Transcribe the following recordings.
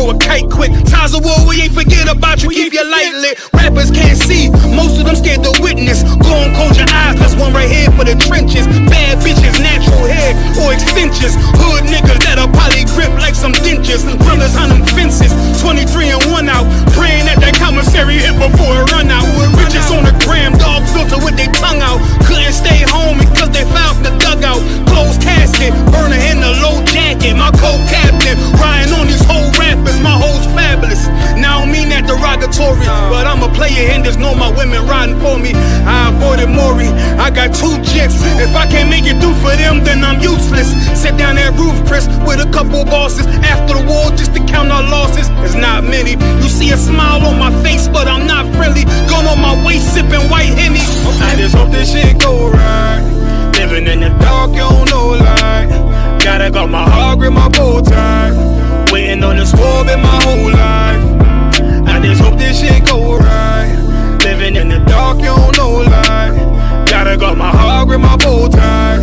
blow a kite quick. Times of war, we ain't forget about you, keep your light lit. Rappers can't see, most of them scared to witness. Go and close your eyes, there's one right here for the trenches. Bad bitches, natural hair or extensions. Hood niggas that'll probably grip like some dentures. Brothers on them fences, 23 and 1 out. Praying that commissary hit before it run out. Bitches on the gram, dog filter with their tongue out. Couldn't stay home because they found the dugout. Closed casket, burner in the low jacket. My co-captain, riding on these whole rappers. My hoes fabulous. Now I don't mean that derogatory, but I'm a player and there's no my women riding for me. I avoided Maury, I got 2 jets. If I can't make it through for them, then I'm useless. Sit down that roof, Chris, with a couple bosses. After the war, just to count our losses. There's not many. You see a smile on my face, but I'm not friendly. Gun on my waist, sipping white Henny. I just hope this shit go right. Living in the dark, you don't know light. Gotta got my heart grip, my bow tie. Waiting on this war been my whole life. I just hope this shit go right. Living in the dark, you don't know light. Gotta got my heart grip, my bow tie.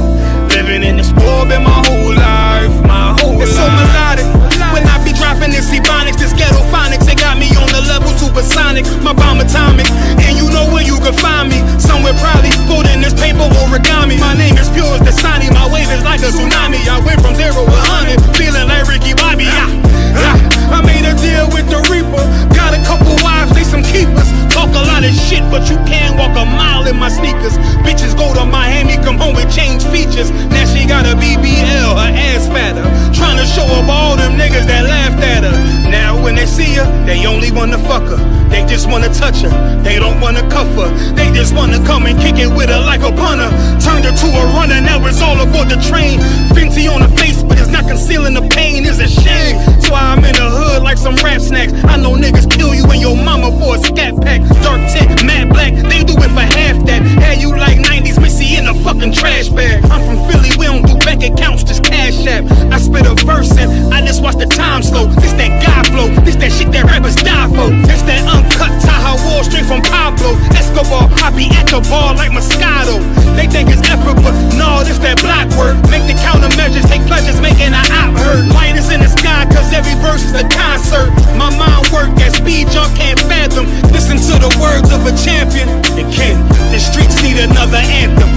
Living in this war been my whole life. My whole life. It's so melodic. When I be dropping this ebonics, this ghetto phonics, they got me on the level supersonic. My bomb atomic, and you know where you can find me. Somewhere probably folding this paper origami. My name is pure as the Dasani, my wave is like a tsunami. I went from 0 to 100, feeling like Ricky Bobby. I made a deal with the Reaper. Got a couple wives, they some keepers. Talk a lot of shit, but you can't walk a mile in my sneakers. Bitches go to Miami, come home with change features. Now she got a BBL, her ass fatter. Trying to show up all them niggas that laughed at her. Now when they see her, they only wanna fuck her. They just wanna touch her, they don't wanna cuff her. They just wanna come and kick it with her like a punter. Turned her to a runner, now it's all aboard the train. Fenty on her face, but it's not concealing the pain, it's a shame. So I'm in the hood like some rap snacks. I know niggas kill you and your mama for a scat pack. Dark tint, matte black, they do it for half that. Had you like 90s Missy in a fucking trash bag. I'm from Philly, we don't do bank accounts, just cash app. I spit a verse and I just watch the time slow. This that God flow, this that shit that rappers die for. This that uncut Taha Wall straight from Pablo Escobar. I be at the bar like Moscato. They think it's effort, but no, this that block work. Make the countermeasures, take pleasures, making an op hurt. Lighters in the sky, cause every verse is a concert. My mind work at speed y'all can't fathom. Listen to the words of a champion. It can, the streets need another anthem.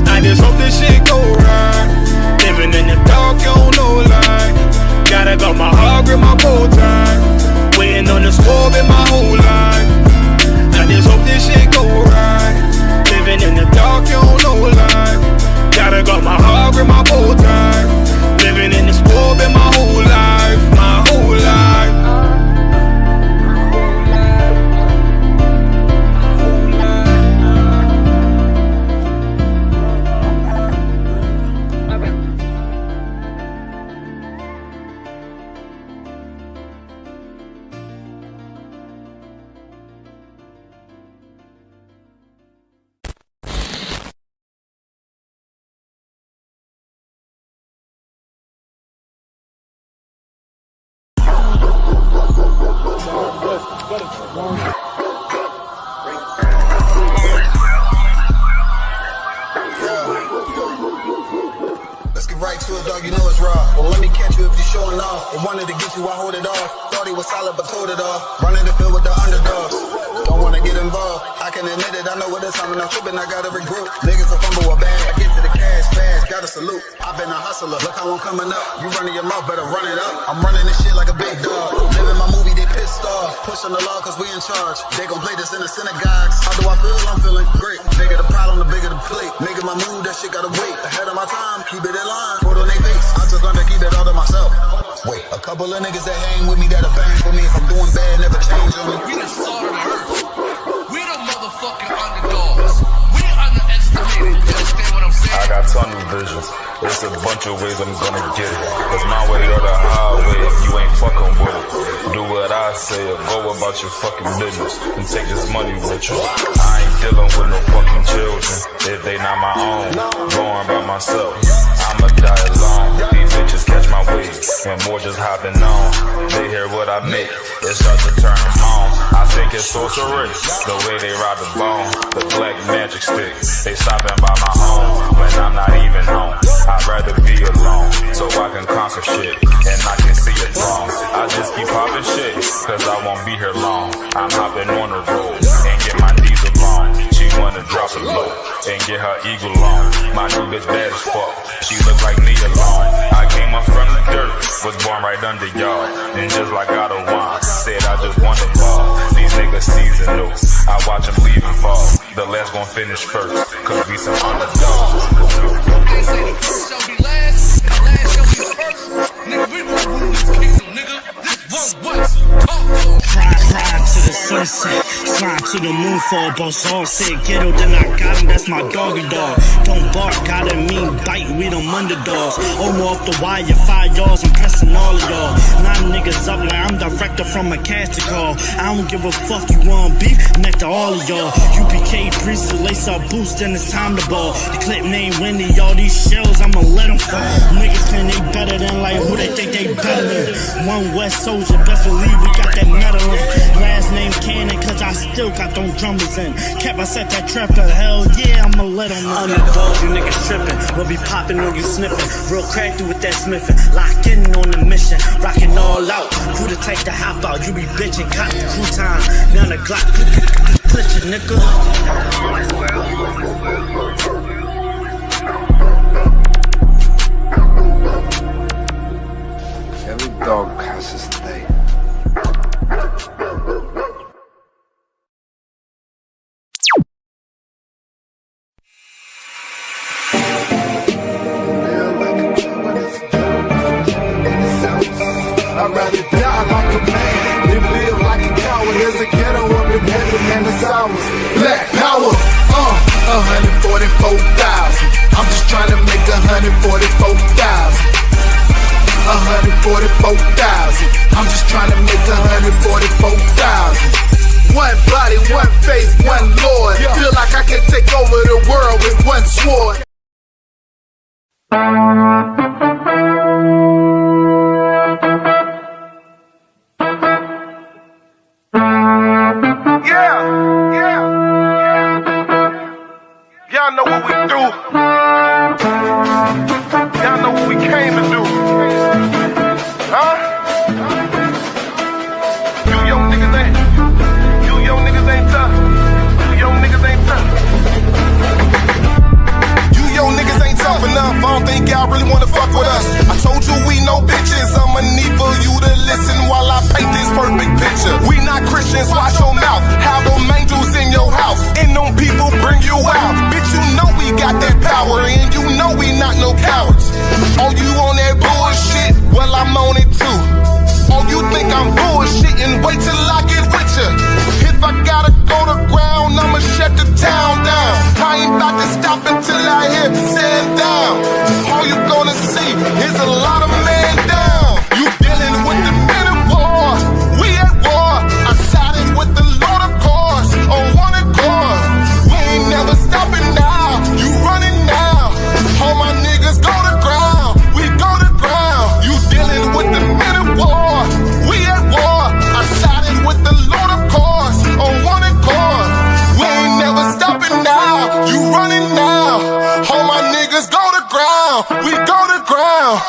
I just hope this shit go right. Living in the dark, you don't know light. Gotta got my heart grip, my bow tie. Waiting on this war in my whole life. I just hope this shit go right. Living in the dark, you don't know light. Gotta got my heart grip, my bow tie. Living in this war in my whole life. My whole life. Let's get right to it, dog, you know it's raw. Well, let me catch you if you're showing off. I wanted to get you, I hold it off. Thought he was solid, but told it off. Running the field with the underdogs. Don't wanna get involved. I can admit it, I know what it's time when I'm tripping, I gotta regroup. Niggas will fumble a bag. I get to the cash fast, gotta salute. I've been a hustler, look how I'm coming up. You running your mouth, better run it up. I'm running this shit like a big dog. Living my movie, they pissed off. Pushing the law, cause we in charge. They gon' play this in the synagogues. How do I feel? I'm feeling great. Bigger the problem, the bigger the plate. Making my move, that shit gotta wait. Ahead of my time, keep it in line. Put on their face, I just learned to keep it all to myself. Wait, a couple of niggas that hang with me that'll bang for me. If I'm doing bad, never change on me. We the salt of the earth. We the motherfucking underdogs. We underestimated. You understand what I'm saying? I got tunnel vision. There's a bunch of ways I'm gonna get it. It's my way or the highway if you ain't fucking with it. Do what I say or go about your fucking business and take this money with you. I ain't dealing with no fucking children if they not my own. Going by myself, I'ma die alone. These bitches catch my wave and more just hopping on. They hear what I make, it starts to turn them on. I think it's sorcery, the way they ride the bone. The black magic stick, they stopping by my home when I'm not even home. I'd rather be alone, so I can conquer shit, and I can see it wrong. I just keep popping shit, cause I won't be here long. I'm hopping on the road, and get my knees along. She wanna drop it low, and get her eagle on. My new bitch bad as fuck, she look like me alone. I came up from the dirt, was born right under y'all, and just like God of wine, said I just want the ball. These niggas seasonal, I watch them leave and fall. The last gon' finish first, cause we some underdogs. They say the first shall be last, the last shall be first. Nigga, we gon' rule this kingdom, nigga. This one West. Ride to the sunset, slide to the moon for a boss. All said ghetto, then I got him, that's my doggy dog. Don't bark, gotta mean bite, we them underdogs. Off the wire, 5 yards, I'm pressing all of y'all. 9 niggas up like I'm director from a casting call. I don't give a fuck, you want beef? Next to all of y'all. UPK priest, lace up boost, then it's time to ball. The clip name Windy, all these shells, I'ma let them fall. Niggas claim they better than like who they think they better than. One West soldier, best believe we got that metal in. Last name Cannon, cause I still got them drummers in. Cap, I set that trap to hell, yeah, I'ma let them know. Underdog, you niggas trippin', we'll be poppin' on you sniffin'. Real crafty with that smithin', lock in on the mission, rockin' all out. Who the type to hop out, you be bitchin', cop the crew time. Now the Glock, glitch it, nigga. Every dog has his day. I'd rather die like a man than live like a coward. There's a ghetto up in heaven and it's ours. Black power, 144,000. I'm just trying to make 144,000. 144,000. I'm just trying to make 144,000. One body, one face, one Lord. Feel like I can take over the world with one sword. Y'all know what we do. Y'all know what we came to do. Huh? You young niggas ain't tough. You young niggas ain't tough. You young niggas ain't tough enough. I don't think y'all really wanna fuck with us. I told you we no bitches. I'ma need for you to listen while I paint this perfect picture. We not Christians, watch your mouth. Have them angels in your house, and them people bring you out. Bitch, you know we got that power, and you know we not no cowards. Oh, you on that bullshit? Well, I'm on it too. Oh, you think I'm bullshitting? Wait till I get with ya. If I gotta go to ground, I'ma shut the town down. I ain't about to stop until I hear stand down. All you gonna see is a lot of man down. You dealing with the men of war. We at war. I sided with the Lord, of course, on one accord. We ain't never stopping now. You running now. All my niggas go to ground. We go to ground. You dealing with the men of war. We at war. I sided with the Lord, of course, on one accord. We ain't never stopping now. You running now. All my niggas go to ground. We go to ground.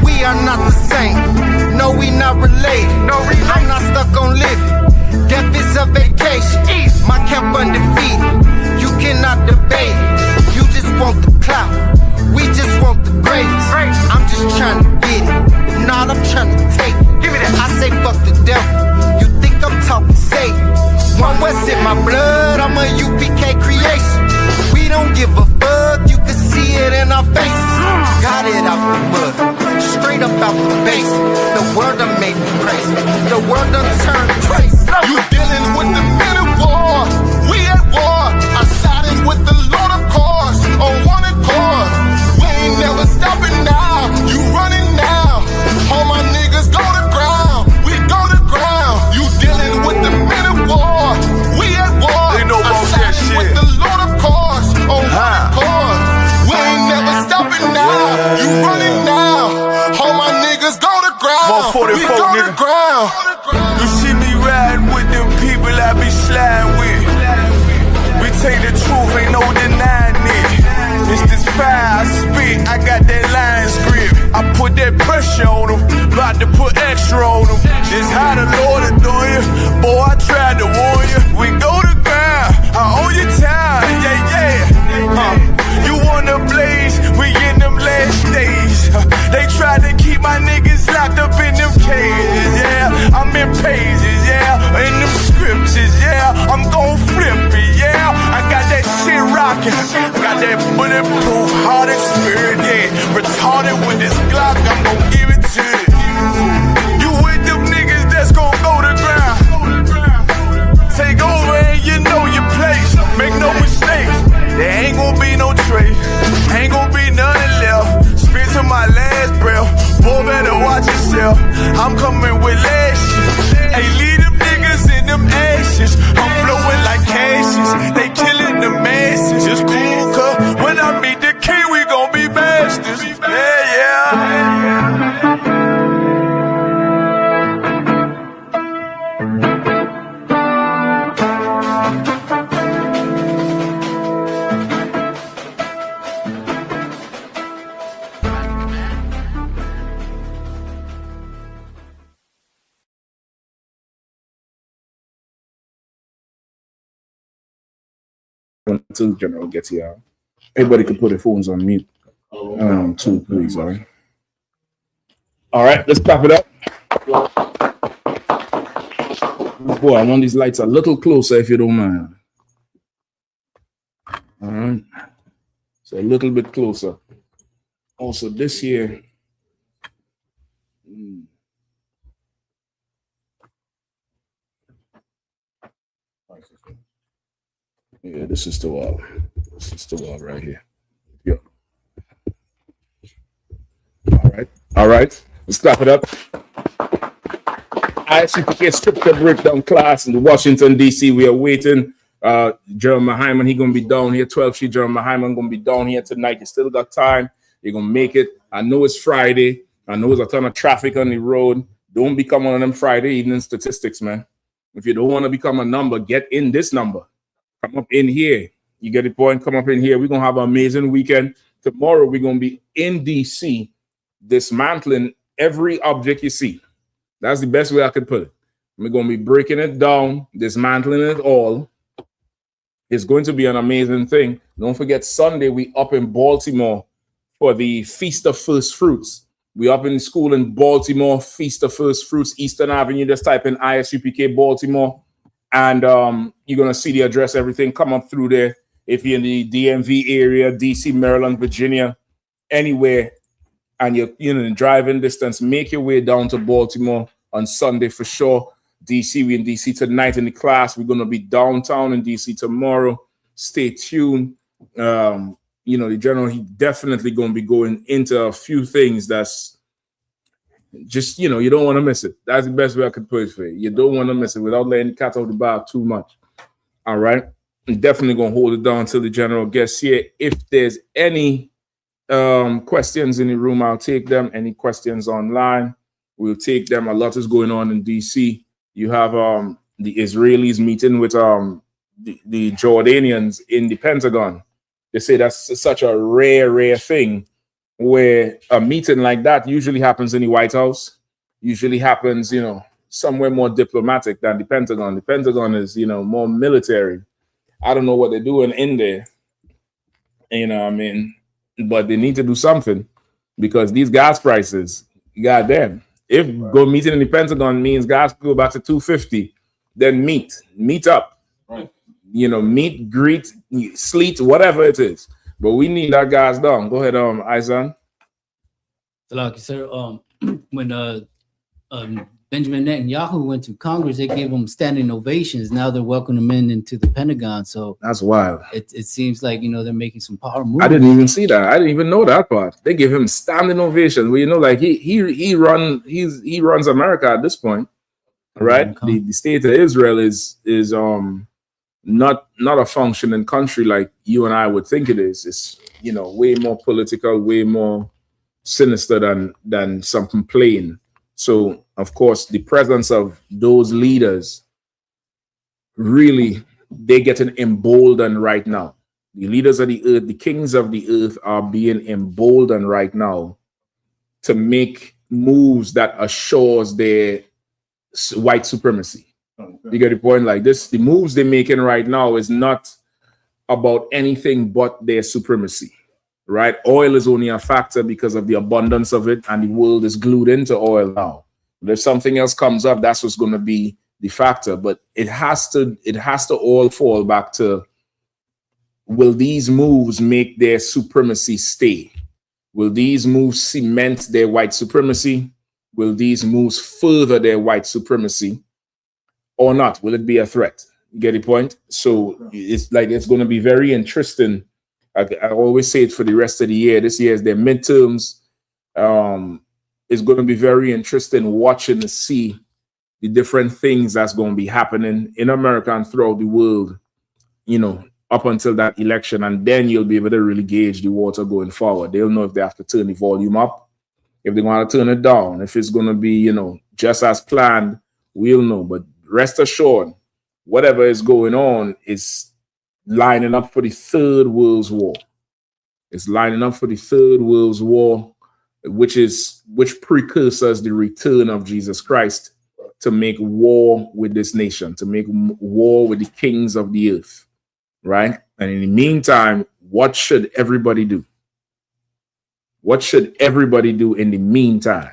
We are not the same. No, we not related. I'm not stuck on living. Death is a vacation. My camp undefeated. You cannot debate it. You just want the clout. We just want the grades. I'm just trying to get it. If not, I'm trying to take it. Give me that. I say fuck the devil. You think I'm talking Satan? One West in my blood. I'm a U.P.K. creation. We don't give a fuck. You can see it in our faces. Got it out the mud. Straight up out the basement. The world done made me crazy. The world done turned crazy. You dealing with the men of war. We at war. I sided with the Lord, of course, on one accord. We ain't never stopping now. You running now. All my niggas go to ground. We go to ground. You dealing with the men of war. We at war. I sided with the Lord, of course, on one accord. We ain't never stopping now. You running now. All my niggas go to ground. We go to ground. You see me riding with them people I be sliding with. We take the truth, ain't no denying it. It's this fire I spit, I got that line script. I put that pressure on them, about to put extra on them. This how the Lord is doing you. Boy, I tried to warn you. We go to ground, I owe you time, yeah. You wanna blaze, we in them last days. They tried to keep my niggas locked up in them cages, yeah. I'm in pages, yeah. In them scriptures, yeah. I'm gon' flip it, yeah. I got that shit rockin'. I got that bulletproof heart and spirit, yeah. Retarded with this Glock, I'm gon' give it to you. You with them niggas that's gon' go to ground. Take over and you know your place. Make no mistake, there ain't gon' be no trace. Ain't gon' be nothing left. Spit to my last breath. Boy, better watch yourself. I'm coming with last shit. Hey, leave them niggas in them ashes. I'm flowing like Cassius. They killing the masses. It's cool, cuz when I meet the king, we gon' be masters. Yeah. Until the general gets here. Everybody can put their phones on mute. Too, please. All right, let's clap it up. Boy, I want these lights a little closer if you don't mind. All right. So a little bit closer. Also, this here. Yeah, this is the wall. This is the wall right here. Yeah. All right. Let's clap it up. I.S.U.P.K scripture breakdown class in Washington, D.C. We are waiting. General Mahayaman, he gonna be down here. 12 Street. General Mahayaman gonna be down here tonight. You still got time. You're gonna make it. I know it's Friday. I know there's a ton of traffic on the road. Don't become one of them Friday evening statistics, man. If you don't want to become a number, get in this number. Come up in here. You get the point? Come up in here. We're going to have an amazing weekend. Tomorrow, we're going to be in D.C. dismantling every object you see. That's the best way I could put it. We're going to be breaking it down, dismantling it all. It's going to be an amazing thing. Don't forget, Sunday, we up in Baltimore for the Feast of First Fruits. We up in school in Baltimore, Feast of First Fruits, Eastern Avenue. Just type in I.S.U.P.K Baltimore. And you're going to see the address, everything. Come up through there. If you're in the DMV area, DC, Maryland, Virginia, anywhere, and you're in driving distance, make your way down to Baltimore on Sunday for sure. DC, we're in DC tonight in the class. We're going to be downtown in DC tomorrow. Stay tuned. The general, he definitely going to be going into a few things that's just, you don't want to miss it. That's the best way I could put it for you. You don't want to miss it without letting the cat out of the bag too much. All right. I'm definitely going to hold it down until the general gets here. If there's any questions in the room, I'll take them. Any questions online, we'll take them. A lot is going on in DC. You have the Israelis meeting with the Jordanians in the Pentagon. They say that's such a rare thing, where a meeting like that usually happens in the White House, usually happens, somewhere more diplomatic than the Pentagon. The Pentagon is, more military. I don't know what they're doing in there, but they need to do something because these gas prices, goddamn, if go meeting in the Pentagon means gas go back to $2.50, then meet up, right? Meet, greet, sleet, whatever it is. But we need that gas down. Go ahead, Isan. Like you said, when Benjamin Netanyahu went to Congress, they gave him standing ovations. Now they're welcoming him into the Pentagon. So that's wild. It seems like they're making some power moves. I didn't even see that. I didn't even know that part. They give him standing ovations. Well, like he runs America at this point, right? The state of Israel is not a functioning country like you and I would think it is. It's way more political, way more sinister than something plain. So of course the presence of those leaders really, they're getting emboldened right now. The leaders of the earth, the kings of the earth are being emboldened right now to make moves that assures their white supremacy. You get the point? Like this, the moves they're making right now is not about anything but their supremacy, right? Oil is only a factor because of the abundance of it, and the world is glued into oil now. But if something else comes up, that's what's going to be the factor. But it has to all fall back to, will these moves make their supremacy stay? Will these moves cement their white supremacy? Will these moves further their white supremacy or not? Will it be a threat? You get the point? So it's like, it's going to be very interesting. I always say it for the rest of the year. This year is their midterms. It's going to be very interesting watching to see the different things that's going to be happening in America and throughout the world, you know, up until that election. And then you'll be able to really gauge the water going forward. They'll know if they have to turn the volume up, if they want to turn it down, if it's going to be, you know, just as planned, we'll know. But rest assured, whatever is going on is lining up for the Third World War. It's lining up for the Third World War, which precursors the return of Jesus Christ to make war with this nation, to make war with the kings of the earth, right? And in the meantime, what should everybody do? What should everybody do in the meantime?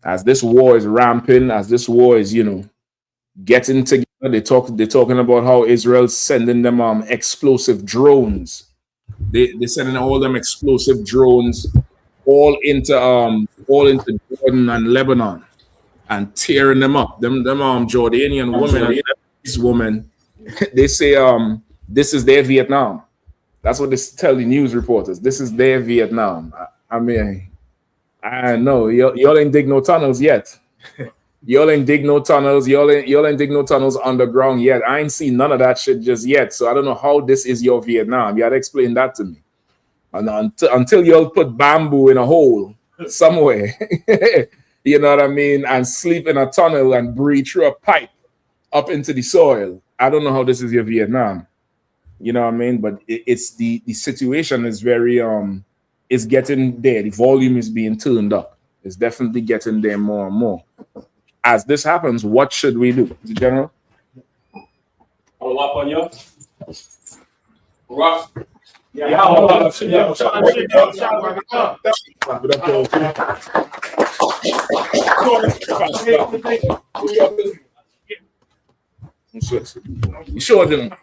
As this war is ramping, as this war is, you know, getting together, they're talking about how Israel's sending them explosive drones. They're sending all them explosive drones all into Jordan and Lebanon and tearing them up. Them Jordanian women, these women, they say this is their Vietnam. That's what they tell the news reporters. This is their Vietnam. I mean, I know y'all ain't dig no tunnels yet. Y'all ain't dig no tunnels. Y'all ain't dig no tunnels underground yet. I ain't seen none of that shit just yet. So I don't know how this is your Vietnam. You gotta explain that to me. And until y'all put bamboo in a hole somewhere, you know what I mean, and sleep in a tunnel and breathe through a pipe up into the soil, I don't know how this is your Vietnam. You know what I mean? But it's the situation is very it's getting there. The volume is being turned up. It's definitely getting there more and more. As this happens, what should we do, General? Follow up on you. Rock. You sure didn't?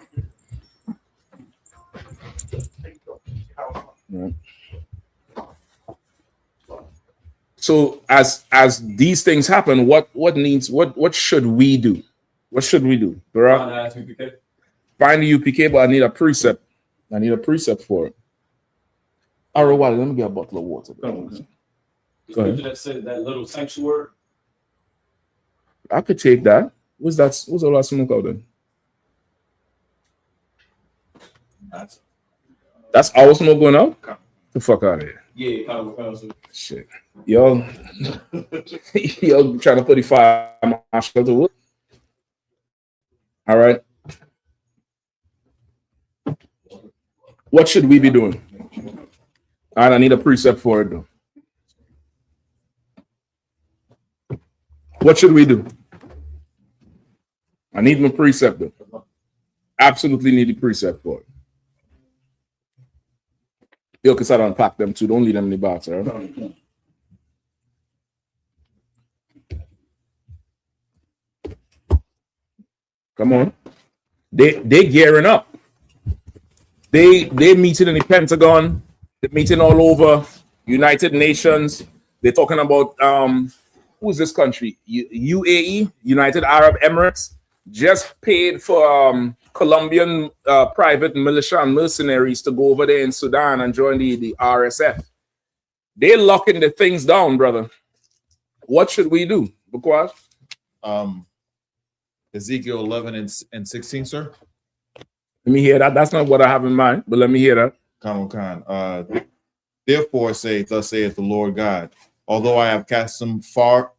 So as these things happen, what should we do? What should we do? Find the UPK, but I need a precept. I need a precept for it. All right, well, let me get a bottle of water. Go ahead. That said that little sanctuary. I could take that. What's all that smoke out there? That's our smoke going out? The fuck out of here. Yeah, kind of. Shit. Yo trying to put the fire on my shoulder wood. All right. What should we be doing? All right, I need a precept for it though. What should we do? I need my precept though. Absolutely need a precept for it. Yo, because I don't pack them too. Don't leave them in the box, all right? Come on. They gearing up. They meeting in the Pentagon. They're meeting all over United Nations. They're talking about who's this country? UAE, United Arab Emirates, just paid for Colombian private militia and mercenaries to go over there in Sudan and join the RSF. They're locking the things down, brother. What should we do? Because Ezekiel 11 and 16, sir. Let me hear that. That's not what I have in mind, but let me hear that. Therefore, thus saith the Lord God, although I have cast them far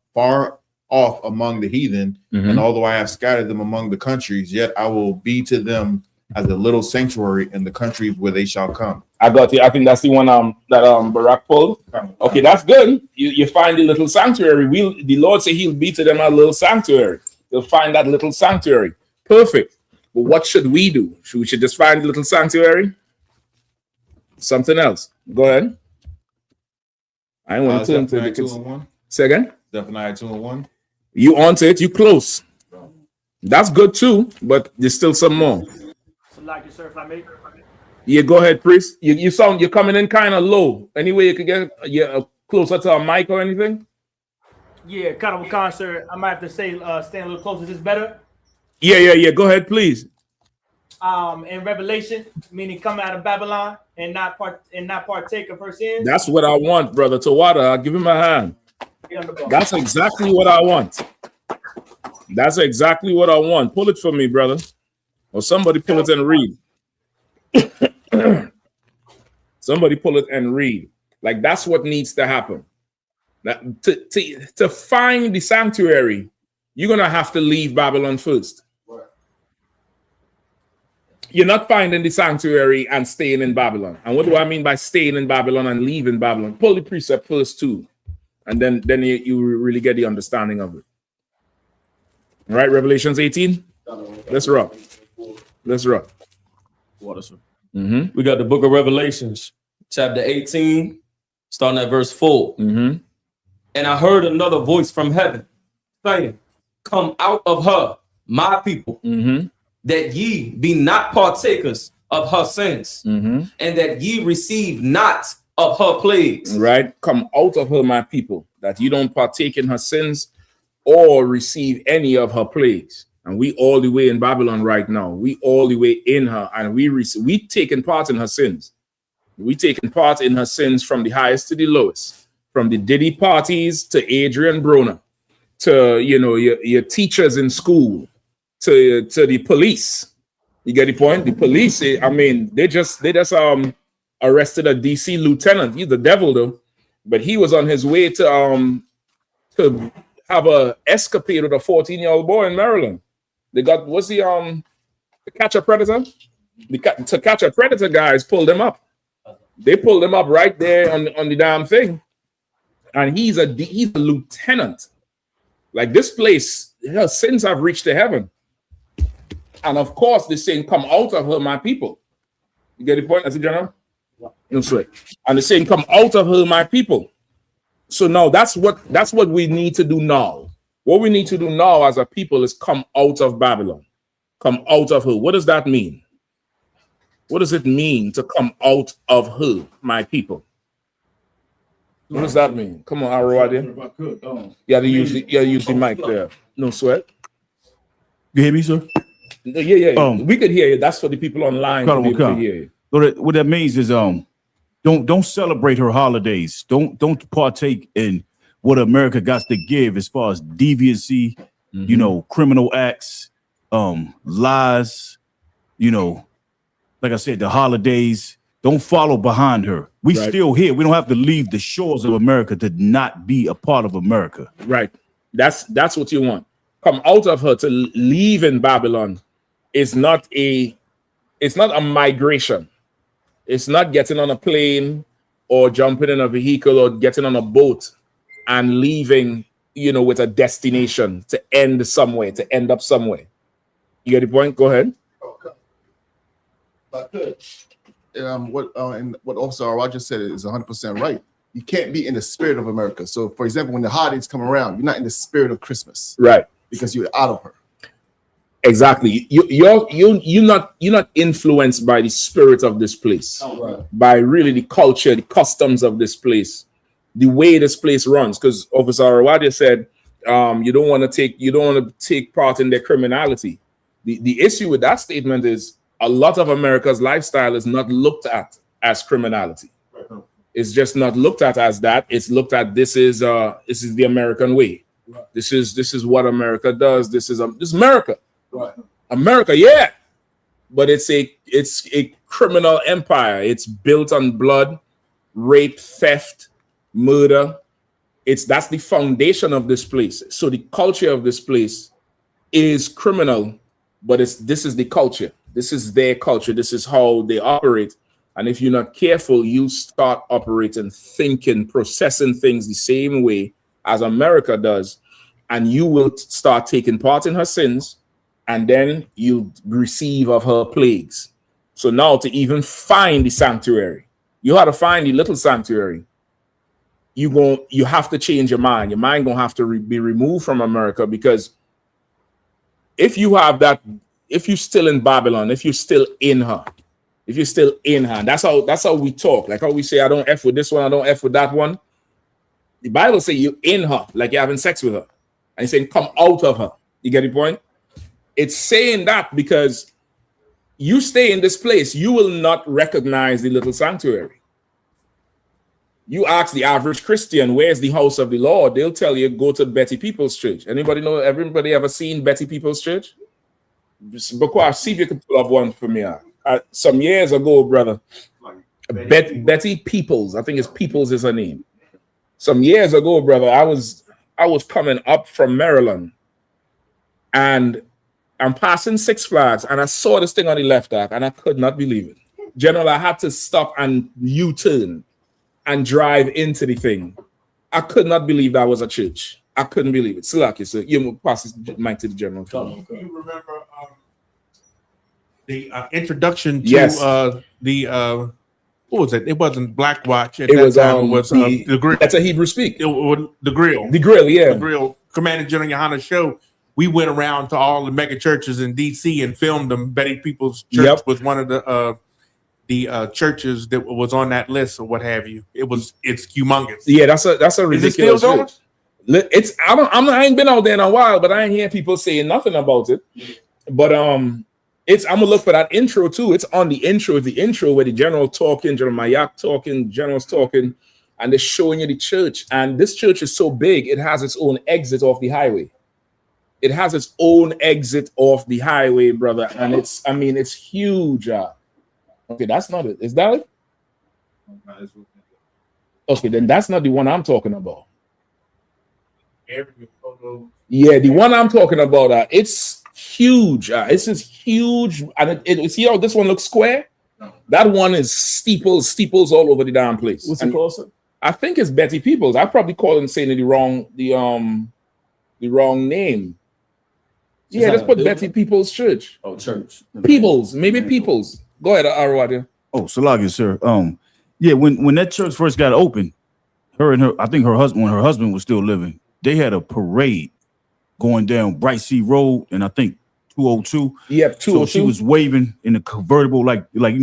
off among the heathen, and although I have scattered them among the countries, yet I will be to them as a little sanctuary in the countries where they shall come. I got you. I think that's the one that Barak pulled. Okay, that's good. You find the little sanctuary. The Lord say He'll be to them a little sanctuary. They'll find that little sanctuary. Perfect. But what should we do? We should just find the little sanctuary? Something else. Go ahead. I want to turn to the 2 and 1. Say again? Zephaniah 2 and 1. You onto it, you close. That's good too, but there's still some more. Like sir, if I may. Yeah, go ahead, priest. You're coming in kind of low. Any way you could get closer to a mic or anything? Yeah, kind of a sir. I might have to say stand a little closer. Is this better? Yeah. Go ahead, please. In Revelation, meaning come out of Babylon and not partake of her sins. That's what I want, brother Tawada. I'll give him a hand. That's exactly what I want. That's exactly what I want. Pull it for me, brother. Or somebody pull it and read. Somebody pull it and read. Like that's what needs to happen. To find the sanctuary, you're gonna have to leave Babylon first. You're not finding the sanctuary and staying in Babylon. And what do I mean by staying in Babylon and leaving Babylon? Pull the precept first too, and then you really get the understanding of it. All right, Revelations 18. Let's rock. Water, sir. We got the book of Revelations, chapter 18, starting at verse 4. And I heard another voice from heaven saying, come out of her, my people, that ye be not partakers of her sins, and that ye receive not of her plagues. Right? Come out of her, my people, that you don't partake in her sins or receive any of her plagues. And we all the way in Babylon right now. We all the way in her, and we taking part in her sins. We taking part in her sins from the highest to the lowest, from the Diddy parties to Adrian Broner, to your teachers in school, to the police. You get the point? The police, I mean, they just arrested a DC lieutenant. He's the devil though, but he was on his way to have a escapade with a 14-year-old boy in Maryland. They got the catch a predator? To catch a predator guys pulled him up. They pulled him up right there on the damn thing. And he's a lieutenant. Like this place, her sins have reached to heaven. And of course, they're saying, come out of her, my people. You get the point, as a general? No sweat. And they're saying, come out of her, my people. So now that's what we need to do now. What we need to do now as a people is come out of Babylon. Come out of her. What does that mean? What does it mean to come out of her, my people? What does that mean? Come on, Arwadi. Yeah, use the mic there. No sweat. You hear me, sir? Yeah. We could hear you. That's for the people online to be able to hear you. What that means is don't celebrate her holidays. Don't partake in what America got to give as far as deviancy, criminal acts, lies, like I said, the holidays. Don't follow behind her. We still here. We don't have to leave the shores of America to not be a part of America. Right. That's what you want. Come out of her. To leave in Babylon is not a migration. It's not getting on a plane or jumping in a vehicle or getting on a boat and leaving, with a destination to end up somewhere. You get the point? Go ahead. What Officer Roger said is 100% right. You can't be in the spirit of America. So, for example, when the holidays come around, you're not in the spirit of Christmas, right? Because you're out of her. Exactly. You're not influenced by the spirit of this place, by really the culture, the customs of this place, the way this place runs. Because Officer Arawadia said, you don't want to take part in their criminality. The issue with that statement is a lot of America's lifestyle is not looked at as criminality. It's just not looked at as that. It's looked at this is the American way. This is what America does. This is America. Right. America, yeah. But it's a criminal empire. It's built on blood, rape, theft, murder, That's the foundation of this place. So the culture of this place is criminal, but this is the culture. This is their culture. This is how they operate. And if you're not careful, you start operating, thinking, processing things the same way as America does. And you will start taking part in her sins, and then you receive of her plagues. So now to even find the sanctuary, you have to find the little sanctuary. You have to change your mind. Your mind gonna have to be removed from America, because if you have that, if you're still in Babylon, if you're still in her, that's how we talk. Like how we say, I don't F with this one, I don't F with that one. The Bible say you're in her, like you're having sex with her. And he's saying, come out of her. You get the point? It's saying that because you stay in this place, you will not recognize the little sanctuary. You ask the average Christian, where's the house of the Lord? They'll tell you, go to Betty People's Church. Everybody ever seen Betty People's Church? Because see if you can pull up one for me. Some years ago, brother, Betty Peoples, I think it's Peoples is her name. Some years ago, brother, I was coming up from Maryland, and I'm passing Six Flags, and I saw this thing on the left arc, and I could not believe it. General, I had to stop and U-turn and drive into the thing. I could not believe that was a church. I couldn't believe it. Salaki, so you pass this mic to the general. You remember the introduction to the what was it? It wasn't Black Watch. At that time. It was the grill. That's a Hebrew speak. It was the grill. The grill, yeah. The grill. Commander General Yahanna show. We went around to all the mega churches in DC and filmed them. Betty People's Church was one of the churches that was on that list or what have you. It's humongous. Yeah, that's a ridiculous. Is it still going? I ain't been out there in a while, but I ain't hear people saying nothing about it. But I'm gonna look for that intro too. It's on the intro. The intro where the general talking, General Mayak talking, general's talking, and they're showing you the church. And this church is so big, it has its own exit off the highway. It has its own exit off the highway, brother, and it's huge. Okay, that's not it. Is that it? Okay, then that's not the one I'm talking about. Yeah, the one I'm talking about, it's huge. It's just huge, and see how this one looks square? That one is steeples all over the damn place. What's it called, sir? I think it's Betty Peoples. I probably called and saying the wrong name. Yeah, let's put Betty People's Church. Oh, church. Peoples, maybe Peoples. Go ahead, Arwadi. Oh, Salagi, sir. Yeah, when that church first got open, I think her husband was still living, they had a parade going down Bright Sea Road, and I think 202. Yep, 202. So she was waving in the convertible, like the like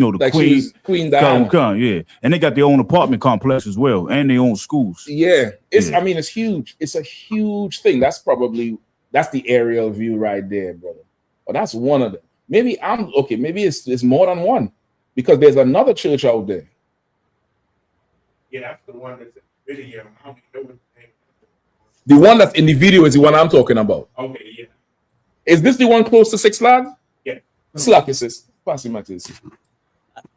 Queen Diana. Yeah, and they got their own apartment complex as well, and their own schools. Yeah, it's huge. It's a huge thing. That's the aerial view right there, brother. But that's one of them. Maybe it's more than one, because there's another church out there. Yeah, that's the one that's in the video. I don't know what the name is. The one that's in the video is the one I'm talking about. Okay, yeah. Is this the one close to Six Flags? Yeah. Slack, sis. Pass it, Mattis.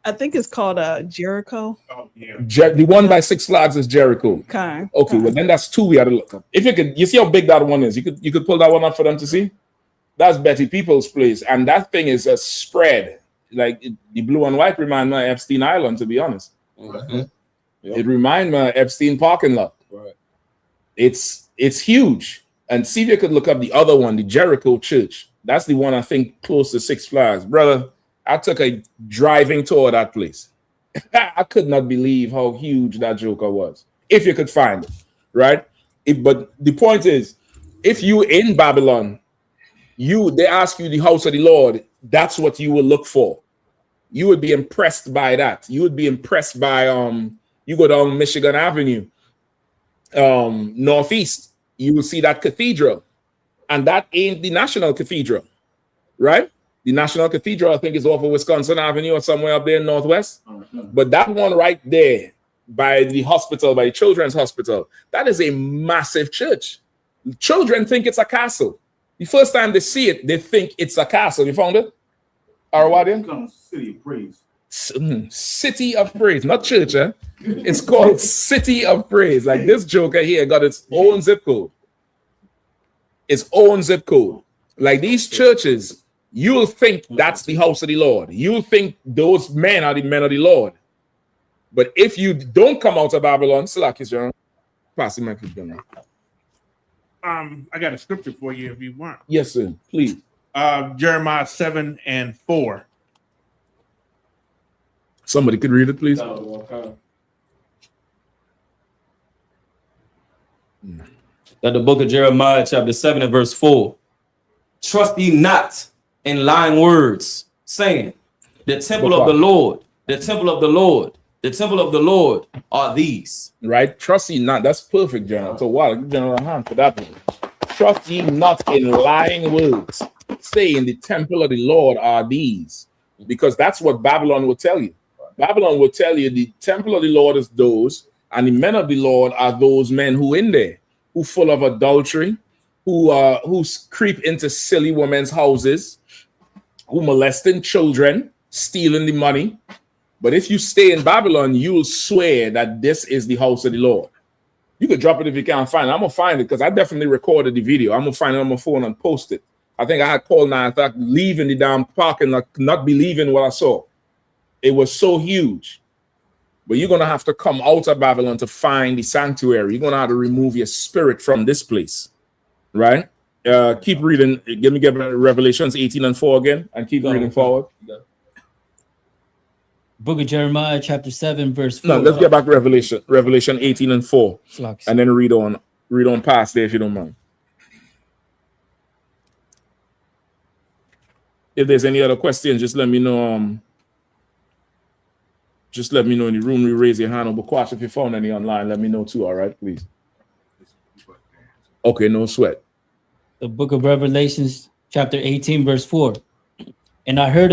I think it's called Jericho. Oh, yeah. The one by Six Flags is Jericho. Okay, well then that's two we had to look up. If you see how big that one is, you could pull that one up for them to see. That's Betty People's place, and that thing is a spread. Like the blue and white remind me of Epstein Island, to be honest. Mm-hmm. Yep. It reminds me of Epstein parking lot. Right. It's huge. And see if you could look up the other one, the Jericho Church. That's the one I think close to Six Flags. Brother, I took a driving tour of that place. I could not believe how huge that joker was. If you could find it, right? But the point is, if you in Babylon, they ask you the house of the Lord, that's what you will look for. You would be impressed by that. You would be impressed by you go down Michigan Avenue, northeast, you will see that cathedral, and that ain't the National Cathedral, right? The National Cathedral, I think, is off of Wisconsin Avenue or somewhere up there in Northwest. But that one right there by the hospital, by the Children's Hospital, that is a massive church. Children think it's a castle. The first time they see it, they think it's a castle. You found it? Arwadian? City of Praise. City of Praise, not church, eh? It's called City of Praise. Like this joker here got its own zip code. Its own zip code. Like these churches, you'll think that's the house of the Lord. You'll think those men are the men of the Lord. But if you don't come out of Babylon, pass the microphone. I got a scripture for you if you want. Yes, sir. Please. Jeremiah 7:4. Somebody could read it, please. That the book of Jeremiah, chapter 7 and verse 4. Trust ye not in lying words, saying, the temple of the Lord, the temple of the Lord, the temple of the Lord are these. Right? Trust ye not. That's perfect, General. So wow, give General a hand for that one. Trust ye not in lying words, saying the temple of the Lord are these. Because that's what Babylon will tell you. Babylon will tell you the temple of the Lord is those, and the men of the Lord are those men who in there, who full of adultery, who creep into silly women's houses, who molesting children, stealing the money. But if you stay in Babylon, you'll swear that this is the house of the Lord. You could drop it if you can't find it. I'm gonna find it because I definitely recorded the video. I'm gonna find it on my phone and post it. I think I had called 9 o'clock, leaving the damn park and not believing what I saw. It was so huge. But you're gonna have to come out of Babylon to find the sanctuary. You're gonna have to remove your spirit from this place, right? Keep reading. Get Revelations 18:4 again, and keep reading forward. Book of Jeremiah, chapter 7, verse 4. No, let's get back to Revelation 18:4, and then read on past there if you don't mind. If there's any other questions, just let me know. Just let me know in the room. You raise your hand on Bukwash if you found any online. Let me know too. All right, please. Okay, no sweat. The book of Revelations, chapter 18, verse 4. And I heard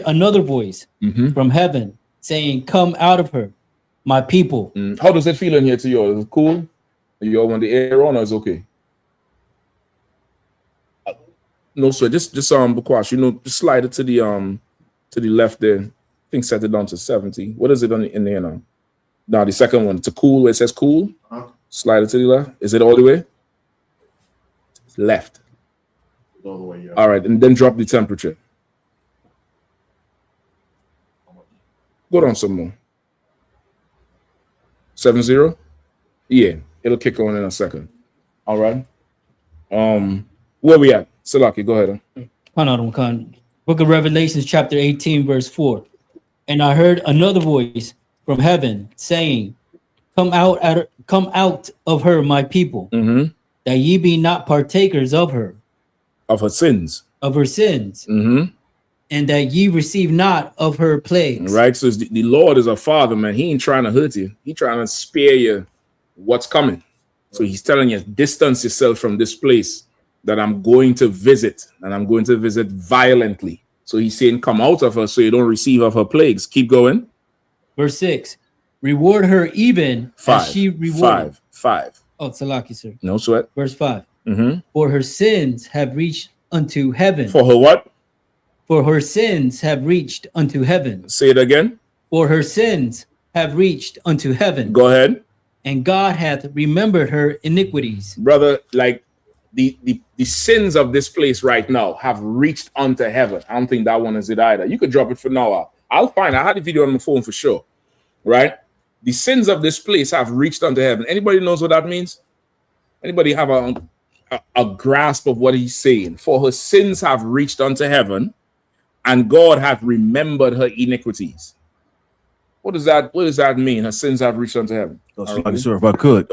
another voice from heaven saying, "Come out of her, my people." How does it feel in here to you? Is it cool? You all want the air on, or is it okay? No sweat. Just Bukwash, just slide it to the left there. I think set it down to 70. What is it in there now? No, the second one. It's a cool. It says cool. Slide it to the left. Is it all the way? Left. All the way, yeah. All right, and then drop the temperature. Go down some more. 70? Yeah, it'll kick on in a second. All right. Where we at? Salaki, go ahead. Book of Revelations, chapter 18, verse 4. And I heard another voice from heaven saying, come out of her, my people, that ye be not partakers of her. Of her sins. Of her sins. And that ye receive not of her plagues. Right, so the Lord is a father, man. He ain't trying to hurt you. He trying to spare you what's coming. So he's telling you, distance yourself from this place that I'm going to visit, and I'm going to visit violently. So he's saying, come out of her so you don't receive of her plagues. Keep going. Verse 6. Reward her even as she rewarded. 5. Oh, Salaki, sir. No sweat. Verse 5. For her sins have reached unto heaven. For her what? For her sins have reached unto heaven. Say it again. For her sins have reached unto heaven. Go ahead. And God hath remembered her iniquities. Brother, like the sins of this place right now have reached unto heaven. I don't think that one is it either. You could drop it for now. I'll find. I had the video on my phone for sure. Right? The sins of this place have reached unto heaven. Anybody knows what that means? Anybody have a grasp of what he's saying? For her sins have reached unto heaven, and God hath remembered her iniquities. What does that mean? Her sins have reached unto heaven. Sir, if I could,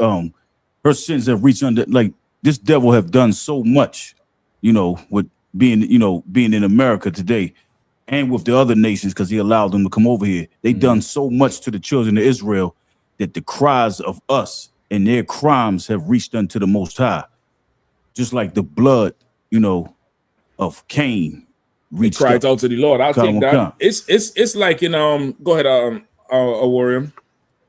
her sins have reached unto, like, this devil have done so much, with being in America today, and with the other nations, because he allowed them to come over here. They done so much to the children of Israel that the cries of us and their crimes have reached unto the Most High, just like the blood, of Cain reached cried out to the Lord. I'll take that. It's like go ahead, a warrior.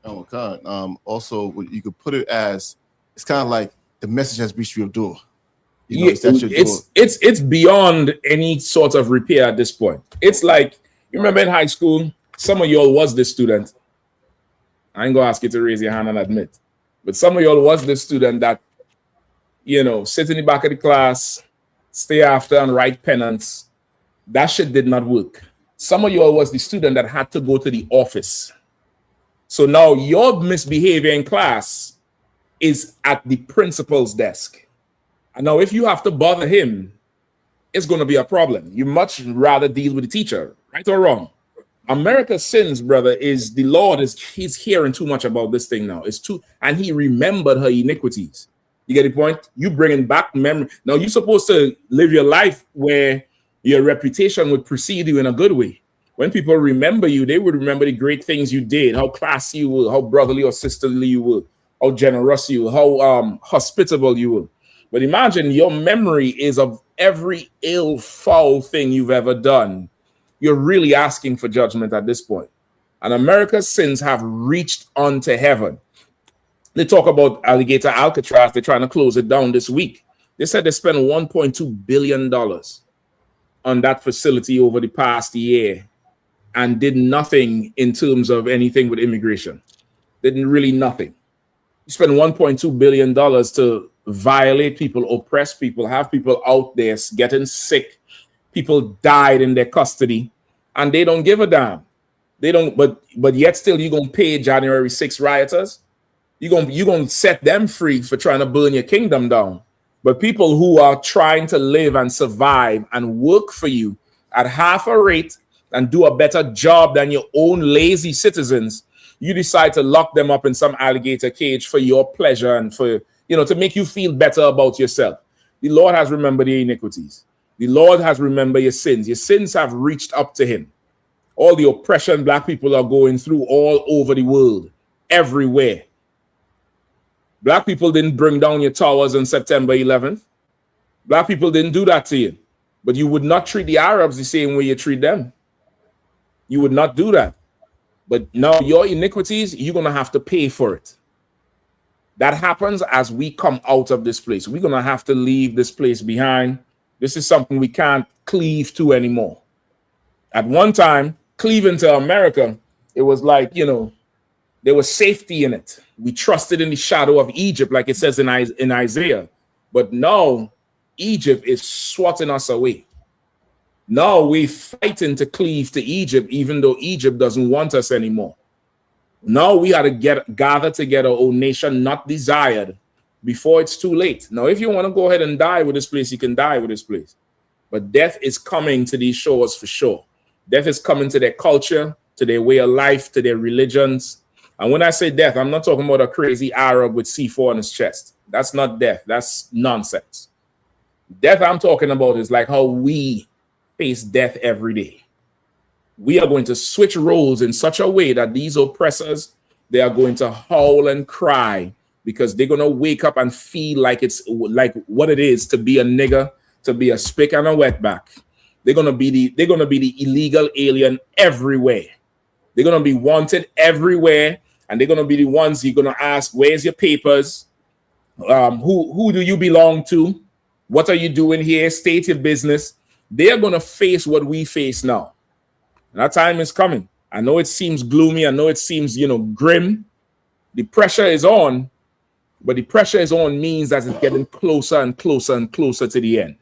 Oh God. Also, you could put it as it's kind of like the message has reached your door. It's beyond any sort of repair at this point. It's like You remember in high school, some of y'all was the student. I ain't gonna ask you to raise your hand and admit, but some of y'all was the student that, you know, sit in the back of the class, stay after and write penance. That shit did not work. Some of y'all was the student that had to go to the office. So now your misbehavior in class is at the principal's desk. And now if you have to bother him, it's going to be a problem. You much rather deal with the teacher, right or wrong. America's sins, brother, is the Lord he's hearing too much about this thing now. It's too, and he remembered her iniquities. You get the point? You bringing back memory. Now you're supposed to live your life where your reputation would precede you in a good way. When people remember you, they would remember the great things you did, how classy you were, how brotherly or sisterly you were, how generous you were, how hospitable you were. But imagine your memory is of every ill, foul thing you've ever done. You're really asking for judgment at this point. And America's sins have reached unto heaven. They talk about Alligator Alcatraz. They're trying to close it down this week. They said they spent $1.2 billion on that facility over the past year and did nothing in terms of anything with immigration. Didn't really nothing. You spend $1.2 billion to violate people, oppress people, have people out there getting sick. People died in their custody, and they don't give a damn. They don't, but yet still you're gonna pay January 6th rioters. You're gonna set them free for trying to burn your kingdom down. But people who are trying to live and survive and work for you at half a rate and do a better job than your own lazy citizens, you decide to lock them up in some alligator cage for your pleasure and for, you know, to make you feel better about yourself. The Lord has remembered your iniquities. The Lord has remembered your sins. Your sins have reached up to him. All the oppression black people are going through all over the world, everywhere. Black people didn't bring down your towers on September 11th. Black people didn't do that to you. But you would not treat the Arabs the same way you treat them. You would not do that. But now your iniquities, you're going to have to pay for it. That happens as we come out of this place. We're going to have to leave this place behind. This is something we can't cleave to anymore. At one time, cleaving to America, it was like, you know, there was safety in it. We trusted in the shadow of Egypt, like it says in Isaiah. But now, Egypt is swatting us away. Now we're fighting to cleave to Egypt, even though Egypt doesn't want us anymore. Now we got to gather together, O nation not desired, before it's too late. Now, if you want to go ahead and die with this place, you can die with this place. But death is coming to these shores for sure. Death is coming to their culture, to their way of life, to their religions. And when I say death, I'm not talking about a crazy Arab with C4 on his chest. That's not death. That's nonsense. Death I'm talking about is like how we face death every day. We are going to switch roles in such a way that these oppressors, they are going to howl and cry because they're going to wake up and feel like it's like what it is to be a nigger, to be a spick and a wetback. They're going to be the illegal alien everywhere. They're going to be wanted everywhere, and they're going to be the ones you're going to ask, where's your papers? Who do you belong to? What are you doing here? State your business. They're going to face what we face now. And that time is coming. I know it seems gloomy. I know it seems, grim. The pressure is on, but the pressure is on means that it's getting closer and closer and closer to the end.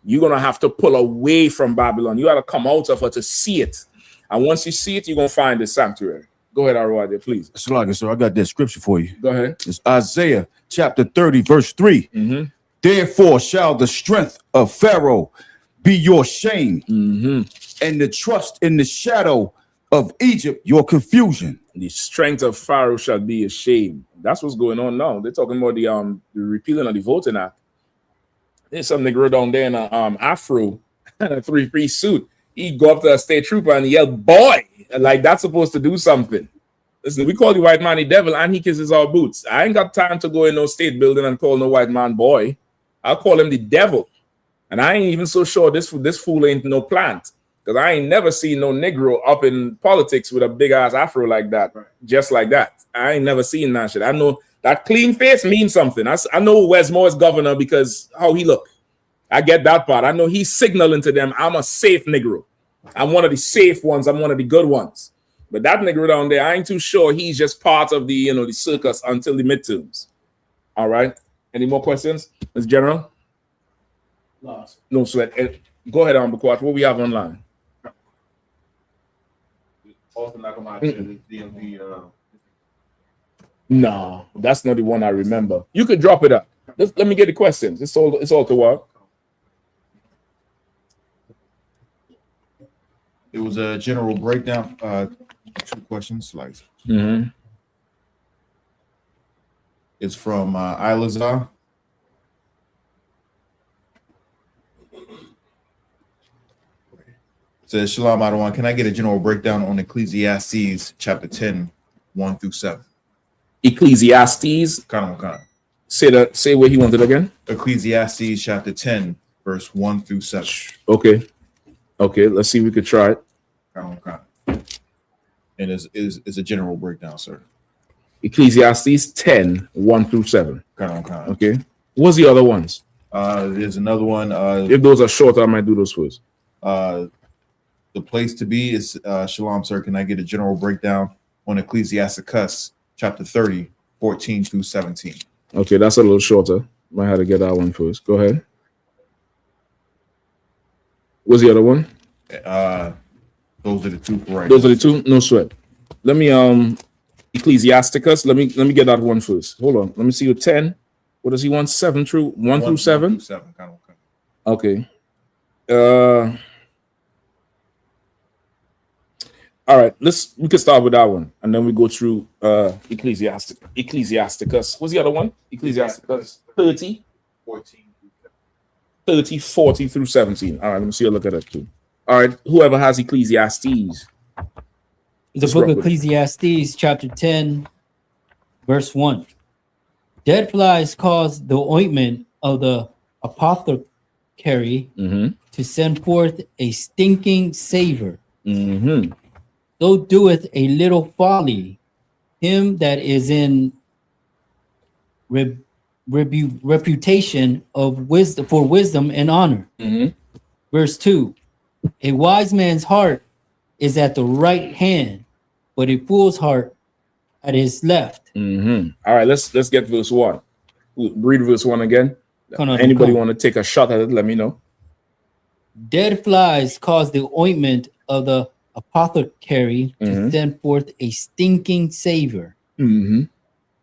You're going to have to pull away from Babylon. You got to come out of her to see it. And once you see it, you're going to find the sanctuary. Go ahead, Arwade, please. Salaga, sir, I got that scripture for you. Go ahead. It's Isaiah chapter 30, verse 3. Mm-hmm. Therefore shall the strength of Pharaoh be your shame, and the trust in the shadow of Egypt your confusion. The strength of Pharaoh shall be a shame. That's what's going on now. They're talking about the repealing of the Voting Act. There's some nigga down there in a afro and a three-piece suit. He go up to a state trooper and yell, "Boy!" Like that's supposed to do something. Listen, we call the white man the devil and he kisses our boots. I ain't got time to go in no state building and call no white man boy. I'll call him the devil. And I ain't even so sure this fool ain't no plant. Because I ain't never seen no Negro up in politics with a big ass afro like that. Right. Just like that. I ain't never seen that shit. I know that clean face means something. I know Westmore is governor because how he look. I get that part. I know he's signaling to them, I'm a safe Negro. I'm one of the safe ones. I'm one of the good ones. But that nigga down there, I ain't too sure he's just part of the, the circus until the midterms. All right. Any more questions, Ms. General? Lost. No sweat. Go ahead, Ambakwat. What we have online? No, that's not the one I remember. You could drop it up. Let me get the questions. It's all to what? It was a general breakdown. 2 questions. Like, it's from Ilazar. Says Shalom Adawan. Can I get a general breakdown on Ecclesiastes chapter 10, 1 through 7? Ecclesiastes. Say what he wanted again. Ecclesiastes chapter 10, verse 1 through 7. Okay. Let's see if we could try it. And it's a general breakdown, sir. Ecclesiastes 10, 1 through 7. Okay. What's the other ones? There's another one. If those are short, I might do those first. The place to be is Shalom, sir. Can I get a general breakdown on Ecclesiasticus chapter 30, 14 through 17? Okay, that's a little shorter. Might have to get that one first. Go ahead. What's the other one? Those are the 2 for right. Those are the 2. No sweat. Let me Ecclesiasticus. Let me get that one first. Hold on. Let me see your 10. What does he want? 7 through 1 through 7? 1 through 7. Okay. All right, we can start with that one, and then we go through Ecclesiasticus. What's the other one? Ecclesiasticus 30, 40 through 17. All right, let me see a look at that too. All right, whoever has Ecclesiastes. The book of Ecclesiastes, chapter 10, verse 1. Dead flies cause the ointment of the apothecary to send forth a stinking savor. So doeth a little folly him that is in reputation of wisdom for wisdom and honor. Verse 2. A wise man's heart is at the right hand, but a fool's heart at his left. All right, let's get verse 1. Read verse 1 again. Anybody want to take a shot at it? Let me know. Dead flies cause the ointment of the apothecary to send forth a stinking savor.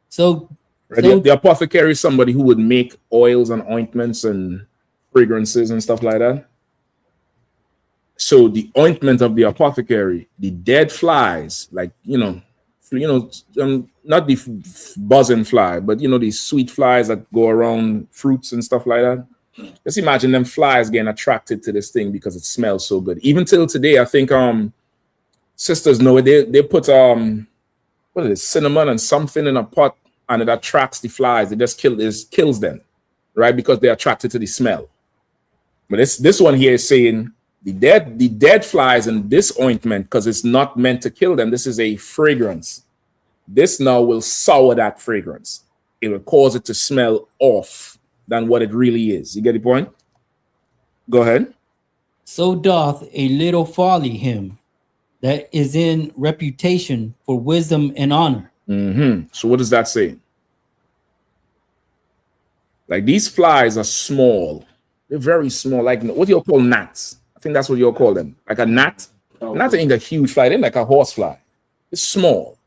So the apothecary is somebody who would make oils and ointments and fragrances and stuff like that. So the ointment of the apothecary, the dead flies, like not the buzzing fly, but these sweet flies that go around fruits and stuff like that. Just imagine them flies getting attracted to this thing because it smells so good. Even till today, I think sisters know it. They put what is it, cinnamon and something in a pot, and it attracts the flies. It just kills them, right? Because they're attracted to the smell. But this one here is saying the dead flies in this ointment, because it's not meant to kill them. This is a fragrance. This now will sour that fragrance. It will cause it to smell off than what it really is. You get the point? Go ahead. So doth a little folly him that is in reputation for wisdom and honor. So what does that say? Like these flies are small. They're very small. Like what do you call gnats? I think that's what you'll call them. Like a gnat. Gnat ain't a huge fly. They're like a horse fly. It's small.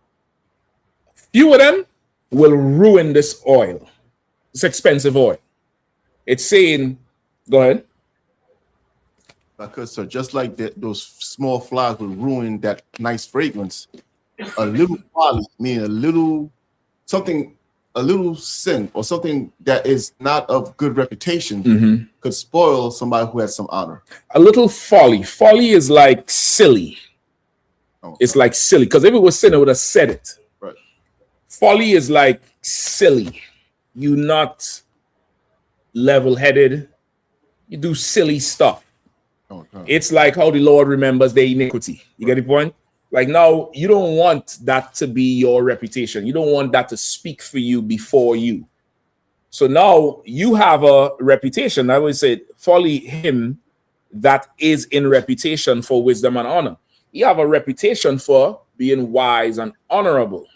Few of them will ruin this oil. It's expensive oil. It's saying, go ahead. Because so just like those small flies will ruin that nice fragrance, a little folly, meaning a little sin or something that is not of good reputation could spoil somebody who has some honor. A little folly. Folly is like silly. It's like silly. Because if it was sin, it would have said it. Right. Folly is like silly. You not level-headed. You do silly stuff. It's like how the Lord remembers their iniquity. You get the point? Like now, you don't want that to be your reputation. You don't want that to speak for you before you. So now you have a reputation. I would say folly him that is in reputation for wisdom and honor. You have a reputation for being wise and honorable.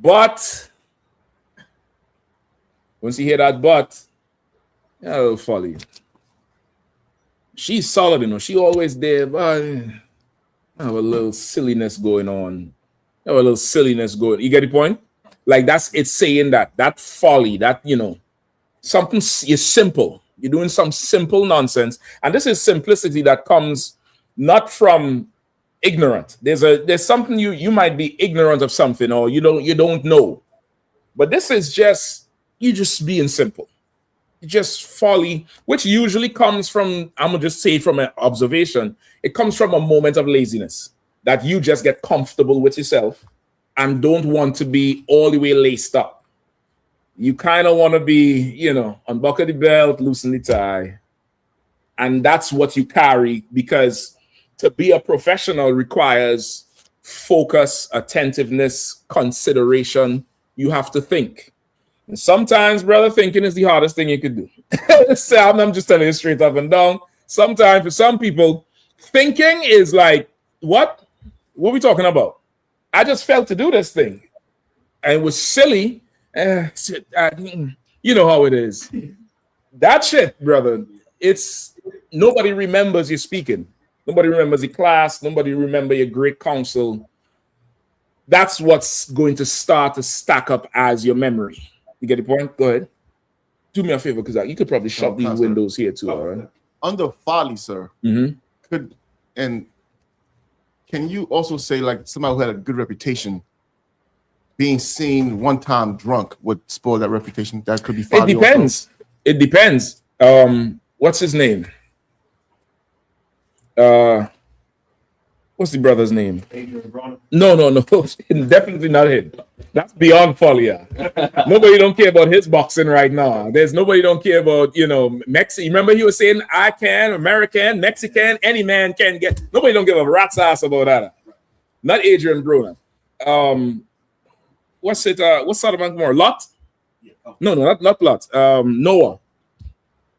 But once you hear that but, it'll follow you. She's solid, you know. She always there, but I have a little silliness going on. I have a little silliness going. You get the point? Like it's saying that folly, that, you know, something is simple. You're doing some simple nonsense. And this is simplicity that comes not from ignorant. There's something you might be ignorant of something, or you don't know. But this is just you just being simple. Just folly, which usually comes from, I'm gonna just say from an observation, it comes from a moment of laziness that you just get comfortable with yourself and don't want to be all the way laced up. You kind of want to be, you know, unbuckle the belt, loosen the tie, and that's what you carry, because to be a professional requires focus, attentiveness, consideration. You have to think. And sometimes, brother, thinking is the hardest thing you could do. So I'm just telling you straight up and down. Sometimes for some people, thinking is like, what are we talking about? I just felt to do this thing. And it was silly. You know how it is. That shit, brother, it's nobody remembers you speaking. Nobody remembers your class. Nobody remembers your great counsel. That's what's going to start to stack up as your memory. You get the point? Go ahead. Do me a favor, because you could probably shut these windows here too, all right? Under folly, sir, can you also say, like, somebody who had a good reputation, being seen one time drunk would spoil that reputation? That could be folly. It depends. Also? It depends. What's his name? What's the brother's name? No. Definitely not him. That's beyond folly. Nobody don't care about his boxing right now. There's nobody don't care about, you know, Mexican. Remember he was saying, I can, American, Mexican, any man can get. Nobody don't give a rat's ass about that. Not Adrian Bruner. What's Sodom and Gomorrah? Lot? No, not Lot. Noah.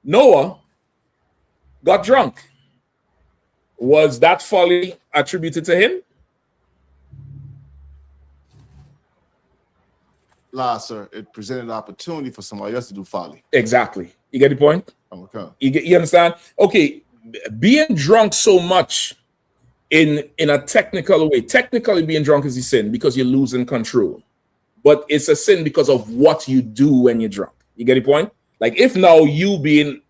Noah got drunk. Was that folly attributed to him? Nah, sir. It presented an opportunity for somebody else to do folly. Exactly. You get the point? Okay. You understand? Okay, being drunk so much in a technical way. Technically, being drunk is a sin because you're losing control. But it's a sin because of what you do when you're drunk. You get the point? Like, if now you being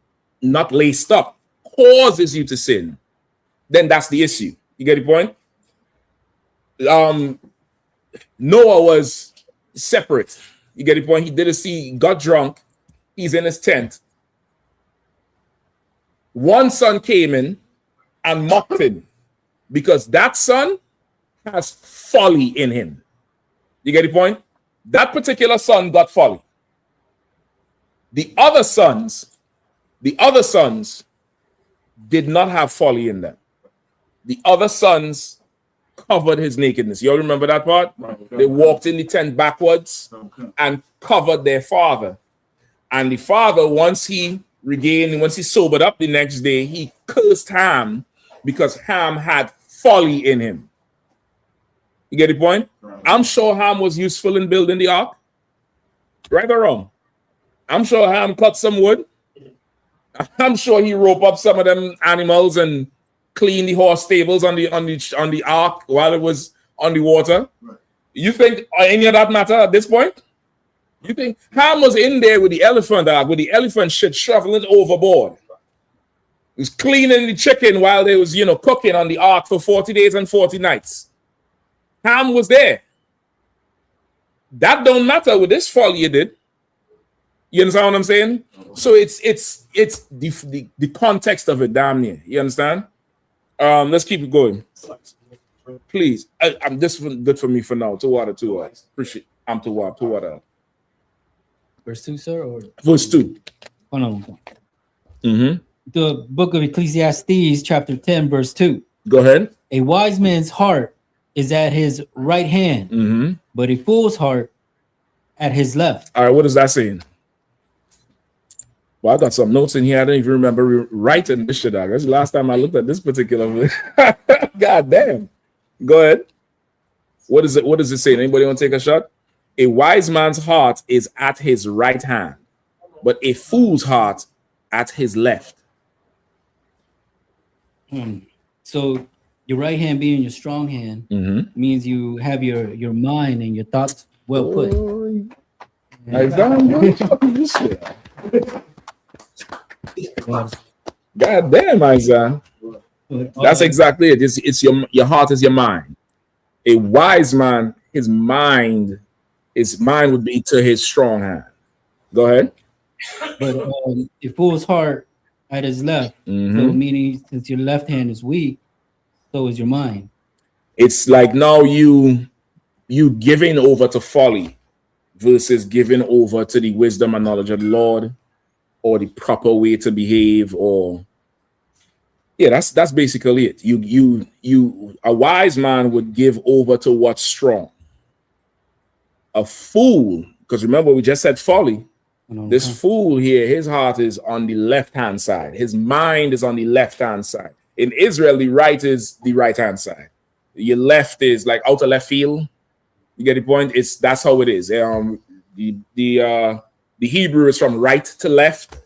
not laced up causes you to sin, then that's the issue. You get the point? Noah was separate. You get the point? He got drunk. He's in his tent. One son came in and mocked him because that son has folly in him. You get the point? That particular son got folly. The other sons did not have folly in them. The other sons covered his nakedness. You all remember that part? They walked in the tent backwards and covered their father. And the father, once he sobered up the next day, he cursed Ham because Ham had folly in him. You get the point? I'm sure Ham was useful in building the ark. Right or wrong? I'm sure Ham cut some wood. I'm sure he roped up some of them animals and clean the horse stables on the ark while it was on the water. Right. You think any of that matter at this point? You think Ham was in there with the elephant ark, with the elephant shit shoveling it overboard? He was cleaning the chicken while they was, cooking on the ark for 40 days and 40 nights. Ham was there. That don't matter with this folly you did. You understand what I'm saying? So it's the context of it, damn near. You understand? Let's keep it going. Please. I'm this is good for me for now. To water. Appreciate. I'm to water. Verse 2, sir, or verse 2. Hold on. The book of Ecclesiastes, chapter 10, verse 2. Go ahead. A wise man's heart is at his right hand, but a fool's heart at his left. All right, what is that saying? Well, I got some notes in here. I don't even remember writing this shit out. That's the last time I looked at this particular. God damn. Go ahead. What is it? What does it say? Anybody want to take a shot? A wise man's heart is at his right hand, but a fool's heart at his left. So your right hand being your strong hand means you have your mind and your thoughts well put. God damn, Isaiah. That's exactly it. It's your heart is your mind. A wise man, his mind would be to his strong hand. Go ahead. But a fool's heart at his left, so meaning since your left hand is weak, so is your mind. It's like now you giving over to folly versus giving over to the wisdom and knowledge of the Lord, or the proper way to behave, or that's basically it. You a wise man would give over to what's strong. A fool, because remember we just said folly. This fool here, his heart is on the left-hand side. His mind is on the left-hand side. In Israel, the right is the right-hand side. Your left is like outer left field. You get the point? That's how it is. The Hebrew is from right to left.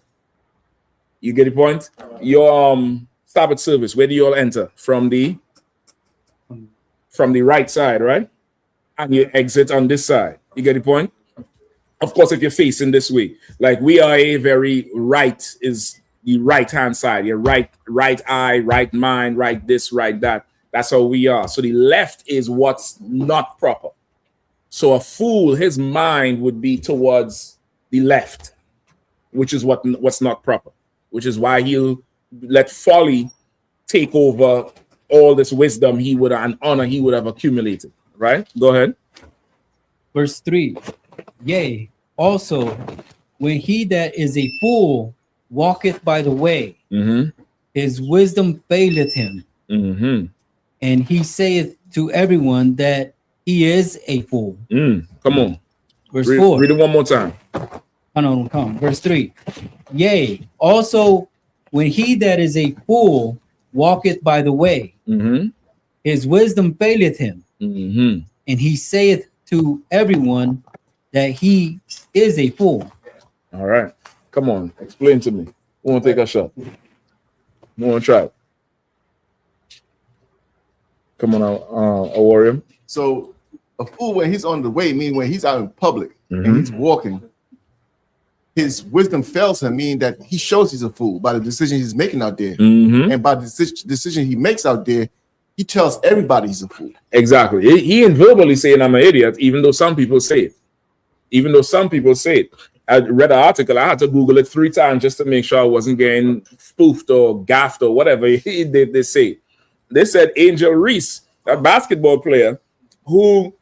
You get the point? Your Sabbath service, where do you all enter? From the right side, right? And you exit on this side. You get the point? Of course, if you're facing this way, like we are a very right is the right-hand side. Your right eye, right mind, right this, right that. That's how we are. So the left is what's not proper. So a fool, his mind would be towards the left, which is what's not proper, which is why he'll let folly take over all this wisdom and honor he would have accumulated. Right? Go ahead. Verse 3. Yea, also, when he that is a fool walketh by the way, his wisdom faileth him, and he saith to everyone that he is a fool. Come on. Verse 4. Read it one more time. Come. Verse 3. Yea, also, when he that is a fool walketh by the way, his wisdom faileth him, and he saith to everyone that he is a fool. All right. Come on. Explain to me. We want to take a shot. We want to try it. Come on, a warrior. So a fool, when he's on the way, meaning when he's out in public and he's walking, his wisdom fails him, meaning that he shows he's a fool by the decision he's making out there. And by the decision he makes out there, he tells everybody he's a fool. Exactly. He ain't verbally saying I'm an idiot, even though some people say it. I read an article. I had to Google it 3 times just to make sure I wasn't getting spoofed or gaffed or whatever they say. They said Angel Reese, that basketball player who,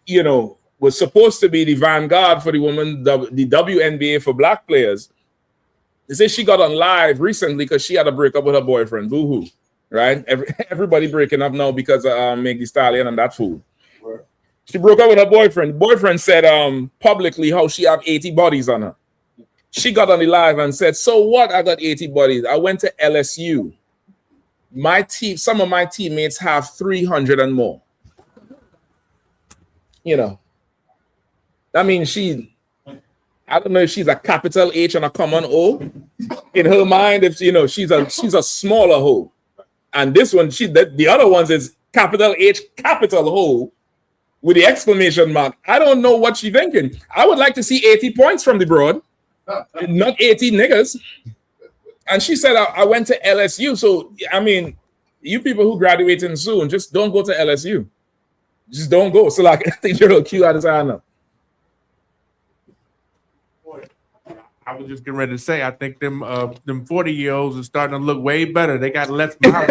was supposed to be the vanguard for the WNBA for black players. They say she got on live recently because she had a breakup with her boyfriend. Boo-hoo. Right? Everybody breaking up now because of Meg Thee Stallion and that fool. She broke up with her boyfriend. Boyfriend said publicly how she have 80 bodies on her. She got on the live and said, so what? I got 80 bodies. I went to LSU. Some of my teammates have 300 and more. I mean, I don't know if she's a capital H and a common O. In her mind, if she's a smaller hoe. And this one, the other ones is capital H, capital O with the exclamation mark. I don't know what she's thinking. I would like to see 80 points from the broad, not 80 niggas. And she said, I went to LSU. So, I mean, you people who graduating soon, just don't go to LSU. Just don't go. So, like, I think you're a Q out of Yahanna. I was just getting ready to say, I think them 40-year-olds are starting to look way better. They got less miles.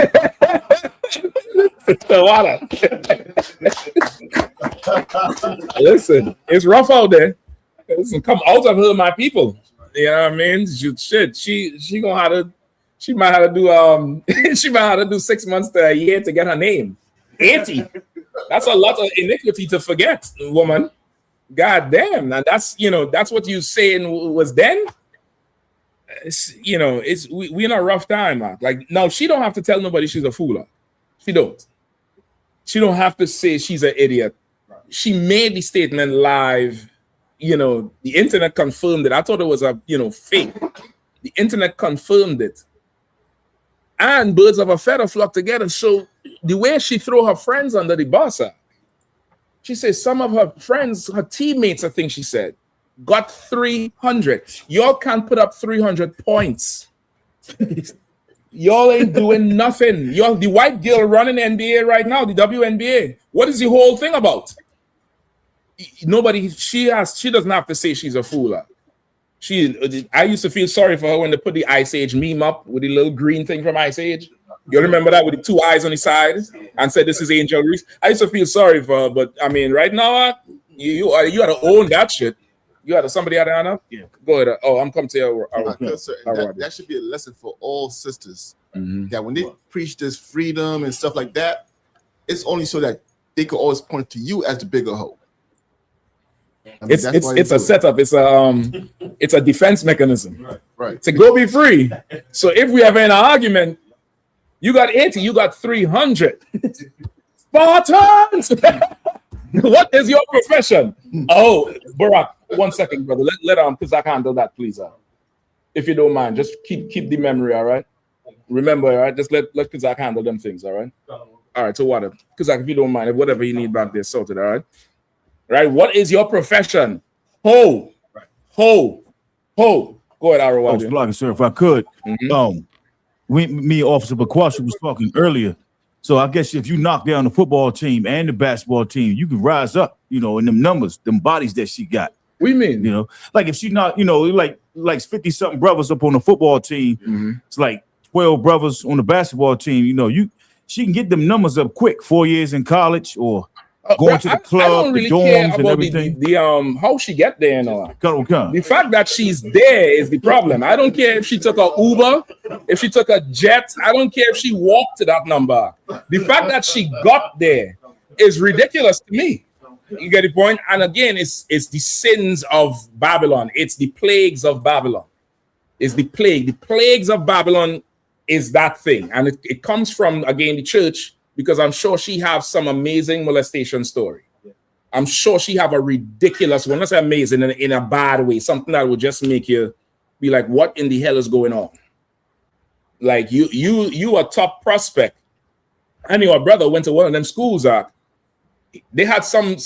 Listen, it's rough out there. Listen, come out of her, my people. You know what I mean? She might have to do 6 months to a year to get her name. 80. That's a lot of iniquity to forget, woman. God damn. And that's what you saying was then. you know, we in a rough time, man. Like now, she don't have to tell nobody she's a fool. She don't. She don't have to say she's an idiot. She made the statement live. You know, the internet confirmed it. I thought it was a fake. The internet confirmed it. And birds of a feather flock together. So the way she throw her friends under the bus, she says some of her friends, her teammates, I think she said, got 300. Y'all can't put up 300 points. Y'all ain't doing nothing. Y'all, the white girl running NBA right now, the WNBA. What is the whole thing about? Nobody. She doesn't have to say she's a fool. I used to feel sorry for her when they put the Ice Age meme up with the little green thing from Ice Age. You remember that with the two eyes on the side and said this is Angel Reese. I used to feel sorry for her, but I mean, right now you had to own that shit. You had somebody out there now? Yeah. Go ahead. Oh, I'm coming to you. That should be a lesson for all sisters. That when they preach this freedom and stuff like that, it's only so that they can always point to you as the bigger hoe. I mean, it's a setup. It's a defense mechanism. Right. To go be free. So if we have an argument, you got 80, you got 300. Spartans. What is your profession? Oh, Barack, 1 second, brother. Let because I can't do that, please. If you don't mind, just keep the memory, all right? Remember, all right? Just let Kazak handle them things, all right? All right, so what? Kazak, if you don't mind, if whatever you need back there, sorted, all right? Right? What is your profession? Ho. Go ahead, Arrow. Sir, if I could, me, Officer Bakwashi was talking earlier. So I guess if you knock down the football team and the basketball team, you can rise up, in them numbers, them bodies that she got. What do you mean? Like if she not, like 50-something brothers up on the football team, it's like 12 brothers on the basketball team. She can get them numbers up quick. 4 years in college or going to the club, I don't really the dorms care and about everything. the how she get there and all. Come. The fact that she's there is the problem. I don't care if she took a Uber, if she took a jet. I don't care if she walked to that number. The fact that she got there is ridiculous to me. You get the point? And again, it's the sins of Babylon. It's the plagues of Babylon. It's the plague. The plagues of Babylon is that thing. And it comes from, again, the church, because I'm sure she has some amazing molestation story. I'm sure she have a ridiculous one. Let's say amazing in a bad way, something that would just make you be like, what in the hell is going on? Like you a top prospect. I mean, our brother went to one of them schools. They had some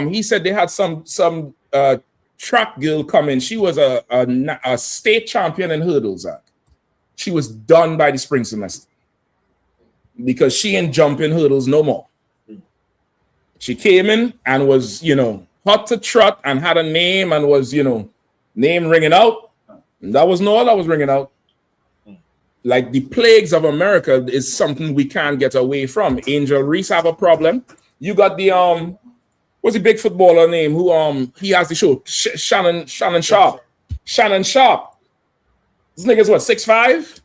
he said they had some track girl come in. She was a state champion in hurdles. She was done by the spring semester because she ain't jumping hurdles no more. She came in and was, hot to trot and had a name and was, name ringing out. And that was all that was ringing out. Like the plagues of America is something we can't get away from. Angel Reese have a problem. You got the what's the big footballer name who he has the show? Shannon Sharp. Shannon Sharp. This nigga's what, 6'5"?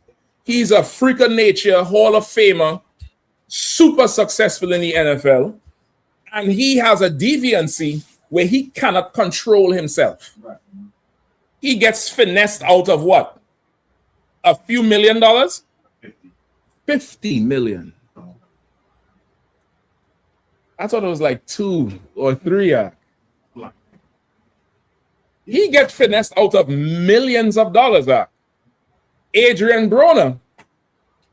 He's a freak of nature, Hall of Famer, super successful in the NFL. And he has a deviancy where he cannot control himself. Right. He gets finessed out of what? A few $1 million? 50 million. I thought it was like 2 or 3. He gets finessed out of millions of dollars. Adrian Broner,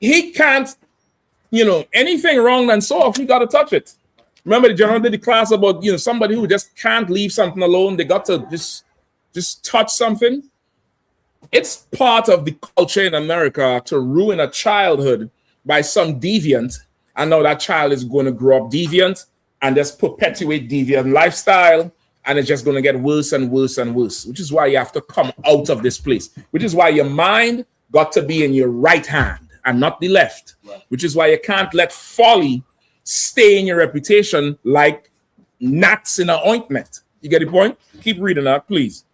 he can't, anything wrong than soft, he got to touch it. Remember the general did the class about, somebody who just can't leave something alone. They got to just touch something. It's part of the culture in America to ruin a childhood by some deviant. And now that child is going to grow up deviant and just perpetuate deviant lifestyle. And it's just going to get worse and worse and worse, which is why you have to come out of this place, which is why your mind got to be in your right hand and not the left, which is why you can't let folly stay in your reputation like gnats in an ointment. You get the point? Keep reading that, please.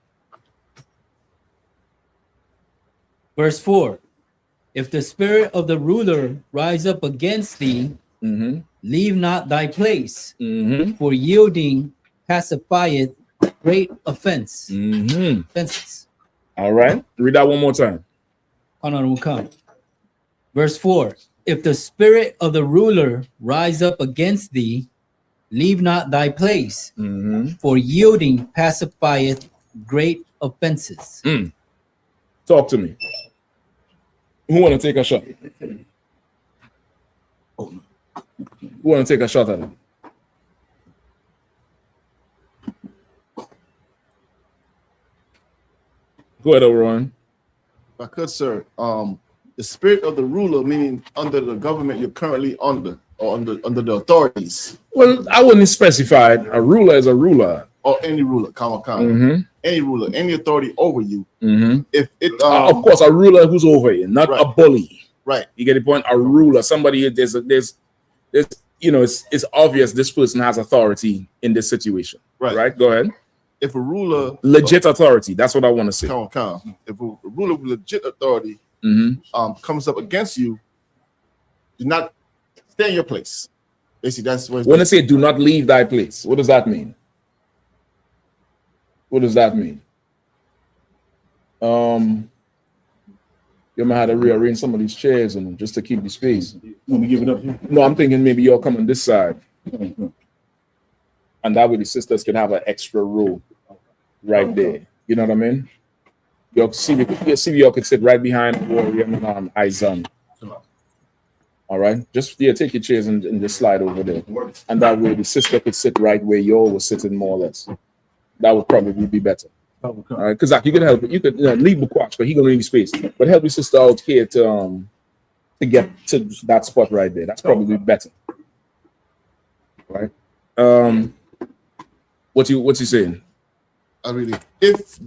Verse 4. If the spirit of the ruler rise up against thee, leave not thy place, for yielding pacifieth great offense. Offenses. All right. Read that one more time. Hold on, we'll come. Verse 4. If the spirit of the ruler rise up against thee, leave not thy place, for yielding pacifieth great offenses. Talk to me. Who want to take a shot? Who want to take a shot at it? Go ahead, Ron. If I could, sir. The spirit of the ruler, meaning under the government you're currently under, or under the authorities. Well, I wouldn't specify it. A ruler is a ruler. Or any ruler, any ruler, any authority over you. If it, of course, a ruler who's over you, not a bully. Right. You get the point. A ruler, somebody. There's you know, it's obvious this person has authority in this situation. Right. Go ahead. If a ruler, legit authority, that's what I want to say. If a ruler with legit authority comes up against you, do not stay in your place. Basically, that's what. When I say do not leave thy place, what does that mean? What does that mean? You might have to rearrange some of these chairs and just to keep the space. Want me to give it up here? No, I'm thinking maybe you'll come on this side, and that way the sisters can have an extra row right there. You know what I mean? You'll see y'all could sit right behind Warrior and I.S.U.P.K. All right, just take your chairs and just slide over there, and that way the sister could sit right where you all were sitting, more or less. That would probably be better. All right, because you can help. You could leave Bukwatch, but he gonna need space. But help your sister out here to get to that spot right there. That's probably better. Right? What's you saying? If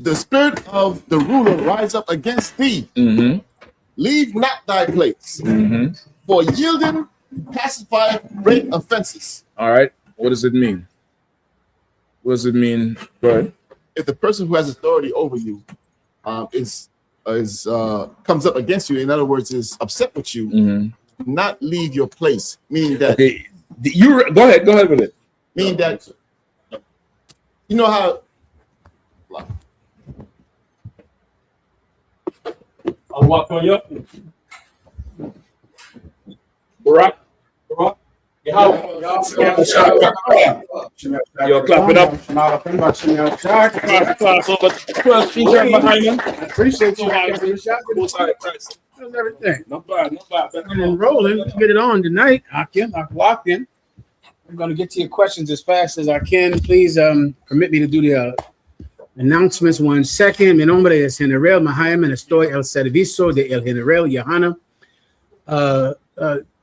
the spirit of the ruler rise up against thee, leave not thy place, for yielding pacify great offenses. All right. What does it mean? What does it mean? Go ahead. If the person who has authority over you comes up against you, in other words, is upset with you, not leave your place. Meaning that you go ahead with it. Meaning that you know how. I'll walk on you. Barack. Yo, clap it up. Appreciate you. Everything. Not bad. And rolling. Let's get it on tonight. I walked in. I'm going to get to your questions as fast as I can. Please permit me to do the announcements 1 second. Mi nombre es General Mahayaman. Estoy al servicio de el General Yahanna.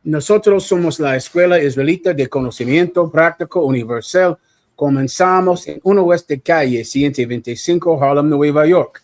Nosotros somos la Escuela Israelita de Conocimiento Práctico Universal. Comenzamos en 1 West Calle 125, Harlem, Nueva York.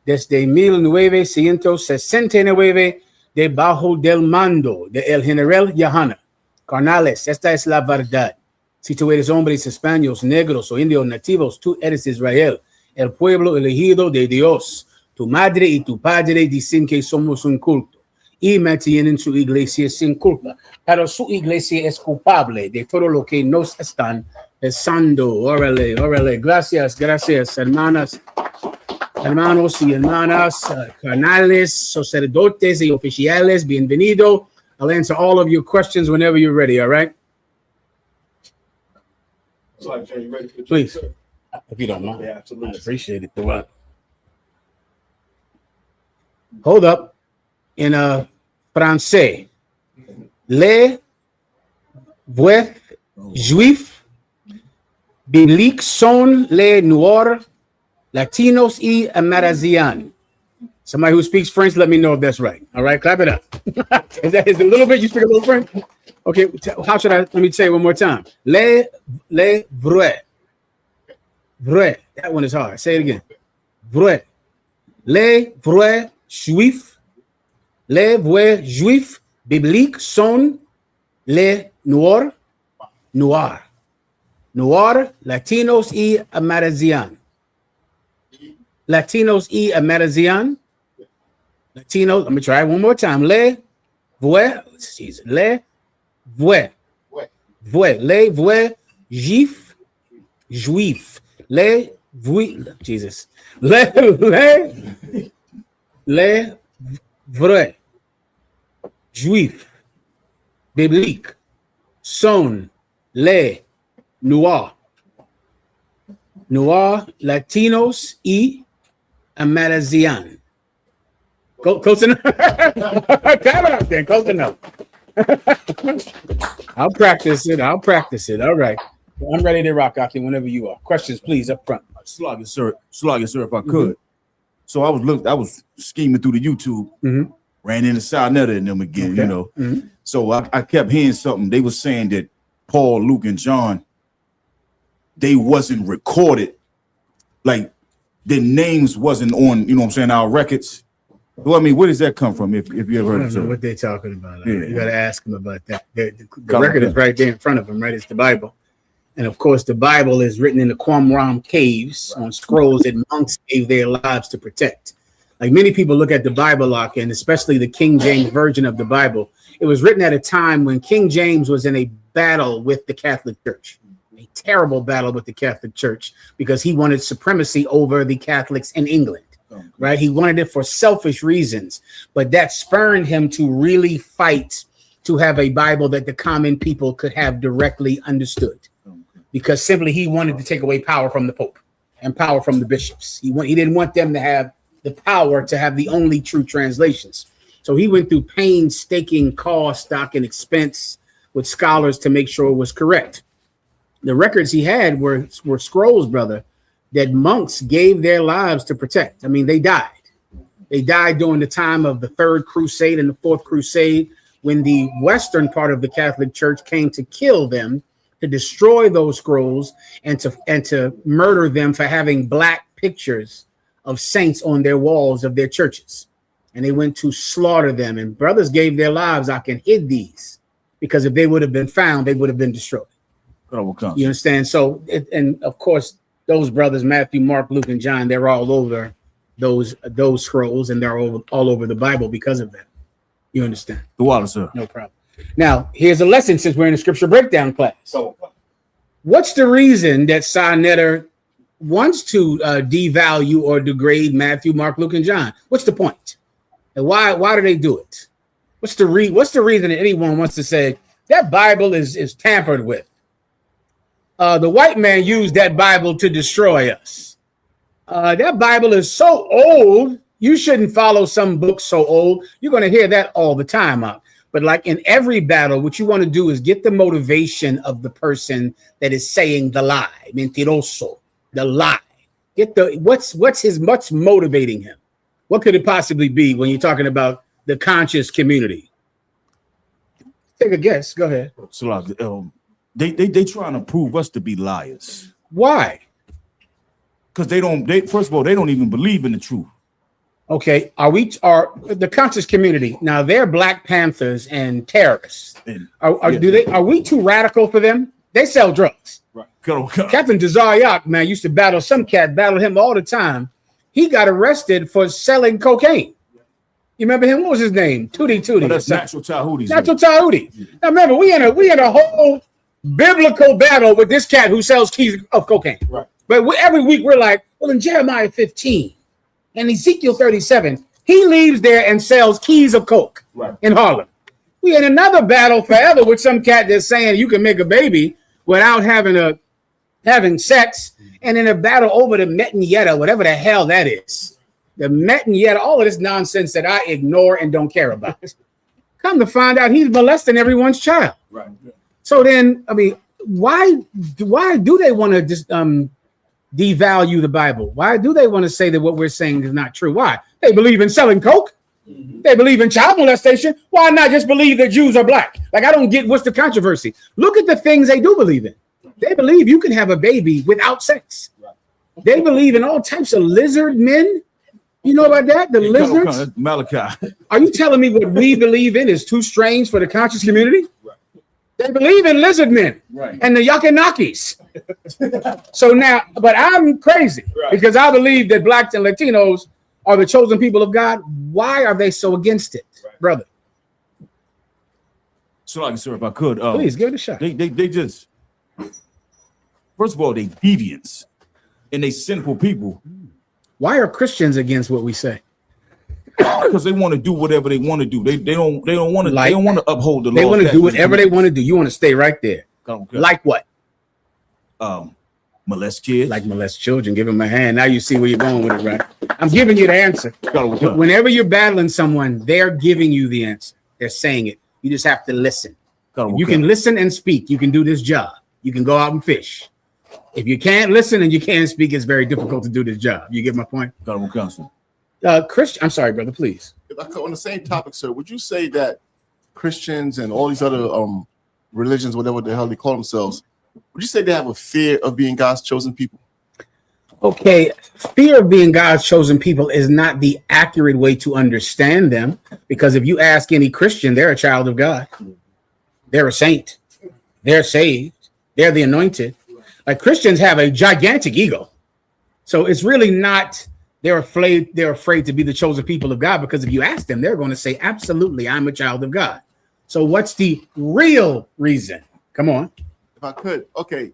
Desde 1969, debajo del mando de el General Yahanna. Carnales, esta es la verdad. Si tú eres hombres españoles, negros o indios nativos, tú eres Israel, el pueblo elegido de Dios. Tu madre y tu padre dicen que somos un culto y mantienen su iglesia sin culpa, pero su iglesia es culpable de todo lo que nos están pensando. Órale. Gracias, hermanos y hermanas, carnales, sacerdotes y oficiales. Bienvenido. I'll answer all of your questions whenever you're ready, all right? Please, if you don't mind. Yeah, absolutely. I appreciate it. Hold up. In français, les vrais juifs bibliques sont les noirs, latinos y amérindiens. Somebody who speaks French, let me know if that's right. All right, clap it up. Is it a little bit? You speak a little French? Okay, how should I? Let me say it one more time. Les vrais. Vrai. That one is hard. Say it again. Vrai. Les vrais juifs. Les vrais juifs bibliques sont les noirs, latinos y amérindiens. Latinos y amérindiens. Latinos, let me try it one more time. Les vrais juifs. Les les vrais juifs bibliques sont les noirs latinos y amerindiens. Close enough. Close enough. I'll practice it. All right. I'm ready to rock, Aki, whenever you are. Questions, please, up front. Slug it, sir, if I could. So I was scheming through the YouTube, ran into Sarnetta and them again, you know. So I kept hearing something. They were saying that Paul, Luke, and John, they wasn't recorded, like their names wasn't on, you know what I'm saying, our records. Well, I mean, where does that come from? If you ever heard I of don't know what they're talking about. You got to ask them about that. The record is right there in front of them, right? It's the Bible. And of course, the Bible is written in the Qumran caves on scrolls that monks gave their lives to protect. Like many people look at the Bible, and especially the King James version of the Bible, it was written at a time when King James was in a battle with the Catholic Church, a terrible battle with the Catholic Church, because he wanted supremacy over the Catholics in England. Right, he wanted it for selfish reasons, but that spurred him to really fight to have a Bible that the common people could have directly understood, because simply he wanted to take away power from the Pope and power from the bishops. He didn't want them to have the power to have the only true translations. So he went through painstaking cost, stock, and expense with scholars to make sure it was correct. The records he had were scrolls, brother, that monks gave their lives to protect. I mean, they died. They died during the time of the Third Crusade and the Fourth Crusade, when the western part of the Catholic Church came to kill them, to destroy those scrolls, and to murder them for having black pictures of saints on their walls of their churches. And they went to slaughter them. And brothers gave their lives, hid these, because if they would have been found, they would have been destroyed. You understand? So, and of course, those brothers, Matthew, Mark, Luke, and John, they're all over those scrolls, and they're all over the Bible because of that. You understand? The water, sir. No problem. Now, here's a lesson, since we're in a scripture breakdown class. So, what's the reason that Sarnetta wants to devalue or degrade Matthew, Mark, Luke, and John? What's the point? And why do they do it? What's the reason that anyone wants to say that Bible is tampered with? The white man used that Bible to destroy us. That Bible is so old, you shouldn't follow some book so old. You're going to hear that all the time. But like in every battle, what you want to do is get the motivation of the person that is saying the lie, mentiroso, the lie. Get what's motivating him. What could it possibly be when you're talking about the conscious community? Take a guess. Go ahead. So, they trying to prove us to be liars. Why? Because first of all, they don't even believe in the truth. Okay, are the conscious community now? They're Black Panthers and terrorists. Are we too radical for them? They sell drugs. Right. Captain Desaryak, man, used to battle him all the time. He got arrested for selling cocaine. You remember him? What was his name? Tootie. That's Natural Tahuti. Natural Tahuti. Now remember, we in a whole biblical battle with this cat who sells keys of cocaine. Right. But every week we're like, well, in Jeremiah 15 and Ezekiel 37, he leaves there and sells keys of coke in Harlem. We in another battle forever with some cat that's saying you can make a baby without having sex, and in a battle over the Metanetta, whatever the hell that is. The Metanetta, all of this nonsense that I ignore and don't care about. Come to find out, he's molesting everyone's child. Right. So then, I mean, why do they want to just devalue the Bible? Why do they want to say that what we're saying is not true? Why? They believe in selling coke. They believe in child molestation. Why not just believe that Jews are black? Like, I don't get what's the controversy. Look at the things they do believe in. They believe you can have a baby without sex. They believe in all types of lizard men. You know about that? The lizards? Malachi. Are you telling me what we believe in is too strange for the conscious community? They believe in lizard men and the Yahanakis. So now, but I'm crazy because I believe that blacks and Latinos are the chosen people of God. Why are they so against it, brother? So, sir, if I could, please give it a shot. They just, first of all, they deviants and they sinful people. Why are Christians against what we say? because they want to do whatever they want to do. They don't want to. They don't want to uphold the law. They want to do whatever they want to do. You want to stay right there. Like what? Molest kids. Like molest children. Give them a hand. Now you see where you're going with it, right? I'm giving you the answer. Whenever you're battling someone, they're giving you the answer. They're saying it. You just have to listen. You can listen and speak. You can do this job. You can go out and fish. If you can't listen and you can't speak, it's very difficult to do this job. You get my point? Christian, I'm sorry, brother, please. On the same topic, sir, would you say that Christians and all these other religions, whatever the hell they call themselves, would you say they have a fear of being God's chosen people? Okay, fear of being God's chosen people is not the accurate way to understand them, because if you ask any Christian, they're a child of God. They're a saint. They're saved. They're the anointed. Like, Christians have a gigantic ego. So it's really not they're afraid to be the chosen people of God, because if you ask them, they're going to say, absolutely, I'm a child of God. So what's the real reason? Come on. If I could, okay.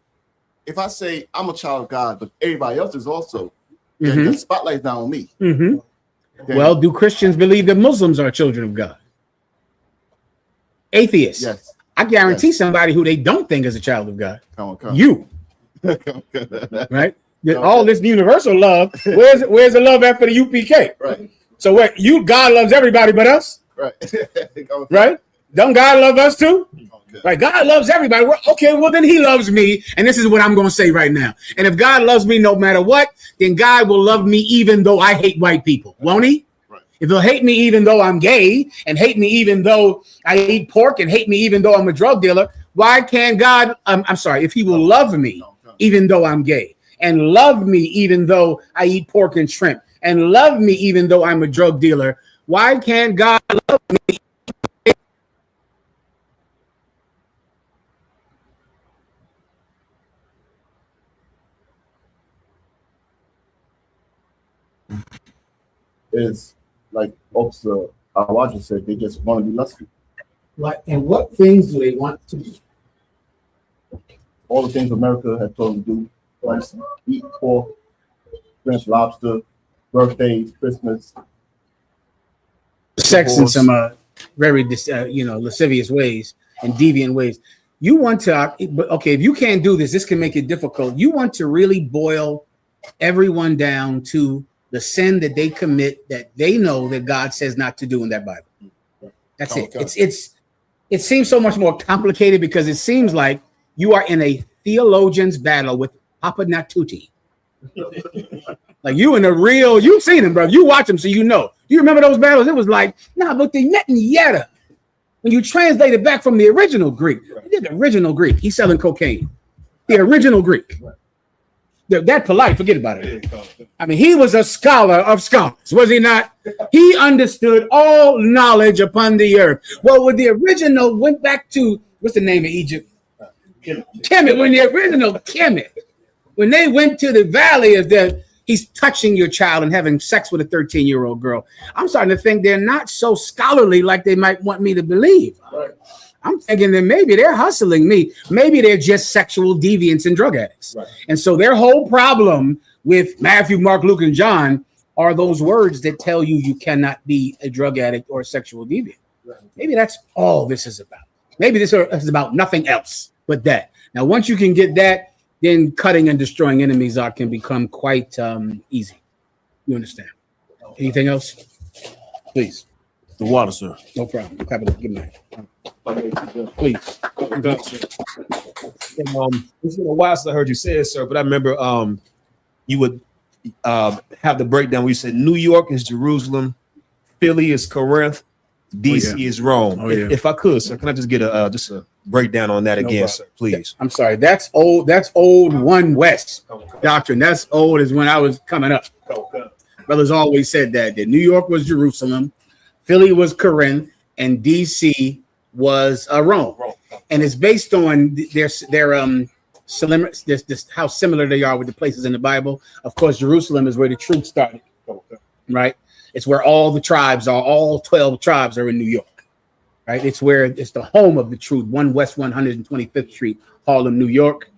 If I say I'm a child of God, but everybody else is also, then the spotlight's not on me. Well, do Christians believe that Muslims are children of God? Atheists. Yes. I guarantee somebody who they don't think is a child of God. Come on. You. Right? All this universal love. Where's the love after the UPK? Right. So what? God loves everybody but us? Right. Right? Don't God love us too? Right? God loves everybody. Okay, well then he loves me. And this is what I'm going to say right now. And if God loves me no matter what, then God will love me even though I hate white people. Won't he? Right. If he'll hate me even though I'm gay, and hate me even though I eat pork, and hate me even though I'm a drug dealer, why can't God, I'm sorry, if he will love me even though I'm gay, and love me even though I eat pork and shrimp, and love me even though I'm a drug dealer, why can't God love me? Is like Officer Awaja said, they just want to be lustful. What, and what things do they want to do? All the things America has told them to do, like eat pork, French lobster, birthdays, Christmas, sex in some very lascivious ways and deviant ways. You want to, okay, if you can't do this, this can make it difficult. You want to really boil everyone down to the sin that they commit, that they know that God says not to do in that Bible. That's it. It seems so much more complicated, because it seems like you are in a theologian's battle with Papa Natuti. Like, you in a real, you've seen him, brother. You watch him, so you know. You remember those battles? It was like, but they met in Yetta. When you translate it back from the original Greek, the original Greek, he's selling cocaine. The original Greek. That polite, forget about it. I mean, he was a scholar of scholars, was he not? He understood all knowledge upon the earth. Well, when the original went back to, what's the name of Egypt? Kemet. When the original Kemet, when they went to the valley of death, he's touching your child and having sex with a 13-year-old girl. I'm starting to think they're not so scholarly like they might want me to believe. Right. I'm thinking that maybe they're hustling me. Maybe they're just sexual deviants and drug addicts. Right. And so their whole problem with Matthew, Mark, Luke, and John are those words that tell you you cannot be a drug addict or a sexual deviant. Right. Maybe that's all this is about. Maybe this is about nothing else but that. Now, once you can get that, then cutting and destroying enemies can become quite easy. You understand? Anything else? Please. The water, sir. No problem. Clap it up. Good night. Please. It's been a while since I heard you say it, sir, but I remember you would have the breakdown where you said New York is Jerusalem, Philly is Corinth, DC is Rome. If I could, sir, can I just get a breakdown on that again, sir, please? I'm sorry. That's old. That's old One West doctrine. That's old as when I was coming up. Brothers always said that New York was Jerusalem, Philly was Corinth, and DC was Rome. And it's based on their how similar they are with the places in the Bible. Of course, Jerusalem is where the truth started, right? It's where all the tribes are, all 12 tribes are in New York, right? It's the home of the truth, 1 West 125th Street, Harlem, New York.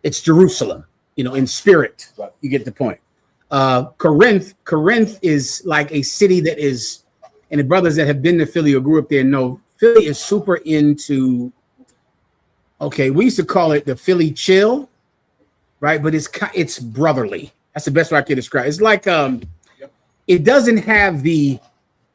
It's Jerusalem, in spirit. You get the point. Corinth is like a city that is, and the brothers that have been to Philly or grew up there know Philly is super into. Okay, we used to call it the Philly chill, right? But it's brotherly. That's the best way I can describe it. It's like it doesn't have the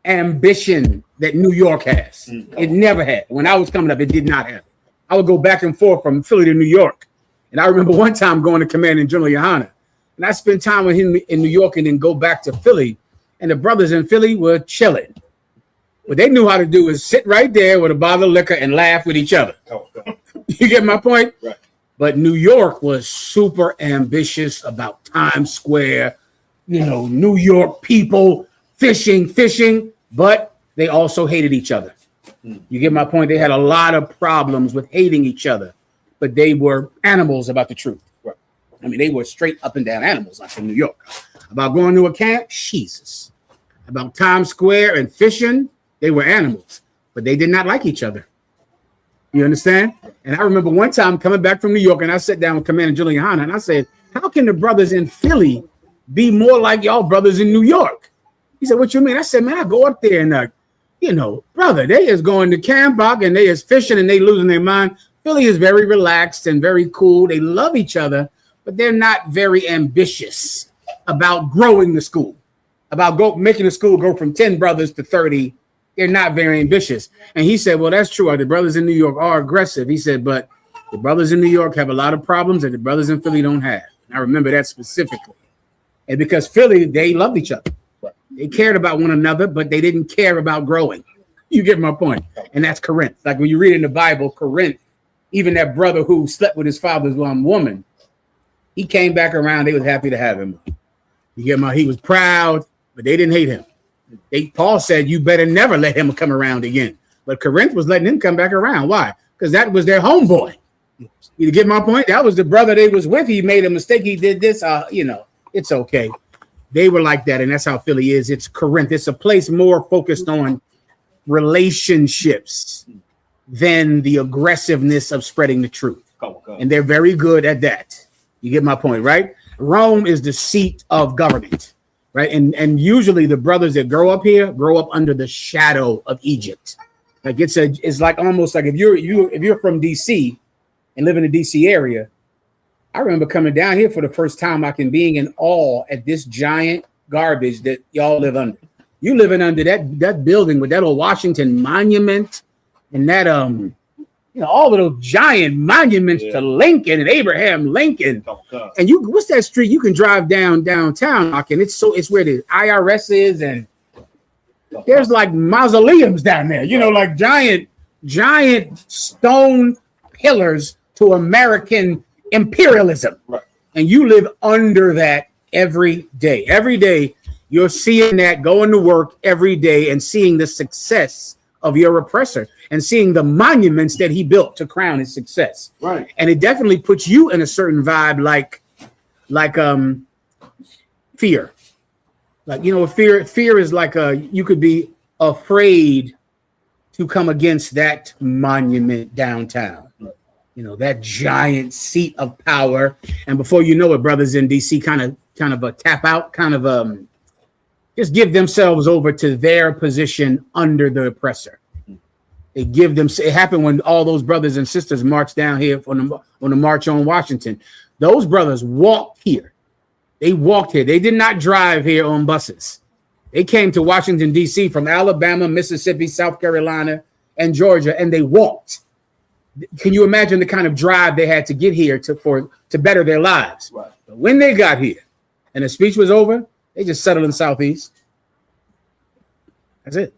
ambition that New York has. It never had. When I was coming up, it did not have. I would go back and forth from Philly to New York. And I remember one time going to Commanding General Yahanna. And I spent time with him in New York and then go back to Philly. And the brothers in Philly were chilling. What they knew how to do is sit right there with a bottle of liquor and laugh with each other. You get my point? Right. But New York was super ambitious about Times Square, New York people, fishing, but they also hated each other. You get my point? They had a lot of problems with hating each other, but they were animals about the truth. Right. I mean, they were straight up and down animals like in New York. About going to a camp, Jesus. About Times Square and fishing, they were animals, but they did not like each other. You understand? And I remember one time coming back from New York, and I sat down with Commander General Yahanna, and I said, how can the brothers in Philly be more like y'all brothers in New York? He said, what you mean? I said, man, I go up there and, brother, they is going to camp out and they is fishing and they losing their mind. Philly is very relaxed and very cool. They love each other, but they're not very ambitious about growing the school, about making the school go from 10 brothers to 30. They're not very ambitious. And he said, well, that's true. The brothers in New York are aggressive. He said, but the brothers in New York have a lot of problems that the brothers in Philly don't have. And I remember that specifically. And because Philly, they loved each other. They cared about one another, but they didn't care about growing. You get my point. And that's Corinth. Like when you read in the Bible, Corinth, even that brother who slept with his father's woman, he came back around. They was happy to have him. You get my, he was proud, but they didn't hate him. Paul said, you better never let him come around again. But Corinth was letting him come back around. Why? Because that was their homeboy. You get my point? That was the brother they was with. He made a mistake. He did this. It's okay. They were like that, and that's how Philly is. It's Corinth. It's a place more focused on relationships than the aggressiveness of spreading the truth. And they're very good at that. You get my point, right? Rome is the seat of government, right? And usually the brothers that grow up here grow up under the shadow of Egypt. Like it's like almost like if you're from DC and live in the DC area. I remember coming down here for the first time, being in awe at this giant garbage that y'all live under. You living under that building with that old Washington monument and that all of those giant monuments to Lincoln and Abraham Lincoln. And what's that street you can drive downtown, and it's where the IRS is, and there's like mausoleums down there, like giant stone pillars to American imperialism. Right. And you live under that every day. Every day you're seeing that, going to work every day and seeing the success of your oppressor and seeing the monuments that he built to crown his success. Right. And it definitely puts you in a certain vibe like fear. Like, fear is like you could be afraid to come against that monument downtown. That giant seat of power. And before you know it, brothers in DC kind of tap out, just give themselves over to their position under the oppressor. It happened when all those brothers and sisters marched down here on the March on Washington. Those brothers walked here. They walked here. They did not drive here on buses. They came to Washington, D.C. from Alabama, Mississippi, South Carolina, and Georgia, and they walked. Can you imagine the kind of drive they had to get here to better their lives? Right. But when they got here and the speech was over, they just settled in Southeast. That's it.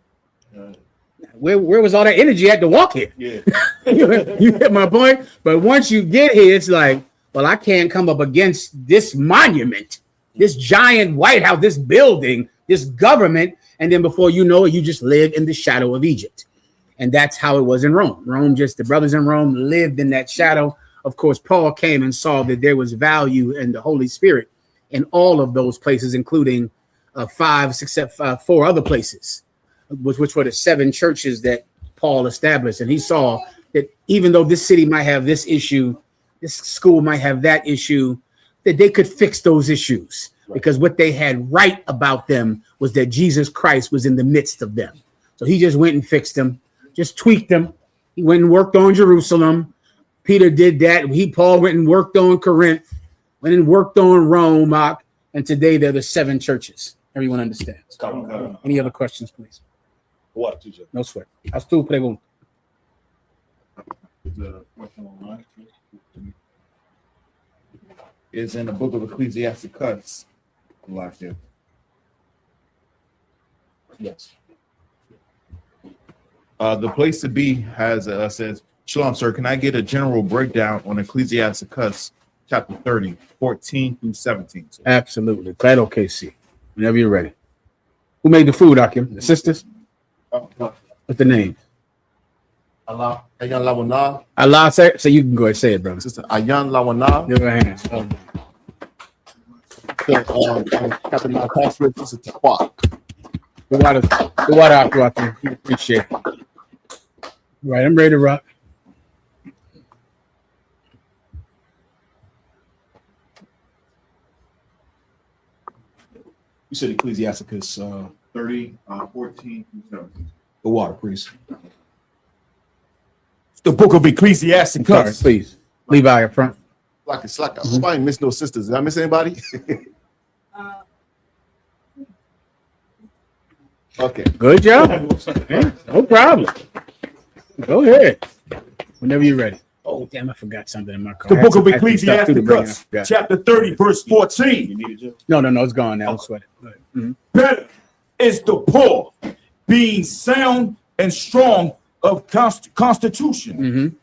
Right. Where was all that energy at to walk here? Yeah. You get my point? But once you get here, it's like, well, I can't come up against this monument, this giant White House, this building, this government. And then before you know it, you just live in the shadow of Egypt. And that's how it was in Rome. The brothers in Rome lived in that shadow. Of course, Paul came and saw that there was value in the Holy Spirit in all of those places, including 4 other places, which were the 7 churches that Paul established. And he saw that even though this city might have this issue, this school might have that issue, that they could fix those issues. Because what they had right about them was that Jesus Christ was in the midst of them. So he just went and fixed them, just tweaked them. He went and worked on Jerusalem. Peter did that. Paul went and worked on Corinth, went and worked on Rome. And today they're the 7 churches. Everyone understands. Any other questions, please? What, teacher? No sweat. Haz tu pregunta. Is in the book of Ecclesiasticus. Locked in. Yes. The place to be has says, Shalom, sir. Can I get a general breakdown on Ecclesiasticus chapter 30, 14 through 17? Sir? Absolutely. Glad OKC. Whenever you're ready. Who made the food, Akim? The sisters? What's the name? Allah. Ayan Lawana. Allah, say so you can go ahead and say it, brother. Sister Ayan Lawana. Give her a hand. Captain Pastor, Sister Taqwa. The water out there. Appreciate it. All right, I'm ready to rock. You said Ecclesiasticus 30, 14 through 17. The water, please. The book of Ecclesiasticus. Sorry, please. Levi up front. Slack. I hope I ain't miss no sisters. Did I miss anybody? Okay. Good job. No problem. Go ahead. Whenever you're ready. Oh, damn, I forgot something in my car. The book of Ecclesiasticus, chapter 30, verse 14. No, it's gone now. I'll sweat it. Better is the poor being sound and strong of constitution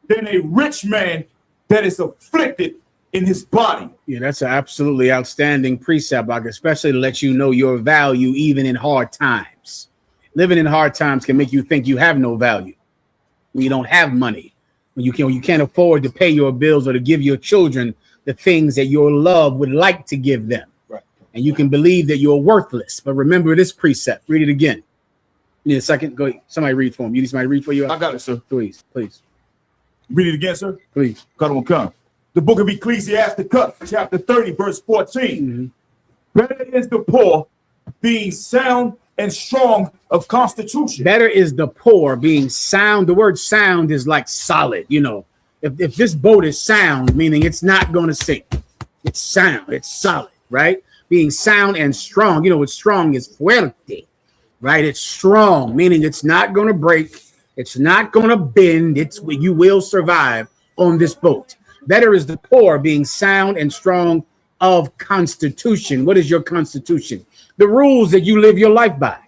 than a rich man that is afflicted in his body. Yeah, that's an absolutely outstanding precept, especially to let you know your value even in hard times. Living in hard times can make you think you have no value. When you don't have money, when you can't afford to pay your bills or to give your children the things that your love would like to give them. Right. And you can believe that you're worthless. But remember this precept. Read it again. You need a second? Go. Somebody read for him. You need somebody to read for you? I got it, sir. Please. Read it again, sir. Please. Come. The book of Ecclesiasticus, chapter 30, verse 14. Better is the poor being sound and strong of constitution. Better is the poor being sound. The word sound is like solid. You know, if this boat is sound, meaning it's not going to sink. It's sound. It's solid, right? Being sound and strong. You know, what's strong is fuerte, right? It's strong, meaning it's not going to break. It's not going to bend. You will survive on this boat. Better is the poor being sound and strong of constitution. What is your constitution? The rules that you live your life by,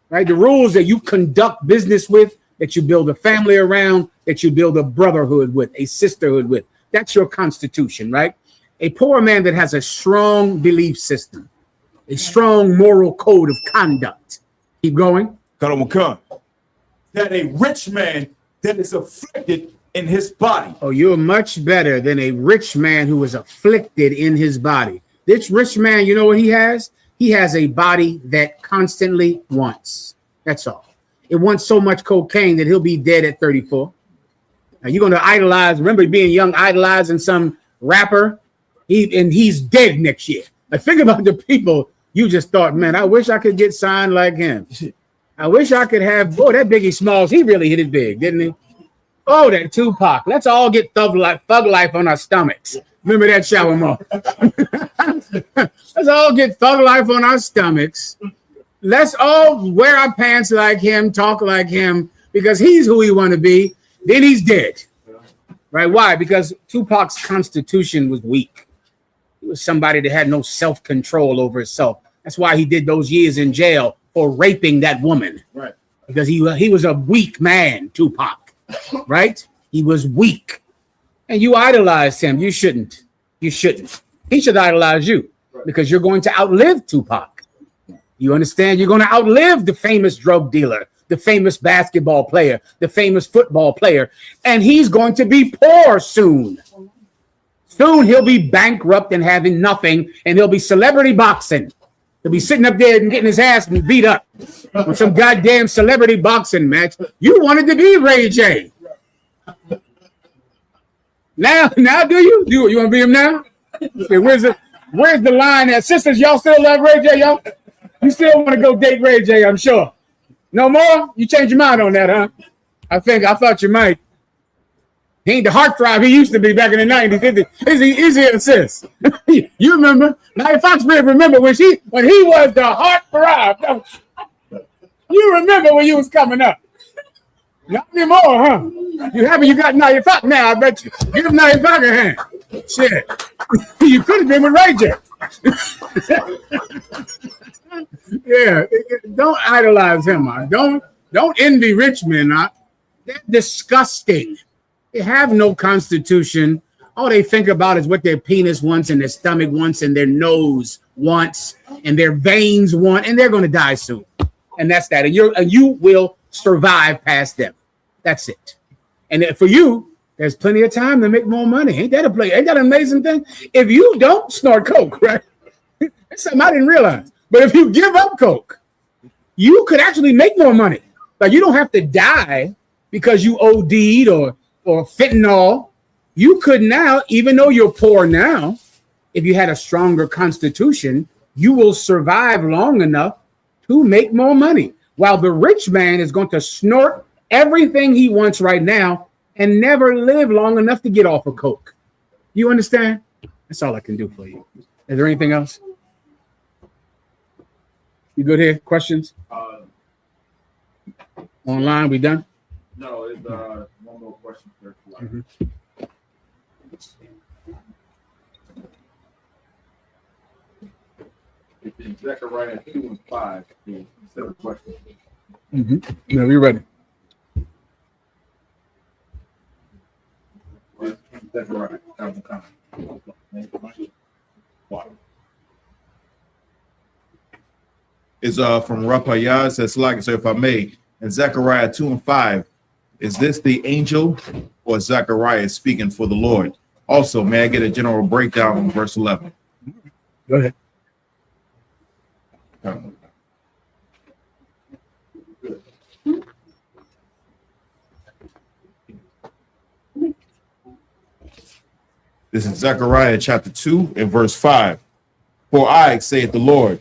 right? The rules that you conduct business with, that you build a family around, that you build a brotherhood with, a sisterhood with. That's your constitution, right? A poor man that has a strong belief system, a strong moral code of conduct. Keep going. That a rich man that is afflicted in his body. Oh, you're much better than a rich man who is afflicted in his body. This rich man, you know what he has? He has a body that constantly wants. That's all. It wants so much cocaine that he'll be dead at 34. Now you're going to idolize, remember being young, idolizing some rapper, he's dead next year. Like, think about the people you just thought, man, I wish I could get signed like him. I wish I could have, boy, that Biggie Smalls, he really hit it big, didn't he? Oh, that Tupac. Let's all get thug life on our stomachs. Remember that, Shalom? Let's all get thug life on our stomachs. Let's all wear our pants like him, talk like him, because he's who we want to be. Then he's dead. Right? Why? Because Tupac's constitution was weak. He was somebody that had no self-control over himself. That's why he did those years in jail for raping that woman. Right. Because he was a weak man, Tupac. Right? He was weak. And you idolized him. You shouldn't. He should idolize you because you're going to outlive Tupac. You understand? You're going to outlive the famous drug dealer, the famous basketball player, the famous football player. And he's going to be poor soon. Soon he'll be bankrupt and having nothing, and he'll be celebrity boxing. He'll be sitting up there and getting his ass beat up with some goddamn celebrity boxing match. You wanted to be Ray J. Now do you? You want to be him now? Okay, where's the line at? Sisters, y'all still love Ray J, y'all? You still want to go date Ray J, I'm sure. No more? You changed your mind on that, huh? I thought you might. He ain't the heartthrob he used to be back in the 90s. Is he insist? You remember? Now Fox may remember when he was the heartthrob. You remember when you was coming up. Not anymore, huh? You happy you got Nia Fox now, I bet you. Give him Nia Fox a hand. Shit. You could have been with Ray J. Yeah. Don't idolize him, man. Don't envy rich men, huh? They're disgusting. They have no constitution. All they think about is what their penis wants and their stomach wants and their nose wants and their veins want, and they're going to die soon. And that's that. And you will survive past them. That's it. And for you, there's plenty of time to make more money. Ain't that an amazing thing? If you don't snort coke, right? That's something I didn't realize. But if you give up coke, you could actually make more money. Like you don't have to die because you OD'd or fentanyl. You could now, even though you're poor now, if you had a stronger constitution, you will survive long enough to make more money. While the rich man is going to snort everything he wants right now and never live long enough to get off of coke. You understand? That's all I can do for you. Is there anything else? You good here? Questions? Online, we done? No, it's one more question. Mm-hmm. It's in Zechariah 2 and 5. The seven questions. Mm-hmm. No, we're ready. Zechariah. It's from Rapayah. It says, like, so if I may, in Zechariah 2 and 5, is this the angel or Zechariah speaking for the Lord? Also, may I get a general breakdown on verse 11? Go ahead. This is Zechariah chapter 2 and verse 5. For I, saith the Lord,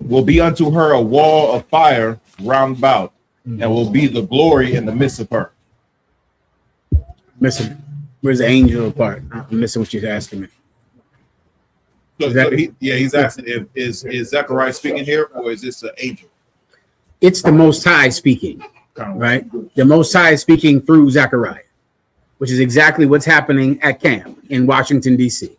will be unto her a wall of fire round about, and will be the glory in the midst of her. Missing. Where's the angel part? I'm missing what you're asking me. He's asking if is Zechariah speaking here, or is this an angel? It's the Most High speaking, right? The Most High is speaking through Zechariah, which is exactly what's happening at camp in Washington, D.C.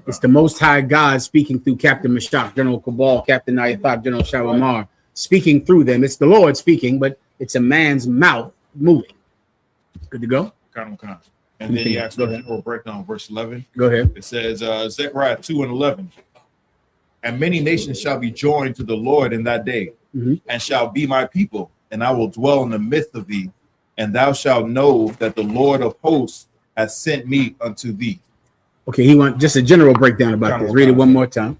It's the Most High God speaking through Captain Mashak, General Cabal, Captain I.S.U.P.K, General SHALAM, speaking through them. It's the Lord speaking, but it's a man's mouth moving. Good to go? And then he asks for a general breakdown, verse 11. Go ahead. It says, Zechariah 2 and 11. And many nations shall be joined to the Lord in that day, and shall be my people, and I will dwell in the midst of thee, and thou shalt know that the Lord of hosts has sent me unto thee. Okay, he wants just a general breakdown about this. Read it one more time.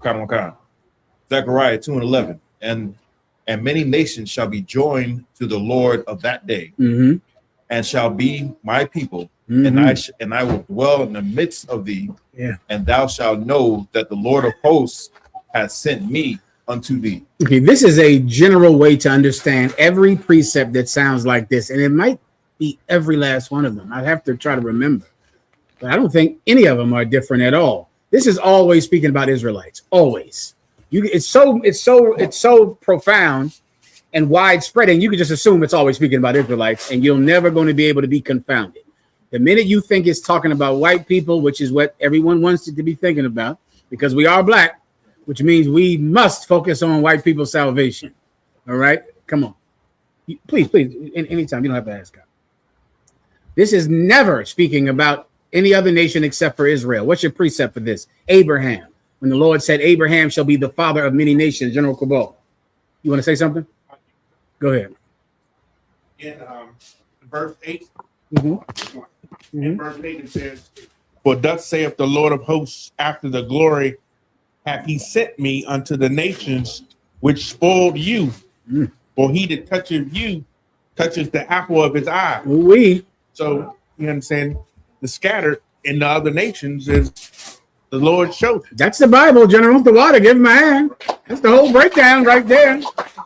Zechariah 2 and 11. And many nations shall be joined to the Lord of that day, and shall be my people, and I will dwell in the midst of thee, and thou shalt know that the Lord of hosts has sent me unto thee. Okay, this is a general way to understand every precept that sounds like this, and it might be every last one of them. I'd have to try to remember, but I don't think any of them are different at all. This is always speaking about Israelites. Always. It's so profound and widespread, and you can just assume it's always speaking about Israelites, and you're never going to be able to be confounded. The minute you think it's talking about white people, which is what everyone wants it to be thinking about, because we are black, which means we must focus on white people's salvation. All right? Come on. Please, anytime. You don't have to ask God. This is never speaking about any other nation except for Israel. What's your precept for this? Abraham. When the Lord said, Abraham shall be the father of many nations, General Cabal. You want to say something? Go ahead. In verse 8, in verse 8 it says, for thus saith the Lord of hosts, after the glory hath he sent me unto the nations which spoiled you. For he that toucheth you touches the apple of his eye. So you understand, the scattered in the other nations is The Lord showed it. That's the Bible, General. The water, give him a hand. That's the whole breakdown right there.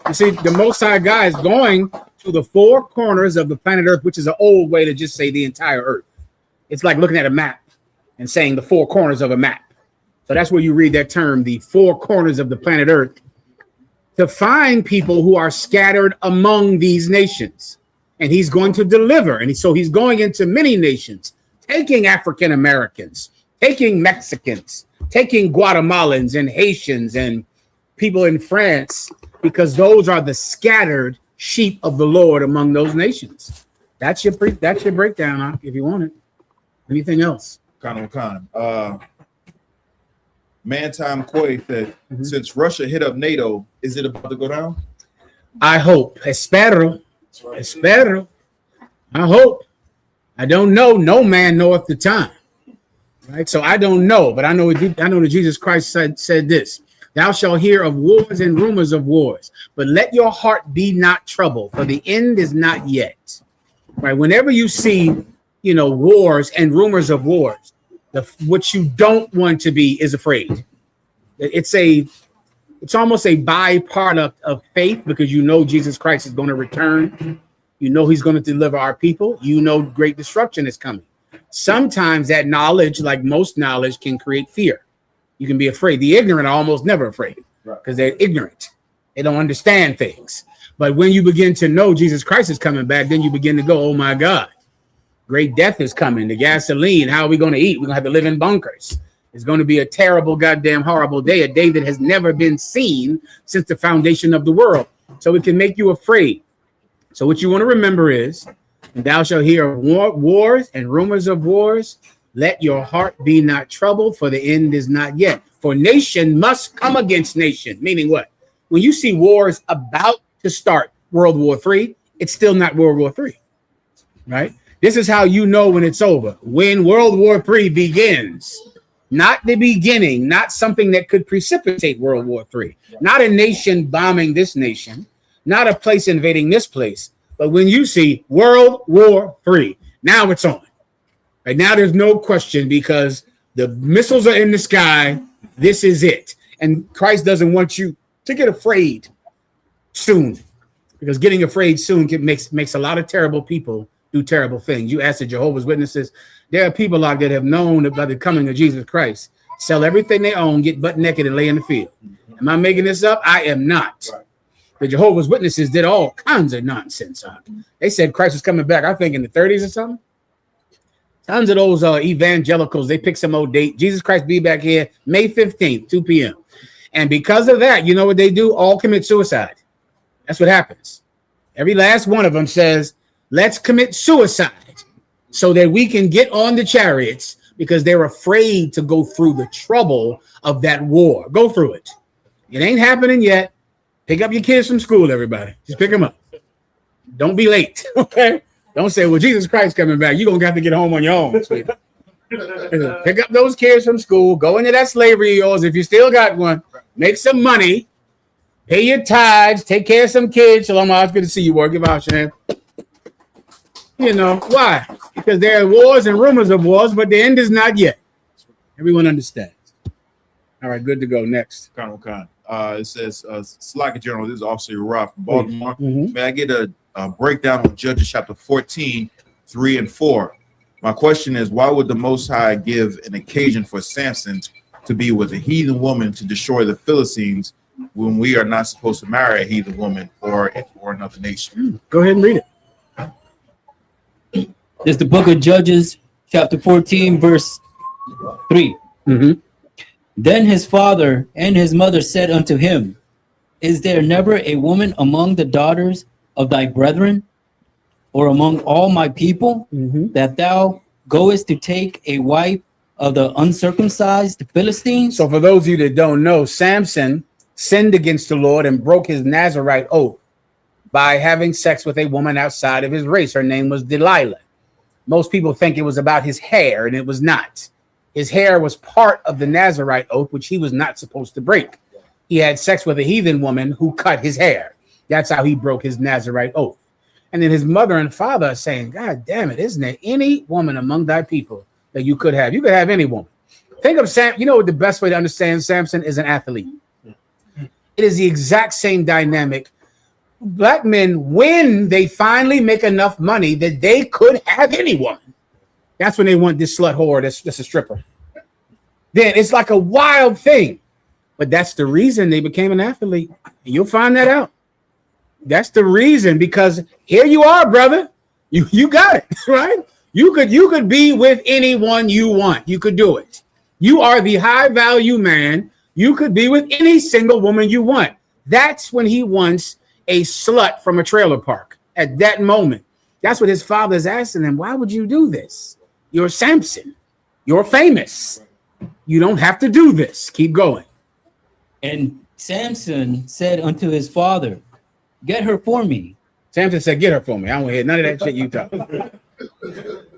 You see, the Most High God is going to the four corners of the planet Earth, which is an old way to just say the entire Earth. It's like looking at a map and saying the four corners of a map. So that's where you read that term, the four corners of the planet Earth, to find people who are scattered among these nations. And he's going to deliver. And so he's going into many nations, taking African Americans, taking Mexicans, taking Guatemalans and Haitians and people in France, because those are the scattered sheep of the Lord among those nations. That's your breakdown, huh, if you want it. Anything else? Mantime Koi said, since Russia hit up NATO, is it about to go down? I hope. Espero. I hope. I don't know. No man knoweth the time. Right? So I don't know, but I know that Jesus Christ said this. Thou shalt hear of wars and rumors of wars, but let your heart be not troubled, for the end is not yet. Right? Whenever you see, wars and rumors of wars, what you don't want to be is afraid. It's almost a byproduct of faith, because Jesus Christ is going to return. He's going to deliver our people. Great destruction is coming. Sometimes that knowledge, like most knowledge, can create fear. You can be afraid. The ignorant are almost never afraid because they're ignorant. They don't understand things. But when you begin to know Jesus Christ is coming back, then you begin to go, oh my God, great death is coming. The gasoline, how are we going to eat? We're going to have to live in bunkers. It's going to be a terrible, goddamn horrible day, a day that has never been seen since the foundation of the world. So it can make you afraid. So what you want to remember is, and thou shalt hear of wars and rumors of wars. Let your heart be not troubled, for the end is not yet. For nation must come against nation. Meaning what? When you see wars about to start, World War III, it's still not World War III, right? This is how you know when it's over. When World War III begins, not the beginning, not something that could precipitate World War III, not a nation bombing this nation, not a place invading this place, but when you see World War III, now it's on. Right now, there's no question, because the missiles are in the sky. This is it. And Christ doesn't want you to get afraid soon, because getting afraid soon makes a lot of terrible people do terrible things. You ask the Jehovah's Witnesses, there are people out there that have known about the coming of Jesus Christ, sell everything they own, get butt naked, and lay in the field. Am I making this up? I am not. The Jehovah's Witnesses did all kinds of nonsense. They said Christ was coming back, I think, in the 30s or something. Tons of those evangelicals, they pick some old date. Jesus Christ be back here May 15th, 2 p.m. And because of that, you know what they do? All commit suicide. That's what happens. Every last one of them says, let's commit suicide so that we can get on the chariots, because they're afraid to go through the trouble of that war. Go through it. It ain't happening yet. Pick up your kids from school, everybody. Just pick them up. Don't be late, okay? Don't say, well, Jesus Christ coming back. You're going to have to get home on your own. Pick up those kids from school. Go into that slavery of yours if you still got one. Make some money. Pay your tithes. Take care of some kids. Shalom, it's good to see you, boy. Give out your hand. Why? Because there are wars and rumors of wars, but the end is not yet. Everyone understands. All right, good to go. Next. It says, Slacker General, this is Officer Roth from Baltimore. May I get a breakdown of Judges chapter 14, 3 and 4? My question is, why would the Most High give an occasion for Samson to be with a heathen woman to destroy the Philistines, when we are not supposed to marry a heathen woman or another nation? Go ahead and read it. It's the book of Judges, chapter 14, verse 3. Then his father and his mother said unto him, is there never a woman among the daughters of thy brethren, or among all my people, that thou goest to take a wife of the uncircumcised Philistines? So for those of you that don't know, Samson sinned against the Lord and broke his Nazarite oath by having sex with a woman outside of his race. Her name was Delilah. Most people think it was about his hair, and it was not. His hair was part of the Nazarite oath, which he was not supposed to break. He had sex with a heathen woman who cut his hair. That's how he broke his Nazarite oath. And then his mother and father are saying, God damn it, isn't there any woman among thy people that you could have? You could have any woman. Think of Sam. You know what the best way to understand Samson is an athlete. It is the exact same dynamic. Black men, when they finally make enough money that they could have anyone, that's when they want this slut whore that's a stripper. Then it's like a wild thing. But that's the reason they became an athlete. And you'll find that out. That's the reason, because here you are, brother. You got it, right? You could be with anyone you want. You could do it. You are the high value man. You could be with any single woman you want. That's when he wants a slut from a trailer park at that moment. That's what his father is asking him. Why would you do this? You're Samson. You're famous. You don't have to do this. Keep going. And Samson said unto his father, get her for me. Samson said, get her for me. I don't want to hear none of that shit you talk.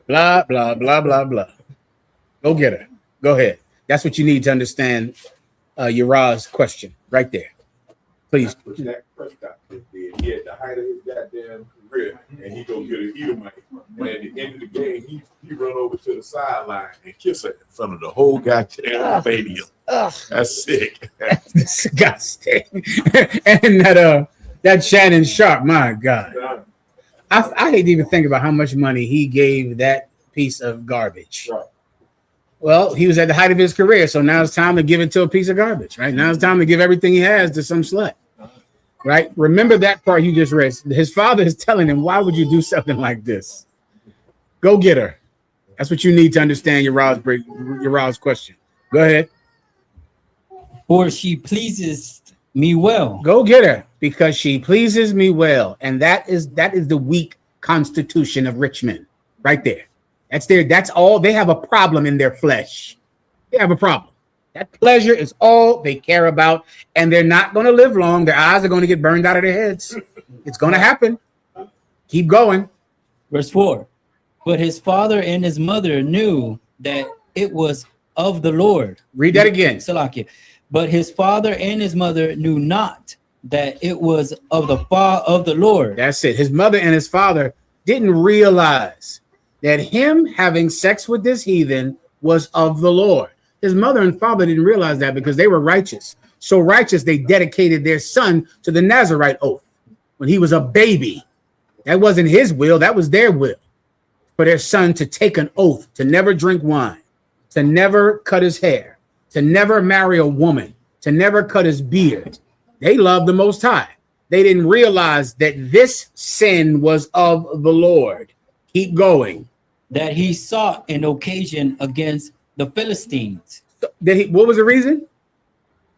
Blah, blah, blah, blah, blah. Go get her. Go ahead. That's what you need to understand Uriah's question right there. Please. That Prescott did. He had the height of his goddamn career, and he go get an Edomite. When at the end of the game, he run over to the sideline and kiss her in front of the whole goddamn stadium. That's sick. That's disgusting. And that Shannon Sharp, my God. I hate to even think about how much money he gave that piece of garbage. Right. Well, he was at the height of his career, so now it's time to give it to a piece of garbage, right? Now it's time to give everything he has to some slut, right? Remember that part you just read. His father is telling him, why would you do something like this? Go get her. That's what you need to understand Uriah's question. Go ahead. For she pleases me well. Go get her, because she pleases me well. And that is the weak constitution of rich men right there. That's all. They have a problem in their flesh. They have a problem. That pleasure is all they care about, and they're not going to live long. Their eyes are going to get burned out of their heads. It's going to happen. Keep going. Verse 4. But his father and his mother knew that it was of the Lord. Read that again. Salakia. But his father and his mother knew not that it was of the Lord. That's it. His mother and his father didn't realize that him having sex with this heathen was of the Lord. His mother and father didn't realize that because they were righteous. So righteous, they dedicated their son to the Nazarite oath when he was a baby. That wasn't his will, that was their will. For their son to take an oath to never drink wine, to never cut his hair, to never marry a woman, to never cut his beard. They loved the Most High. They didn't realize that this sin was of the Lord. Keep going. That he sought an occasion against the Philistines. What was the reason?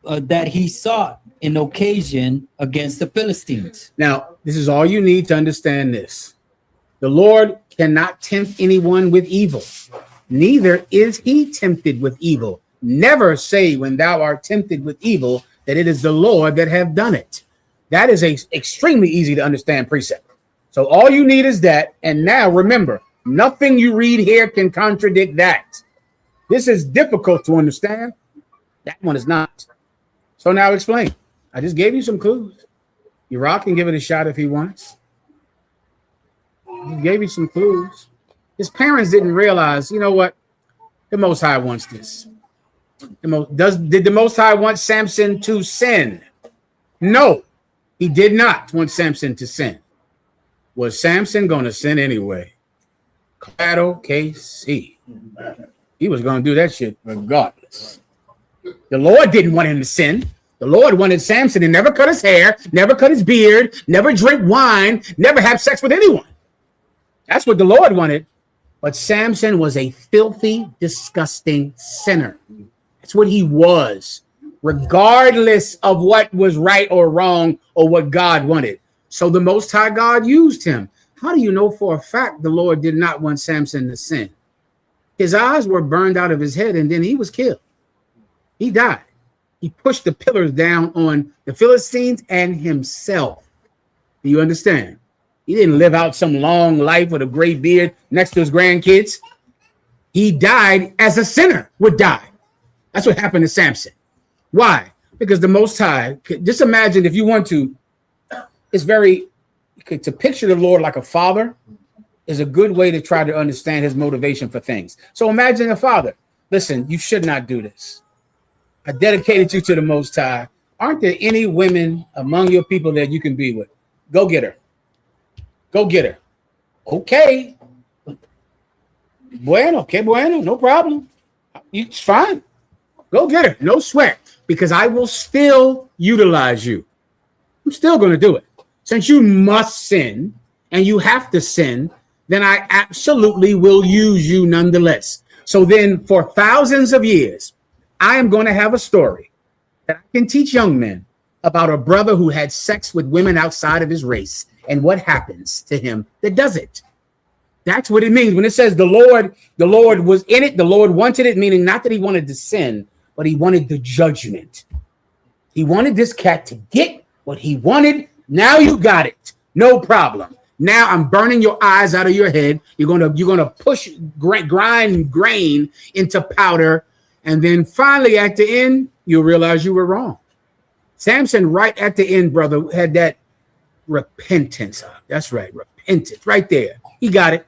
That he sought an occasion against the Philistines. Now, this is all you need to understand this. The Lord cannot tempt anyone with evil. Neither is he tempted with evil. Never say when thou art tempted with evil that it is the Lord that have done it. That is a extremely easy to understand precept. So all you need is that. And now remember, nothing you read here can contradict that. This is difficult to understand. That one is not. So now explain. I just gave you some clues. Uriah can give it a shot if he wants. He gave you some clues. His parents didn't realize, you know what? The Most High wants this. Did the Most High want Samson to sin? No, he did not want Samson to sin. Was Samson going to sin anyway? Claro que sí. He was going to do that shit regardless. The Lord didn't want him to sin. The Lord wanted Samson to never cut his hair, never cut his beard, never drink wine, never have sex with anyone. That's what the Lord wanted. But Samson was a filthy, disgusting sinner. That's what he was, regardless of what was right or wrong or what God wanted. So the Most High God used him. How do you know for a fact the Lord did not want Samson to sin? His eyes were burned out of his head, and then he was killed. He died. He pushed the pillars down on the Philistines and himself. Do you understand? He didn't live out some long life with a great beard next to his grandkids. He died as a sinner would die. That's what happened to Samson. Why? Because the Most High, just imagine if you want to, it's very, to picture the Lord like a father is a good way to try to understand his motivation for things. So imagine a father. listen, you should not do this. I dedicated you to the Most High. Aren't there any women among your people that you can be with? Go get her. Go get her. Okay. Bueno, no problem. It's fine. Go get her. No sweat, because I will still utilize you. I'm still going to do it. Since you must sin and you have to sin, then I absolutely will use you nonetheless. So then for thousands of years, I am going to have a story that I can teach young men about a brother who had sex with women outside of his race and what happens to him that does it. That's what it means when it says the Lord was in it. The Lord wanted it, meaning not that he wanted to sin, but he wanted the judgment. He wanted this cat to get what he wanted. Now you got it. No problem. Now I'm burning your eyes out of your head. You're gonna push grind grain into powder, and then finally at the end you'll realize you were wrong. Samson, right at the end, brother, had that repentance. That's right, repentance right there. He got it.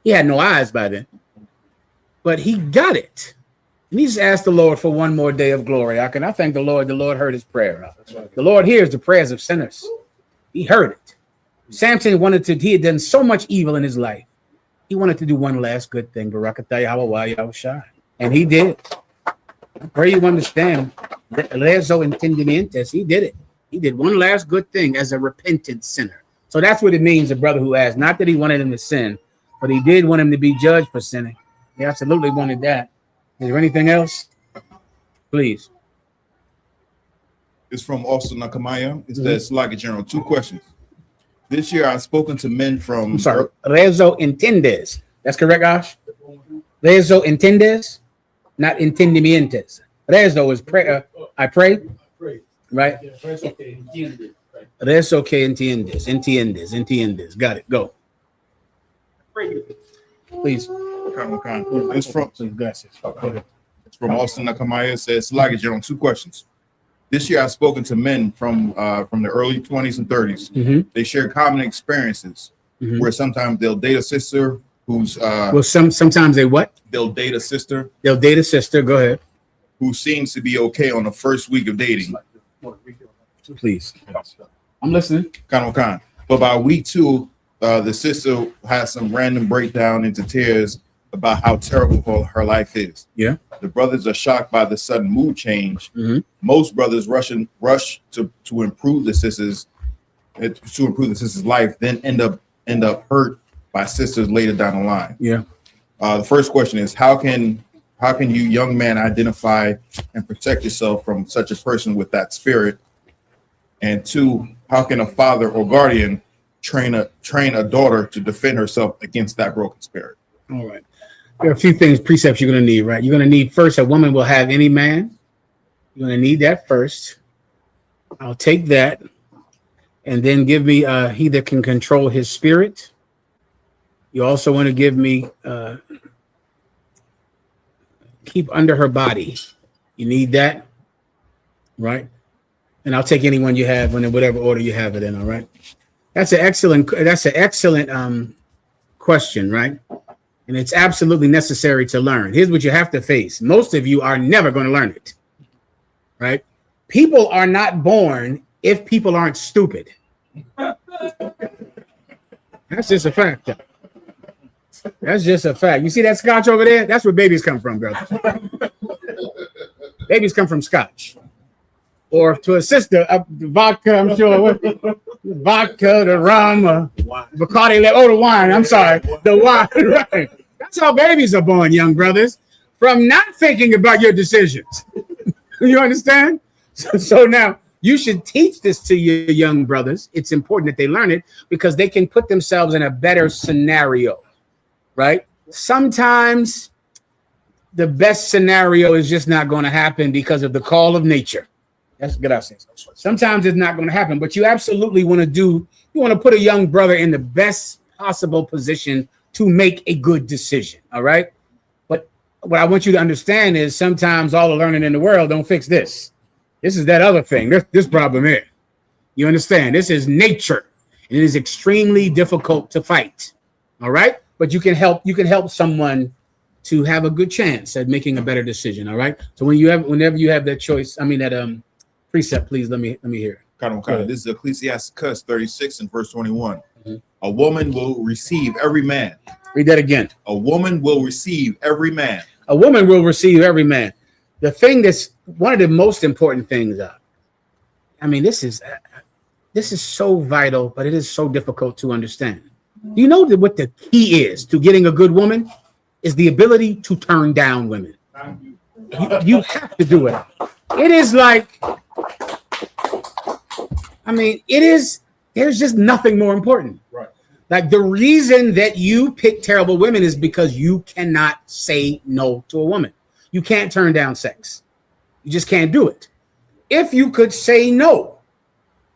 He had no eyes by then, but he got it. And he just asked the Lord for one more day of glory. I thank the Lord. The Lord heard his prayer. The Lord hears the prayers of sinners. He heard it. Samson he had done so much evil in his life. He wanted to do one last good thing. And he did. I pray you understand. Rezo entendimientos. He did it. He did one last good thing as a repentant sinner. So that's what it means, a brother who asked. Not that he wanted him to sin, but he did want him to be judged for sinning. He absolutely wanted that. Is there anything else? Please. It's from Austin Nakamaya. It says, like a general, 2 questions. This year I've spoken to men from... I'm sorry. Rezo entiendes. That's correct, Ash? Rezo entiendes? Not entendimientos. Rezo is prayer. I pray. Right? Rezo que entiendes. Entiendes. Got it. Go. Please. It's from Austin Nakamaya. It says, like a general, 2 questions. This year, I've spoken to men from the early 20s and 30s. Mm-hmm. They share common experiences where sometimes they'll date a sister who's sometimes they what? They'll date a sister. They'll date a sister. Go ahead. Who seems to be okay on the first week of dating. Please. I'm listening. But by week 2, the sister has some random breakdown into tears about how terrible her life is. Yeah. The brothers are shocked by the sudden mood change. Mm-hmm. Most brothers rush to improve the sister's life, then end up hurt by sisters later down the line. Yeah. The first question is, how can you young men identify and protect yourself from such a person with that spirit? And 2, how can a father or guardian train a daughter to defend herself against that broken spirit? All right. There are a few precepts you're going to need, right? You're going to need first, a woman will have any man. You're going to need that first. I'll take that. And then give me he that can control his spirit. You also want to give me keep under her body. You need that, right? And I'll take anyone you have in whatever order you have it in, all right? That's an excellent question, right? And it's absolutely necessary to learn. Here's what you have to face. Most of you are never going to learn it, right? People are not born if people aren't stupid. That's just a fact. That's just a fact. You see that scotch over there? That's where babies come from, brother. Babies come from scotch. Or to a sister, vodka, I'm sure. Vodka, the rum, Bacardi, the wine. I'm sorry, the wine. Right. That's how babies are born, young brothers, from not thinking about your decisions. You understand? So now you should teach this to your young brothers. It's important that they learn it because they can put themselves in a better scenario, right? Sometimes the best scenario is just not going to happen because of the call of nature. That's gracias. Sometimes it's not going to happen, but you absolutely want to put a young brother in the best possible position to make a good decision. All right. But what I want you to understand is sometimes all the learning in the world don't fix this. This is that other thing. This problem here. You understand? This is nature. And it is extremely difficult to fight. All right. But you can help someone to have a good chance at making a better decision. All right. So whenever you have that choice, I mean that precept, please let me hear it. Kind of. This is Ecclesiastes 36 and verse 21. A woman will receive every man. Read that again. A woman will receive every man. A woman will receive every man. The thing that's one of the most important things. I mean, this is so vital, but it is so difficult to understand. You know that what the key is to getting a good woman is the ability to turn down women. You have to do it. It is like, I mean, it is. There's just nothing more important. Right. Like the reason that you pick terrible women is because you cannot say no to a woman. You can't turn down sex. You just can't do it. If you could say no,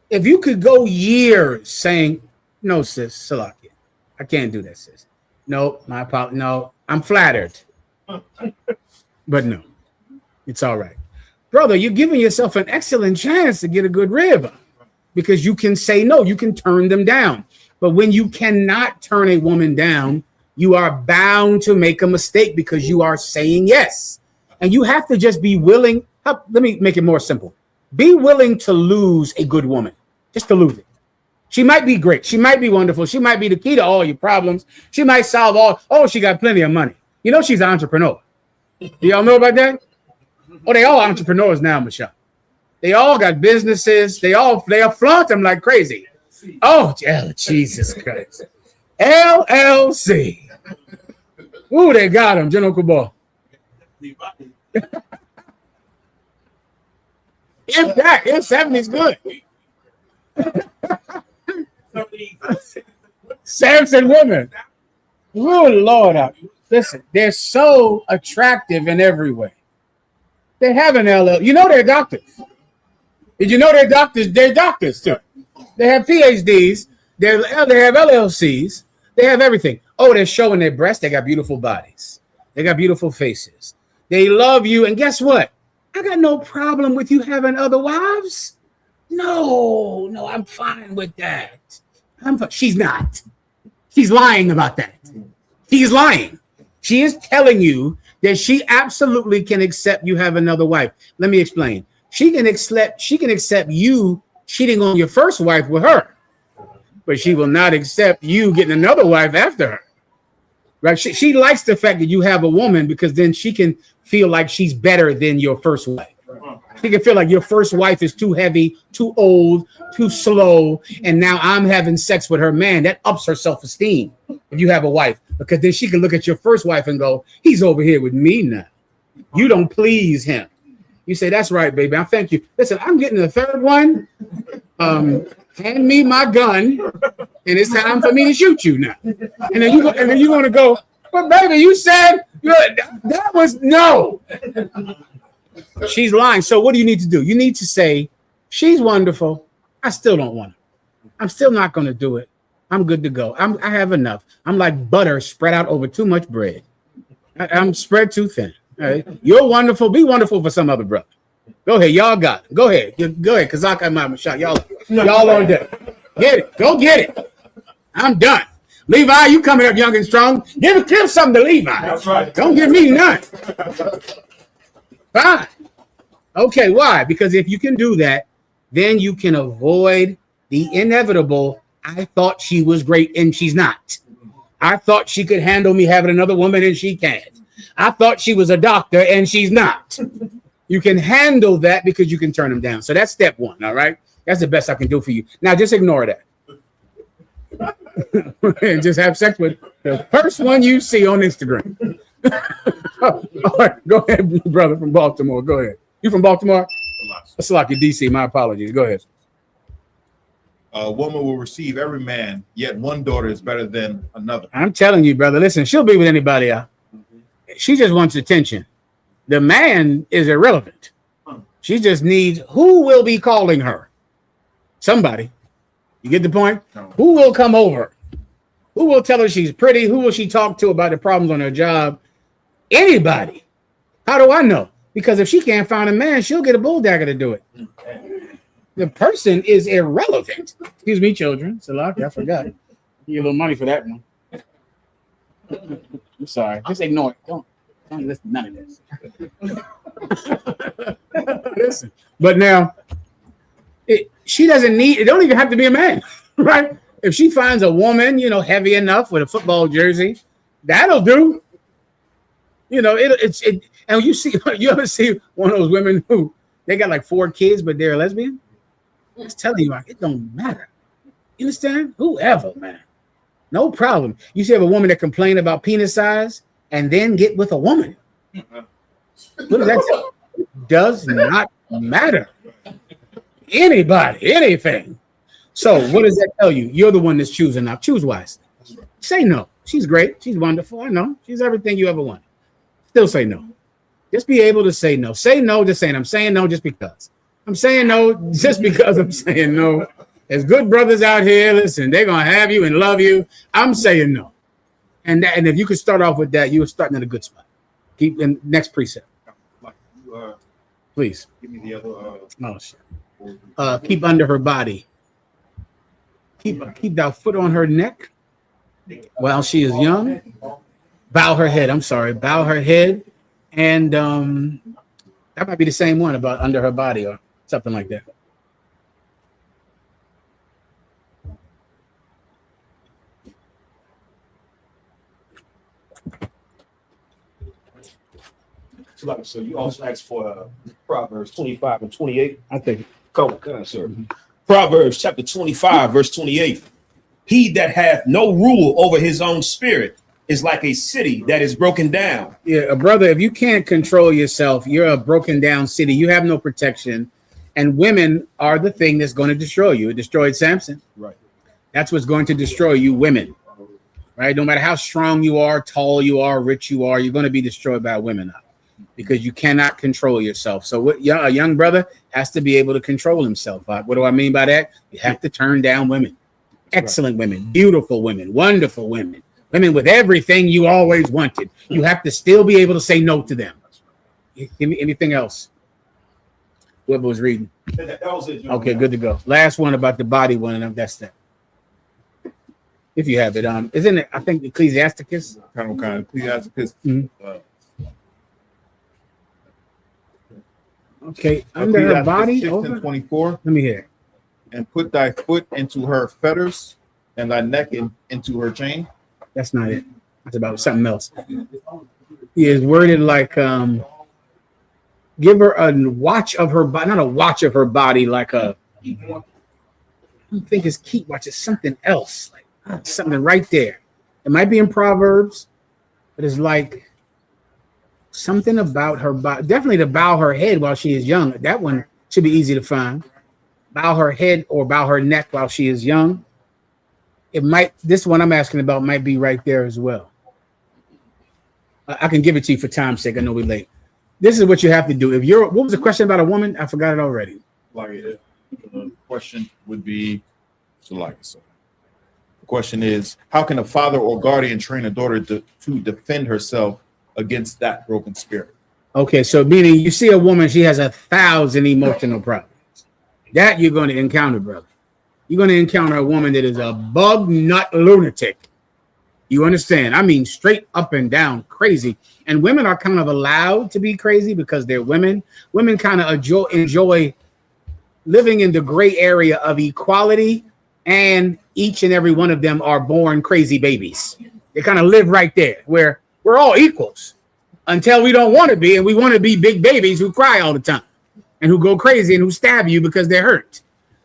if you could go years saying, no, sis, Salakia, I can't do that, sis. No, my apologies. No, I'm flattered. But no, it's all right. Brother, you're giving yourself an excellent chance to get a good rib because you can say no, you can turn them down. But when you cannot turn a woman down, you are bound to make a mistake because you are saying yes. And you have to just be willing. Let me make it more simple. Be willing to lose a good woman, just to lose it. She might be great. She might be wonderful. She might be the key to all your problems. She might solve all. Oh, she got plenty of money. You know, she's an entrepreneur. Do y'all know about that? Oh, they all entrepreneurs now, Michelle. They all got businesses. They all flaunt them like crazy. Oh, Jesus Christ. LLC. Ooh, they got him, General Kubal. If 70's good. Samson women. Oh, Lord. Listen, they're so attractive in every way. They have an LL. You know they're doctors. Did you know they're doctors? They're doctors too. They have PhDs. They have LLCs. They have everything. Oh, they're showing their breasts. They got beautiful bodies. They got beautiful faces. They love you. And guess what? I got no problem with you having other wives. No, I'm fine with that. She's not. She's lying about that. She's lying. She is telling you that she absolutely can accept you have another wife. Let me explain. She can accept you cheating on your first wife with her, but she will not accept you getting another wife after her. Right? She likes the fact that you have a woman because then she can feel like she's better than your first wife. She can feel like your first wife is too heavy, too old, too slow, and now I'm having sex with her man. That ups her self-esteem if you have a wife, because then she can look at your first wife and go, he's over here with me now. You don't please him. You say, that's right, baby. I thank you. Listen, I'm getting the third one. Hand me my gun, and it's time for me to shoot you now. And then you're going to go, but baby, you said that was no. She's lying. So what do you need to do? You need to say, she's wonderful. I still don't want her. I'm still not going to do it. I'm good to go. I have enough. I'm like butter spread out over too much bread. I'm spread too thin. All right? You're wonderful. Be wonderful for some other brother. Go ahead. Y'all got it. Go ahead. Go ahead. Kazak and Mama shot. Y'all on deck. Get it. Go get it. I'm done. Levi, you coming up young and strong. Give something to Levi. That's right. Don't give me none. Fine. Okay, why? Because if you can do that, then you can avoid the inevitable, I thought she was great and she's not. I thought she could handle me having another woman and she can't. I thought she was a doctor and she's not. You can handle that because you can turn them down. So that's step one, all right? That's the best I can do for you. Now just ignore that. And just have sex with the first one you see on Instagram. All right, go ahead, brother from Baltimore. Go ahead. You from Baltimore? That's like in DC. My apologies. Go ahead. A woman will receive every man, yet one daughter is better than another. I'm telling you, brother. Listen, she'll be with anybody else. She just wants attention. The man is irrelevant. She just needs who will be calling her. Somebody. You get the point? Who will come over? Who will tell her she's pretty? Who will she talk to about the problems on her job? Anybody. How do I know? Because if she can't find a man, she'll get a bulldagger to do it. The person is irrelevant. Excuse me, children. Salaki, I forgot. Give you a little money for that one. I'm sorry. Just ignore it. Don't listen to none of this. Listen, but now she doesn't need. It don't even have to be a man, right? If she finds a woman, heavy enough with a football jersey, that'll do. And you ever see one of those women who they got like 4 kids, but they're a lesbian? It's telling you, like, it don't matter. You understand? Whoever, man. No problem. You see, have a woman that complain about penis size and then get with a woman. What does that tell you? Does not matter. Anybody, anything. So what does that tell you? You're the one that's choosing now. Choose wisely. Say no. She's great. She's wonderful. I know. She's everything you ever wanted. Still say no. Just be able to say no. Say no, just saying I'm saying no just because. I'm saying no just because I'm saying no. There's good brothers out here. Listen, they're going to have you and love you. I'm saying no. And if you could start off with that, you were starting at a good spot. Keep in next precept. Please. Give me the other. Oh, shit. Keep under her body. Keep that foot on her neck while she is young. Bow her head. I'm sorry. Bow her head. And that might be the same one about under her body or something like that. So you also asked for Proverbs 25 and 28. I think. Come on, sir. Proverbs chapter 25, verse 28. He that hath no rule over his own spirit is like a city that is broken down. Yeah, brother, if you can't control yourself, you're a broken down city. You have no protection. And women are the thing that's going to destroy you. It destroyed Samson. Right. That's what's going to destroy you, women. Right? No matter how strong you are, tall you are, rich you are, you're going to be destroyed by women now because you cannot control yourself. So a young brother has to be able to control himself. What do I mean by that? You have to turn down women. Excellent women, beautiful women, wonderful women. Women with everything you always wanted. You have to still be able to say no to them. Anything else? Whoever was reading. That was it. Okay, good to go. Last one about the body one, and that's that. If you have it, isn't it? I think Ecclesiasticus. Kind of Ecclesiasticus. Okay, under her body. Over 24. Let me hear. And put thy foot into her fetters, and thy neck into her chain. That's not it. That's about something else. He is worded like give her a watch of her body, not a watch of her body, like a I don't think it's keep watch, it's something else, like something right there. It might be in Proverbs, but it's like something about her body. Definitely to bow her head while she is young. That one should be easy to find. Bow her head or bow her neck while she is young. It might, this one I'm asking about might be right there as well. I can give it to you for time's sake. I know we're late. This is what you have to do. If you're, what was the question about a woman? I forgot it already. The question would be, the question is, how can a father or guardian train a daughter to defend herself against that broken spirit? Okay, so meaning you see a woman, she has 1,000 emotional problems. That you're going to encounter, brother. You're going to encounter a woman that is a bug nut lunatic. You understand? I mean, straight up and down crazy. And women are kind of allowed to be crazy because they're women. Women kind of enjoy living in the gray area of equality, and each and every one of them are born crazy babies. They kind of live right there where we're all equals until we don't want to be, and we want to be big babies who cry all the time and who go crazy and who stab you because they're hurt.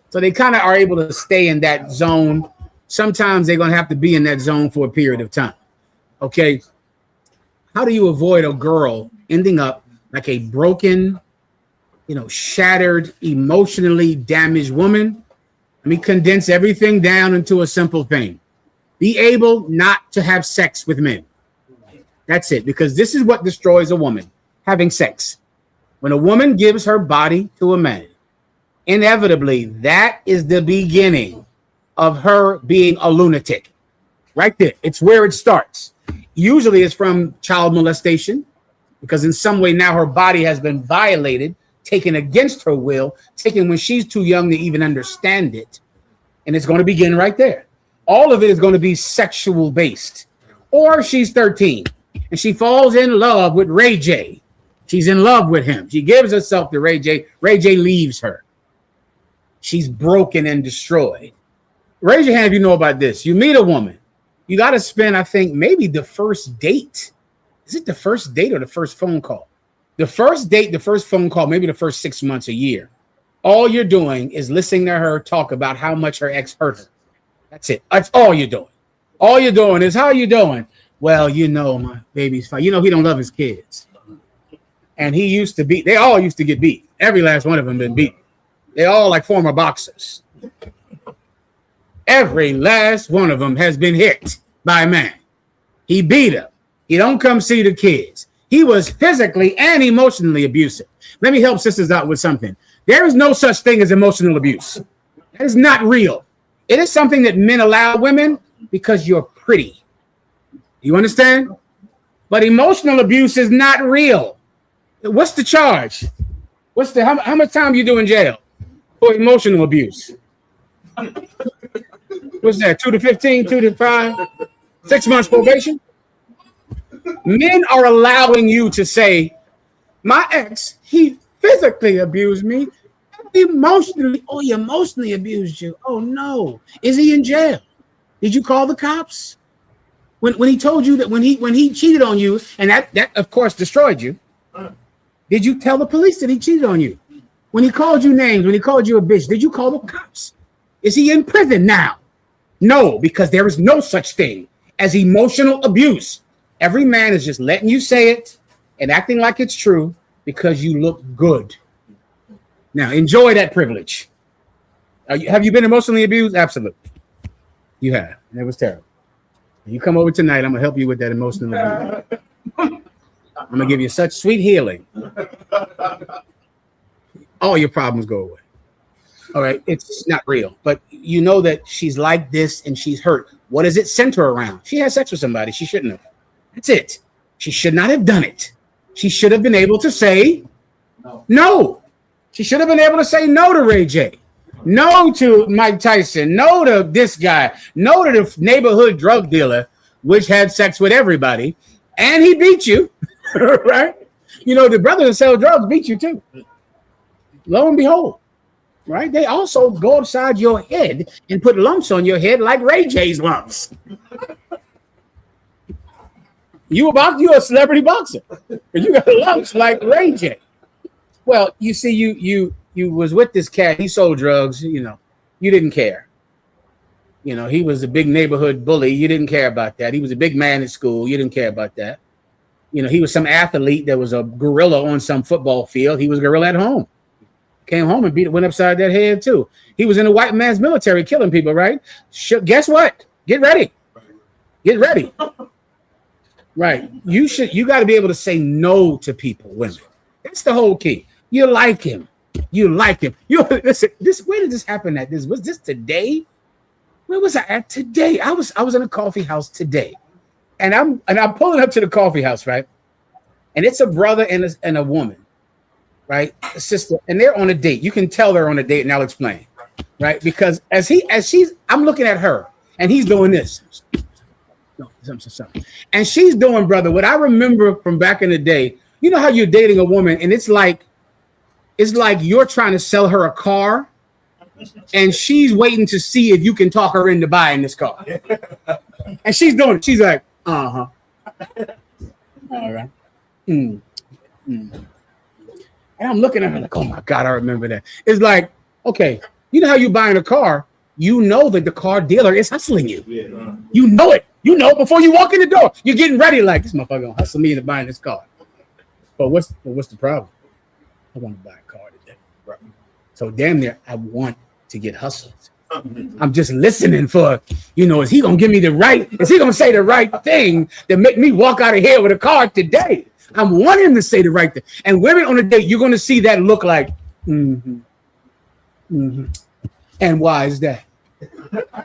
So they kind of are able to stay in that zone. Sometimes they're going to have to be in that zone for a period of time. Okay. How do you avoid a girl ending up like a broken, shattered, emotionally damaged woman? Let me condense everything down into a simple thing. Be able not to have sex with men. That's it. Because this is what destroys a woman, having sex. When a woman gives her body to a man, inevitably, that is the beginning of her being a lunatic. Right there. It's where it starts. Usually it's from child molestation, because in some way now her body has been violated, taken against her will, taken when she's too young to even understand it. And it's going to begin right there. All of it is going to be sexual based. Or she's 13 and she falls in love with Ray J. She's in love with him. She gives herself to Ray J. Ray J leaves her. She's broken and destroyed. Raise your hand if you know about this. You meet a woman. You got to spend, I think, maybe the first date. Is it the first date or the first phone call? The first date, the first phone call, maybe the first 6 months, a year. All you're doing is listening to her talk about how much her ex hurt her. That's it. That's all you're doing. All you're doing is, how you doing? Well, you know, my baby's fine. You know, he don't love his kids. And he used to beat. They all used to get beat. Every last one of them been beat. They all like former boxers. Every last one of them has been hit by a man. He beat him. He don't come see the kids. He was physically and emotionally abusive. Let me help sisters out with something. There is no such thing as emotional abuse. That is not real. It is something that men allow women because you're pretty. You understand? But emotional abuse is not real. What's the charge? What's the how much time you do in jail for emotional abuse? What's that? 2 to 15, 2 to 5, 6 months probation? Men are allowing you to say, my ex, he physically abused me, emotionally. Oh, he emotionally abused you. Oh no. Is he in jail? Did you call the cops? When he told you that when he cheated on you, and that of course destroyed you, did you tell the police that he cheated on you? When he called you names, when he called you a bitch, did you call the cops? Is he in prison now? No, because there is no such thing as emotional abuse. Every man is just letting you say it and acting like it's true because you look good. Now, enjoy that privilege. Have you been emotionally abused? Absolutely. You have. It was terrible. You come over tonight, I'm going to help you with that emotional abuse. I'm going to give you such sweet healing. All your problems go away. All right, it's not real, but you know that she's like this and she's hurt. What does it center around? She had sex with somebody she shouldn't have. That's it. She should not have done it. She should have been able to say no. She should have been able to say no to Ray J, no to Mike Tyson, no to this guy, no to the neighborhood drug dealer, which had sex with everybody, and he beat you, right? You know, the brothers that sell drugs beat you too. Lo and behold. Right? They also go upside your head and put lumps on your head like Ray J's lumps. You a celebrity boxer. You got lumps like Ray J. Well, you see, you was with this cat. He sold drugs. You know, you didn't care. You know, he was a big neighborhood bully. You didn't care about that. He was a big man at school. You didn't care about that. You know, he was some athlete that was a gorilla on some football field. He was a gorilla at home. Came home and went upside that head too. He was in a white man's military killing people, right? Guess what? Get ready. Get ready. Right. You got to be able to say no to people, women. That's the whole key. You like him. You like him. Listen, where did this happen at? Was this today? Where was I at today? I was in a coffee house today. And I'm pulling up to the coffee house, right? And it's a brother and a woman. Right, a sister, and they're on a date. You can tell they're on a date, and I'll explain. Right, because I'm looking at her, and he's doing this, and she's doing, brother, what I remember from back in the day. You know how you're dating a woman, and it's like you're trying to sell her a car, and she's waiting to see if you can talk her into buying this car, and she's doing it. She's like, all right. And I'm looking at her like, oh my God, I remember that. It's like, okay, you know how you buying a car, you know that the car dealer is hustling you. Yeah. You know it. You know before you walk in the door. You're getting ready like, this motherfucker gonna hustle me into buying this car. But what's the problem? I want to buy a car today. Right. So damn near, I want to get hustled. I'm just listening for, is he gonna give me is he gonna say the right thing that make me walk out of here with a car today? I'm wanting to say the right thing. And women on a date, you're going to see that look like, And why is that?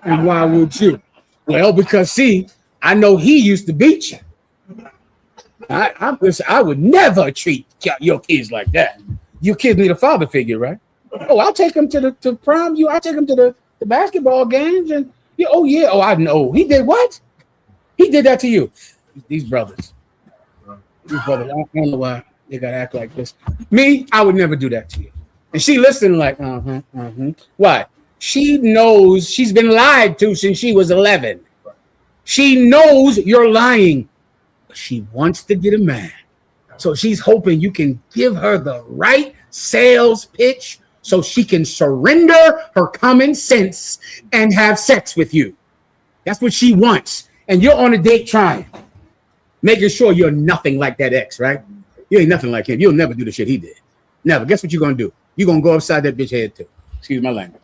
And why would you? Well, because see, I know he used to beat you. I would never treat your kids like that. Your kids need a father figure, right? Oh, I'll take them to prom. I'll take them to the basketball games. And I know. He did what? He did that to you. These brothers. These brothers, I don't know why they gotta act like this. Me, I would never do that to you. And she listened like, Why? She knows she's been lied to since she was 11. She knows you're lying, but she wants to get a man. So she's hoping you can give her the right sales pitch so she can surrender her common sense and have sex with you. That's what she wants. And you're on a date trying, making sure you're nothing like that ex, right? You ain't nothing like him. You'll never do the shit he did. Never. Guess what you're going to do? You're going to go upside that bitch head too. Excuse my language.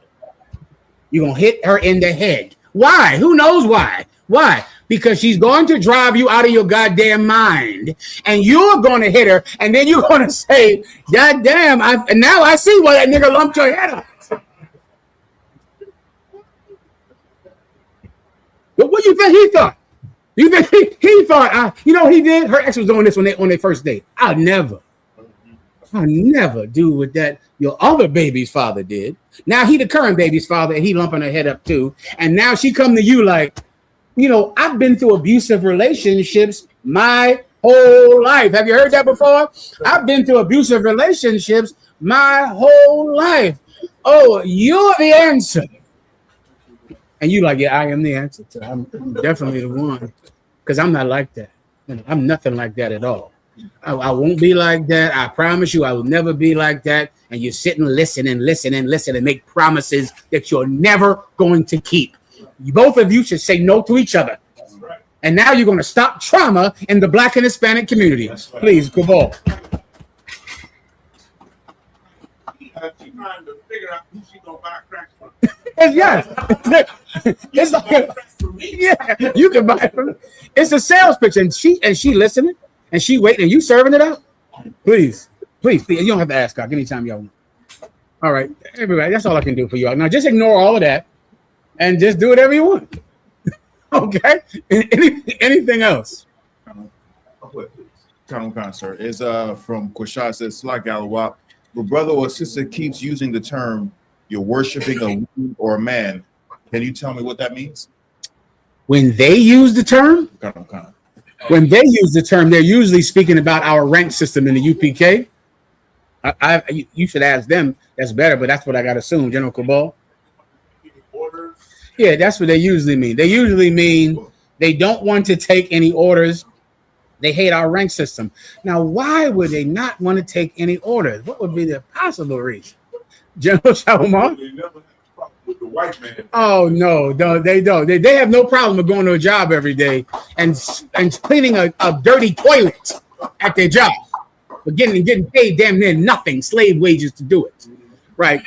You're going to hit her in the head. Why? Who knows why? Why? Because she's going to drive you out of your goddamn mind, and you're going to hit her, and then you're going to say, God damn, now I see why that nigga lumped your head up. But what do you think he thought? You think he thought, you know what he did? Her ex was doing this on their first date. I'll never do what that your other baby's father did. Now he the current baby's father, and he lumping her head up too. And now she come to you like, you know, I've been through abusive relationships my whole life. Have you heard that before? I've been through abusive relationships my whole life. Oh, you're the answer. And you like, yeah, I am the answer. I'm definitely the one. Because I'm not like that. I'm nothing like that at all. I won't be like that. I promise you I will never be like that. And you sit and listen and make promises that you're never going to keep. Both of you should say no to each other. And now you're going to stop trauma in the Black and Hispanic communities. Please, go ball. She's trying to figure out who she's going to buy cracks from. Yes. It's like, yeah, you can buy it from. It's a sales pitch, and she listening, and she waiting, and you serving it out. Please. You don't have to ask her anytime y'all want. All right, everybody, that's all I can do for you. Now just ignore all of that and just do whatever you want. Okay? Anything else? Sir, is from Kwashai, says Slack Galawap. If a brother or sister keeps using the term you're worshiping a woman or a man, can you tell me what that means? When they use the term, they're usually speaking about our rank system in the UPK. You should ask them. That's better, but that's what I got to assume, General Cabal. Yeah, that's what they usually mean. They usually mean they don't want to take any orders. They hate our rank system. Now, why would they not want to take any orders? What would be the possible reason? General Shalimar? With the white man. Oh, no, they don't. They have no problem with going to a job every day and cleaning a dirty toilet at their job. But getting paid damn near nothing, slave wages to do it. Right?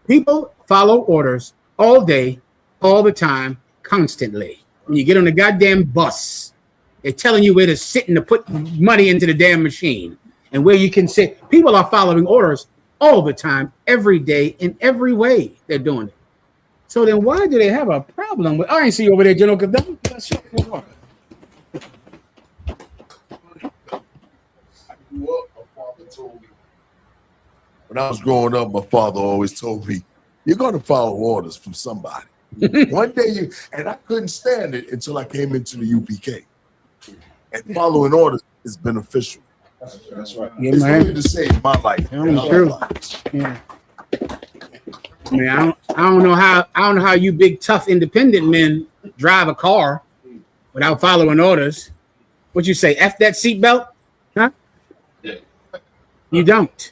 People follow orders all day, all the time, constantly. When you get on the goddamn bus, they're telling you where to sit and to put money into the damn machine and where you can sit. People are following orders all the time, every day, in every way they're doing it. So then why do they have a problem with? I ain't see you over there, General Kadam. When I was growing up, my father always told me, you're going to follow orders from somebody. One day and I couldn't stand it until I came into the UPK. And following orders is beneficial. That's right. Yeah, it's man. really to save my life. Yeah. I mean, I don't know how you big tough independent men drive a car without following orders. What you say? F that seatbelt? Huh? You don't.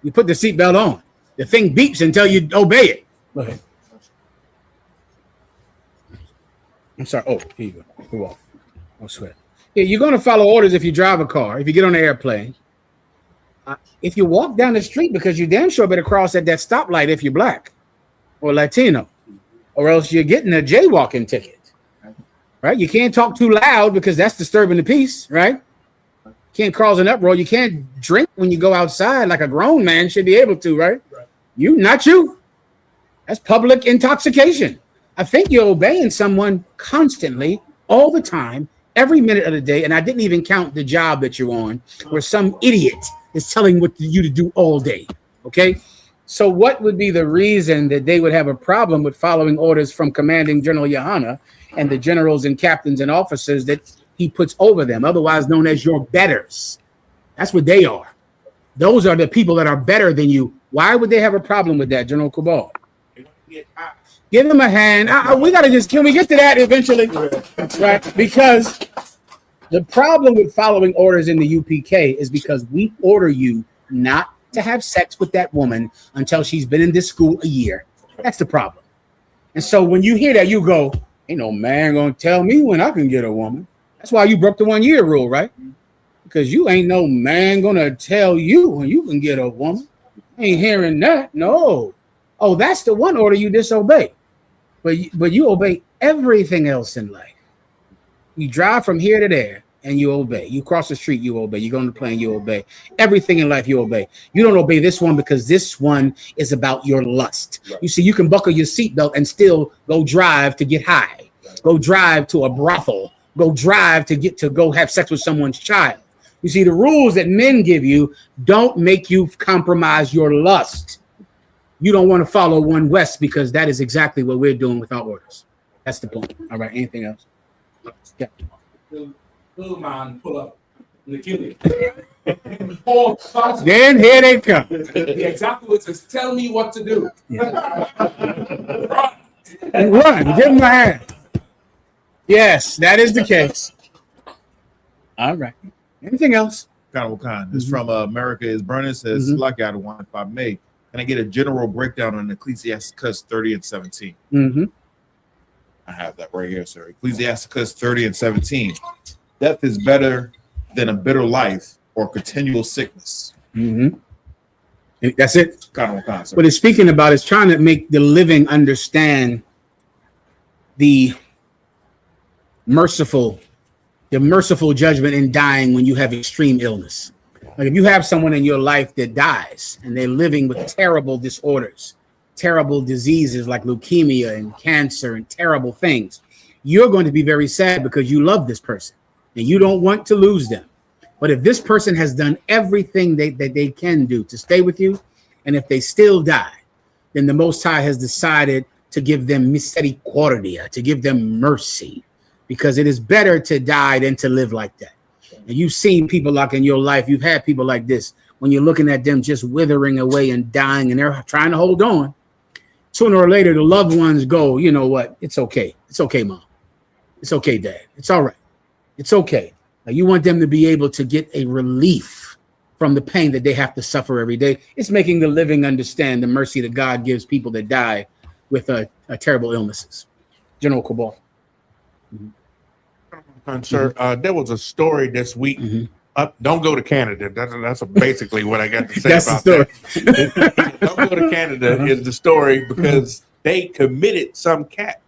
You put the seatbelt on. The thing beeps until you obey it. Go ahead. I'm sorry. Oh, here you go. Go on. I'll sweat. Yeah, you're going to follow orders if you drive a car, if you get on an airplane. If you walk down the street, because you damn sure better cross at that stoplight if you're black or Latino, or else you're getting a jaywalking ticket, right? You can't talk too loud because that's disturbing the peace, right? Can't cause an uproar. You can't drink when you go outside like a grown man should be able to, right? You, not you. That's public intoxication. I think you're obeying someone constantly, all the time, every minute of the day, and I didn't even count the job that you're on, where some idiot is telling you to do all day, okay? So what would be the reason that they would have a problem with following orders from Commanding General Yahanna and the generals and captains and officers that he puts over them, otherwise known as your betters? That's what they are. Those are the people that are better than you. Why would they have a problem with that, General Cabal? Give them a hand. Can we get to that eventually? Right? Because the problem with following orders in the UPK is because we order you not to have sex with that woman until she's been in this school a year. That's the problem. And so when you hear that, you go, ain't no man gonna tell me when I can get a woman. That's why you broke the 1 year rule, right? Because you ain't no man gonna tell you when you can get a woman. Ain't hearing that. No. Oh, that's the one order you disobey. But you obey everything else in life. You drive from here to there and you obey. You cross the street, you obey. You go on the plane, you obey. Everything in life, you obey. You don't obey this one because this one is about your lust. Right. You see, you can buckle your seatbelt and still go drive to get high. Right. Go drive to a brothel. Go drive to go have sex with someone's child. You see, the rules that men give you don't make you compromise your lust. You don't want to follow One West because that is exactly what we're doing with our orders. That's the point. All right. Anything else? Yeah. Little man pull up and kill it. Then here they come. Exactly what it says. Tell me what to do. Yeah. Run. Give them a hand. Yes, that is the case. All right. Anything else? It's from America is Burning. Says, like I one, if I may. Can I get a general breakdown on Ecclesiasticus 30 and 17? I have that right here, sir. Ecclesiasticus 30 and 17. Death is better than a bitter life or continual sickness. That's it. What it's speaking about is trying to make the living understand the merciful judgment in dying when you have extreme illness. Like if you have someone in your life that dies and they're living with terrible disorders, terrible diseases like leukemia and cancer and terrible things, you're going to be very sad because you love this person and you don't want to lose them. But if this person has done everything that they can do to stay with you, and if they still die, then the Most High has decided to give them misericordia, to give them mercy, because it is better to die than to live like that. And you've seen people like in your life, you've had people like this, when you're looking at them just withering away and dying and they're trying to hold on. Sooner or later, the loved ones go, you know what? It's okay. It's okay, Mom. It's okay, Dad. It's all right. It's okay. Now, you want them to be able to get a relief from the pain that they have to suffer every day. It's making the living understand the mercy that God gives people that die with terrible illnesses. General Cabal. Sir, there was a story this week. Don't go to Canada. That's basically what I got to say about that. Don't go to Canada is the story because they committed some cat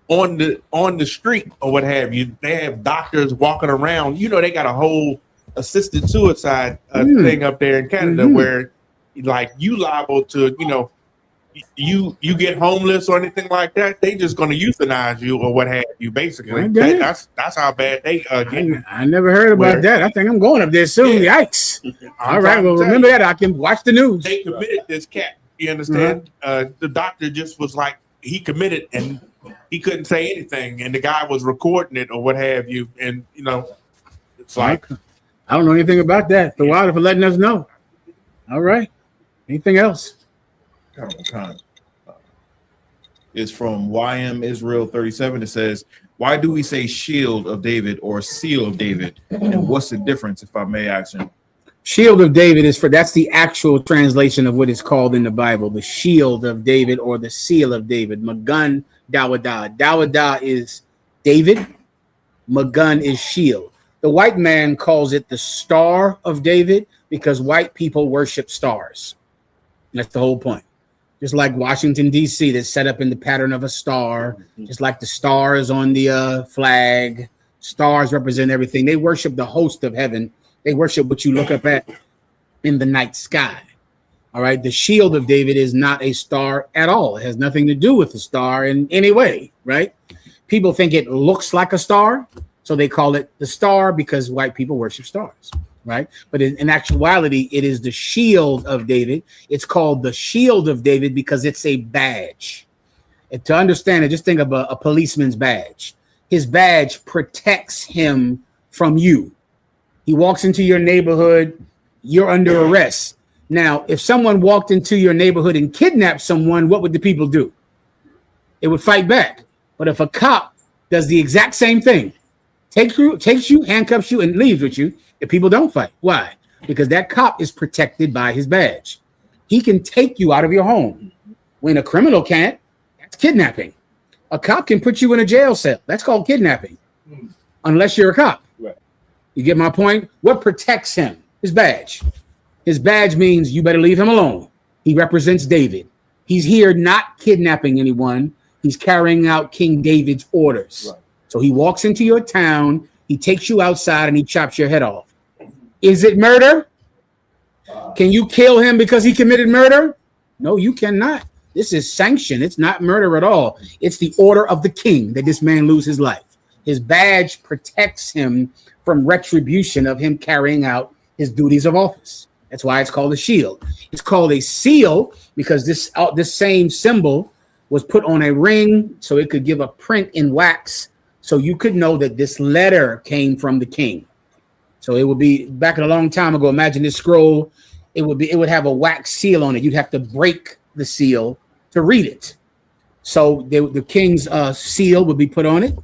on the street or what have you. They have doctors walking around. You know, they got a whole assisted suicide thing up there in Canada where like you liable to, you know, you get homeless or anything like that, they just going to euthanize you or what have you. Basically, that's how bad they get. I never heard about that. I think I'm going up there soon. Yeah. Yikes! All right, well, remember that. I can watch the news. They committed this cat. You understand? The doctor just was like he committed and he couldn't say anything, and the guy was recording it or what have you. And you know, it's like I don't know anything about that. So why for letting us know? All right. Anything else? Is from YM Israel 37. It says, why do we say shield of David or seal of David? And what's the difference, if I may ask him? Shield of David that's the actual translation of what is called in the Bible, the shield of David or the seal of David. Magun Dawadah. Dawadah is David. Magun is shield. The white man calls it the Star of David because white people worship stars. That's the whole point. Just like Washington, D.C., that's set up in the pattern of a star, just like the stars on the flag. Stars represent everything. They worship the host of heaven. They worship what you look up at in the night sky. All right. The shield of David is not a star at all. It has nothing to do with the star in any way. Right. People think it looks like a star, so they call it the star because white people worship stars. Right. But in actuality, it is the shield of David. It's called the shield of David because it's a badge. And to understand it, just think of a policeman's badge. His badge protects him from you. He walks into your neighborhood, you're under arrest. Now, if someone walked into your neighborhood and kidnapped someone, what would the people do? It would fight back. But if a cop does the exact same thing, takes you, handcuffs you, and leaves with you, the people don't fight. Why? Because that cop is protected by his badge. He can take you out of your home. When a criminal can't, that's kidnapping. A cop can put you in a jail cell. That's called kidnapping. Unless you're a cop. Right. You get my point? What protects him? His badge. His badge means you better leave him alone. He represents David. He's here not kidnapping anyone. He's carrying out King David's orders. Right. So he walks into your town, he takes you outside, and he chops your head off. Is it murder? Can you kill him because he committed murder? No, you cannot. This is sanction. It's not murder at all. It's the order of the king that this man lose his life. His badge protects him from retribution of him carrying out his duties of office. That's why it's called a shield. It's called a seal because this same symbol was put on a ring so it could give a print in wax so you could know that this letter came from the king. So it would be back in a long time ago. Imagine this scroll. It would have a wax seal on it. You'd have to break the seal to read it. So the king's seal would be put on it.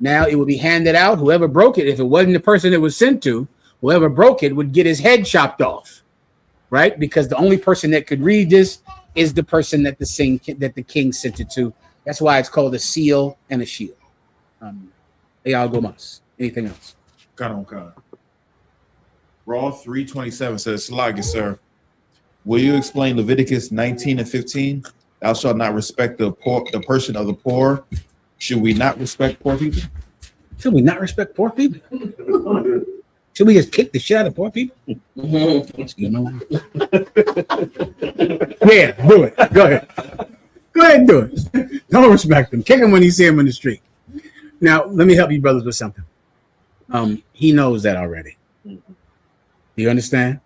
Now it would be handed out. Whoever broke it, if it wasn't the person it was sent to, whoever broke it would get his head chopped off, right? Because the only person that could read this is the person that the king sent it to. That's why it's called a seal and a shield. Y'all go mas. Anything else? Got on. Raw 327 says, Salagi, sir, will you explain Leviticus 19 and 15? Thou shalt not respect the person of the poor. Should we not respect poor people? Should we not respect poor people? Should we just kick the shit out of poor people? Yeah, do it. Go ahead. Go ahead and do it. Don't respect him. Kick him when you see him in the street. Now, let me help you brothers with something. He knows that already. Do you understand?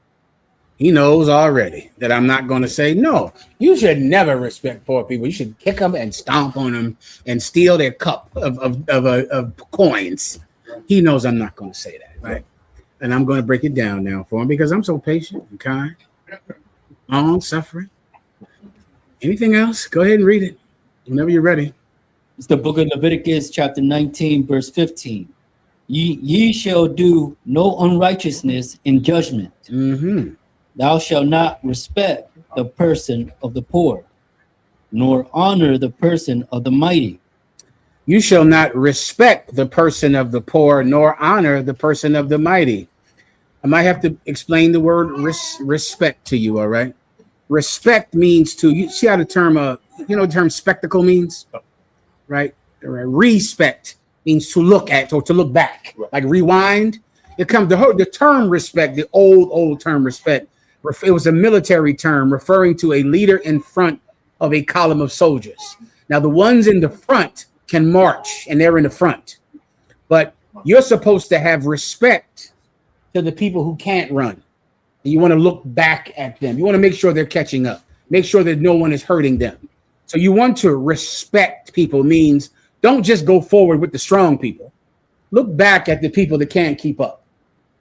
He knows already that I'm not going to say, no, you should never respect poor people. You should kick them and stomp on them and steal their cup of coins. He knows I'm not going to say that, right? And I'm going to break it down now for him because I'm so patient and kind, long suffering. Anything else? Go ahead and read it whenever you're ready. It's the book of Leviticus, chapter 19, verse 15. Ye shall do no unrighteousness in judgment. Mm-hmm. Thou shalt not respect the person of the poor, nor honor the person of the mighty. You shall not respect the person of the poor, nor honor the person of the mighty. I might have to explain the word respect to you, all right? Respect means to, you see how the term, the term spectacle means, right? Respect means to look at or to look back, like rewind. It comes the term respect, the old term respect. It was a military term referring to a leader in front of a column of soldiers. Now, the ones in the front can march and they're in the front, but you're supposed to have respect to the people who can't run. And you want to look back at them. You want to make sure they're catching up, make sure that no one is hurting them. So you want to respect people means don't just go forward with the strong people. Look back at the people that can't keep up.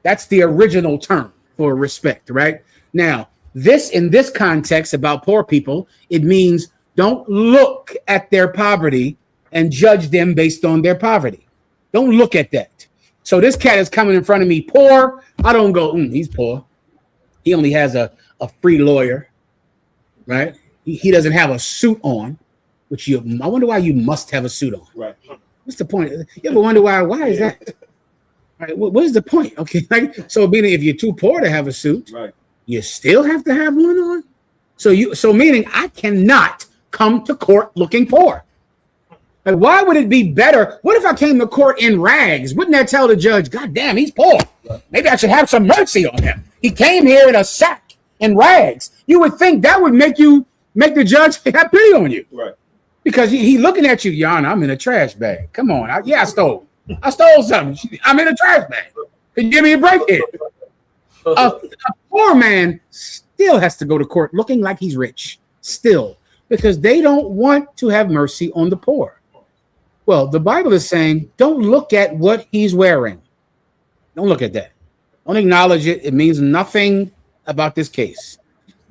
That's the original term for respect, right? Now, in this context about poor people, it means don't look at their poverty and judge them based on their poverty. Don't look at that. So this cat is coming in front of me poor. I don't go, he's poor. He only has a free lawyer, right? He doesn't have a suit on, which I wonder why you must have a suit on. Right. What's the point? You ever wonder why is that? Right, what is the point? Okay, so meaning if you're too poor to have a suit, right, you still have to have one on. So meaning I cannot come to court looking poor. Like, why would it be better? What if I came to court in rags? Wouldn't that tell the judge, God damn, he's poor. Maybe I should have some mercy on him. He came here in a sack and rags. You would think that would make the judge have pity on you. Right. Because he looking at you, Yahanna, I'm in a trash bag. Come on. I stole something. I'm in a trash bag. Can you give me a break here? A poor man still has to go to court looking like he's rich. Still. Because they don't want to have mercy on the poor. Well, the Bible is saying, don't look at what he's wearing. Don't look at that. Don't acknowledge it. It means nothing about this case.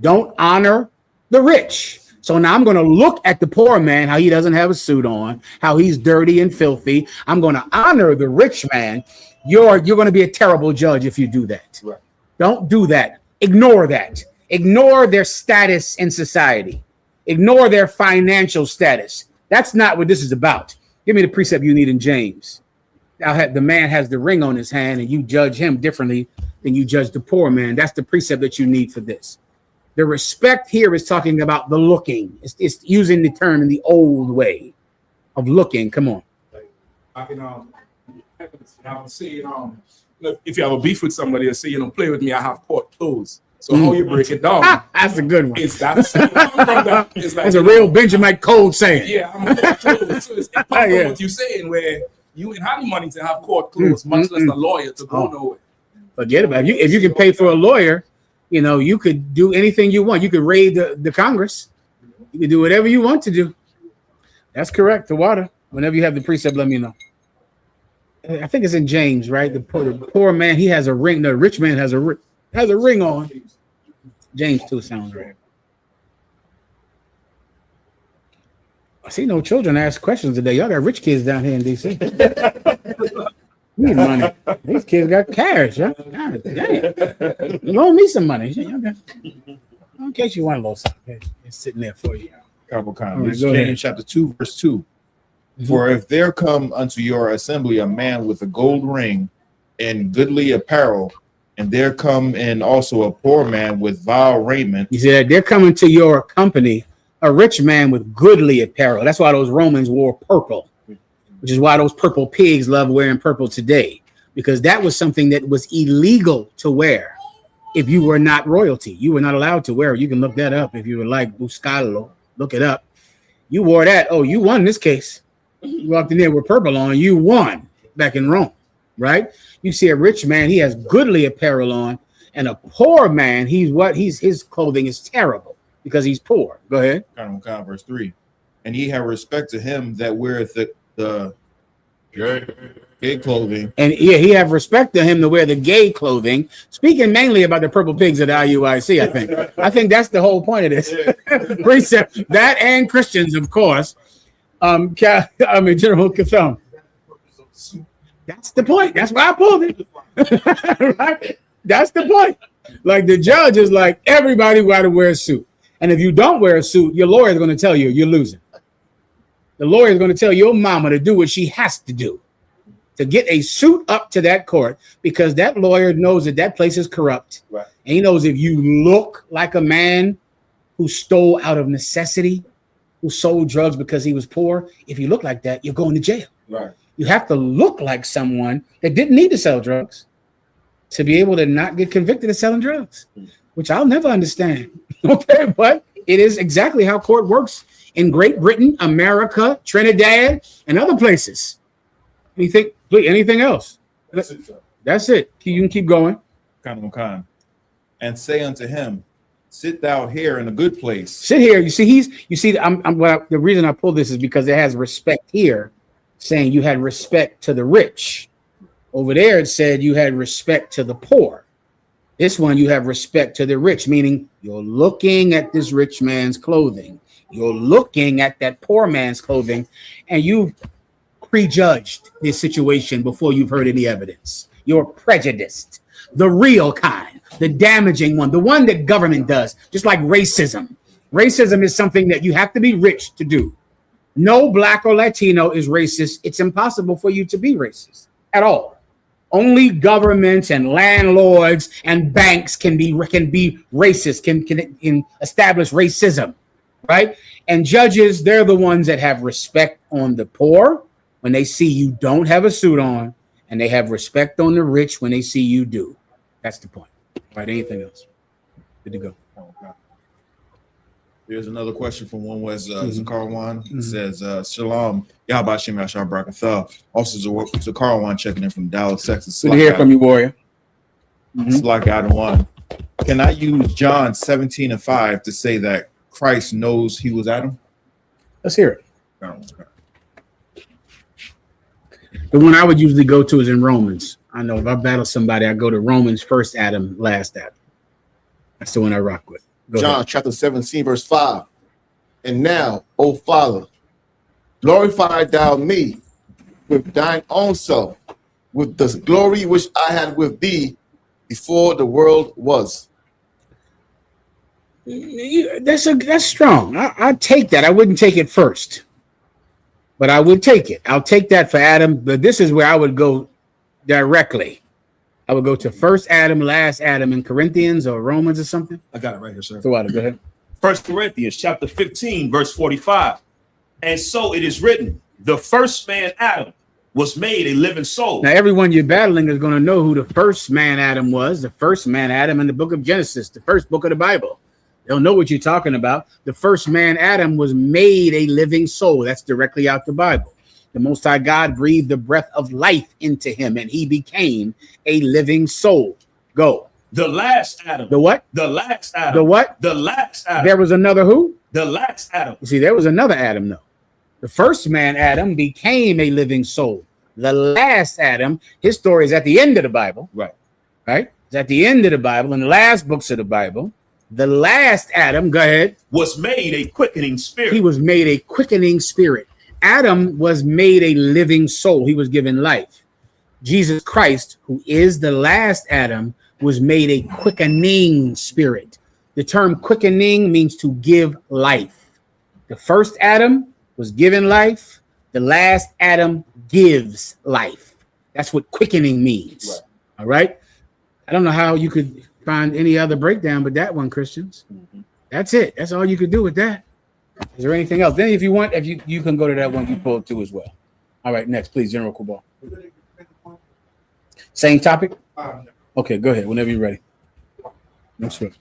Don't honor the rich. So now I'm going to look at the poor man, how he doesn't have a suit on, how he's dirty and filthy. I'm going to honor the rich man. You're going to be a terrible judge if you do that. Right. Don't do that. Ignore that. Ignore their status in society. Ignore their financial status. That's not what this is about. Give me the precept you need in James. Now, the man has the ring on his hand, and you judge him differently than you judge the poor man. That's the precept that you need for this. The respect here is talking about the looking. It's using the term in the old way of looking. Come on. I can say, if you have a beef with somebody, you say, play with me, I have court clothes. So how you break it down? That's a good one. It's that. That's a real Benjamin Code saying. Yeah, I'm a court clothes. So it's from what you're saying, where you ain't have money to have court clothes, much less a lawyer to go nowhere. Forget about it. If you can pay for a lawyer, you could do anything you want. You could raid the Congress. You can do whatever you want to do. That's correct. The water. Whenever you have the precept, let me know. I think it's in James, right? The poor man, he has a ring. The rich man has a ring on. James 2 sounds right. I see no children ask questions today. Y'all got rich kids down here in DC. Need money. These kids got cash. Huh? God damn. Loan me some money. In case you want a little something, it's sitting there for you. Couple comments. James chapter 2, verse 2. For if there come unto your assembly a man with a gold ring and goodly apparel, and there come in also a poor man with vile raiment. You see that? They're coming to your company, a rich man with goodly apparel. That's why those Romans wore purple, which is why those purple pigs love wearing purple today, because that was something that was illegal to wear. If you were not royalty, you were not allowed to wear it. You can look that up if you would like. Buscalo, look it up. You wore that. Oh, you won this case. You walked in there with purple on. You won back in Rome, right? You see a rich man, he has goodly apparel on, and a poor man, his clothing is terrible because he's poor. Go ahead. Verse 3. And ye have respect to him that weareth the gay clothing. And he have respect to him to wear the gay clothing. Speaking mainly about the purple pigs at the IUIC, I think. I think that's the whole point of this. Precept, that and Christians, of course. General Catham. That's the point. That's why I pulled it. Right? That's the point. Like the judge is like, everybody got to wear a suit. And if you don't wear a suit, your lawyer is going to tell you you're losing. The lawyer is going to tell your mama to do what she has to do to get a suit up to that court, because that lawyer knows that place is corrupt. Right. And he knows if you look like a man who stole out of necessity, who sold drugs because he was poor, if you look like that, you're going to jail. Right. You have to look like someone that didn't need to sell drugs to be able to not get convicted of selling drugs, which I'll never understand. Okay, but it is exactly how court works in Great Britain, America, Trinidad, and other places. Anything else? That's it. You can keep going. And say unto him, sit thou here in a good place. Sit here. The reason I pull this is because it has respect here, saying you had respect to the rich. Over there, it said you had respect to the poor. This one, you have respect to the rich, meaning you're looking at this rich man's clothing. You're looking at that poor man's clothing, and you've prejudged this situation before you've heard any evidence. You're prejudiced. The real kind, the damaging one, the one that government does, just like racism. Racism is something that you have to be rich to do. No Black or Latino is racist. It's impossible for you to be racist at all. Only governments and landlords and banks can be racist, can establish racism, right? And judges, they're the ones that have respect on the poor when they see you don't have a suit on, and they have respect on the rich when they see you do. That's the point. All right, anything else? Good to go. Here's another question from one was Zakarwan. It says, Shalom, Yahabashim Yashar Brakatha. Also, Zakarwan checking in from Dallas, Texas. Good to hear from you, warrior. It's like Adam. Can I use John 17:5 to say that Christ knows he was Adam? Let's hear it. The one I would usually go to is in Romans. I know if I battle somebody, I go to Romans, first Adam, last Adam. That's the one I rock with. Go John ahead. chapter 17, verse 5. And now, O Father, glorify thou me with thine own self, with the glory which I had with thee before the world was. That's strong. I'd take that. I wouldn't take it first, but I would take it. I'll take that for Adam, but this is where I would go directly. I would go to first Adam, last Adam in Corinthians or Romans or something. I got it right here, sir. So go ahead. 1 Corinthians chapter 15, verse 45. And so it is written, the first man, Adam, was made a living soul. Now, everyone you're battling is going to know who the first man Adam was. The first man Adam in the book of Genesis, the first book of the Bible. They'll know what you're talking about. The first man Adam was made a living soul. That's directly out the Bible. The Most High God breathed the breath of life into him, and he became a living soul. Go. The last Adam. The what? The last Adam. The what? The last Adam. There was another who? The last Adam. See, there was another Adam, though. The first man, Adam, became a living soul. The last Adam, his story is at the end of the Bible. Right. Right? It's at the end of the Bible, in the last books of the Bible. The last Adam, go ahead. Was made a quickening spirit. He was made a quickening spirit. Adam was made a living soul. He was given life. Jesus Christ, who is the last Adam, was made a quickening spirit. The term quickening means to give life. The first Adam was given life. The last Adam gives life. That's what quickening means. Right. All right. I don't know how you could find any other breakdown but that one, Christians. That's it. That's all you could do with that. Is there anything else? Then if you want, if you can go to that one you pulled too as well. All right, next, please, General Kubal. Same topic? Okay, go ahead. Whenever you're ready. No sweat.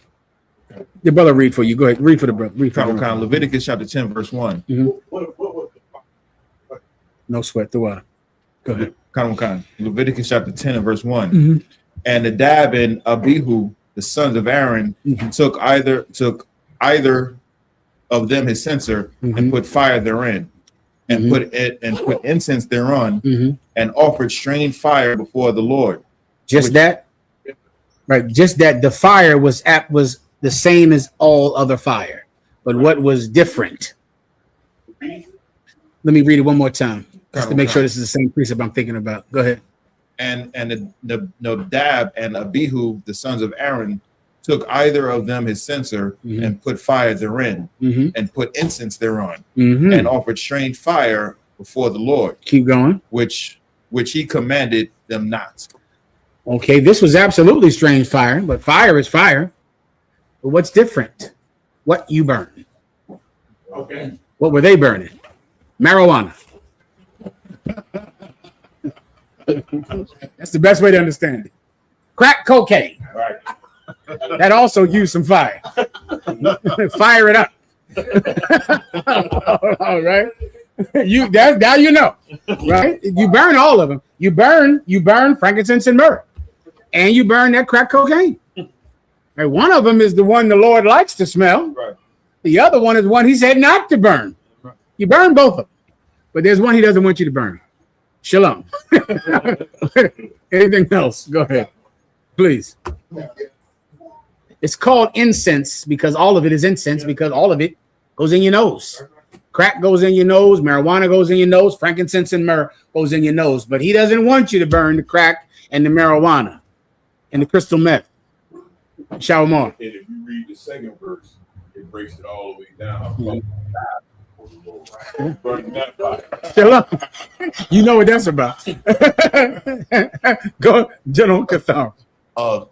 Your brother read for you. Go ahead. Read for the brother. Read for the Leviticus chapter 10, verse 1. No sweat. The water. Go ahead. Leviticus chapter 10 and verse 1. And Nadab and Abihu, the sons of Aaron, took either of them his censer and put fire therein, and put incense thereon, and offered strange fire before the Lord. Just that, right? Just that the fire was the same as all other fire, but what was different? Let me read it one more time, just to make sure this is the same precept I'm thinking about. Go ahead. And Nadab and Abihu, the sons of Aaron, took either of them his censer and put fire therein, and put incense thereon, and offered strange fire before the Lord. Keep going. Which he commanded them not. Okay, this was absolutely strange fire, but fire is fire. But what's different? What you burn? Okay. What were they burning? Marijuana. That's the best way to understand it. Crack cocaine. Right. That also used some fire. Fire it up. All right. Now you know, right? You burn all of them. You burn frankincense and myrrh, and you burn that crack cocaine. Right? One of them is the one the Lord likes to smell. Right. The other one is one he said not to burn. Right. You burn both of them, but there's one he doesn't want you to burn. Shalom. Anything else? Go ahead, please. It's called incense because all of it is incense, because all of it goes in your nose. Crack goes in your nose, marijuana goes in your nose, frankincense and myrrh goes in your nose. But he doesn't want you to burn the crack and the marijuana and the crystal meth. Shalom. And if you read the second verse, it breaks it all the way down. Shalom. You know what that's about. Go, General Cathar.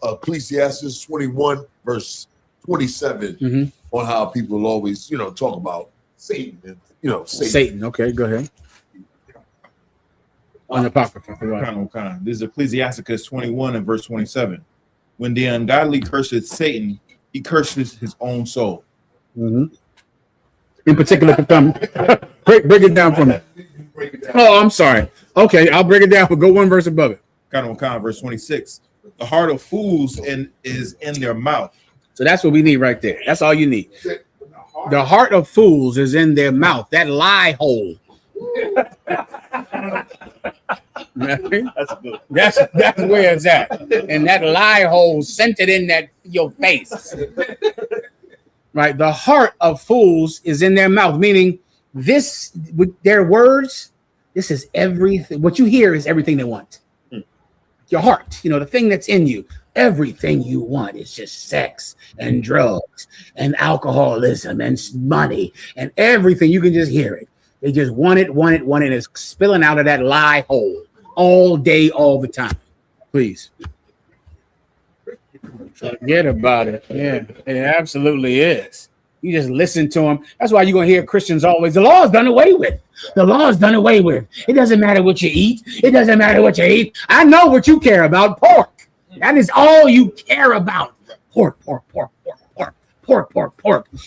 Ecclesiastes 21, verse 27, on how people always, talk about Satan and, Satan. Okay, go ahead. On the Apocrypha. This is Ecclesiasticus 21 and verse 27. When the ungodly curses Satan, he curses his own soul. In particular, break it down for me. Oh, I'm sorry. Okay, I'll break it down, but go one verse above it. Verse 26. The heart of fools is in their mouth. So that's what we need right there. That's all you need. The heart of fools is in their mouth. That lie hole. That's good. That's where it's at. And that lie hole centered in that your face. Right? The heart of fools is in their mouth, meaning this with their words, this is everything. What you hear is everything they want. Your heart, the thing that's in you, everything you want is just sex and drugs and alcoholism and money and everything. You can just hear it. They just want it. It's spilling out of that lie hole all day, all the time. Please. Forget about it. Yeah, it absolutely is. You just listen to them. That's why you're going to hear Christians always, the law is done away with. The law is done away with. It doesn't matter what you eat. It doesn't matter what you eat. I know what you care about, pork. That is all you care about. Pork.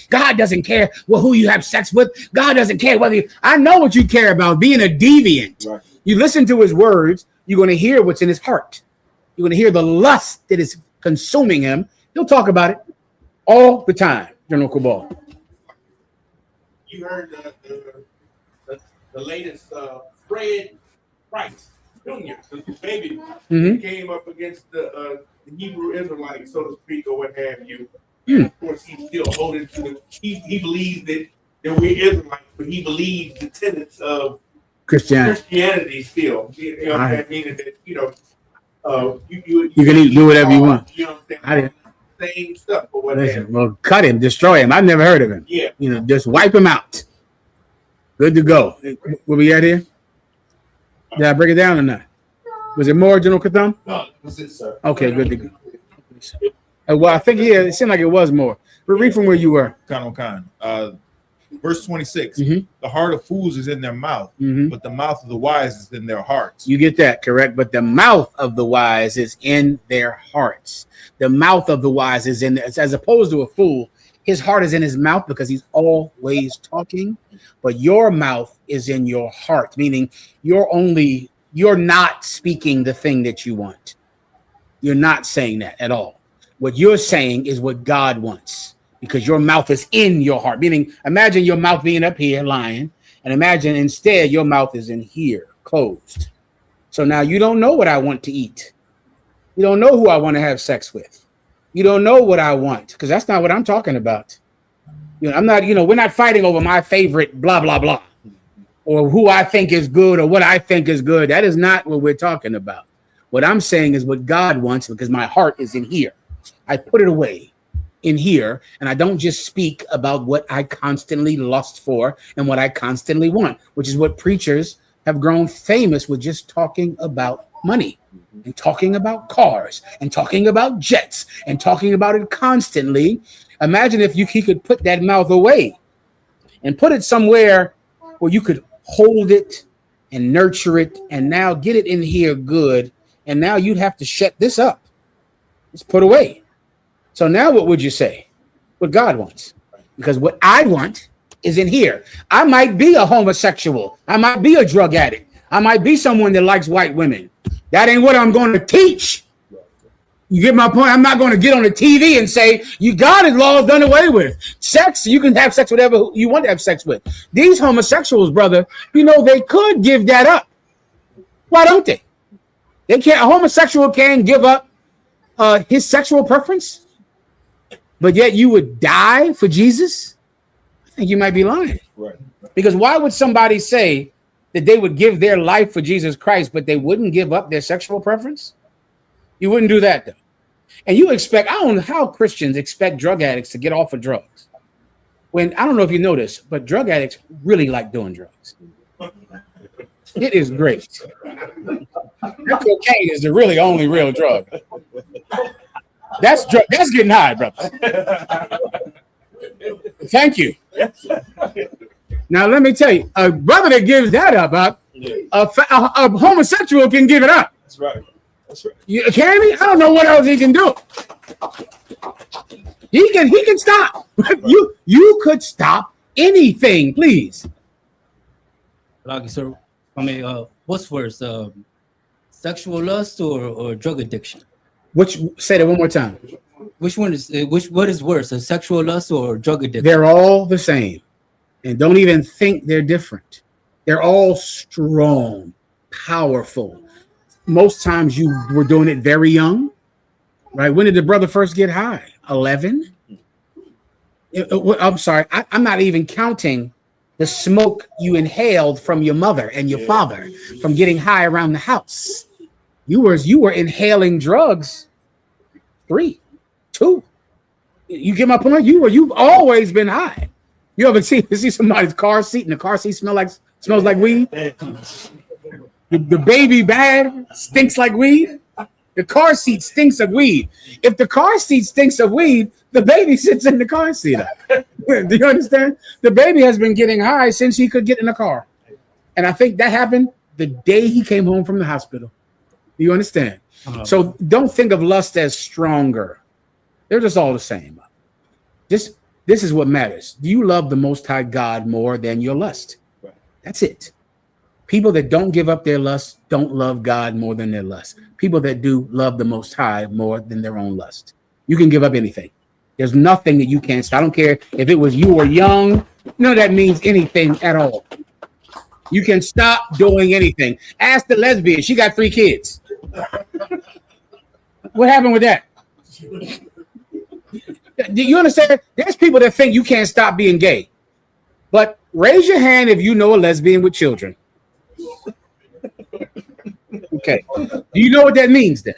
God doesn't care who you have sex with. God doesn't care whether you... I know what you care about, being a deviant. Right. You listen to his words, you're going to hear what's in his heart. You're going to hear the lust that is consuming him. He'll talk about it all the time. General Cabal. You heard the latest Fred Price Jr., the baby, came up against the Hebrew Israelite, so to speak, or what have you. Of course, he's still holding to he believes that we're Israelites, but he believes the tenets of Christianity still. You know what I mean? That you can do whatever you want. You know what I'm saying? Same stuff or whatever. Well, cut him, destroy him. I've never heard of him. Yeah. Just wipe him out. Good to go. Where we at here? Did I break it down or not? Was it more, General Katham? No, that's it, sir. Okay, good to go. Well, I think it seemed like it was more. But read from where you were. Verse 26. The heart of fools is in their mouth, but the mouth of the wise is in their hearts. You get that correct, but the mouth of the wise is in their hearts. The mouth of the wise is in, as opposed to a fool. His heart is in his mouth because he's always talking, but your mouth is in your heart, meaning you're not speaking the thing that you want. You're not saying that at all. What you're saying is what God wants, because your mouth is in your heart. Meaning, imagine your mouth being up here lying, and imagine instead your mouth is in here, closed. So now you don't know what I want to eat. You don't know who I want to have sex with. You don't know what I want, because that's not what I'm talking about. I'm not, we're not fighting over my favorite blah, blah, blah, or who I think is good or what I think is good. That is not what we're talking about. What I'm saying is what God wants, because my heart is in here. I put it away in here, and I don't just speak about what I constantly lust for and what I constantly want, which is what preachers have grown famous with, just talking about money and talking about cars and talking about jets and talking about it constantly. Imagine if he could put that mouth away and put it somewhere where you could hold it and nurture it and now get it in here good. And now you'd have to shut this up. It's put away. So now what would you say? What God wants? Because what I want is in here. I might be a homosexual. I might be a drug addict. I might be someone that likes white women. That ain't what I'm going to teach. You get my point? I'm not going to get on the TV and say, God's law is done away with. Sex, you can have sex with whatever you want to have sex with. These homosexuals, brother, they could give that up. Why don't they? They can't. A homosexual can give up his sexual preference, but yet you would die for Jesus? I think you might be lying. Right. Because why would somebody say that they would give their life for Jesus Christ, but they wouldn't give up their sexual preference? You wouldn't do that, though. And you expect, I don't know how Christians expect drug addicts to get off of drugs. When, I don't know if you know this, but drug addicts really like doing drugs. It is great. Cocaine is the really only real drug. That's getting high, brother. Thank you. Now let me tell you, a brother that gives that up, a homosexual can give it up. That's right. That's right. You hear me? I don't know what else he can do. He can stop. You could stop anything, please. Like, sir, what's worse, sexual lust or drug addiction? Say that one more time. What is worse, a sexual lust or drug addiction? They're all the same, and don't even think they're different. They're all strong, powerful. most times you were doing it very young, right? When did the brother first get high? 11? I'm sorry, I'm not even counting the smoke you inhaled from your mother and your father from getting high around the house. You were inhaling drugs. 3, 2. You get my point? You've always been high. You ever see somebody's car seat and the car seat smells like weed? The baby bag stinks like weed. The car seat stinks of weed. If the car seat stinks of weed, the baby sits in the car seat. Do you understand? The baby has been getting high since he could get in the car. And I think that happened the day he came home from the hospital. Do you understand? So don't think of lust as stronger. They're just all the same. This is what matters. Do you love the Most High God more than your lust? That's it. People that don't give up their lust don't love God more than their lust. People that do love the Most High more than their own lust. You can give up anything. There's nothing that you can't stop. I don't care if it was you or young. None of that means anything at all. You can stop doing anything. Ask the lesbian. She got 3 kids. What happened with that? Do you understand? There's people that think you can't stop being gay. But raise your hand if you know a lesbian with children. Okay. Do you know what that means then?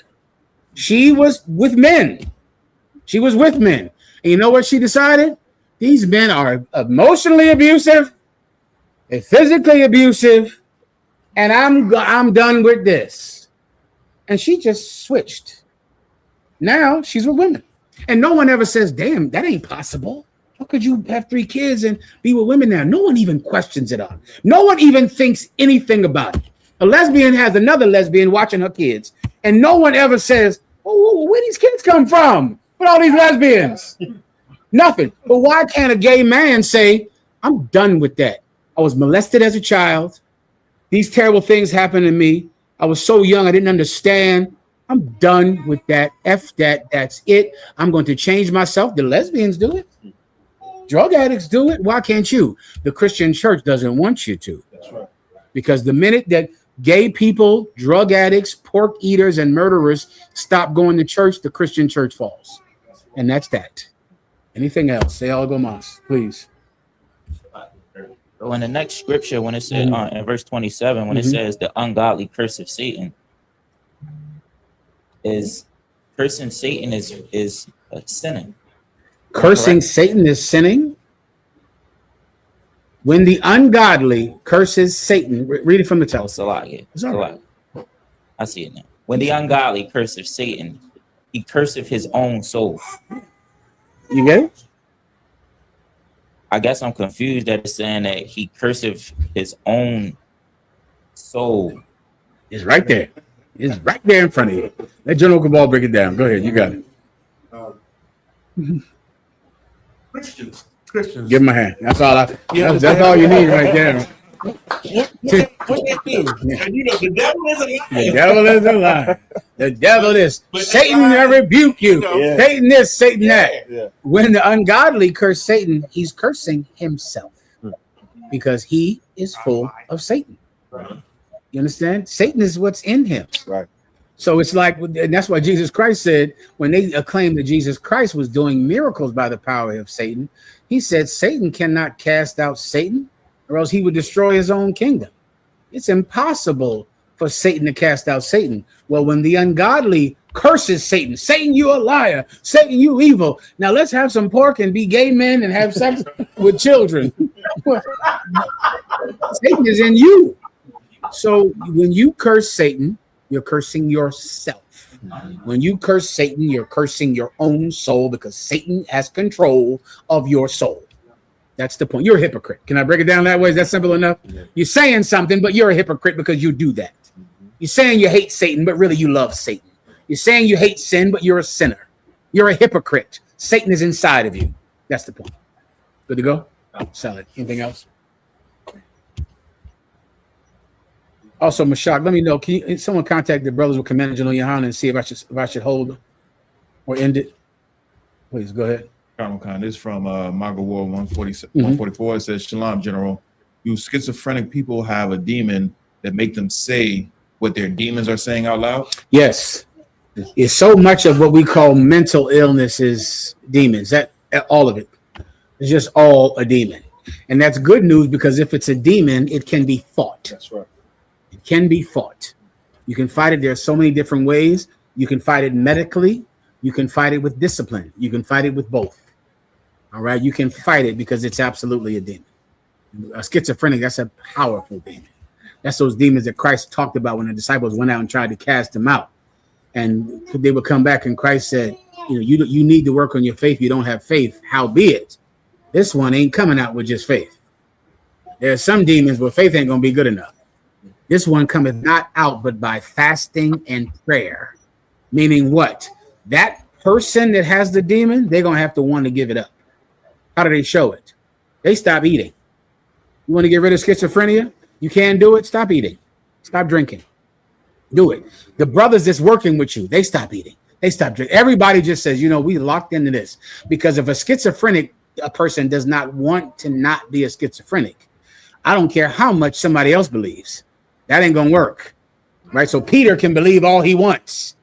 She was with men. She was with men. And you know what she decided? These men are emotionally abusive, they're physically abusive, and I'm done with this. And she just switched. Now she's with women. And no one ever says, damn, that ain't possible. How could you have 3 kids and be with women now? No one even questions it on. No one even thinks anything about it. A lesbian has another lesbian watching her kids, and no one ever says, oh, where these kids come from? What all these lesbians? Nothing. But why can't a gay man say, I'm done with that? I was molested as a child. These terrible things happened to me. I was so young, I didn't understand. I'm done with that. F that. That's it. I'm going to change myself. The lesbians do it. Drug addicts do it. Why can't you? The Christian church doesn't want you to. That's right. Because the minute that gay people, drug addicts, pork eaters, and murderers stop going to church, the Christian church falls. And that's that. Anything else? Say algo mas, please. So in the next scripture, when it says in verse 27, when it says the ungodly curse of Satan, is cursing Satan is sinning. Cursing Satan is sinning? When the ungodly curses Satan, read it from the text. It's a lot here. It's a lot. I see it now. When the ungodly curseth Satan, he curseth his own soul. You get it? I guess I'm confused that it's saying that he curseth his own soul. It's right there. It's right there in front of you. Let General Cabal break it down. Go ahead. You got it. Christians. Give him a hand. That's all. That's all you need right there. What they do? And you know, the devil is a liar. The devil is a liar. The devil is. Satan, I rebuke you. Satan this, Satan that. Yeah. When the ungodly curse Satan, he's cursing himself because he is full of Satan. Right. You understand? Satan is what's in him. Right. So it's like, and that's why Jesus Christ said, when they acclaimed that Jesus Christ was doing miracles by the power of Satan, he said, Satan cannot cast out Satan, or else he would destroy his own kingdom. It's impossible for Satan to cast out Satan. Well, when the ungodly curses Satan, Satan, you a liar, Satan, you evil. Now let's have some pork and be gay men and have sex with children. Satan is in you. So when you curse Satan, you're cursing yourself. When you curse Satan, you're cursing your own soul because Satan has control of your soul. That's the point. You're a hypocrite. Can I break it down that way? Is that simple enough? Yeah. You're saying something, but you're a hypocrite because you do that. You're saying you hate Satan, but really you love Satan. You're saying you hate sin, but you're a sinner. You're a hypocrite. Satan is inside of you. That's the point. Good to go? Solid. Anything else? Also, Mashak, let me know. Can someone contact the brothers with Commander General Yahanna and see if I should hold or end it? Please go ahead. This is from Maga War 144. It says, Shalom, General. You schizophrenic people have a demon that make them say what their demons are saying out loud? Yes. It's so much of what we call mental illness is demons. That all of it. It's just all a demon. And that's good news, because if it's a demon, it can be fought. That's right. It can be fought. You can fight it. There's so many different ways. You can fight it medically. You can fight it with discipline. You can fight it with both. All right. You can fight it because it's absolutely a demon. A schizophrenic, that's a powerful demon. That's those demons that Christ talked about when the disciples went out and tried to cast them out. And they would come back and Christ said, you need to work on your faith. You don't have faith. Howbeit, this one ain't coming out with just faith. There's some demons where faith ain't going to be good enough. This one cometh not out but by fasting and prayer. Meaning what? That person that has the demon, they're going to have to want to give it up. How do they show it? They stop eating. You want to get rid of schizophrenia? You can't do it? Stop eating. Stop drinking. Do it. The brothers that's working with you, they stop eating. They stop drinking. Everybody just says, we locked into this. Because if a schizophrenic person does not want to not be a schizophrenic, I don't care how much somebody else believes. That ain't going to work. Right? So Peter can believe all he wants,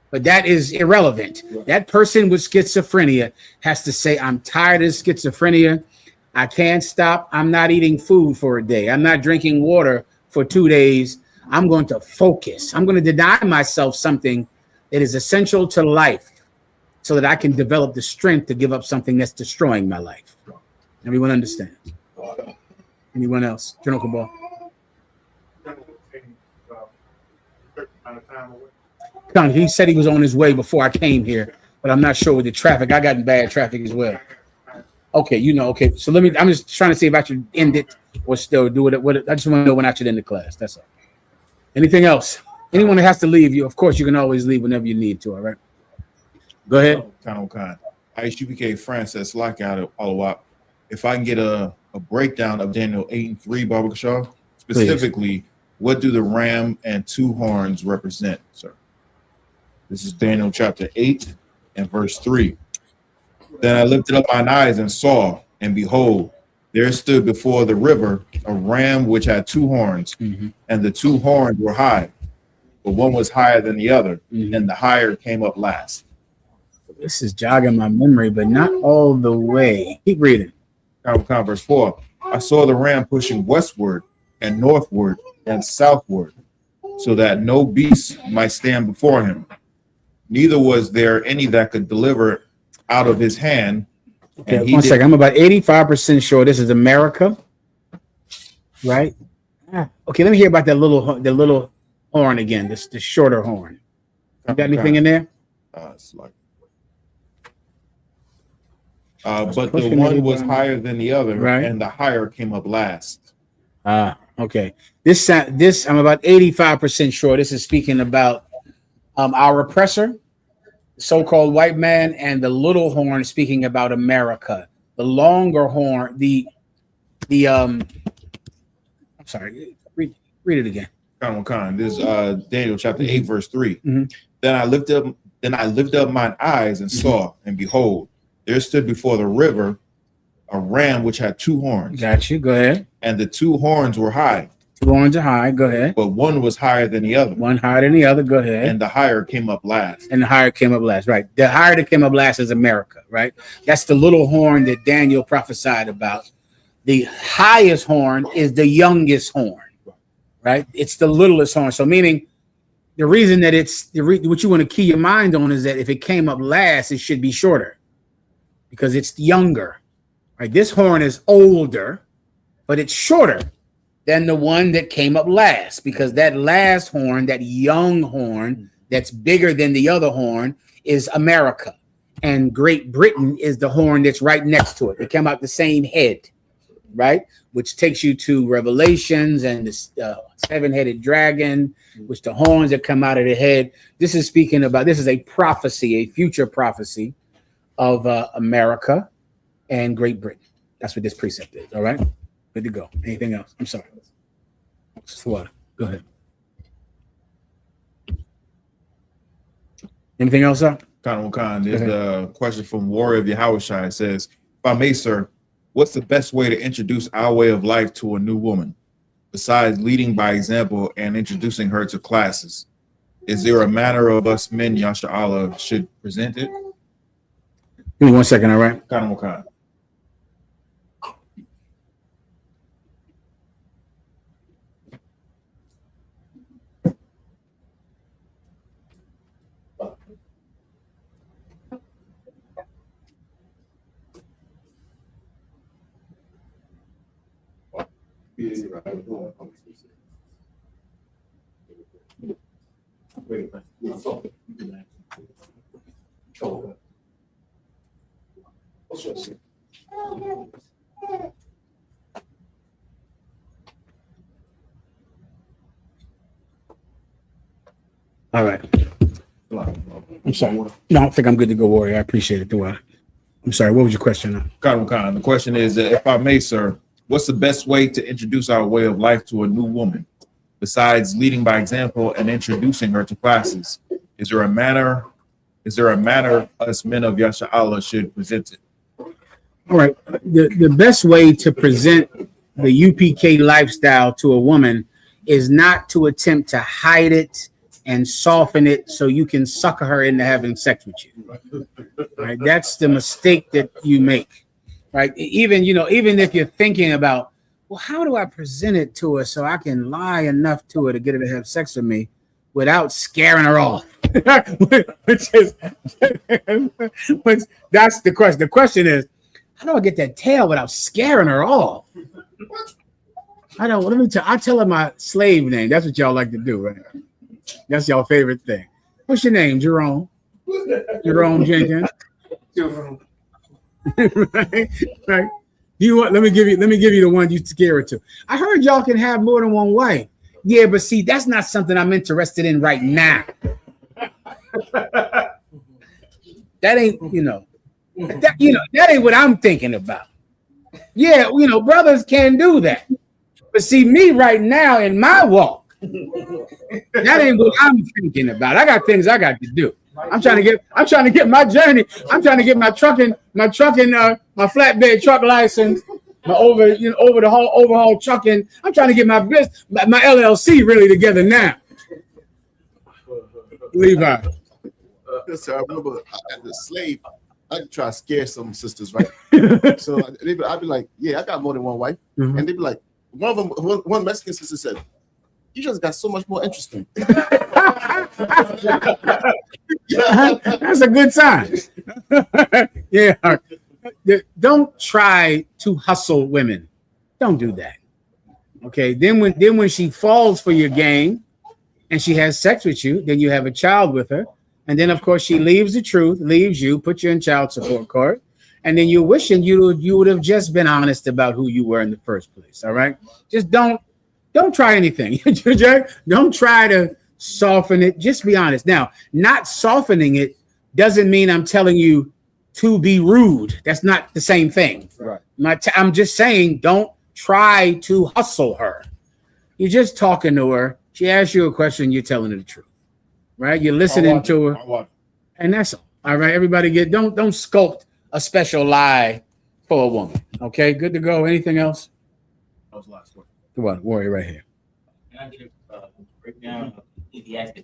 but that is irrelevant. That person with schizophrenia has to say, I'm tired of schizophrenia. I can't stop. I'm not eating food for a day. I'm not drinking water for 2 days. I'm going to focus. I'm going to deny myself something that is essential to life so that I can develop the strength to give up something that's destroying my life. Everyone understand? Anyone else? General Cabal. He said he was on his way before I came here, but I'm not sure with the traffic. I got in bad traffic as well. Okay, okay. So I'm just trying to see if I should end it or still do it. I just want to know when I should end the class. That's all. Anything else? Anyone that has to leave, of course, you can always leave whenever you need to. All right. Go ahead. I.S.U.P.K. Francis Lockout All-Wap. If I can get a breakdown of Daniel 8:3, Baba Shaw, specifically, please. What do the ram and two horns represent, sir? This is Daniel chapter 8 and verse 3. Then I lifted up mine eyes and saw, and behold, there stood before the river a ram which had two horns, and the two horns were high, but one was higher than the other, and the higher came up last. This is jogging my memory, but not all the way. Keep reading. Verse 4. I saw the ram pushing westward and northward and southward, so that no beast might stand before him. Neither was there any that could deliver out of his hand. Okay, one second. I'm about 85% sure this is America, right? Okay, let me hear about the little horn again. The shorter horn. You got anything in there? It's like, but the one was higher than the other, right? And the higher came up last. Okay. This I'm about 85% sure. This is speaking about our oppressor, so-called white man, and the little horn speaking about America. The longer horn, I'm sorry, read it again. This is Daniel chapter 8, verse 3. Then I lifted up mine eyes and saw, and behold, there stood before the river a ram which had two horns. Got you. Go ahead. And the two horns were high. Two horns are high. Go ahead. But one was higher than the other. One higher than the other. Go ahead. And the higher came up last. And the higher came up last. Right. The higher that came up last is America. Right. That's the little horn that Daniel prophesied about. The highest horn is the youngest horn. Right. It's the littlest horn. So meaning the reason that what you want to key your mind on is that if it came up last, it should be shorter because it's younger. Right. This horn is older, but it's shorter than the one that came up last, because that last horn, that young horn that's bigger than the other horn, is America. And Great Britain is the horn that's right next to it. They come out the same head, right? Which takes you to Revelations and the seven-headed dragon, which the horns that come out of the head. This is speaking about, this is a prophecy, a future prophecy of America and Great Britain. That's what this precept is, all right? Good to go. Anything else? I'm sorry. Just water. Go ahead. Anything else, sir? There's a question from Warrior of Yahushua. It says, if I may, sir, what's the best way to introduce our way of life to a new woman? besides leading by example and introducing her to classes? Is there a manner of us men, Yasha'Allah, should present it? Give me 1 second, all right? Kind. All right. I'm sorry. No, I don't think I'm good to go, Warrior. I appreciate it, do I? I'm sorry. What was your question? Khan. The question is, if I may, sir, what's the best way to introduce our way of life to a new woman, besides leading by example and introducing her to classes? Is there a manner us men of Yasha'Allah should present it? All right. The best way to present the UPK lifestyle to a woman is not to attempt to hide it and soften it so you can sucker her into having sex with you. Right? That's the mistake that you make. Right? Even if you're thinking about, well, how do I present it to her so I can lie enough to her to get her to have sex with me without scaring her off? Which that's the question. The question is, how do I get that tail without scaring her off? I'll tell her my slave name. That's what y'all like to do, right? That's y'all favorite thing. What's your name, Jerome? Jerome Jenkins. right. You want? Let me give you the one you scare her to. I heard y'all can have more than one wife. Yeah, but see, that's not something I'm interested in right now. That ain't, that ain't what I'm thinking about. Yeah, brothers can do that. But see, me right now in my walk, that ain't what I'm thinking about. I got things I got to do. I'm trying to get my journey. I'm trying to get my flatbed truck license, my overhaul trucking. I'm trying to get my LLC really together now. Levi. So I remember as a slave, I try to scare some sisters, right? So I'd be like, yeah, I got more than one wife. Mm-hmm. And they'd be like, one Mexican sister said, you just got so much more interesting. That's a good sign. Yeah. Don't try to hustle women. Don't do that. Okay. Then when she falls for your game and she has sex with you, then you have a child with her. And then, of course, she leaves the truth, leaves you, puts you in child support court. And then you're wishing you would have just been honest about who you were in the first place. All right. Just don't try anything. Don't try to soften it. Just be honest. Now, not softening it doesn't mean I'm telling you to be rude. That's not the same thing. Right. I'm just saying, don't try to hustle her. You're just talking to her. She asks you a question. You're telling her the truth. Right? You're listening to her. And that's all. All right. Everybody don't sculpt a special lie for a woman. Okay. Good to go. Anything else? That was the last one. Come on, Warrior right here. Can I get a breakdown of Ecclesiastes?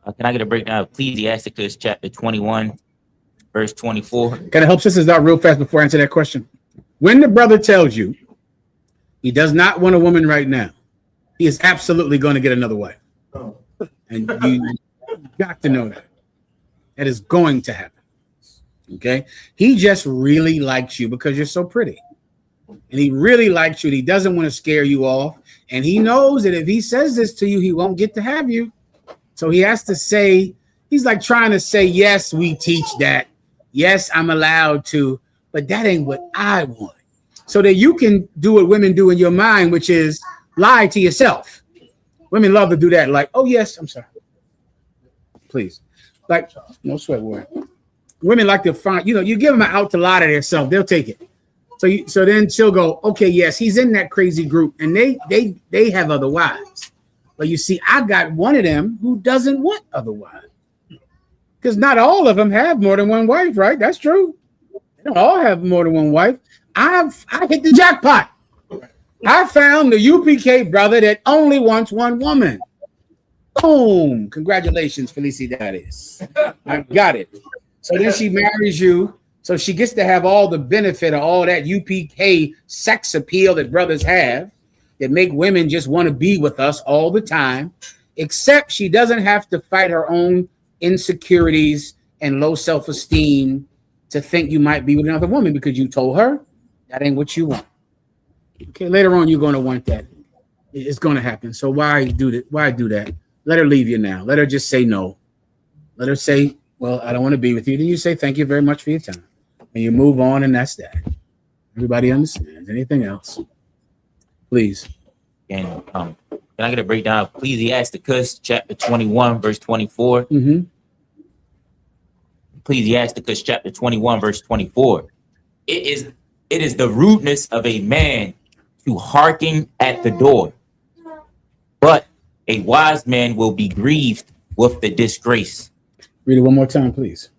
Can I get a breakdown of Ecclesiastes chapter 21, verse 24? Can I help sisters out real fast before I answer that question? When the brother tells you he does not want a woman right now, he is absolutely going to get another wife. And you got to know that. That is going to happen. Okay? He just really likes you because you're so pretty. And he really likes you. And he doesn't want to scare you off. And he knows that if he says this to you, he won't get to have you. So he has to say, he's like trying to say, yes, we teach that. Yes, I'm allowed to, but that ain't what I want. So that you can do what women do in your mind, which is lie to yourself. Women love to do that. Like, oh, yes, I'm sorry. Please. Like, no sweat word. Women like to find, you give them an out to lie to themselves, they'll take it. So then she'll go, okay, yes, he's in that crazy group, and they have other wives. But you see, I got one of them who doesn't want other wives. Because not all of them have more than one wife, right? That's true. They don't all have more than one wife. I hit the jackpot. I found the UPK brother that only wants one woman. Boom. Congratulations, Felicidades. I got it. So then she marries you. So she gets to have all the benefit of all that UPK sex appeal that brothers have that make women just want to be with us all the time, except she doesn't have to fight her own insecurities and low self-esteem to think you might be with another woman because you told her that ain't what you want. Okay, later on you're going to want that. It's going to happen. So why do that? Why do that? Let her leave you now. Let her just say no. Let her say, well, I don't want to be with you. Then you say, thank you very much for your time. And you move on, and that's that. Everybody understands. Anything else? Please. And can I get a breakdown of Ecclesiasticus chapter 21, verse 24? Mm-hmm. Ecclesiasticus chapter 21, verse 24. It is the rudeness of a man to hearken at the door, but a wise man will be grieved with the disgrace. Read it one more time, please.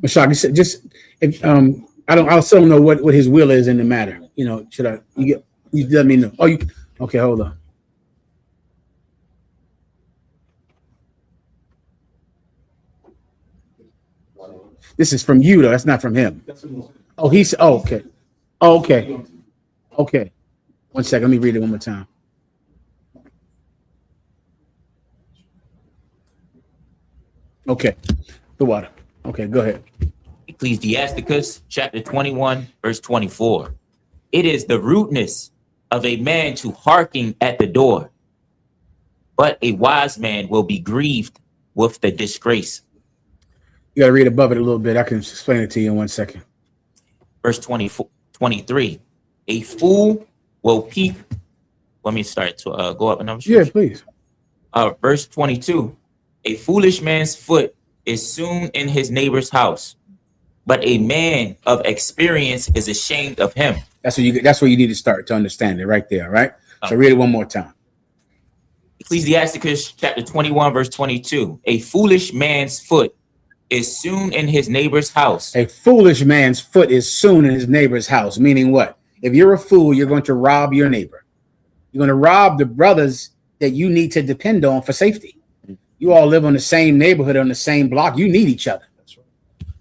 Mashak, just if I still don't know what his will is in the matter. You know, you let me know. Okay, hold on. This is from you though, that's not from him. Oh, okay. Okay. 1 second, let me read it one more time. Okay, the water. Okay, go ahead. Ecclesiasticus chapter 21, verse 24. It is the rudeness of a man to hearken at the door, but a wise man will be grieved with the disgrace. You got to read above it a little bit. I can explain it to you in 1 second. Verse 23. A fool will peep. Let me start to go up another. Yeah, please. Verse 22. A foolish man's foot is soon in his neighbor's house, but a man of experience is ashamed of him. That's where you need to start to understand it right there, right? So read it one more time. Ecclesiasticus chapter 21, verse 22. A foolish man's foot is soon in his neighbor's house. A foolish man's foot is soon in his neighbor's house, meaning what? If you're a fool, you're going to rob your neighbor. You're going to rob the brothers that you need to depend on for safety. You all live on the same neighborhood, on the same block. You need each other.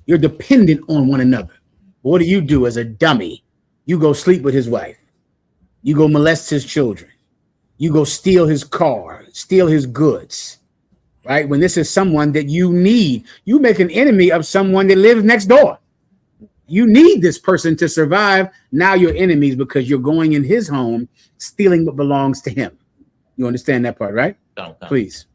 You're dependent on one another. What do you do as a dummy? You go sleep with his wife. You go molest his children. You go steal his car, steal his goods, right? When this is someone that you need, you make an enemy of someone that lives next door. You need this person to survive. Now you're enemies because you're going in his home, stealing what belongs to him. You understand that part, right? Please.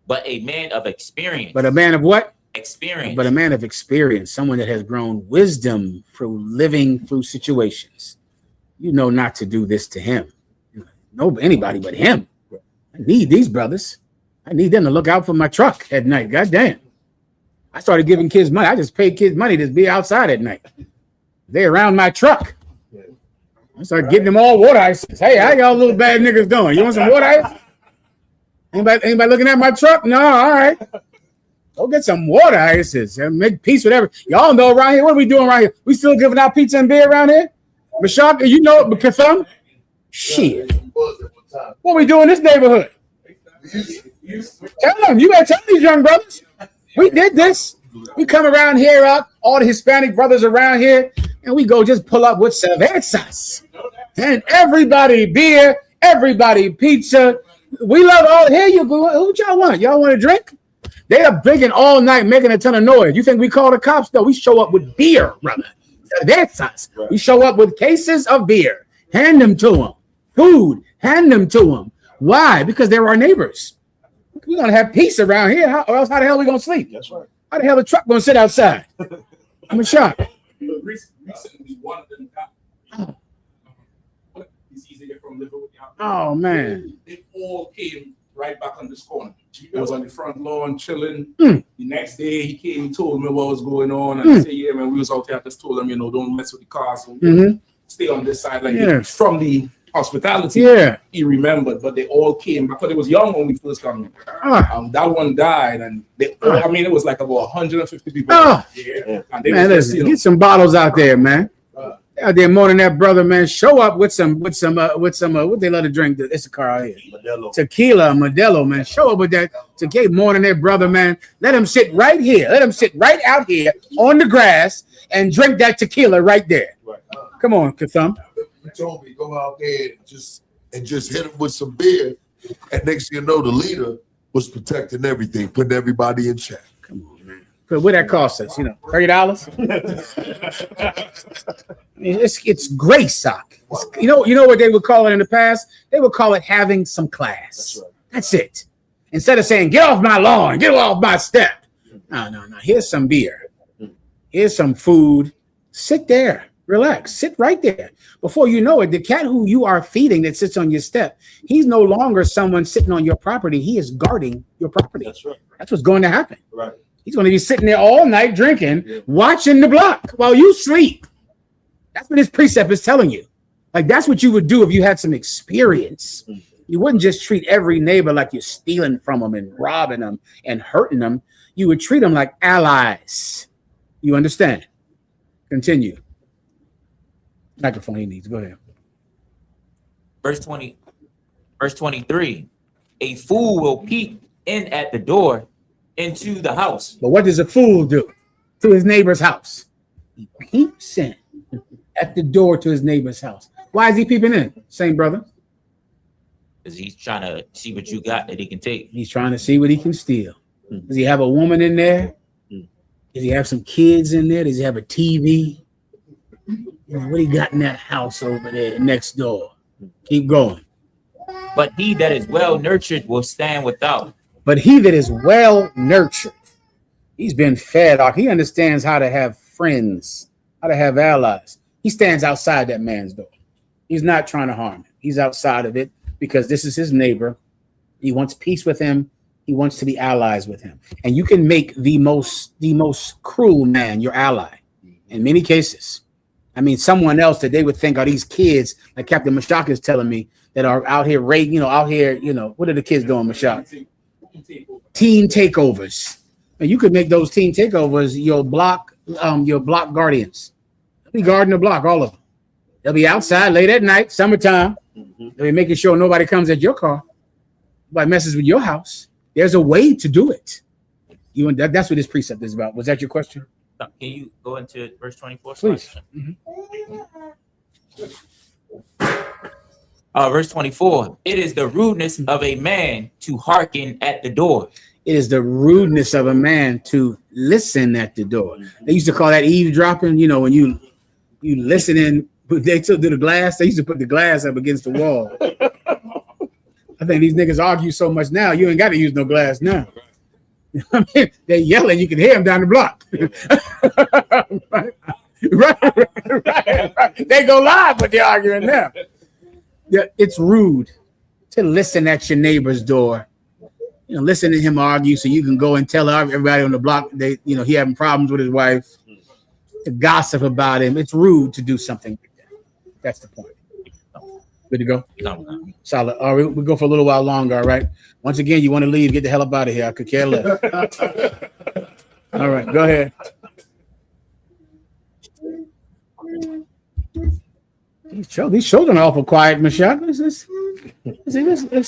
But a man of experience. But a man of what? Experience. But a man of experience, someone that has grown wisdom through living through situations. You know not to do this to him. No, anybody but him. I need these brothers. I need them to look out for my truck at night. God damn. I started giving kids money. I just paid kids money to be outside at night. They're around my truck. I started getting them all water ices. Hey, how y'all little bad niggas doing? You want some water ice? Anybody looking at my truck? No, all right. Go get some water ices and make peace with everything. Y'all know around here, what are we doing around here? We still giving out pizza and beer around here? Mashaka, you know it, Katham? Shit. What we do in this neighborhood? Tell them, you gotta tell these young brothers. We did this. We come around here, all the Hispanic brothers around here, and we go just pull up with cervezas. And everybody beer, everybody pizza. We love all. Here you go. What y'all want? Y'all want a drink? They are drinking all night, making a ton of noise. You think we call the cops? No, we show up with beer, brother. Cervezas. We show up with cases of beer. Hand them to them. Food. Hand them to them. Why? Because they're our neighbors. We're gonna have peace around here, or else how the hell are we gonna sleep? That's right. How the hell the truck gonna sit outside? I'm in shock. Recently, one of them got. Oh man! They all came right back on this corner. I was on the front lawn chilling. The next day, he came and told me what was going on, and I said, "Yeah, man, we was out there." I just told him, don't mess with the cars. So stay on this side, like from the hospitality. Yeah, he remembered, but they all came because it was young when we first came. That one died, and they, I mean, it was like about 150 people. And they man, get some bottles out there, man. Out there moaning that brother, man. Show up with some what they love to drink. It's a car out here. Tequila, Modelo, man. Show up with that tequila, moaning that brother, man. Let him sit right here. Let him sit right out here on the grass and drink that tequila right there. Come on, Katham. He told me go out there and just hit him with some beer. And next thing you know, the leader was protecting everything, putting everybody in check. What that cost us? $30. It's grace, sock. You know what they would call it in the past? They would call it having some class. That's it. Instead of saying get off my lawn, get off my step. No. Here's some beer. Here's some food. Sit there. Relax. Sit right there. Before you know it, the cat who you are feeding that sits on your step, he's no longer someone sitting on your property. He is guarding your property. That's right. That's what's going to happen. Right. He's going to be sitting there all night drinking, watching the block while you sleep. That's what his precept is telling you. Like, that's what you would do if you had some experience. You wouldn't just treat every neighbor like you're stealing from them and robbing them and hurting them. You would treat them like allies. You understand? Continue. Microphone he needs. Go ahead. Verse 23. A fool will peek in at the door into the house. But what does a fool do to his neighbor's house? He peeps in at the door to his neighbor's house. Why is he peeping in? Same brother. Because he's trying to see what you got that he can take. He's trying to see what he can steal. Does he have a woman in there? Does he have some kids in there? Does he have a TV? What he got in that house over there next door? Keep going. But he that is well nurtured will stand without. But he that is well nurtured, he's been fed. He understands how to have friends, how to have allies. He stands outside that man's door. He's not trying to harm him. He's outside of it because this is his neighbor. He wants peace with him. He wants to be allies with him. And you can make the most cruel man your ally in many cases. I mean, someone else that they would think are these kids, like Captain Mashak is telling me, that are out here, what are the kids doing, Mashak? Teen takeovers. And you could make those teen takeovers your block guardians. They'll be guarding the block, all of them. They'll be outside late at night, summertime. They'll be making sure nobody comes at your car, nobody messes with your house. There's a way to do it. That's what this precept is about. Was that your question? Can you go into verse 24? Please. Verse 24. It is the rudeness of a man to hearken at the door. It is the rudeness of a man to listen at the door. They used to call that eavesdropping. When you listen in, they took to the glass. They used to put the glass up against the wall. I think these niggas argue so much now. You ain't got to use no glass now. I mean, they're yelling. You can hear them down the block. right. They go live, but they're arguing now. Yeah, it's rude to listen at your neighbor's door. Listen to him argue so you can go and tell everybody on the block he having problems with his wife. To gossip about him. It's rude to do something like that. That's the point. Good to go? No. Solid. All right, we'll go for a little while longer, all right? Once again, you want to leave, get the hell up out of here. I could care less. All right, go ahead. These children are awful quiet, Michelle. Let's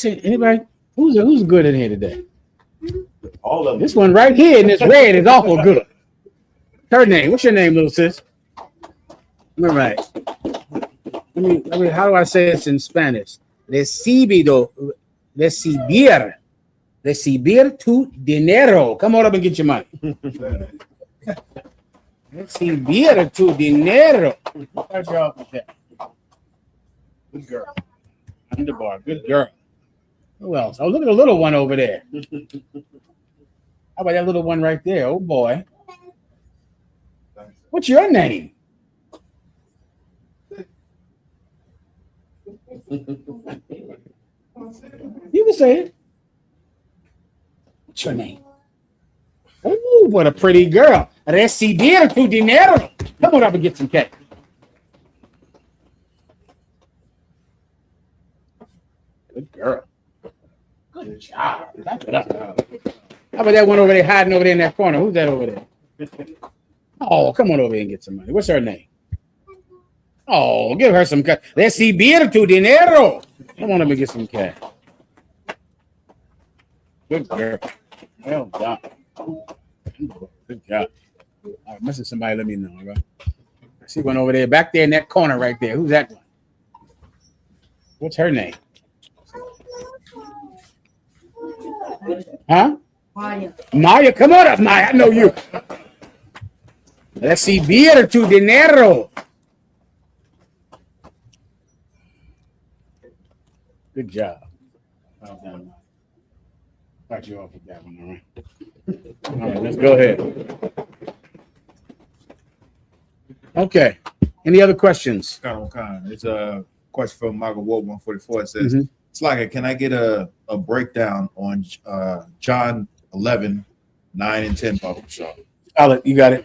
see. Anybody? Who's good in here today? All of them. This one right here in this red is awful good. Her name. What's your name, little sis? All right. Let me. How do I say this in Spanish? Recibir tu dinero. Come on up and get your money. Recibir tu dinero. Good girl. Underbar. Good girl. Who else? Oh, look at the little one over there. How about that little one right there? Oh boy. What's your name? You can say it. What's your name? Oh, what a pretty girl. Recibir tu dinero. Come on up and get some cake. Good girl. Good job. How about that one over there hiding over there in that corner? Who's that over there? Oh, come on over here and get some money. What's her name? Oh, give her some cash. Recibir tu dinero. Come on, let me get some cash. Good girl. Well done. Good job. All right, missing somebody, let me know, all right? I see one over there, back there in that corner right there. Who's that one? What's her name? Huh? Maya, come on up, Maya. I know you. Recibir tu dinero. Good job. Well done. Got you off with that one, all right? All right, let's go ahead. Okay. Any other questions? It's a question from Michael Ward 144. It says, it's like, can I get a breakdown on John 11, 9 and 10, Papa Shaw? You got it.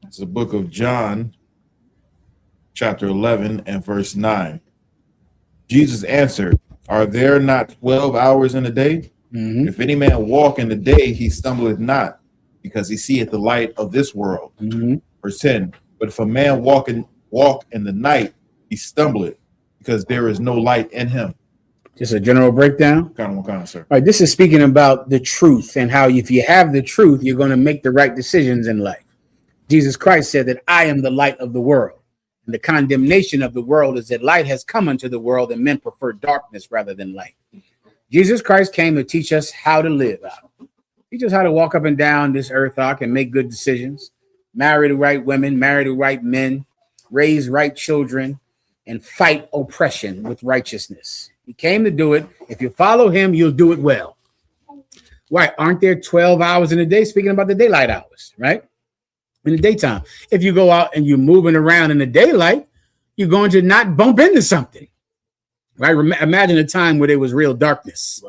It's the book of John, chapter 11 and verse 9. Jesus answered, are there not 12 hours in a day? If any man walk in the day, he stumbleth not, because he seeth the light of this world. Verse 10. But if a man walk in the night, he stumbleth, because there is no light in him. Just a general breakdown. Sir. All right, this is speaking about the truth and how if you have the truth, you're going to make the right decisions in life. Jesus Christ said that I am the light of the world. And the condemnation of the world is that light has come into the world and men prefer darkness rather than light. Jesus Christ came to teach us how to live out. Teach us how to walk up and down this earth arc and make good decisions, marry the right women, marry the right men, raise right children, and fight oppression with righteousness. He came to do it. If you follow him, you'll do it well. Why? Aren't there 12 hours in a day? Speaking about the daylight hours, right? In the daytime. If you go out and you're moving around in the daylight, you're going to not bump into something. Right? Imagine a time where there was real darkness,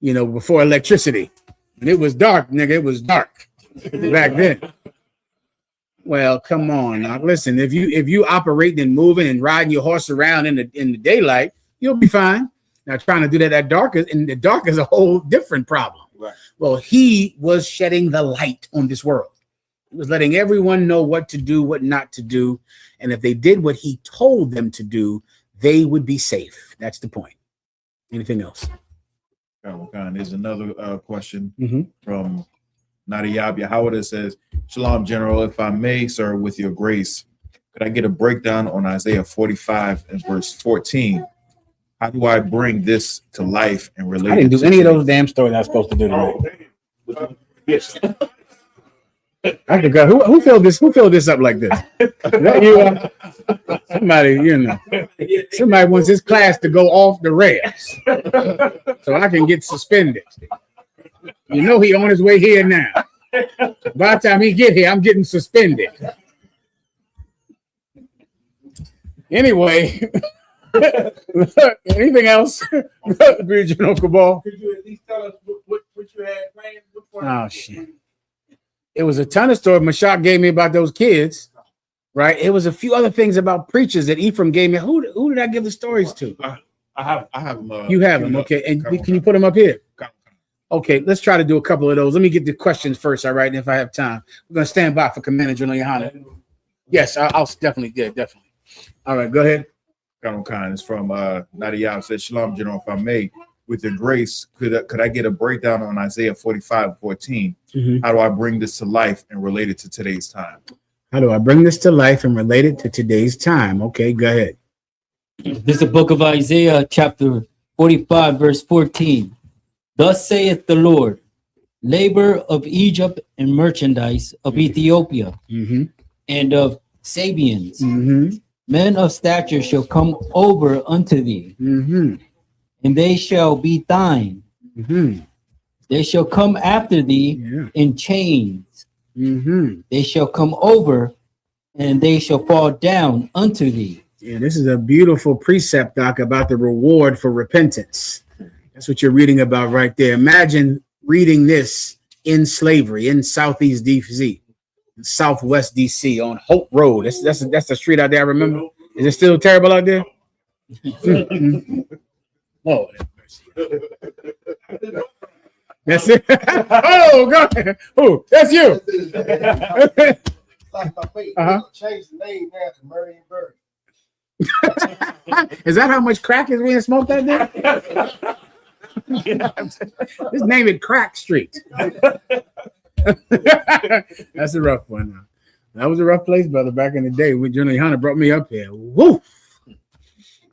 you know, before electricity. And it was dark, nigga. It was dark back then. Well, come on now. Listen, if you operating and moving and riding your horse around in the daylight, you'll be fine. Now trying to do that in the dark is a whole different problem. Right. Well, he was shedding the light on this world. He was letting everyone know what to do, what not to do. And if they did what he told them to do, they would be safe. That's the point. Anything else? There's another question from Nadiyab Yahanna. It says, Shalom, General. If I may, sir, with your grace, could I get a breakdown on Isaiah 45 and verse 14? How do I bring this to life and relate? I didn't do any of those damn stories I was supposed to do today. Yes. I forgot who filled this. Who filled this up like this? That you, somebody, you know, somebody wants his class to go off the rails, so I can get suspended. You know, he on his way here now. By the time he get here, I'm getting suspended. Anyway, anything else? General Cabal. Could you at least tell us what you had planned? Oh shit. It was a ton of stories Mashak gave me about those kids, right? It was a few other things about preachers that Ephraim gave me. Who did I give the stories to? I have them. You have them, okay. And can you put them up here? Okay, let's try to do a couple of those. Let me get the questions first, all right? And if I have time, we're going to stand by for Commander General Yahanna. Yes, I'll definitely. Yeah, definitely. All right, go ahead. It's from Nadia. Says, Shalom, General, if I may. With your grace, could I get a breakdown on Isaiah 45:14? How do I bring this to life and relate it to today's time? How do I bring this to life and relate it to today's time? Okay, go ahead. This is the book of Isaiah, chapter 45, verse 14. Thus saith the Lord, labor of Egypt and merchandise of Ethiopia and of Sabians, men of stature shall come over unto thee. And they shall be thine. They shall come after thee in chains. They shall come over, and they shall fall down unto thee. Yeah, this is a beautiful precept, Doc, about the reward for repentance. That's what you're reading about right there. Imagine reading this in slavery in Southeast DC, Southwest DC on Hope Road. That's the street out there. I remember. Is it still terrible out there? Oh, That's it. Oh, go ahead. Who? That's you. Change the name now to Murray and Bird. Is that how much crack is being smoked that day? Just name it Crack Street. That's a rough one now. That was a rough place, brother, back in the day when General Yahanna brought me up here. Woo!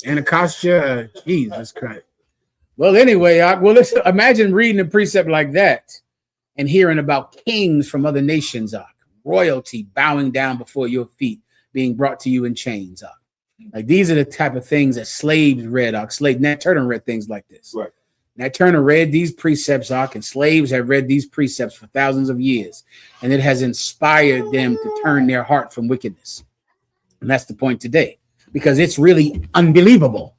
Anacostia, Jesus Christ. Well, anyway, let's imagine reading a precept like that and hearing about kings from other nations, royalty bowing down before your feet, being brought to you in chains. Like these are the type of things that slaves read. Nat Turner read things like this. Right. Nat Turner read these precepts, and slaves have read these precepts for thousands of years, and it has inspired them to turn their heart from wickedness. And that's the point today, because it's really unbelievable.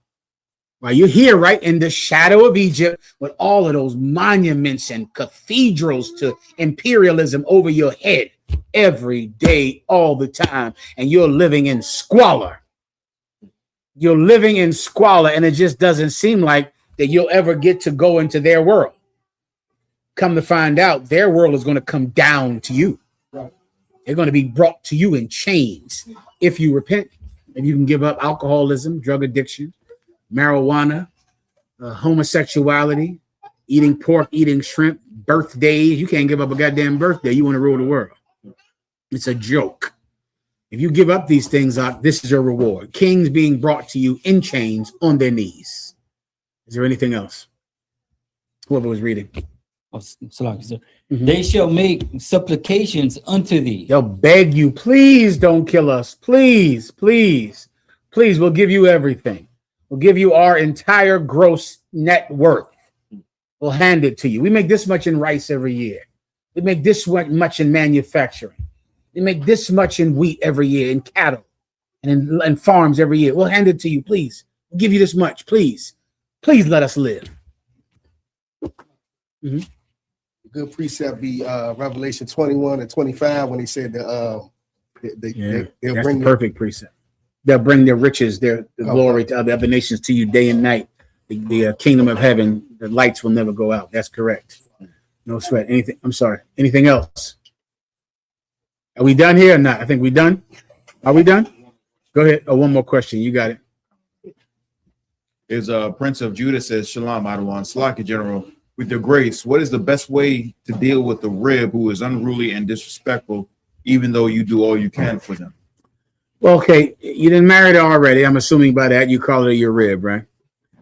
Right, you're here, right, in the shadow of Egypt with all of those monuments and cathedrals to imperialism over your head every day, all the time, and you're living in squalor. You're living in squalor, and it just doesn't seem like that you'll ever get to go into their world. Come to find out, their world is going to come down to you. Right. They're going to be brought to you in chains if you repent, and you can give up alcoholism, drug addiction, marijuana, homosexuality, eating pork, eating shrimp, birthdays. You can't give up a goddamn birthday. You want to rule the world. It's a joke. If you give up these things, this is your reward. Kings being brought to you in chains on their knees. Is there anything else? Whoever was reading. They shall make supplications unto thee. They'll beg you, please don't kill us. Please, please, please, we'll give you everything. We'll give you our entire gross net worth. We'll hand it to you. We make this much in rice every year. We make this much in manufacturing. We make this much in wheat every year, in cattle and in farms every year. We'll hand it to you, please. We'll give you this much, please. Please let us live. Mm-hmm. Good precept be Revelation 21 and 25 when he said they'll that's bring the perfect precept. They'll bring their riches, the glory to other nations to you day and night. The kingdom of heaven, the lights will never go out. That's correct. No sweat. Anything? I'm sorry. Anything else? Are we done here or not? I think we're done. Are we done? Go ahead. Oh, one more question. You got it. Is Prince of Judah says, Shalom, Adawan, Salaki General, with your grace, what is the best way to deal with the rib who is unruly and disrespectful, even though you do all you can for them? Well, okay, you didn't marry her already. I'm assuming by that you call her your rib, right?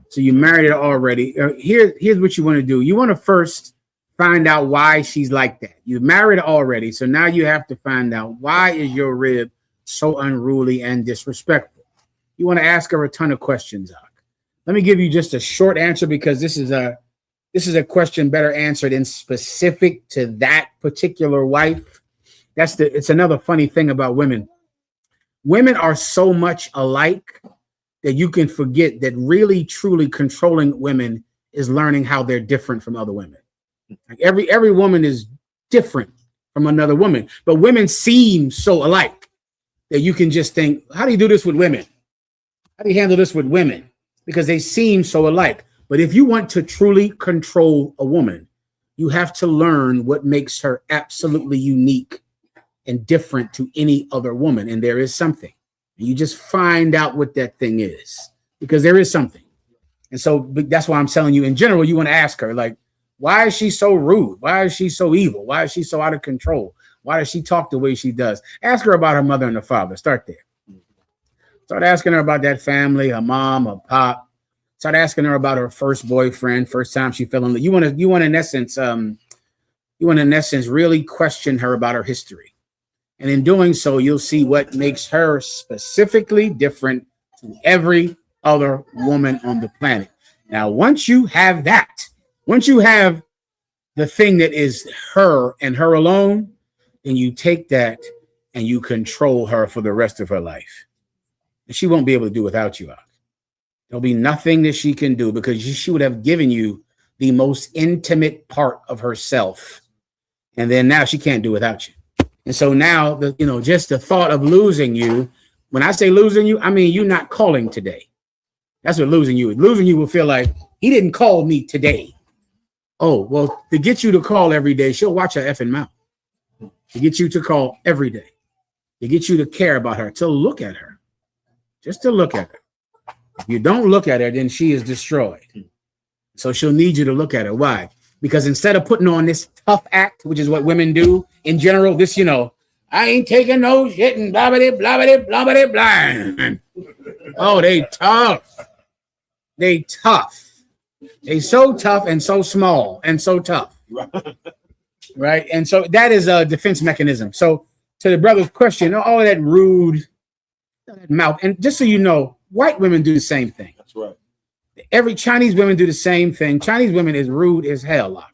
So you married her already. Here's what you want to do. You want to first find out why she's like that. You married her already, so now you have to find out why is your rib so unruly and disrespectful. You want to ask her a ton of questions. Let me give you just a short answer because this is a question better answered in specific to that particular wife. It's another funny thing about women. Women are so much alike that you can forget that really, truly controlling women is learning how they're different from other women. Like every woman is different from another woman, but women seem so alike that you can just think, how do you do this with women? How do you handle this with women? Because they seem so alike. But if you want to truly control a woman, you have to learn what makes her absolutely unique and different to any other woman. And there is something. And you just find out what that thing is, because there is something. And so that's why I'm telling you, in general, you want to ask her, like, why is she so rude? Why is she so evil? Why is she so out of control? Why does she talk the way she does? Ask her about her mother and her father. Start there. Start asking her about that family, her mom, her pop. Start asking her about her first boyfriend, first time she fell in love. You want in essence really question her about her history. And in doing so, you'll see what makes her specifically different to every other woman on the planet. Now, once you have that, once you have the thing that is her and her alone, then you take that and you control her for the rest of her life. And she won't be able to do without you. There'll be nothing that she can do because she would have given you the most intimate part of herself. And then now she can't do without you. And so now, just the thought of losing you, when I say losing you, I mean, you not calling today. That's what losing you is. Losing you will feel like he didn't call me today. Oh, well, to get you to call every day, she'll watch her effing mouth. To get you to call every day. To get you to care about her, to look at her. Just to look at her. If you don't look at her, then she is destroyed. So she'll need you to look at her. Why? Because instead of putting on this tough act, which is what women do in general, this, I ain't taking no shit and blah, blah, blah, blah, blah, blah, blah. Oh, they tough. They tough. They so tough and so small and so tough. Right? And so that is a defense mechanism. So to the brother's question, all of that rude mouth. And just so you know, white women do the same thing. That's right. Every Chinese women do the same thing. Chinese women is rude as hell.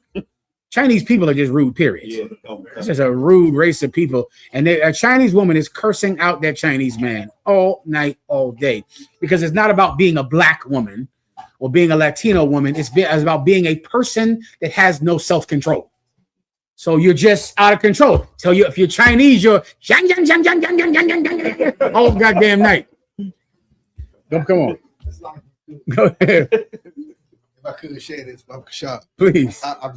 Chinese people are just rude, period. Yeah. It's just a rude race of people. And a Chinese woman is cursing out that Chinese man all night, all day. Because it's not about being a black woman or being a Latino woman. It's about being a person that has no self-control. So you're just out of control. Tell you if you're Chinese, you're all goddamn night. Come on. Go ahead. If I could share this, shop, please. I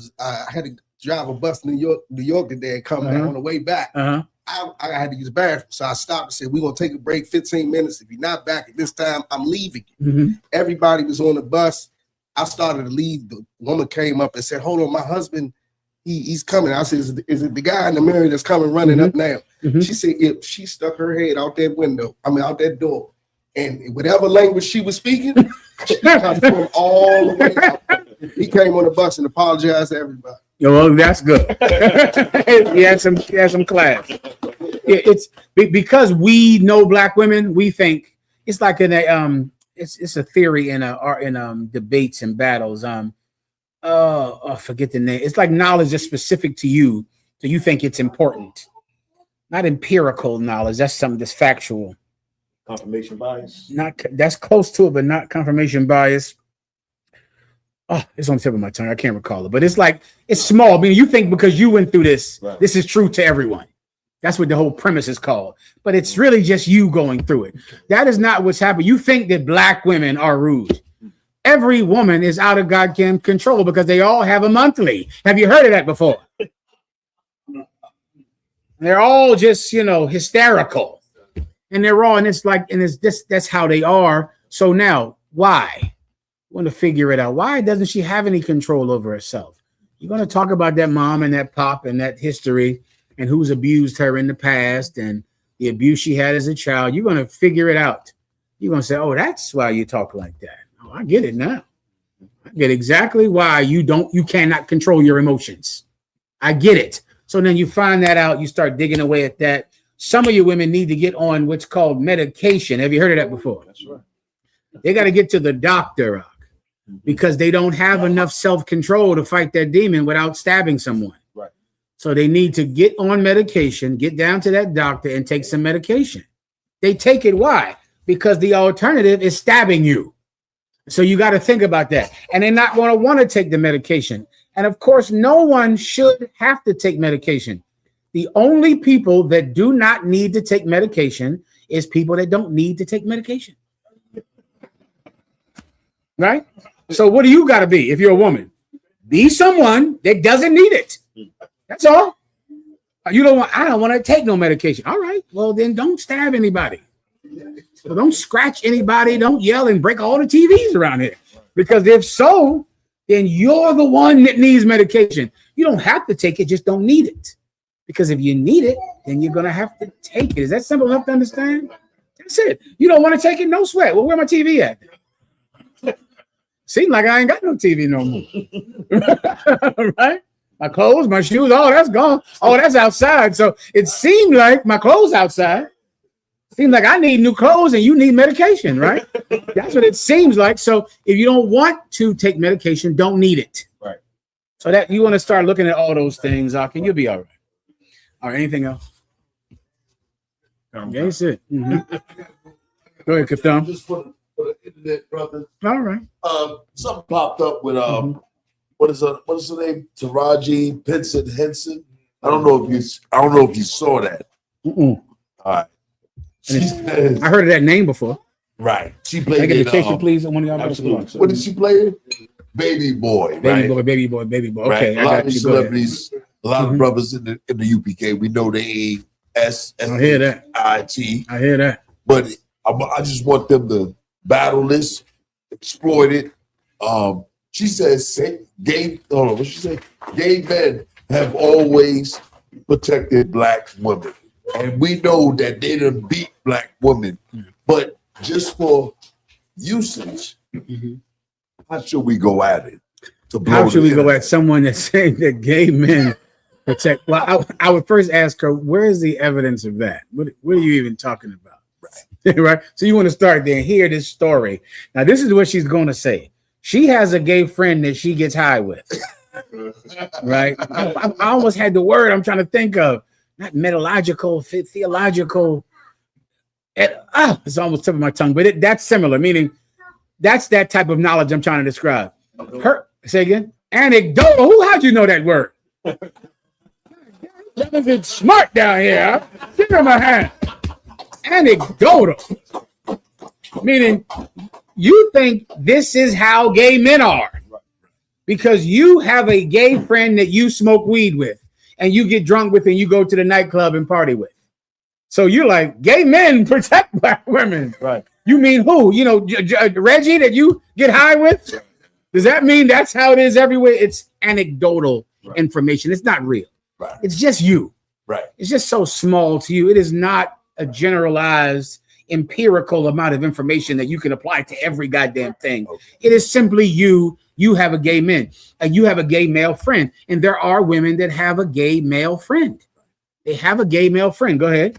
had to drive a bus to New York today and come back on the way back. I had to use the bathroom, so I stopped and said, "We're gonna take a break, 15 minutes. If you're not back at this time, I'm leaving." Everybody was on the bus. I started to leave. The woman came up and said, "Hold on, my husband, he's coming." I said, "Is it the guy in the mirror that's coming running up now?" She said, "If she stuck her head out that window, out that door, and whatever language she was speaking, she tried to pull all the way out." He came on the bus and apologized to everybody. Well, that's good. he had some class. It's because we know black women. We think it's like it's a theory in debates and battles. Forget the name. It's like knowledge is specific to you, so you think it's important. Not empirical knowledge. That's something that's factual. Confirmation bias. That's close to it, but not confirmation bias. Oh, it's on the tip of my tongue. I can't recall it, but it's like it's small. I mean, you think because you went through this, this is true to everyone. That's what the whole premise is called. But it's really just you going through it. That is not what's happening. You think that black women are rude. Every woman is out of goddamn control because they all have a monthly. Have you heard of that before? They're all just, hysterical. And they're all, and that's how they are. So now, why? Want to figure it out. Why doesn't she have any control over herself? You're going to talk about that mom and that pop and that history and who's abused her in the past and the abuse she had as a child. You're going to figure it out. You're going to say, "Oh, that's why you talk like that. Oh, I get it now. I get exactly why you cannot control your emotions. I get it." So then you find that out. You start digging away at that. Some of you women need to get on what's called medication. Have you heard of that before? That's right. They got to get to the doctor because they don't have enough self-control to fight that demon without stabbing someone. Right. So they need to get on medication, get down to that doctor and take some medication. They take it. Why? Because the alternative is stabbing you. So you got to think about that. And they're not going to want to take the medication. And of course, no one should have to take medication. The only people that do not need to take medication is people that don't need to take medication. Right? So what do you got to be if you're a woman? Be someone that doesn't need it. That's all. I don't want to take no medication. All right. Well, then don't stab anybody. So don't scratch anybody. Don't yell and break all the TVs around here. Because if so, then you're the one that needs medication. You don't have to take it, just don't need it. Because if you need it, then you're going to have to take it. Is that simple enough to understand? That's it. You don't want to take it? No sweat. Well, where my TV at? Seems like I ain't got no TV no more. Right? My clothes, my shoes, all that's gone. Oh, that's outside. So it seemed like my clothes outside. Seems like I need new clothes and you need medication, right? That's what it seems like. So if you don't want to take medication, don't need it. Right. So that you want to start looking at all those things, and you'll be all right. All right, anything else? That's it. Mm-hmm. Go ahead, Katham. Just for the internet, brother. All right. Something popped up with what is her name? Taraji Pinsett Henson. I don't know if you saw that. Mm-mm. All right. I heard of that name before. Right. She played. Can I get the picture, please? One of y'all. Absolutely. What did she play in? Baby Boy, Baby right? boy. Right? Okay, A I lot got of you. Go ahead. celebrities, a lot of brothers in the UPK, we know they I hear that. S-H-I-T. I hear that. But I just want them to battle this, exploit it. She says gay men have always protected black women. And we know that they done beat black women. But just for usage, how should we go at it? How should we go at someone that's saying that gay men protect? Well, I would first ask her, where is the evidence of that? What are you even talking about? Right. So you want to start there and hear this story. Now, this is what she's going to say. She has a gay friend that she gets high with. Right. I almost had the word I'm trying to think of. Not metallurgical, theological. It's almost tip of my tongue, but that's similar, meaning that's that type of knowledge I'm trying to describe. Say again? Anecdotal. How'd you know that word? Jonathan smart down here. Huh? Give him a hand. Anecdotal. Meaning you think this is how gay men are because you have a gay friend that you smoke weed with and you get drunk with and you go to the nightclub and party with. So you're like, gay men protect black women. Right. You mean who? You know, Reggie that you get high with? Does that mean that's how it is everywhere? It's anecdotal information. It's not real. Right. It's just you. Right. It's just so small to you. It is not a generalized empirical amount of information that you can apply to every goddamn thing. Okay. It is simply you have a gay man and you have a gay male friend. And there are women that have a gay male friend. They have a gay male friend. Go ahead.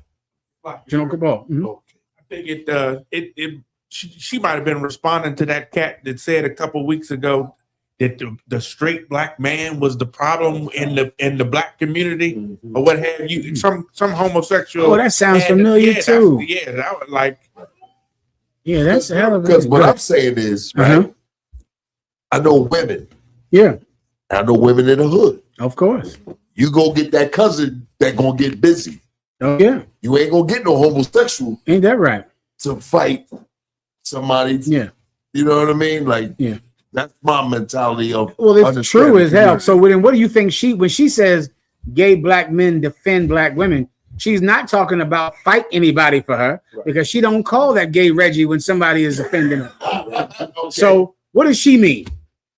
General Cabal. I think she might have been responding to that cat that said a couple weeks ago that the straight black man was the problem in the black community or what have you. Some homosexual. Oh, that sounds familiar too. That was like. Yeah, that's a hell of a. Because what I'm saying is, right? I know women. Yeah. I know women in the hood. Of course. You go get that cousin that gonna get busy. Oh yeah. You ain't gonna get no homosexual. Ain't that right? To fight somebody. Yeah. You know what I mean? Like, yeah. That's my mentality of. Well, it's true as hell. So then what do you think when she says gay black men defend black women, she's not talking about fight anybody for her because she don't call that gay Reggie when somebody is offending her. Okay. So what does she mean?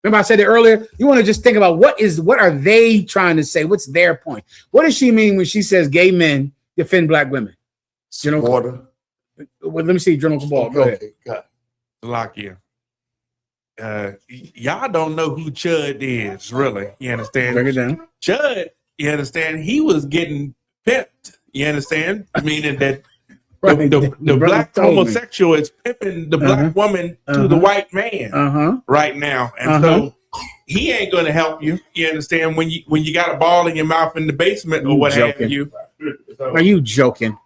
Remember I said it earlier? You want to just think about what are they trying to say? What's their point? What does she mean when she says gay men defend black women? Well, let me see, General Cabal. Go ahead. Lakia. Y'all don't know who Chud is, really. You understand? Bring it down. Chud, you understand? He was getting pimped. You understand? Meaning that the black homosexual is pimping the black woman to the white man right now, and so he ain't going to help you. You understand? When you got a ball in your mouth in the basement or what have you. Are you joking?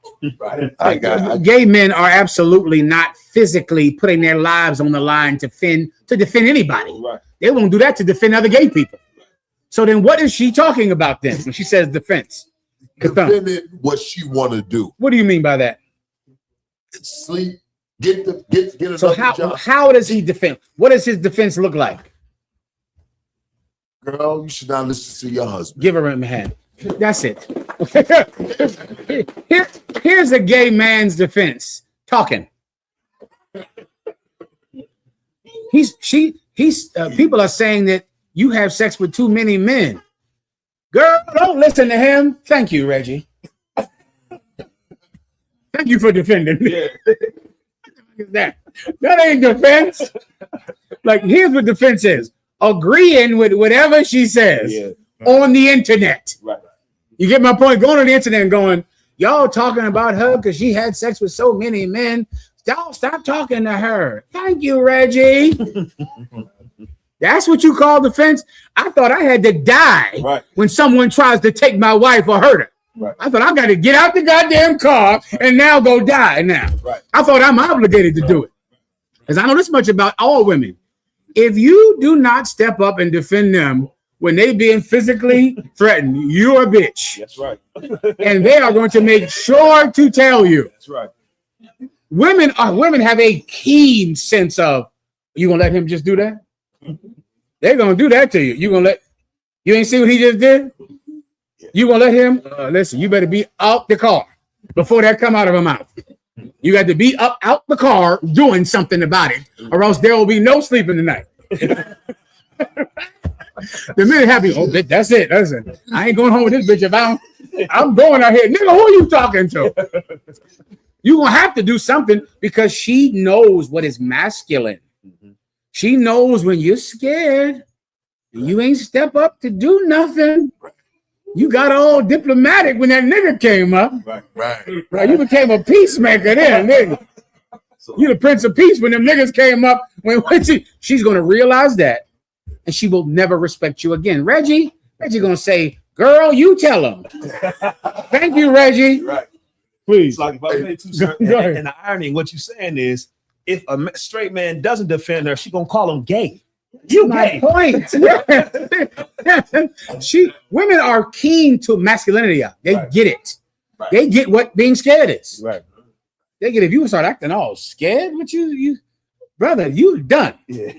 Gay men are absolutely not physically putting their lives on the line to defend anybody. Right. They won't do that to defend other gay people. So then what is she talking about then when she says defense? Defending what she want to do. What do you mean by that? Sleep, get another so how does he defend? What does his defense look like? Girl, you should not listen to your husband. Give her a hand. That's it. Here's a gay man's defense. Talking. People are saying that you have sex with too many men. Girl, don't listen to him. Thank you, Reggie. Thank you for defending me. That ain't defense. Like, here's what defense is. Agreeing with whatever she says on the internet. Right. You get my point? Going on the internet and going, y'all talking about her because she had sex with so many men. Y'all stop talking to her. Thank you, Reggie. That's what you call defense? I thought I had to die when someone tries to take my wife or hurt her. Right. I thought I got to get out the goddamn car and now go die now. Right. I thought I'm obligated to do it. Because I know this much about all women. If you do not step up and defend them when they being physically threatened, you're a bitch. That's right. And they are going to make sure to tell you. That's right. Women have a keen sense of, you gonna let him just do that? They're gonna do that to you. You ain't see what he just did? You gonna let him? Listen, you better be out the car before that come out of her mouth. You got to be out the car doing something about it, or else there will be no sleeping tonight. The minute happy, oh, that's it. Listen, I ain't going home with this bitch if I'm going out here. Nigga, who are you talking to? You're gonna have to do something because she knows what is masculine. She knows when you're scared and you ain't step up to do nothing. You got all diplomatic when that nigga came up. Right. You became a peacemaker then, nigga. You the Prince of Peace when them niggas came up. When she's gonna realize that, and she will never respect you again. Reggie gonna say, "Girl, you tell him." Thank you, Reggie. Right. Please. Like if I say too, sir, and the irony in what you're saying is, if a straight man doesn't defend her, she gonna call him gay. You my gay. point. Women are keen to masculinity. They get it. Right. They get what being scared is. Right. They get if you start acting all scared, what you brother, you done. Yeah.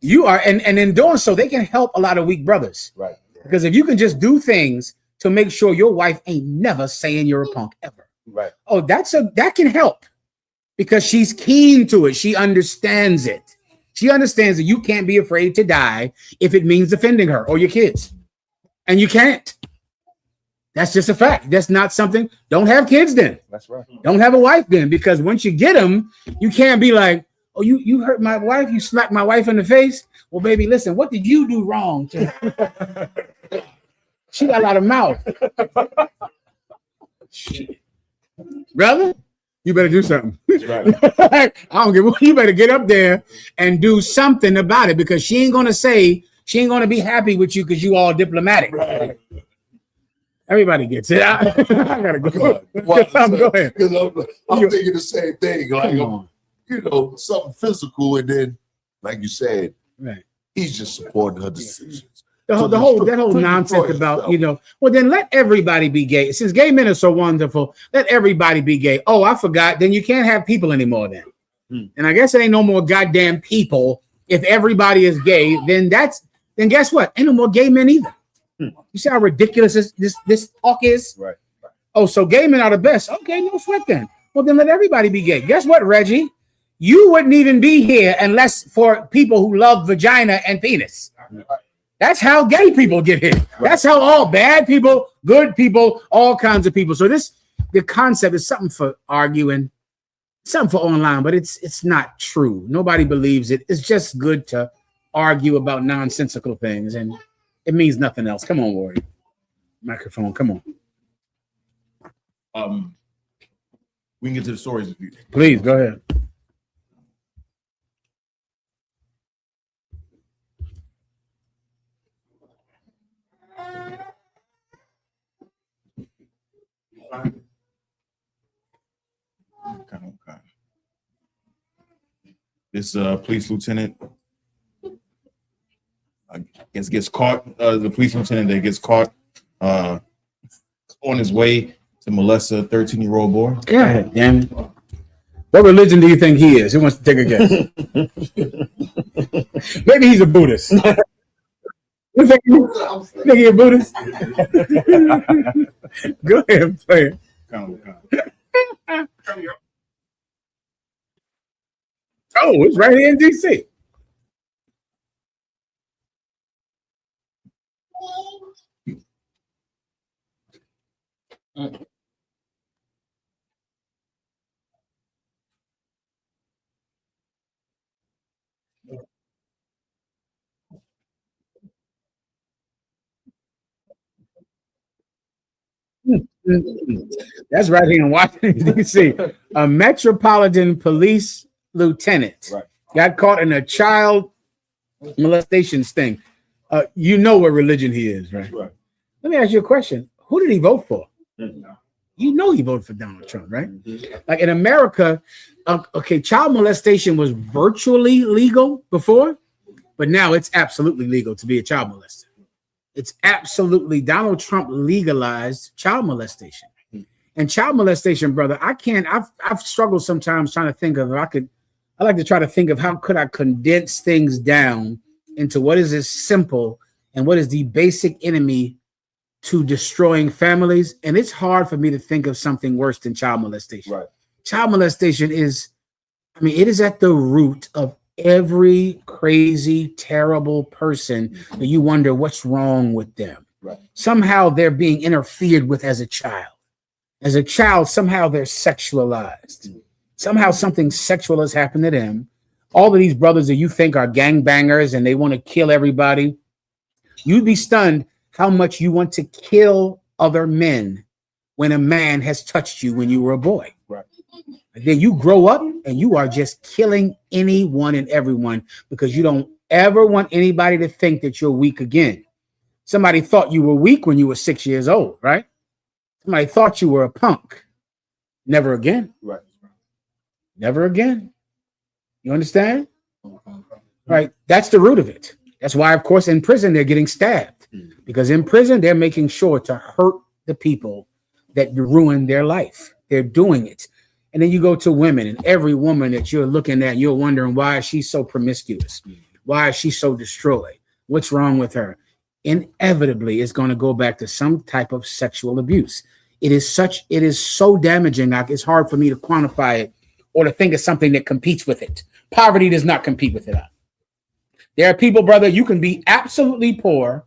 You are, and in doing so, they can help a lot of weak brothers. Right. Because if you can just do things to make sure your wife ain't never saying you're a punk ever. Right. Oh, that can help because she's keen to it. She understands it. She understands that you can't be afraid to die if it means defending her or your kids. And you can't. That's just a fact. That's not something. Don't have kids then. That's right. Don't have a wife then, because once you get them, you can't be like, oh, you hurt my wife. You slapped my wife in the face. Well, baby, listen, what did you do wrong? She got a lot of mouth. Shit. Brother, you better do something. I don't give a, you better get up there and do something about it, because she ain't gonna be happy with you because you all diplomatic. Right. Everybody gets it. I gotta go. Go ahead. I'm thinking the same thing. Like, something physical, and then, like you said, right. He's just supporting her decisions. That whole nonsense about, well, then let everybody be gay. Since gay men are so wonderful, let everybody be gay. Oh, I forgot. Then you can't have people anymore then. And I guess there ain't no more goddamn people. If everybody is gay, then guess what? Ain't no more gay men either. You see how ridiculous this talk is? Right. Oh, so gay men are the best. Okay, no sweat then. Well, then let everybody be gay. Guess what, Reggie? You wouldn't even be here unless for people who love vagina and penis. That's how gay people get hit. That's how all bad people, good people, all kinds of people. So the concept is something for arguing, something for online, but it's not true. Nobody believes it. It's just good to argue about nonsensical things, and it means nothing else. Come on, Warrior. Microphone, come on. We can get to the stories if you please go ahead. Okay. This police lieutenant, I guess, gets caught. The police lieutenant that gets caught on his way to molest a 13-year-old boy. Yeah, damn it. What religion do you think he is? Who wants to take a guess? Maybe he's a Buddhist. You think he's a Buddhist? Go ahead, play it. Oh, it's right here in DC. That's right here in Washington, D.C. A Metropolitan Police lieutenant got caught in a child molestation sting. You know what religion he is, right? Let me ask you a question. Who did he vote for? You know he voted for Donald Trump, right? Like in America, child molestation was virtually legal before, but now it's absolutely legal to be a child molester. It's absolutely, Donald Trump legalized child molestation. And child molestation, brother, I've struggled sometimes trying to think of, I like to try to think of how could I condense things down into what is as simple and what is the basic enemy to destroying families. And it's hard for me to think of something worse than child molestation. Right. Child molestation is, I mean, it is at the root of every crazy, terrible person that you wonder what's wrong with them. Right. Somehow they're being interfered with as a child. As a child, somehow they're sexualized. Somehow something sexual has happened to them. All of these brothers that you think are gangbangers and they want to kill everybody, you'd be stunned how much you want to kill other men when a man has touched you when you were a boy. Right. And then you grow up and you are just killing anyone and everyone because you don't ever want anybody to think that you're weak again. Somebody thought you were weak when you were 6 years old, right? Somebody thought you were a punk. Never again. Right. Never again. You understand? Right. That's the root of it. That's why, of course, in prison, they're getting stabbed. Because in prison, they're making sure to hurt the people that ruin their life. They're doing it. And then you go to women, and every woman that you're looking at, you're wondering, why is she so promiscuous? Why is she so destroyed? What's wrong with her? Inevitably, it's going to go back to some type of sexual abuse. It is so damaging. It's hard for me to quantify it or to think of something that competes with it. Poverty does not compete with it. There are people, brother, you can be absolutely poor,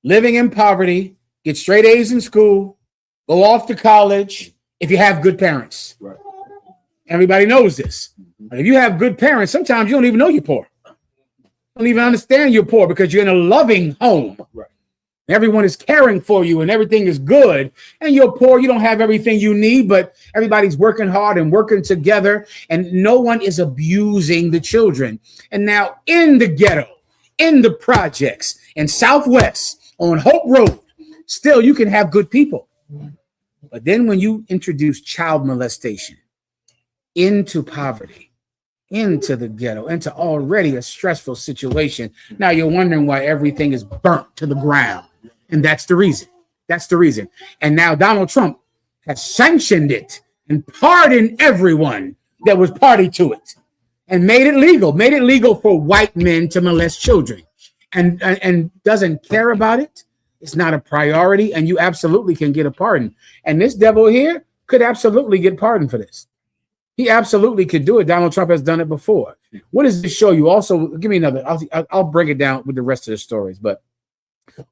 living in poverty, get straight A's in school, go off to college if you have good parents. Right. Everybody knows this. If you have good parents, sometimes you don't even know you're poor. You don't even understand you're poor because you're in a loving home. Right. Everyone is caring for you and everything is good. And you're poor. You don't have everything you need, but everybody's working hard and working together. And no one is abusing the children. And now in the ghetto, in the projects, in Southwest, on Hope Road, still you can have good people. But then when you introduce child molestation into poverty, into the ghetto, into already a stressful situation, now you're wondering why everything is burnt to the ground. And that's the reason. That's the reason. And now Donald Trump has sanctioned it and pardoned everyone that was party to it and made it legal for white men to molest children and doesn't care about it. It's not a priority, and you absolutely can get a pardon. And this devil here could absolutely get pardoned for this. He absolutely could do it. Donald Trump has done it before. What does this show you? Also, give me another. I'll break it down with the rest of the stories, but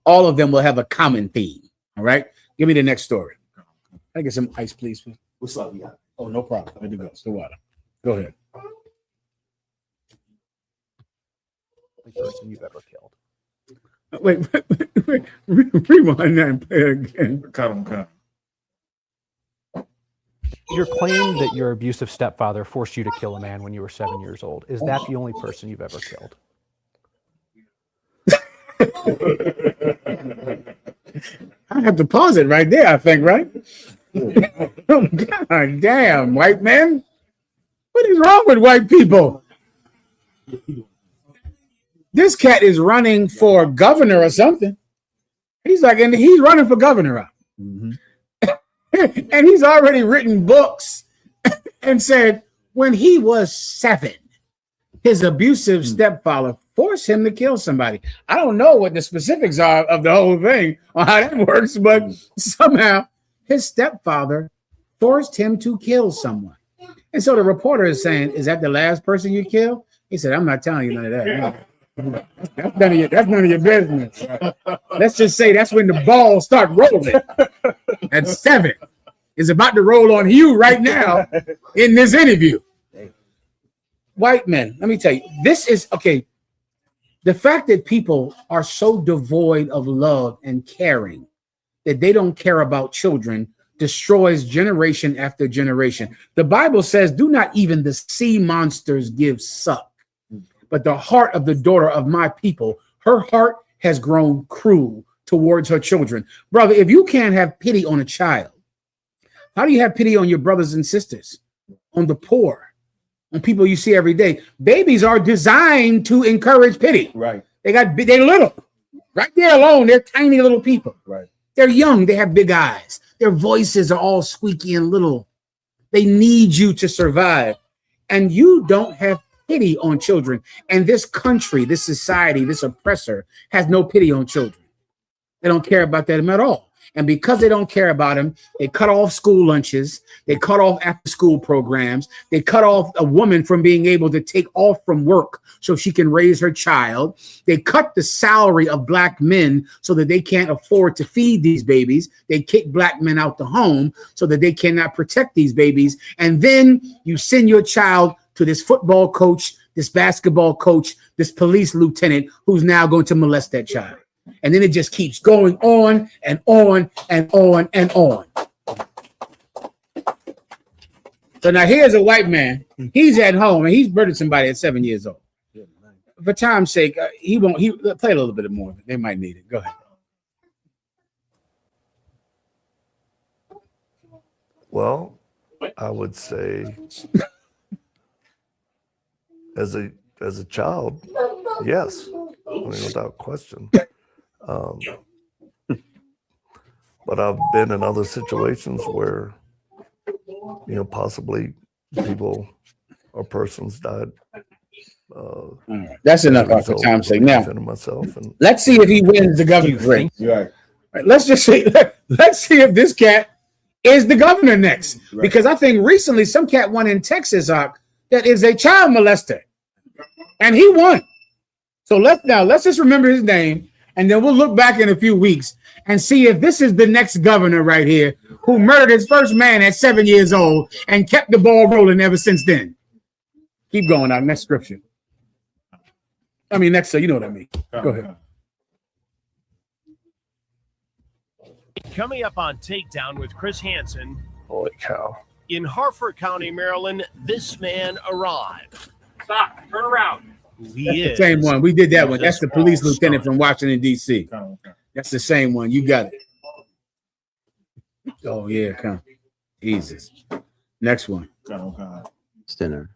all of them will have a common theme. All right. Give me the next story. Can I get some ice, please? What's up? Yeah. Oh, no problem. Let me go. The water. Go ahead. The person you've ever killed. Wait, rewind that and play it again. Come. Your claim that your abusive stepfather forced you to kill a man when you were 7 years old, is that the only person you've ever killed? I have to pause it right there, I think, right? Oh, God damn, white man. What is wrong with white people? This cat is running for governor or something. He's running for governor. Mm-hmm. And he's already written books and said when he was 7, his abusive stepfather forced him to kill somebody. I don't know what the specifics are of the whole thing or how that works, but somehow his stepfather forced him to kill someone. And so the reporter is saying, is that the last person you killed? He said, I'm not telling you none of that. That's none of your business. Let's just say that's when the balls start rolling. At 7. It's about to roll on you right now in this interview. White men, let me tell you, this is okay. The fact that people are so devoid of love and caring that they don't care about children destroys generation after generation. The Bible says, do not even the sea monsters give suck, but the heart of the daughter of my people, her heart has grown cruel towards her children. Brother, if you can't have pity on a child, how do you have pity on your brothers and sisters, on the poor, on people you see every day? Babies are designed to encourage pity. Right. They're little. Right there alone, they're tiny little people. Right. They're young. They have big eyes. Their voices are all squeaky and little. They need you to survive. And you don't have pity on children. And this country, this society, this oppressor has no pity on children. They don't care about them at all. And because they don't care about them, they cut off school lunches. They cut off after school programs. They cut off a woman from being able to take off from work so she can raise her child. They cut the salary of black men so that they can't afford to feed these babies. They kick black men out the home so that they cannot protect these babies. And then you send your child to this football coach, this basketball coach, this police lieutenant who's now going to molest that child. And then it just keeps going on and on and on and on. So now here's a white man. He's at home and he's murdered somebody at 7 years old. For time's sake, he play a little bit more. They might need it. Go ahead. Well, I would say as a child, yes, I mean, without question. But I've been in other situations where, possibly people or persons died. That's enough for time's sake. Now, let's see if he wins the governor's race. Right. Let's see if this cat is the governor next. Right. Because I think recently some cat won in Texas that is a child molester. And he won. So let's just remember his name. And then we'll look back in a few weeks and see if this is the next governor right here who murdered his first man at 7 years old and kept the ball rolling ever since then. Keep going on. Next scripture. I mean, next, you know what I mean. Go ahead. Coming up on Takedown with Chris Hansen. Holy cow. In Harford County, Maryland, this man arrived. Stop. Turn around. That's the same one. We did that one. That's the police lieutenant from Washington, D.C. That's the same one. You got it. Oh, yeah. Come. Jesus. Next one. Stinner.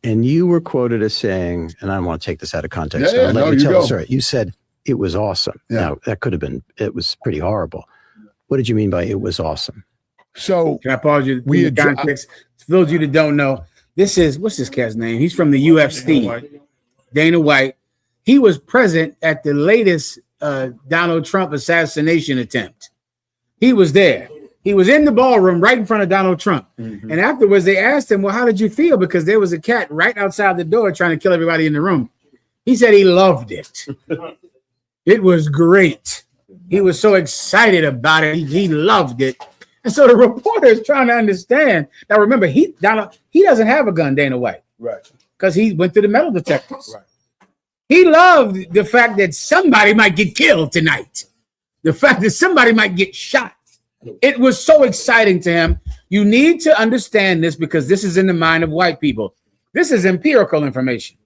And you were quoted as saying, and I don't want to take this out of context. Yeah, let me you tell go. the story. You said it was awesome. Yeah. Now, that could have been, it was pretty horrible. What did you mean by it was awesome? So, can I pause you? Context? For those of you that don't know, this is, what's this cat's name? He's from the UFC. Dana White. He was present at the latest Donald Trump assassination attempt. He was there. He was in the ballroom right in front of Donald Trump. Mm-hmm. And afterwards, they asked him, well, how did you feel? Because there was a cat right outside the door trying to kill everybody in the room. He said he loved it. It was great. He was so excited about it. He loved it. And so the reporter is trying to understand. Now, remember, he doesn't have a gun, Dana White. Right. Because he went through the metal detectors. Right. He loved the fact that somebody might get killed tonight. The fact that somebody might get shot. It was so exciting to him. You need to understand this because this is in the mind of white people. This is empirical information.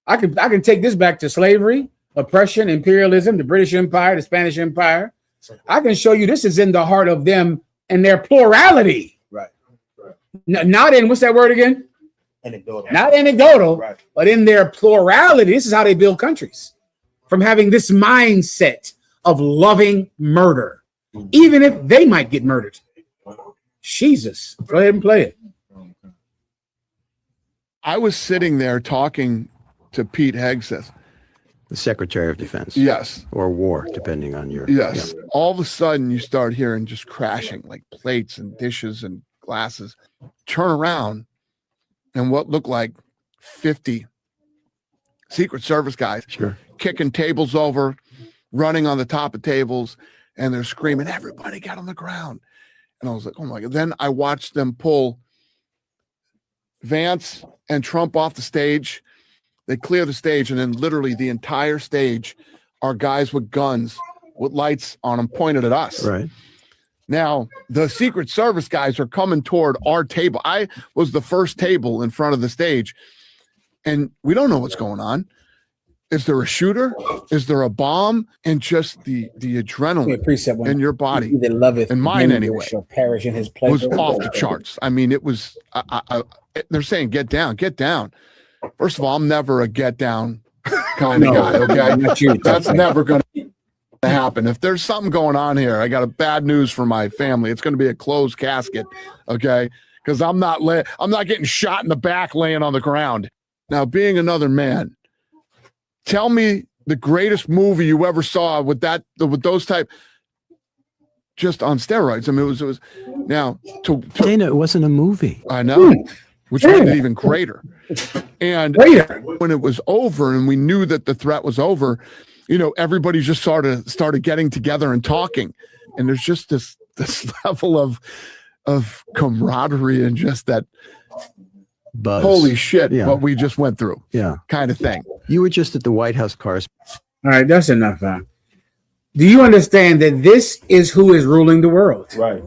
I can take this back to slavery, oppression, imperialism, the British Empire, the Spanish Empire. I can show you this is in the heart of them and their plurality. Right. Not in, what's that word again? Anecdotal. Not anecdotal, right. But in their plurality. This is how they build countries. From having this mindset of loving murder, even if they might get murdered. Jesus, go ahead and play it. I was sitting there talking to Pete Hegseth, the Secretary of Defense. Yes. Or War, depending on your. Yes. Yeah. All of a sudden, you start hearing just crashing, like plates and dishes and glasses. Turn around, and what looked like 50 Secret Service guys kicking tables over, running on the top of tables, and they're screaming, everybody get on the ground. And I was like, oh my God. Then I watched them pull Vance and Trump off the stage. They clear the stage, and then literally the entire stage are guys with guns with lights on them pointed at us. Right. Now, the Secret Service guys are coming toward our table. I was the first table in front of the stage, and we don't know what's going on. Is there a shooter? Is there a bomb? And just the adrenaline in your body, and mine anyway, perish in his was off the charts. I mean, it was, they're saying, get down, get down. First of all, I'm never a get down kind of guy, okay? That's never going to happen. If there's something going on here, I got a bad news for my family. It's going to be a closed casket, okay? because I'm not getting shot in the back laying on the ground. Now, being another man, tell me the greatest movie you ever saw with those type, just on steroids. I mean, it was now Dana, it wasn't a movie. I know, which made it even greater. And when it was over and we knew that the threat was over, you know, everybody just started getting together and talking. And there's just this level of camaraderie and just that buzz. Holy shit, Yeah. what we just went through. Yeah. Kind of thing. You were just at the White House correspondence. All right, that's enough. Do you understand that this is who is ruling the world? Right.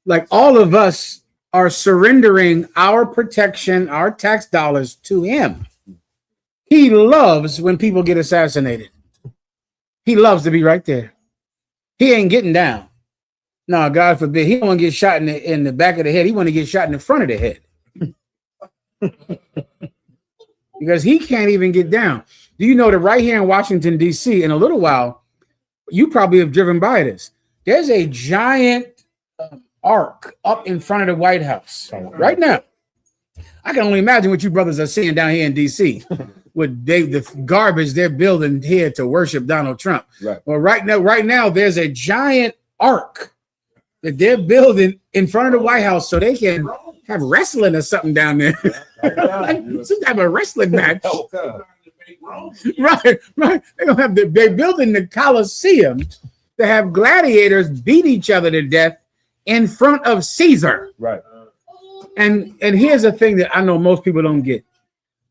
Like all of us are surrendering our protection, our tax dollars to him. He loves when people get assassinated. He loves to be right there. He ain't getting down. No, God forbid. He don't want to get shot in the back of the head. He want to get shot in the front of the head. Because he can't even get down. Do you know that right here in Washington, D.C., in a little while, you probably have driven by this. There's a giant ark up in front of the White House right now. I can only imagine what you brothers are seeing down here in D.C. with the garbage they're building here to worship Donald Trump. Right. Well, right now, there's a giant ark that they're building in front of the White House so they can have wrestling or something down there. Like some type of wrestling match. Right. They're building the Coliseum to have gladiators beat each other to death in front of Caesar. Right. And here's the thing that I know most people don't get.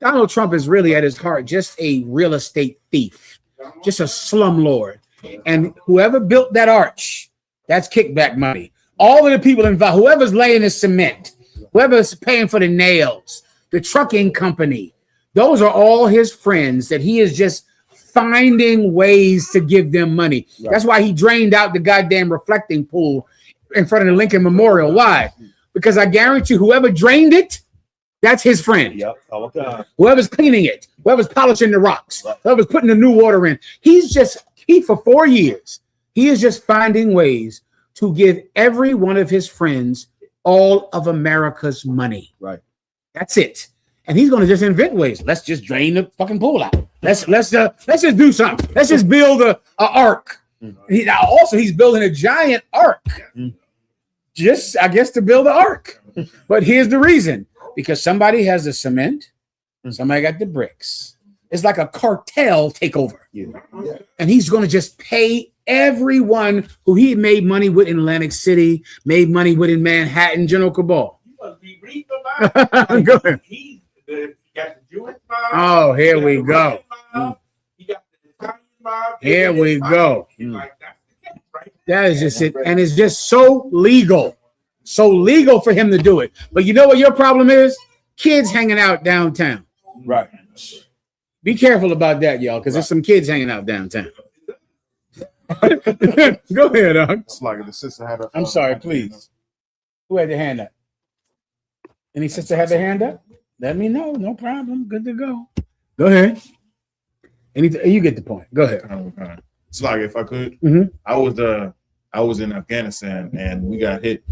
Donald Trump is really at his heart just a real estate thief, just a slumlord. And whoever built that arch, that's kickback money. All of the people involved, whoever's laying the cement, whoever's paying for the nails, the trucking company, those are all his friends that he is just finding ways to give them money. Right. That's why he drained out the goddamn reflecting pool in front of the Lincoln Memorial. Why? Because I guarantee whoever drained it, that's his friend. Yep. Whoever's cleaning it, whoever's polishing the rocks, whoever's putting the new water in. He for 4 years, he is just finding ways to give every one of his friends all of America's money. Right. That's it. And he's going to just invent ways. Let's just drain the fucking pool out. Let's just do something. Let's just build a ark. He's building a giant ark. Just, I guess, to build an ark. But here's the reason. Because somebody has the cement, somebody got the bricks. It's like a cartel takeover. Yeah. And he's going to just pay everyone who he made money with in Atlantic City, made money with in Manhattan, General Cabal. Go ahead. Oh, here we go. Here we go. That is just it. And it's just so legal. So legal for him to do it. But you know what your problem is? Kids hanging out downtown. Right. Be careful about that, y'all, because there's some kids hanging out downtown. Go ahead, Unc. It's like the sister had a. I'm sorry, please. Who had their hand up? Any sister had their hand up? Let me know. No problem. Good to go. Go ahead. You get the point. Go ahead. It's like if I could, I was in Afghanistan and we got hit,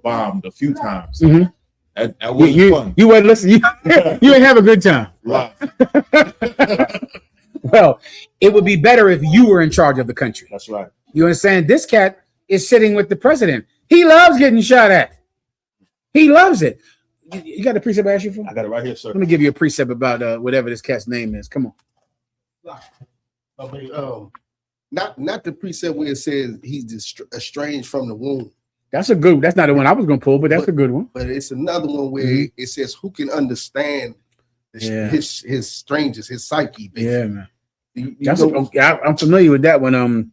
bombed a few times. That wasn't fun. You wouldn't listen. You didn't have a good time. Well, it would be better if you were in charge of the country. That's right. You understand? This cat is sitting with the president. He loves getting shot at. He loves it. You got the precept I asked you for? I got it right here, sir. Let me give you a precept about whatever this cat's name is. Come on. Not the precept where it says he's estranged from the womb. That's a good. That's not the one I was going to pull, but that's a good one. But it's another one where it says, "Who can understand his strangers, his psyche?" Basically. Yeah, man. I'm familiar with that one.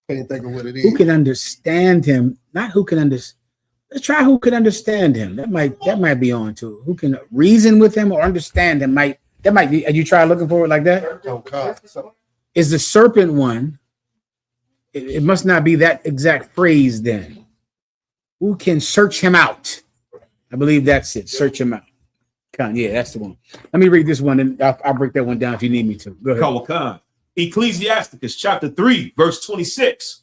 Can't think of what it is. Who can understand him? Not who can understand. Let's try who can understand him. That might be on too. Who can reason with him or understand him? That might be. You try looking for it like that? Is the serpent one? It must not be that exact phrase then. Who can search him out? I believe that's it. Search him out. Yeah, that's the one. Let me read this one and I'll break that one down if you need me to. Go ahead. Ecclesiasticus chapter 3, verse 26.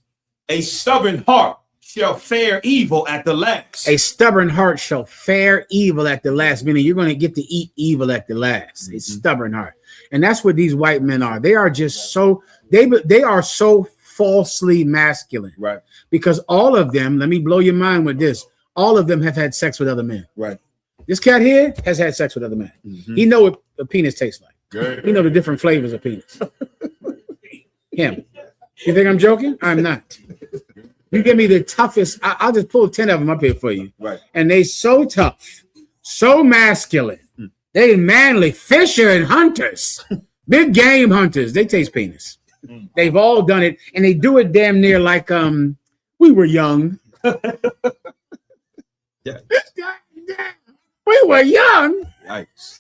A stubborn heart shall fare evil at the last. A stubborn heart shall fare evil at the last, meaning you're going to get to eat evil at the last. A stubborn heart. And that's what these white men are. They are just so, they are so falsely masculine. Right. Because all of them, let me blow your mind with this, all of them have had sex with other men. Right. This cat here has had sex with other men. He know what a penis tastes like. Good. He know the different flavors of penis. Him. You think I'm joking? I'm not. You give me the toughest. I'll just pull 10 of them up here for you. Right. And they so tough, so masculine. They manly fisher and hunters, big game hunters. They taste penis. They've all done it, and they do it damn near like we were young. Yeah. We were young. Yikes.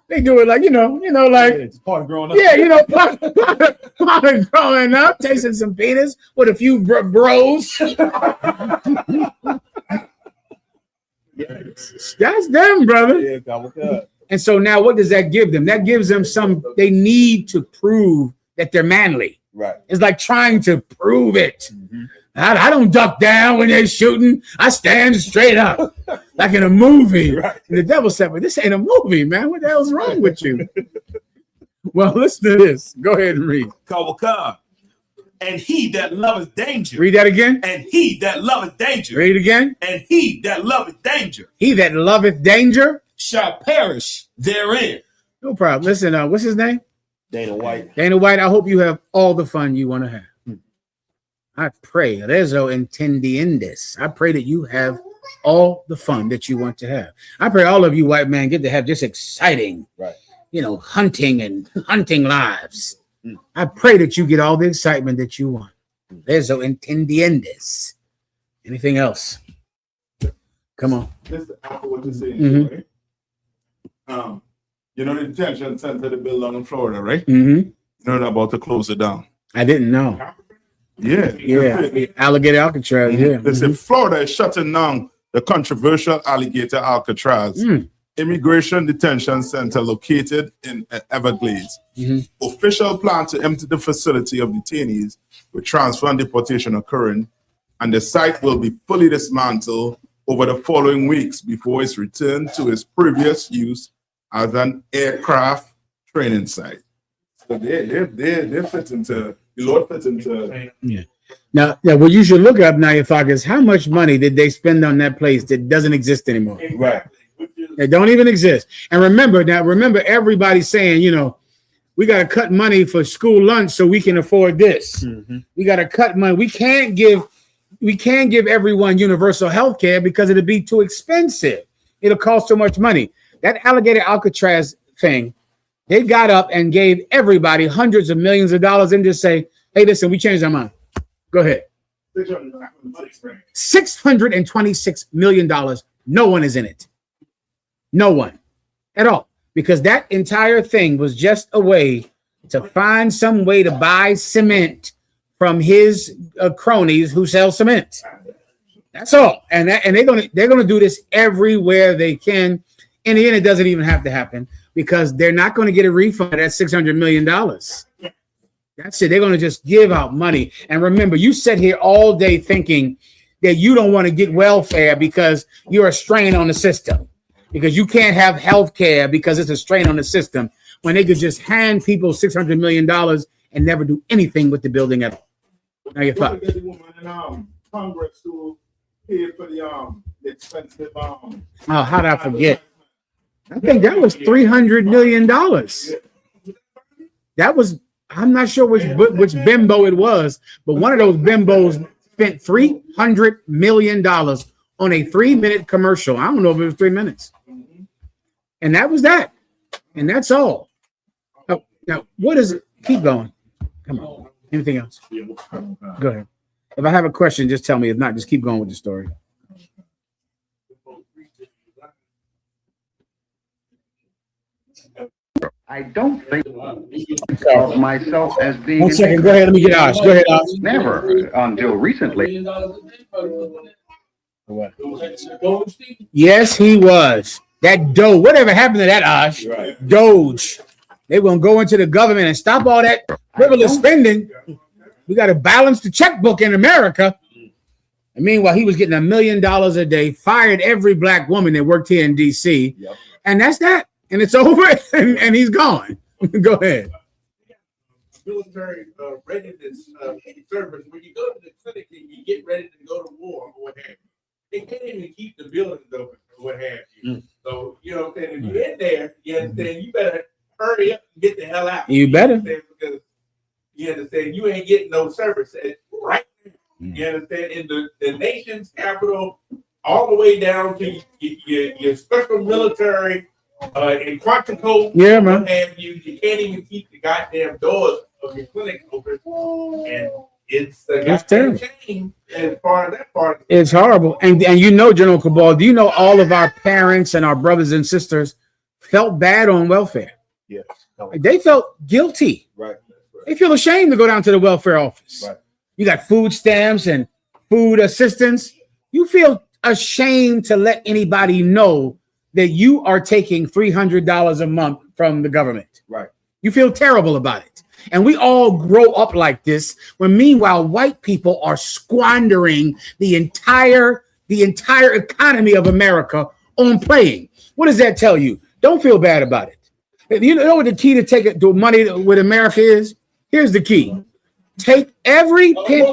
They do it like, like, it's part of growing up. yeah, part of growing up, tasting some penis with a few bros. That's them, brother. Yeah, and so now what does that give them? That gives them they need to prove that they're manly. Right. It's like trying to prove it. I don't duck down when they're shooting. I stand straight up like in a movie. Right. And the devil said, well, this ain't a movie, man. What the hell's wrong with you? Well, listen to this. Go ahead and read. Kawaka. And he that loveth danger. Read that again. And he that loveth danger. Read it again. And he that loveth danger. He that loveth danger shall perish therein. No problem. Listen, what's his name? Dana White. Dana White, I hope you have all the fun you want to have. I pray, rezo entendiendes. I pray that you have all the fun that you want to have. I pray all of you white men get to have just exciting, right, hunting lives. I pray that you get all the excitement that you want. Rezo entendiendes. Anything else? Come on. Just after what you're saying, right? You know the detention center they built down in Florida, right? You know they're about to close it down. I didn't know. Yeah. Alligator Alcatraz. Yeah. They say Florida is shutting down the controversial alligator Alcatraz immigration detention center located in Everglades. Official plan to empty the facility of detainees with transfer and deportation occurring, and the site will be fully dismantled over the following weeks before it's returned to its previous use as an aircraft training site. So they fit into the Lord fit into. Yeah. Now, what you should look up now, your thought is how much money did they spend on that place that doesn't exist anymore? Right. They don't even exist. And remember, everybody's saying, we got to cut money for school lunch so we can afford this. We got to cut money. We can't give everyone universal health care because it'll be too expensive. It'll cost so much money. That alligator Alcatraz thing, they got up and gave everybody hundreds of millions of dollars and just say, hey, listen, we changed our mind. Go ahead. $626 million. No one is in it. No one at all. Because that entire thing was just a way to find some way to buy cement from his cronies who sell cement. That's all. And they're gonna do this everywhere they can. In the end, it doesn't even have to happen because they're not going to get a refund of that $600 million. That's it. They're going to just give out money. And remember, you sit here all day thinking that you don't want to get welfare because you're a strain on the system, because you can't have health care because it's a strain on the system, when they could just hand people $600 million and never do anything with the building at all. Now your thoughts. The woman in Congress who paid for the expensive. Oh, how did I forget? I think that was $300 million. That was, I'm not sure which bimbo it was, but one of those bimbos spent $300 million on a 3-minute commercial. I don't know if it was 3 minutes. And that was that. And that's all. Oh, now, what is it? Keep going. Come on. Anything else? Go ahead. If I have a question, just tell me. If not, just keep going with the story. I don't think of myself as being. 1 second. Go ahead. Let me get Ash. Go ahead, Ash. Never until recently. What? Yes, he was. That Doge. Whatever happened to that, Ash? Right. Doge. They were going to go into the government and stop all that frivolous spending. We got to balance the checkbook in America. And meanwhile, he was getting $1 million a day, fired every black woman that worked here in D.C. Yep. And that's that. And it's over, and he's gone. Go ahead. Military readiness service. When you go to the clinic and you get ready to go to war or what have you, they can't even keep the buildings open or what have you. So, you know what I'm saying? If you're in there, you understand, you better hurry up and get the hell out. You better. Because you understand, you ain't getting no service right now. You understand? In the nation's capital, all the way down to your special military in Quantico, yeah, man. What have you can't even keep the goddamn doors of your clinic open, and it's terrible. shame as far as that part. It's horrible. And you know, General Cabal, do you know all of our parents and our brothers and sisters felt bad on welfare? Yes. They felt guilty. Right. They feel ashamed to go down to the welfare office. Right. You got food stamps and food assistance. You feel ashamed to let anybody know that you are taking $300 a month from the government. Right. You feel terrible about it. And we all grow up like this, when meanwhile white people are squandering the entire economy of America on playing. What does that tell you? Don't feel bad about it. You know what the key to take it to money with America is? Here's the key. Take every penny.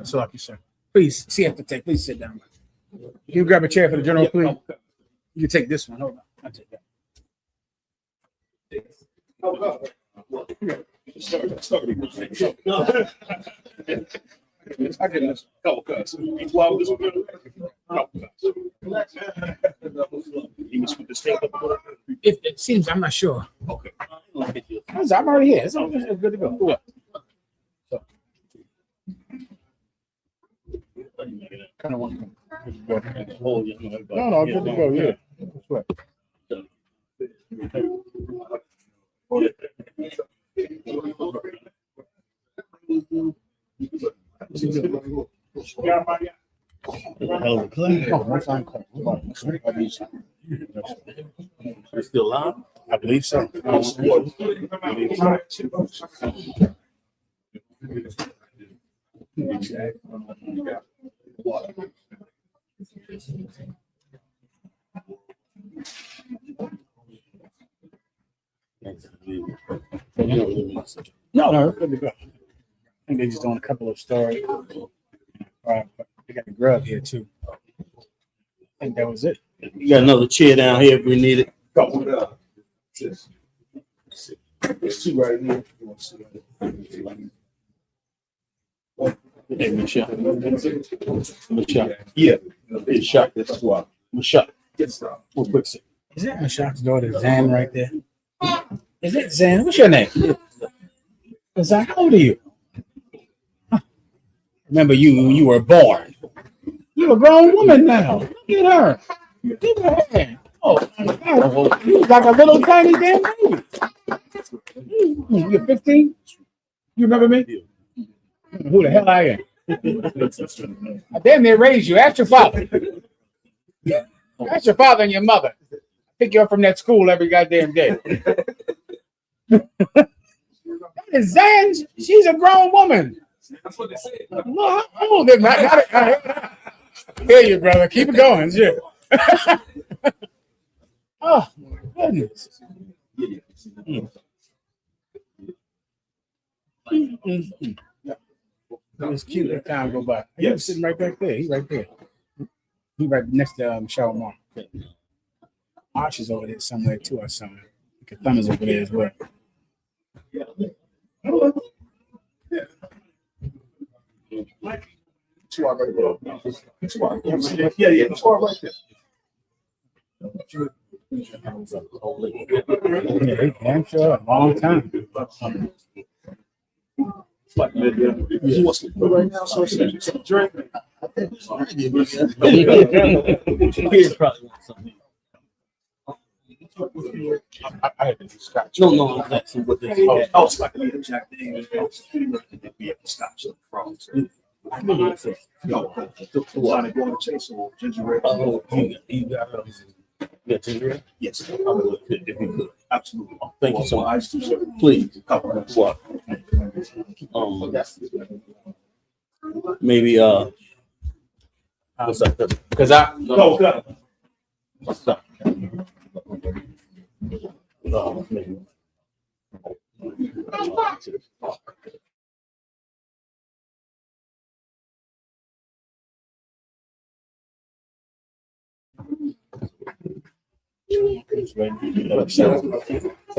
So like you said. Please, CFK, please sit down. Can you grab a chair for the general, please? You can take this one. Hold on. I'll take that. I get this. Couple cuts. If it seems, I'm not sure. Okay. I'm already here. It's good to go. What? Kind of want to go. No, good to go. Yeah. That's right. Still live? I believe so. No, good to go. I think they just doing a couple of stories. They got the grub here too. I think that was it. You got another chair down here if we need it. There's two right here. Hey, Michelle. Yeah. It's shot this swap. Michelle. Real quick. Is that Michelle's daughter, Zan, right there? Is that Zan? What's your name? Zan, how old are you? Huh. Remember you were born. You're a grown woman now. Look at her. Give her a hand. Oh my God. You like a little tiny damn baby. You're 15? You remember me? Who the hell I am? I damn near raised you. Ask your father. Ask your father and your mother. Pick you up from that school every goddamn day. That is Zan. She's a grown woman. That's what they said. Look how old they got it. Hear you, brother. Keep it going. Shit. Oh, my goodness. It's cute. That time go by. He was sitting right back there. He's right there. He's right next to Shalamar. Arch is over there somewhere too, or something. Thumb is over there as well. Yeah. I'm sure a long time. He wants to go right now, so it's drink. Here's probably something. I had to scotch. No, that's what this is. Oh, it's like a Jack Daniels. We have to stop some frogs. Yeah, ginger ale? Yes. I would, if you could. Absolutely. Thank you so much. Please. What? Maybe what's up? Because no. What's up? Maybe. So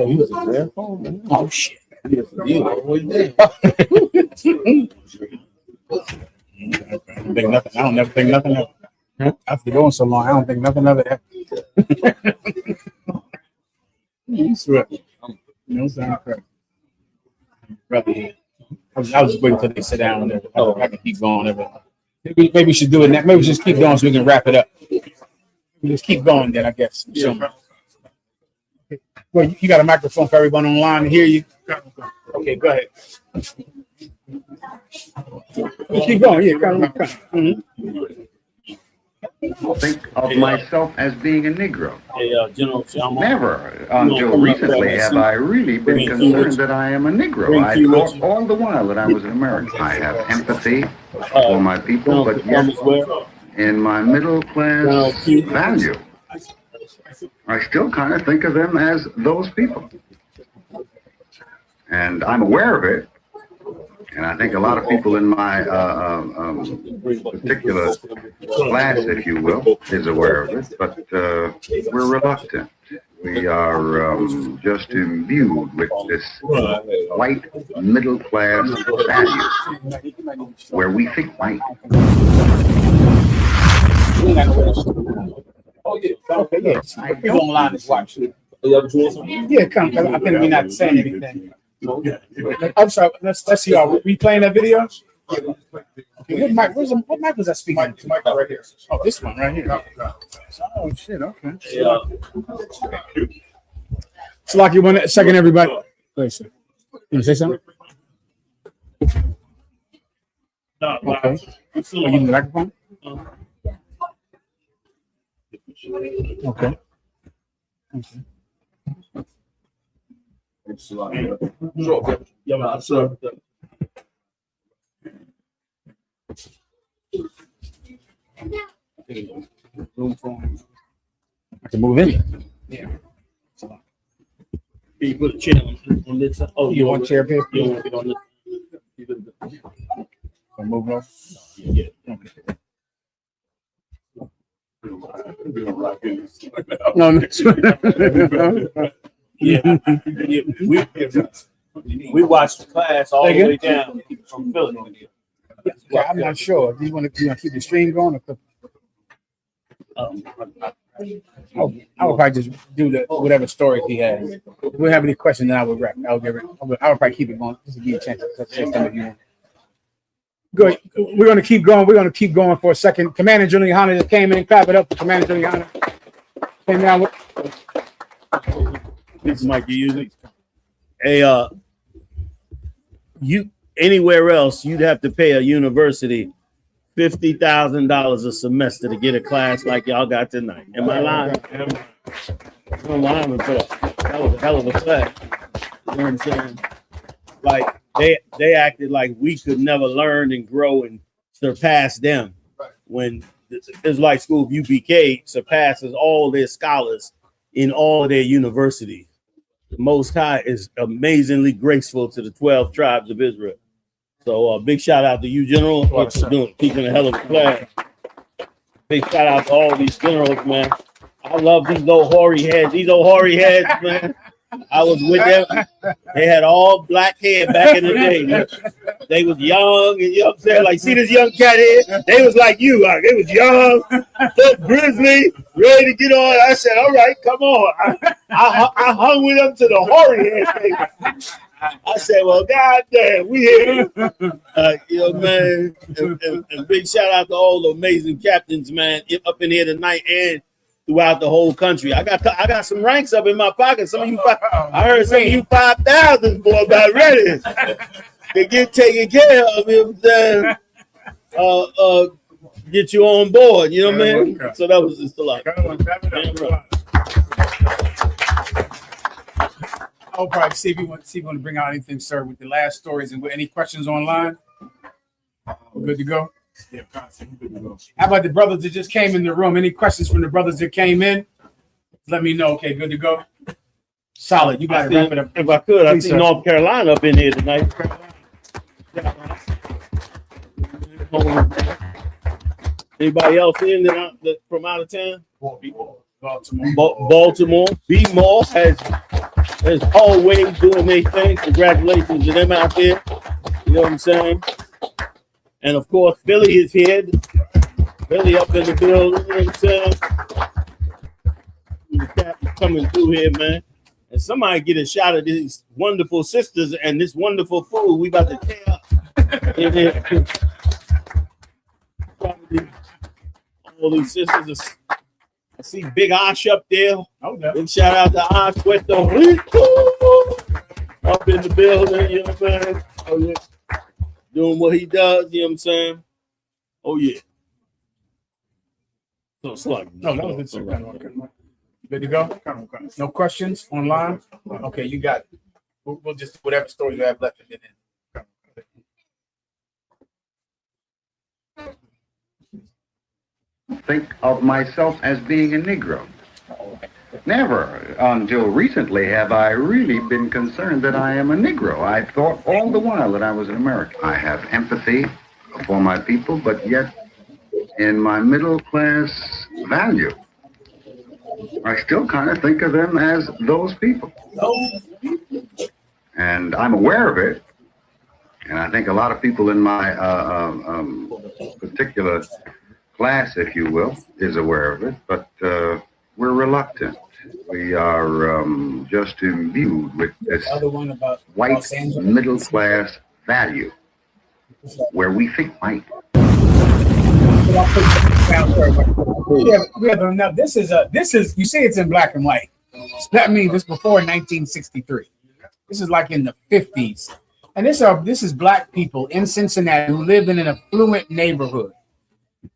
he was a rare phone, man. Oh shit. You always there. I don't think nothing. I don't never think nothing of it. After going so long, I don't think nothing of it. You swear. No sound correct. Brother, I was just waiting until they sit down and I can keep going. Maybe we should do it now. Maybe we just keep going so we can wrap it up. We just keep going then, I guess. Yeah. Well, you got a microphone for everyone online to hear you. Okay, go ahead. Keep going. Yeah, come on. Think of myself as being a Negro. Hey, General, Never until recently have I really been concerned that I am a Negro. I thought all the while that I was an American. I have empathy for my people, but yet in my middle class value, I still kind of think of them as those people. And I'm aware of it. And I think a lot of people in my particular class, if you will, is aware of it, but we're reluctant. We are just imbued with this white middle class value, where we think white. Oh, yeah. Okay, yeah. People online is watching. Yeah, come. I think we're not saying anything. I'm sorry. Let's see. Are we playing that video? Okay, what mic was I speaking to? Mic right here. Oh, this one right here. Oh shit. Okay. So, like, you want a second, everybody? Wait, sir. You want to say something? Okay. You need the microphone? Okay. Yeah, sir. I can move in. Yeah. Can you put a chair on this side? Oh, you want chair here? You want it on this? I'm moving off. Yeah. No. Yeah. We watched the class all the way down from Philly. Yeah, I'm not sure. Do you want to keep the stream going? Or I would probably just do whatever story he has. If we have any questions, then I would wrap. I would probably keep it going just to give you a chance to say something if you want. Good. We're going to keep going. We're going to keep going for a second. Commander General Yahanna just came in. Clap it up for Commander General Yahanna. Came down with. This mic you using? Hey, you anywhere else you'd have to pay a university $50,000 a semester to get a class like y'all got tonight. Am I lying? I'm lying with that. That was a hell of a class. You know what I'm saying? Like they acted like we could never learn and grow and surpass them. When the Israelite School of UPK surpasses all their scholars in all of their universities. The Most High is amazingly graceful to the 12 tribes of Israel. So big shout out to you, General, for teaching a hell of a class. Big shout out to all these generals, man. I love these old hoary heads. These old hoary heads, man. I was with them. They had all black hair back in the day. Man. They was young, and you know what I'm saying? Like, see this young cat here? They was like you. Like, they was young, look grizzly, ready to get on. I said, all right, come on. I hung with them to the hoary head. I said, well, goddamn, we here. You know, man. And big shout out to all the amazing captains, man, up in here tonight and throughout the whole country. I got some ranks up in my pocket. Some of you, I heard some of you 5,000 boy about ready to get taken care of. You know what I'm saying? get you on board. You know what I mean? So that was just a lot. I'll probably see if you want to bring out anything, sir, with the last stories and with any questions online. We're good to go. Yeah, good to go. How about the brothers that just came in the room? Any questions from the brothers that came in? Let me know. Okay, good to go. Solid. You got to wrap it up. If I could, I see North Carolina up in here tonight. Anybody else in that from out of town? Baltimore. B-Mall has always doing their thing. Congratulations to them out there. You know what I'm saying? And of course, Philly is here. Philly up in the building. You know what I'm saying? The captain coming through here, man. And somebody get a shot of these wonderful sisters and this wonderful food we about to tear up. All these sisters. I see Big Osh up there. Big shout out to Osh Puerto Rico. Up in the building, you know what I'm saying? Oh, yeah. Doing what he does, you know what I'm saying? Oh, yeah. So slug. No, that was good, sir. Good to go? No questions online? Okay, you got it. We'll just, whatever story you have left. Think of myself as being a Negro. Never until recently have I really been concerned that I am a Negro. I thought all the while that I was an American. I have empathy for my people, but yet in my middle class value, I still kind of think of them as those people. And I'm aware of it. And I think a lot of people in my particular class, if you will, is aware of it, but we're reluctant. We are just imbued with this white middle class value where we think white. Now this is you see it's in black and white. That means it's before 1963. This is like in the 50s. And this is black people in Cincinnati who lived in an affluent neighborhood.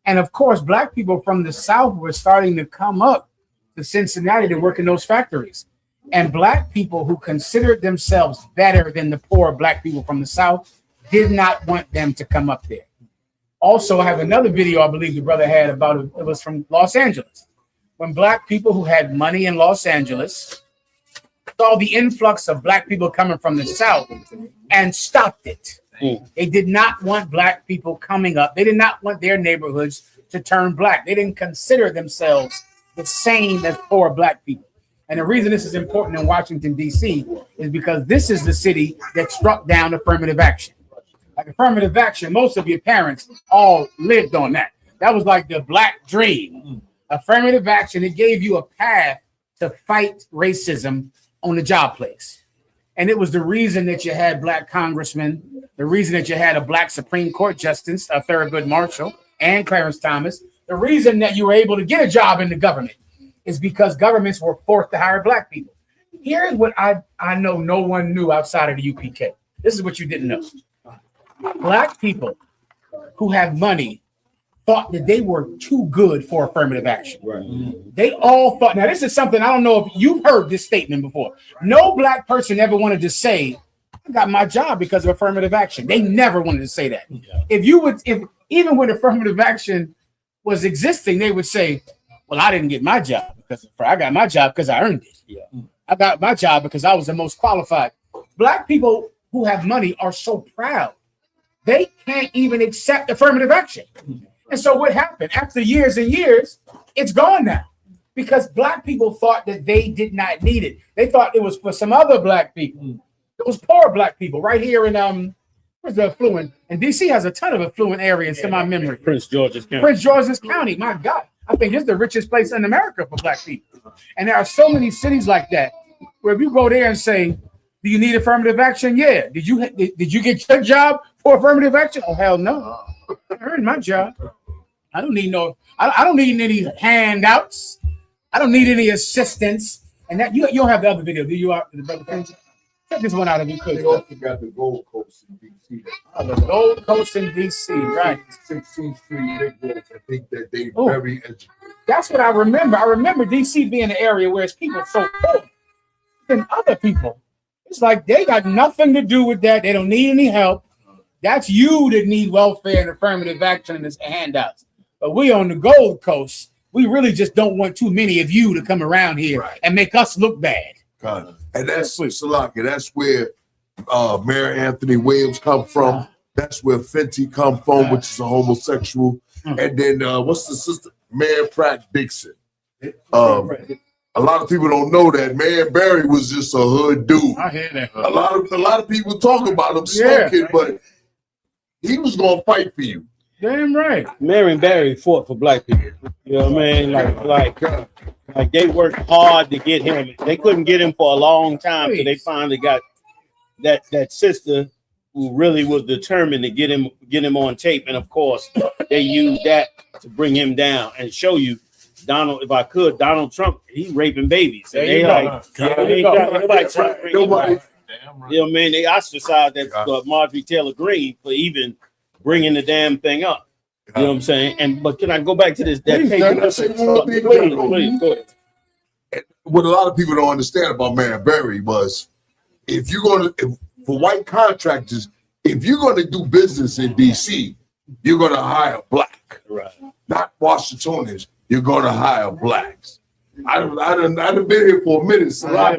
And of course, black people from the South were starting to come up to Cincinnati to work in those factories. And black people who considered themselves better than the poor black people from the South did not want them to come up there. Also, I have another video I believe the brother had about it. It was from Los Angeles. When black people who had money in Los Angeles saw the influx of black people coming from the South and stopped it. They did not want black people coming up. They did not want their neighborhoods to turn black. They didn't consider themselves the same as poor black people. And the reason this is important in Washington, D.C. is because this is the city that struck down affirmative action. Like affirmative action, most of your parents all lived on that. That was like the black dream. Affirmative action, it gave you a path to fight racism on the job place. And it was the reason that you had black congressmen, the reason that you had a black Supreme Court Justice, Thurgood Marshall, and Clarence Thomas. The reason that you were able to get a job in the government is because governments were forced to hire black people. Here's what I know no one knew outside of the UPK. This is what you didn't know. Black people who have money thought that they were too good for affirmative action. Right. They all thought, now this is something, I don't know if you've heard this statement before. No black person ever wanted to say, I got my job because of affirmative action. They never wanted to say that. Yeah. If even when affirmative action was existing, they would say, well, I didn't get my job because I got my job because I earned it. Yeah. I got my job because I was the most qualified. Black people who have money are so proud. They can't even accept affirmative action. And so what happened? After years and years, it's gone now because black people thought that they did not need it. They thought it was for some other black people. It was poor black people right here in where's the affluent? And DC has a ton of affluent areas to my memory. Prince George's County. Prince George's County. My God, I think it's the richest place in America for black people. And there are so many cities like that where if you go there and say, do you need affirmative action? Yeah. Did you get your job for affirmative action? Oh, hell no. I earned my job. I don't need I don't need any handouts. I don't need any assistance. And that you don't have the other video, do you? The brother Prince? Check this one out of me quick. They also got the Gold Coast in D.C. The Gold Coast in D.C., right? 16th Street Negroes. I think that they Oh. very educated. That's what I remember. I remember D.C. being an area where it's people so poor than other people. It's like they got nothing to do with that. They don't need any help. That's you that need welfare and affirmative action and handouts. But we on the Gold Coast, we really just don't want too many of you to come around here and make us look bad. God. And that's Salaka. That's where Mayor Anthony Williams come from. That's where Fenty come from, which is a homosexual. And then what's the sister? Mayor Pratt Dixon. A lot of people don't know that Mayor Barry was just a hood dude. I hear that. A lot of people talk about him smoking, but he was gonna fight for you. Damn right. Marion Barry fought for black people. You know what I mean? Like they worked hard to get him. They couldn't get him for a long time, so they finally got that sister who really was determined to get him on tape. And of course, they used that to bring him down and show you Donald Trump, he raping babies. And they like, nobody. You know what I mean? They ostracized that Marjorie Taylor Greene for even bringing the damn thing up. You know what I'm saying? But can I go back to this? Please, go ahead. What a lot of people don't understand about Mayor Barry was, for white contractors, if you're going to do business in D.C., you're going to hire black, not Washingtonians. You're going to hire blacks. I've been here for a minute. So I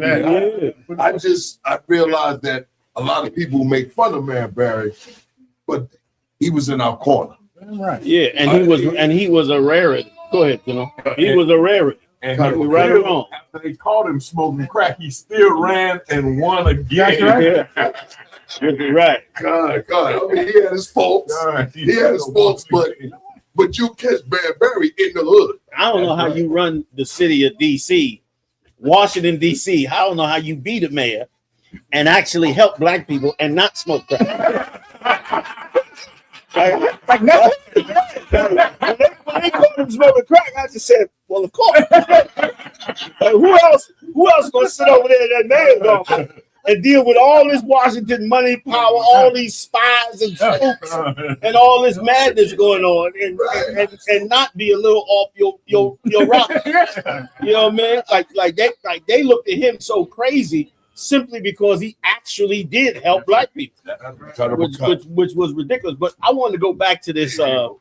realized that a lot of people make fun of Mayor Barry, but he was in our corner. Right. Yeah, and he was a rarity. Go ahead, he was a rarity. And he was right or wrong. After they caught him smoking crack, he still ran and won again. That's right. God. I mean, he had his faults. But you catch Mayor Barry in the hood. I don't know how you run the city of D.C., Washington, D.C. I don't know how you be the mayor and actually help black people and not smoke crack. Like nothing. When they called him smoking crack, I just said, well, of course. Who else going to sit over there in that mayor's office and deal with all this Washington money, power, all these spies and spooks and all this madness going on and not be a little off your rock? You know what I mean? Like they looked at him so crazy simply because he actually did help black people, which was ridiculous. But I wanted to go back to this Salaka.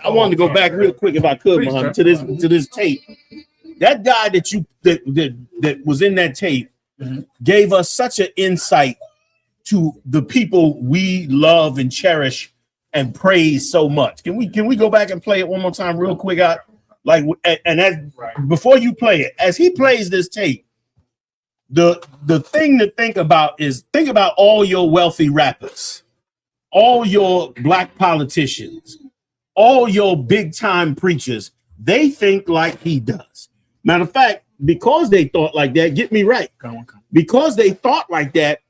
I wanted to go back real quick, if I could, Muhammad, to this tape. That guy that was in that tape gave us such an insight to the people we love and cherish and praise so much. Can we go back and play it one more time real quick? Before you play it, as he plays this tape, the thing to think about is all your wealthy rappers, all your black politicians, all your big time preachers. They think like he does. Matter of fact, because they thought like that, get me right. Because they thought like that,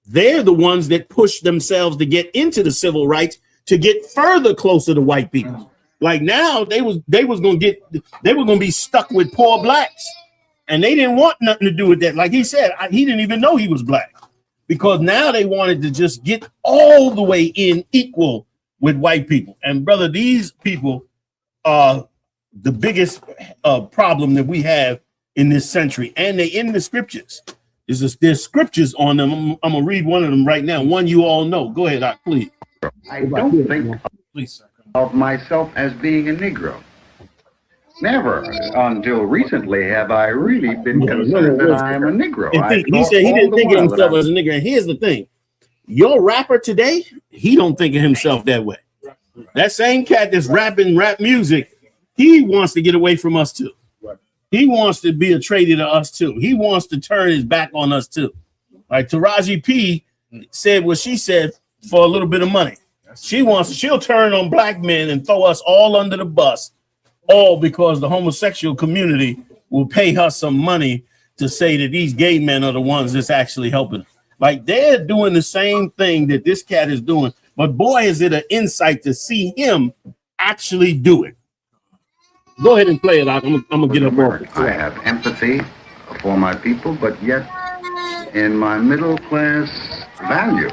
they're the ones that pushed themselves to get into the civil rights to get further closer to white people. Like now they were gonna be stuck with poor blacks. And they didn't want nothing to do with that. Like he said, he didn't even know he was black, because now they wanted to just get all the way in equal with white people. And brother, these people are the biggest problem that we have in this century. And they in the scriptures. There's scriptures on them. I'm gonna read one of them right now. One you all know. Go ahead, please. I don't think of myself as being a Negro. Never until recently have I really been concerned that I am a Negro. He said he didn't think of himself as a Negro. And here's the thing. Your rapper today, he don't think of himself that way. That same cat that's rapping rap music, he wants to get away from us too. He wants to be a traitor to us too. He wants to turn his back on us too. Like Taraji P said what she said for a little bit of money. She'll turn on black men and throw us all under the bus, all because the homosexual community will pay her some money to say that these gay men are the ones that's actually helping. Like they're doing the same thing that this cat is doing, but boy, is it an insight to see him actually do it. Go ahead and play it out. I'm gonna get up on it. I have empathy for my people, but yet in my middle class value.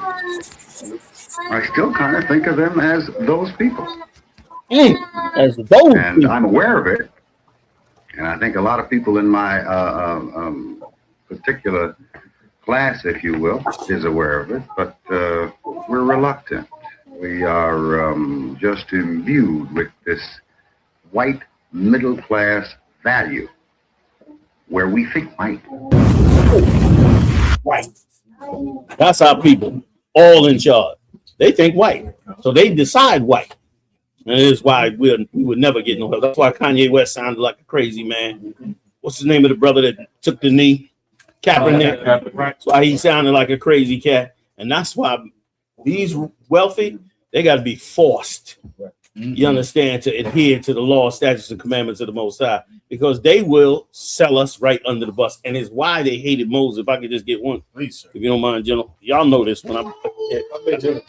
I still kind of think of them as those people. As those and people. I'm aware of it. And I think a lot of people in my particular class, if you will, is aware of it, but we're reluctant. We are just imbued with this white middle class value where we think white. White. That's our people, all in charge. They think white, so they decide white. And it is why we would never get no help. That's why Kanye West sounded like a crazy man. What's the name of the brother that took the knee? Kaepernick. That's why he sounded like a crazy cat. And that's why these wealthy, they got to be forced, you understand, to adhere to the law, statutes, and commandments of the Most High, because they will sell us right under the bus. And it's why they hated Moses. If I could just get one, please, if you don't mind, General. Y'all know this one.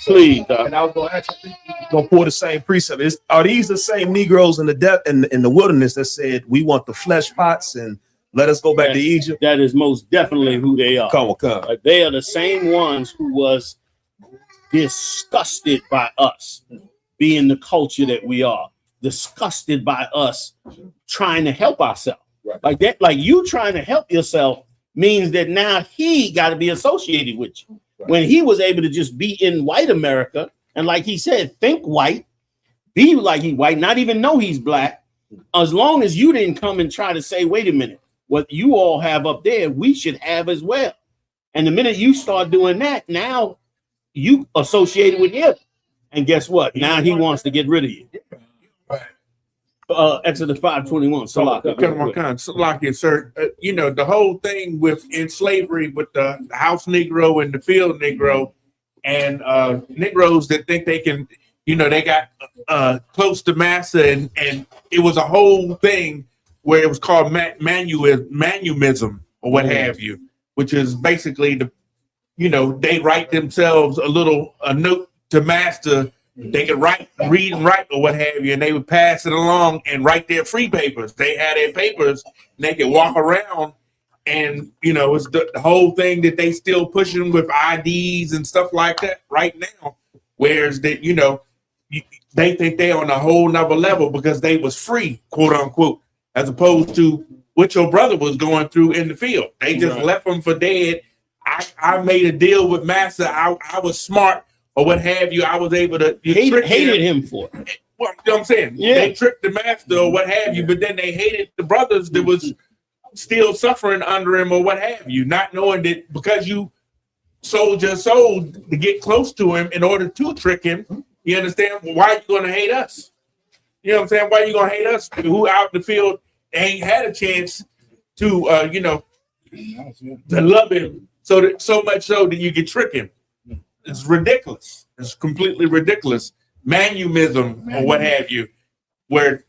Please, and I was going to ask you, going to pull the same precept. Are these the same Negroes in the wilderness that said we want the flesh pots and let us go back to Egypt? That is most definitely who they are. Come. They are the same ones who was disgusted by us being the culture that we are, disgusted by us trying to help ourselves. Right. Like that, like you trying to help yourself means that now he got to be associated with you. Right. When he was able to just be in white America, and like he said, think white, be like he white, not even know he's black, as long as you didn't come and try to say, wait a minute, what you all have up there, we should have as well. And the minute you start doing that, now you associated with him. And guess what? Now he wants to get rid of you. Exodus 5:21. Salaki, sir. You know, the whole thing in slavery with the house Negro and the field Negro and Negroes that think they can, you know, they got close to massa and it was a whole thing where it was called manumism or what have you, which is basically they write themselves a note to master. They could read and write or what have you, and they would pass it along and write their free papers. They had their papers and they could walk around and, it's the whole thing that they still pushing with IDs and stuff like that right now. Whereas that, they think they're on a whole nother level because they was free, quote unquote, as opposed to what your brother was going through in the field. They just left him for dead. I made a deal with Master. I was smart or what have you. I was able to hated him for it. Well, you know what I'm saying? Yeah. They tricked the Master or what have you, but then they hated the brothers that was still suffering under him or what have you, not knowing that because you sold your soul to get close to him in order to trick him, you understand? Why are you going to hate us? You know what I'm saying? Why are you going to hate us who out in the field ain't had a chance to, to love him so much so that you can trick him? It's ridiculous. It's completely ridiculous. Manumism or what have you, where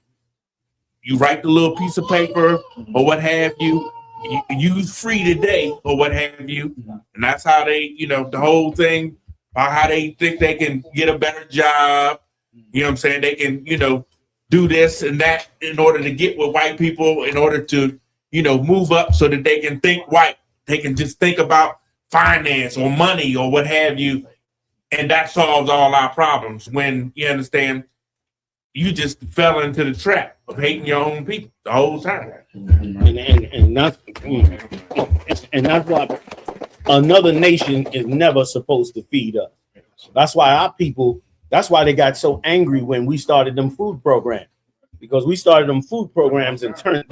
you write the little piece of paper or what have you, you use free today or what have you. And that's how they, the whole thing about how they think they can get a better job. You know what I'm saying? They can, do this and that in order to get with white people, in order to, move up so that they can think white. They can just think about finance or money or what have you. And that solves all our problems when, you understand, you just fell into the trap of hating your own people the whole time. And that's why another nation is never supposed to feed us. That's why our people, that's why they got so angry when we started them food programs, because we started them food programs and turned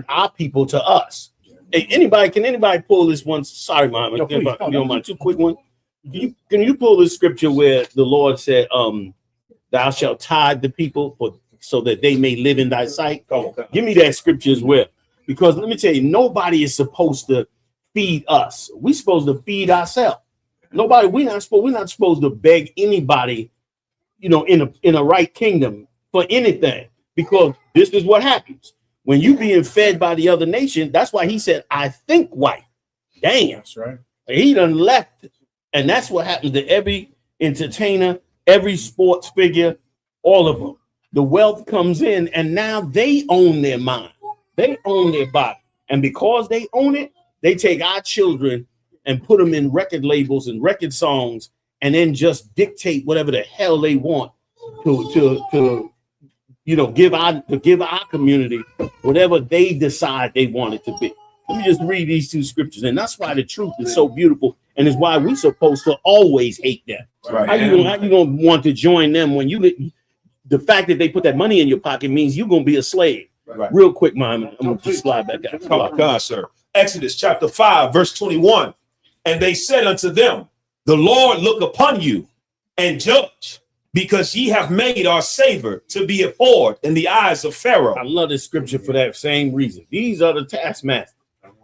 our people to us. Hey, can anybody pull this one? Sorry, Mama, you don't mind, two quick one. Can you pull the scripture where the Lord said, thou shalt tithe the people so that they may live in thy sight? Give me that scripture as well. Because let me tell you, nobody is supposed to feed us. We're supposed to feed ourselves. We're not supposed to beg anybody, in a right kingdom for anything, because this is what happens. When you being fed by the other nation, that's why he said, I think white. Damn. That's right. He done left. And that's what happens to every entertainer, every sports figure, all of them. The wealth comes in and now they own their mind. They own their body. And because they own it, they take our children and put them in record labels and record songs, and then just dictate whatever the hell they want to give our community whatever they decide they want it to be. Let me just read these two scriptures, and that's why the truth is so beautiful, and it's why we're supposed to always hate them. Right. How you gonna want to join them when the fact that they put that money in your pocket means you're gonna be a slave? Right. Real quick, Mom, I'm gonna just slide back out. Oh my God, sir. Exodus chapter 5, verse 21. And they said unto them, the Lord look upon you and judge, because ye have made our savor to be abhorred in the eyes of Pharaoh. I love this scripture for that same reason. These are the taskmasters.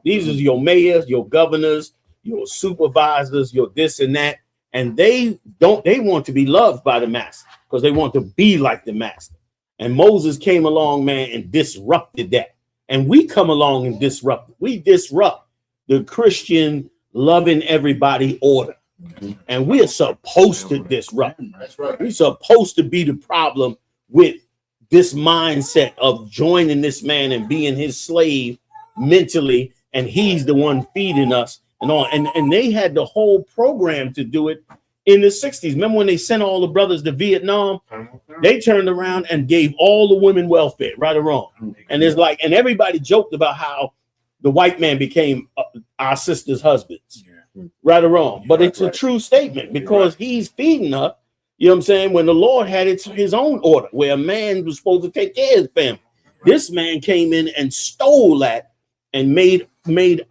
These are your mayors, your governors, your supervisors, your this and that. And they want to be loved by the master because they want to be like the master. And Moses came along, man, and disrupted that. And we come along and disrupt it. We disrupt the Christian loving everybody order. And we're supposed to disrupt. That's right. We're supposed to be the problem with this mindset of joining this man and being his slave mentally, and he's the one feeding us and all. And they had the whole program to do it in the 60s. Remember when they sent all the brothers to Vietnam? They turned around and gave all the women welfare, right or wrong. And it's like, and everybody joked about how the white man became our sisters' husbands. Right or wrong, but it's a true statement because he's feeding us. You know what I'm saying? When the Lord had his own order where a man was supposed to take care of his family, this man came in and stole that and made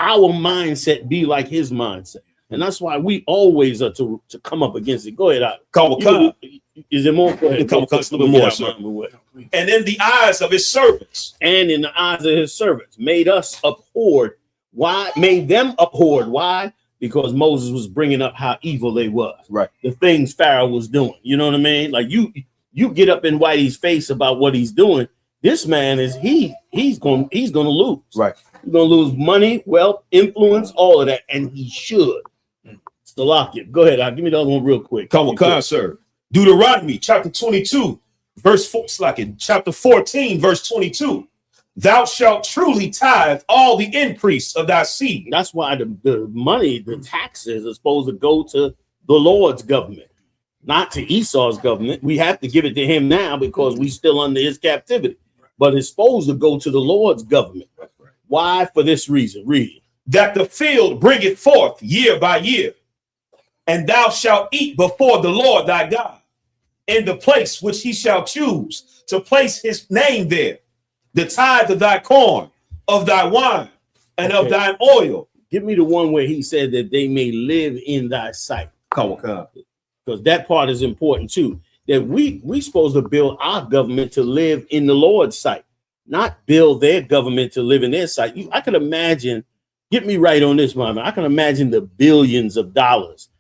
our mindset be like his mindset. And that's why we always are to come up against it. Go ahead, is there more? Go ahead. A little bit more, sir. And in the eyes of his servants. And in the eyes of his servants, made us abhorred. Why? Made them abhorred. Why? Because Moses was bringing up how evil they was. Right. The things Pharaoh was doing. You know what I mean? Like you get up in Whitey's face about what he's doing. This man is he's gonna lose. Right. He's gonna lose money, wealth, influence, all of that, and he should. Salakia. Go ahead. Give me the other one real quick. Come on, sir. Deuteronomy chapter 22, verse 4, chapter 14, verse 22. Thou shalt truly tithe all the increase of thy seed. That's why the money, the taxes are supposed to go to the Lord's government, not to Esau's government. We have to give it to him now because we still under his captivity. But it's supposed to go to the Lord's government. Why? For this reason. Read. That the field bringeth forth year by year, and thou shalt eat before the Lord thy God in the place which he shall choose to place his name there. The tithe of thy corn, of thy wine, and of thine oil. Give me the one where he said that they may live in thy sight. Come on. Because that part is important too. That we supposed to build our government to live in the Lord's sight, not build their government to live in their sight. I can imagine, get me right on this, Mama. I can imagine the billions of dollars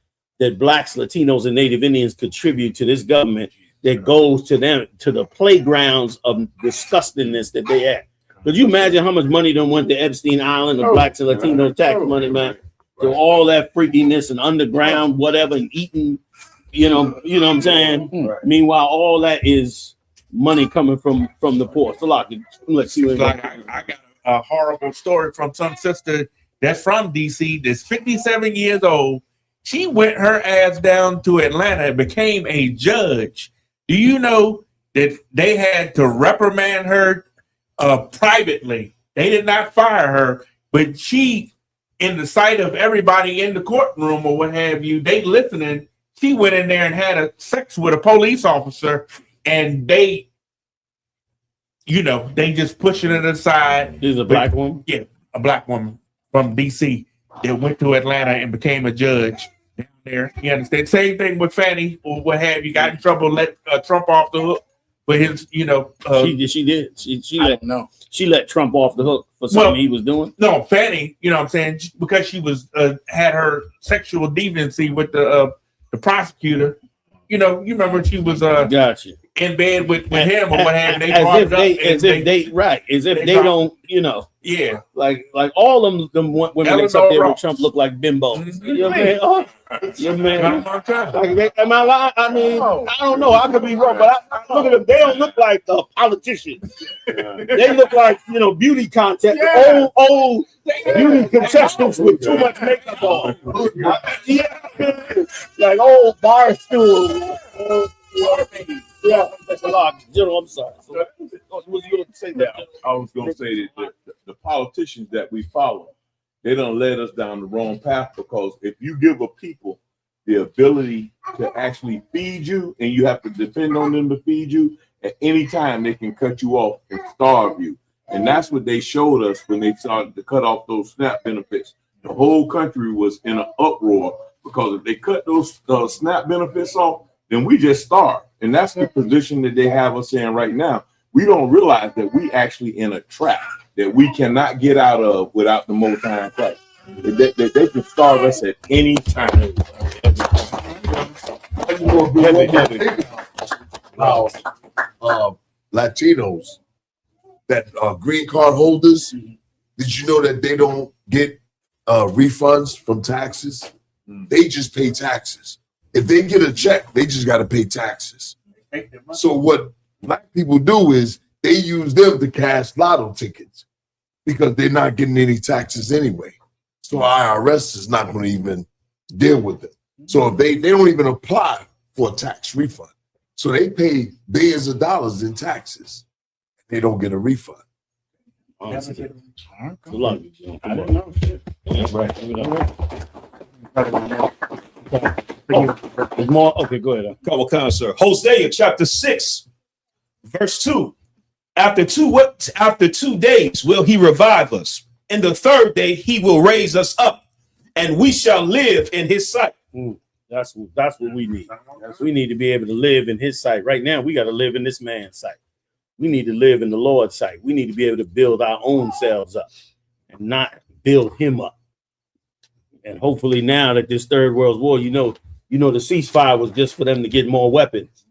that blacks, Latinos, and Native Indians contribute to this government that goes to them, to the playgrounds of disgustingness that they have. Could you imagine how much money done went to Epstein Island, the blacks and Latinos tax money, man? To all that freakiness and underground, whatever, and eating, you know what I'm saying? Right. Meanwhile, all that is money coming from the poor. So let's see. Like I got a horrible story from some sister that's from DC that's 57 years old. She went her ass down to Atlanta and became a judge. Do you know that they had to reprimand her privately? They did not fire her, but she, in the sight of everybody in the courtroom or what have you, they listening. She went in there and had sex with a police officer, and they just pushing it aside. This is a black woman? Yeah, a black woman from DC that went to Atlanta and became a judge down there. You understand? Same thing with Fannie or what have you. Got in trouble, let Trump off the hook for his, she did. She let Trump off the hook for something he was doing. No, Fannie, you know what I'm saying, because she was had her sexual deviancy with the prosecutor. You remember she was gotcha. in bed with him or what have you. As if they don't, you know. Yeah. Like all them women that's up there with Trump look like bimbos. You know what I mean? Oh, yeah, man. Like, am I lying? I mean, I don't know. I could be wrong, but I look at them. They don't look like politicians. They look like, you know, beauty contest, old beauty contestants with too much makeup on. Like old bar stool. Yeah, that's a lot. General, I'm sorry. So, what was you going to say there? I was going to say that the politicians that we follow, they don't led us down the wrong path, because if you give a people the ability to actually feed you and you have to depend on them to feed you, at any time they can cut you off and starve you. And that's what they showed us when they started to cut off those SNAP benefits. The whole country was in an uproar, because if they cut those SNAP benefits off, then we just starve. And that's the position that they have us in right now. We don't realize that we actually in a trap that we cannot get out of without the Most High Christ. They can starve us at any time. Latinos that are green card holders, did you know that they don't get refunds from taxes? They just pay taxes. If they get a check, they just got to pay taxes. So what black people do is they use them to cash lotto tickets, because they're not getting any taxes anyway. So IRS is not going to even deal with it. So if they don't even apply for a tax refund. So they pay billions of dollars in taxes. They don't get a refund. I didn't know shit. That's right. There's more. Okay, go ahead. Come on, sir. Hosea chapter 6, verse 2. After 2 days will he revive us, and the third day he will raise us up, and we shall live in his sight. That's what we need. We need to be able to live in his sight. Right now, we got to live in this man's sight. We need to live in the Lord's sight. We need to be able to build our own selves up and not build him up. And hopefully now that this third world war, you know, the ceasefire was just for them to get more weapons.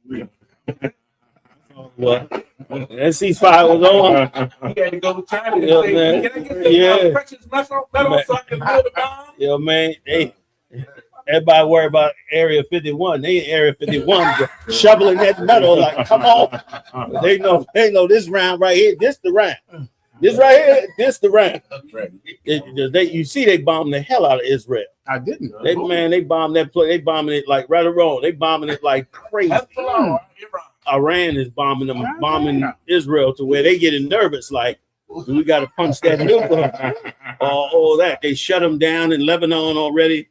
What? That ceasefire was on. You had to go to China and Yeah, say, man. can I get this precious metal so I can build a bomb? Yo, man, everybody worry about Area 51. They in Area 51 shoveling that metal. Like, come on. They know this round right here. This the round. This right here. This the round. You see, they bombed the hell out of Israel. I didn't. They bombed that place. They bombing it like right or wrong. They bombing it like crazy. Iran is bombing them, bombing Israel to where they getting nervous. Like, we got to punch that nuke. All that. They shut them down in Lebanon already.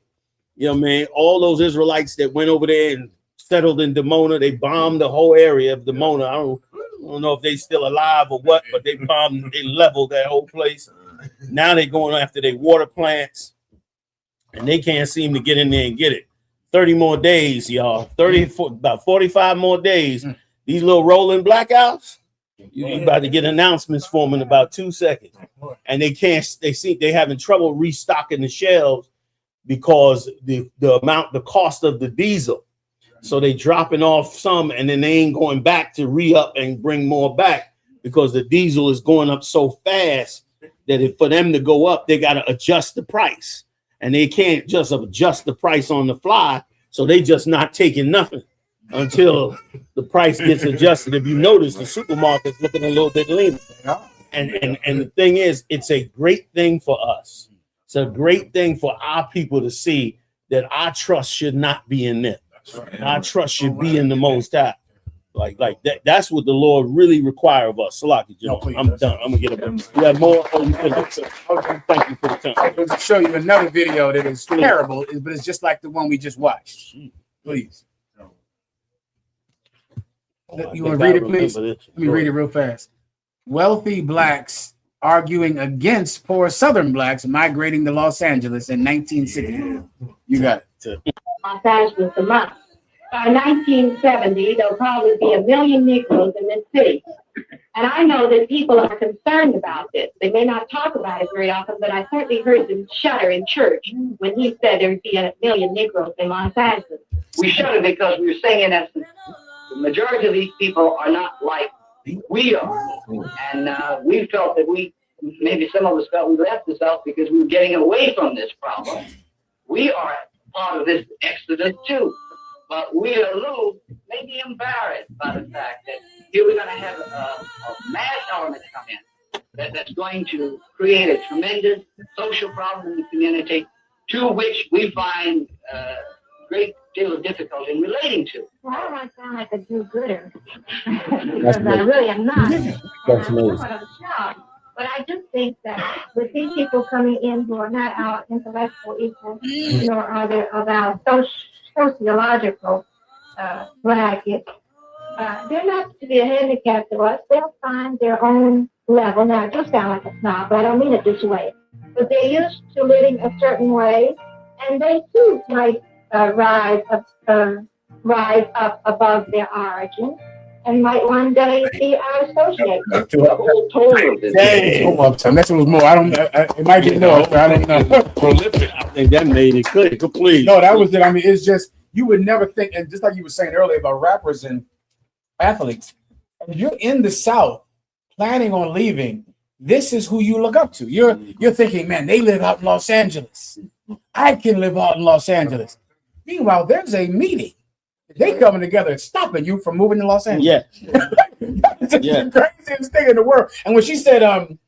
You know what I mean? All those Israelites that went over there and settled in Dimona, they bombed the whole area of Dimona. I don't know if they still alive or what, but they leveled that whole place. Now they're going after their water plants, and they can't seem to get in there and get it. 30 more days, y'all. About 45 more days. These little rolling blackouts, you about to get announcements for them in about 2 seconds. And they having trouble restocking the shelves because the cost of the diesel. So they dropping off some, and then they ain't going back to re-up and bring more back because the diesel is going up so fast that for them to go up, they got to adjust the price. And they can't just adjust the price on the fly. So they just not taking nothing until the price gets adjusted. If you notice, the supermarket's looking a little bit leaner. And the thing is, it's a great thing for us. It's a great thing for our people to see that our trust should not be in them. Our trust should be in the Most High. Like that. That's what the Lord really requires of us. Salaki, I'm done. I'm gonna get up. You have more? Oh, you finished. Okay, thank you for the time. I'm going to show you another video that is terrible, but it's just like the one we just watched. Please. You want to read it, please? Let me read it real fast. Wealthy blacks arguing against poor Southern blacks migrating to Los Angeles in 1960. You got it. Los Angeles a month. By 1970, there'll probably be 1 million Negroes in this city. And I know that people are concerned about this. They may not talk about it very often, but I certainly heard them shudder in church when he said there'd be 1 million Negroes in Los Angeles. We shudder because we were saying, in essence, the majority of these people are not like we are. And we felt that maybe some of us felt we left this out because we were getting away from this problem. We are part of this exodus too. But we are a little maybe embarrassed by the fact that here we're going to have a mass element come in that's going to create a tremendous social problem in the community to which we find a great deal of difficulty in relating to. Well, I don't sound like a do-gooder, because I really am not. That's I'm amazing. somewhat of a shock. But I do think that with these people coming in who are not our intellectual equals, nor are they of our sociological bracket, they're not to be a handicap to us. They'll find their own level. Now, it does sound like a snob, but I don't mean it this way. But they're used to living a certain way, and they too might rise up above their origin, and might one day be our associate. The whole tone of this. Unless it was more. I don't. It might be more. I don't know. Prolific. I think that made it clear. Complete. No, that was it. I mean, it's just you would never think, and just like you were saying earlier about rappers and athletes, if you're in the South planning on leaving, this is who you look up to. You're thinking, man, they live out in Los Angeles. I can live out in Los Angeles. Meanwhile, there's a meeting. They coming together and stopping you from moving to Los Angeles. Yeah. That's the craziest thing in the world. And when she said, and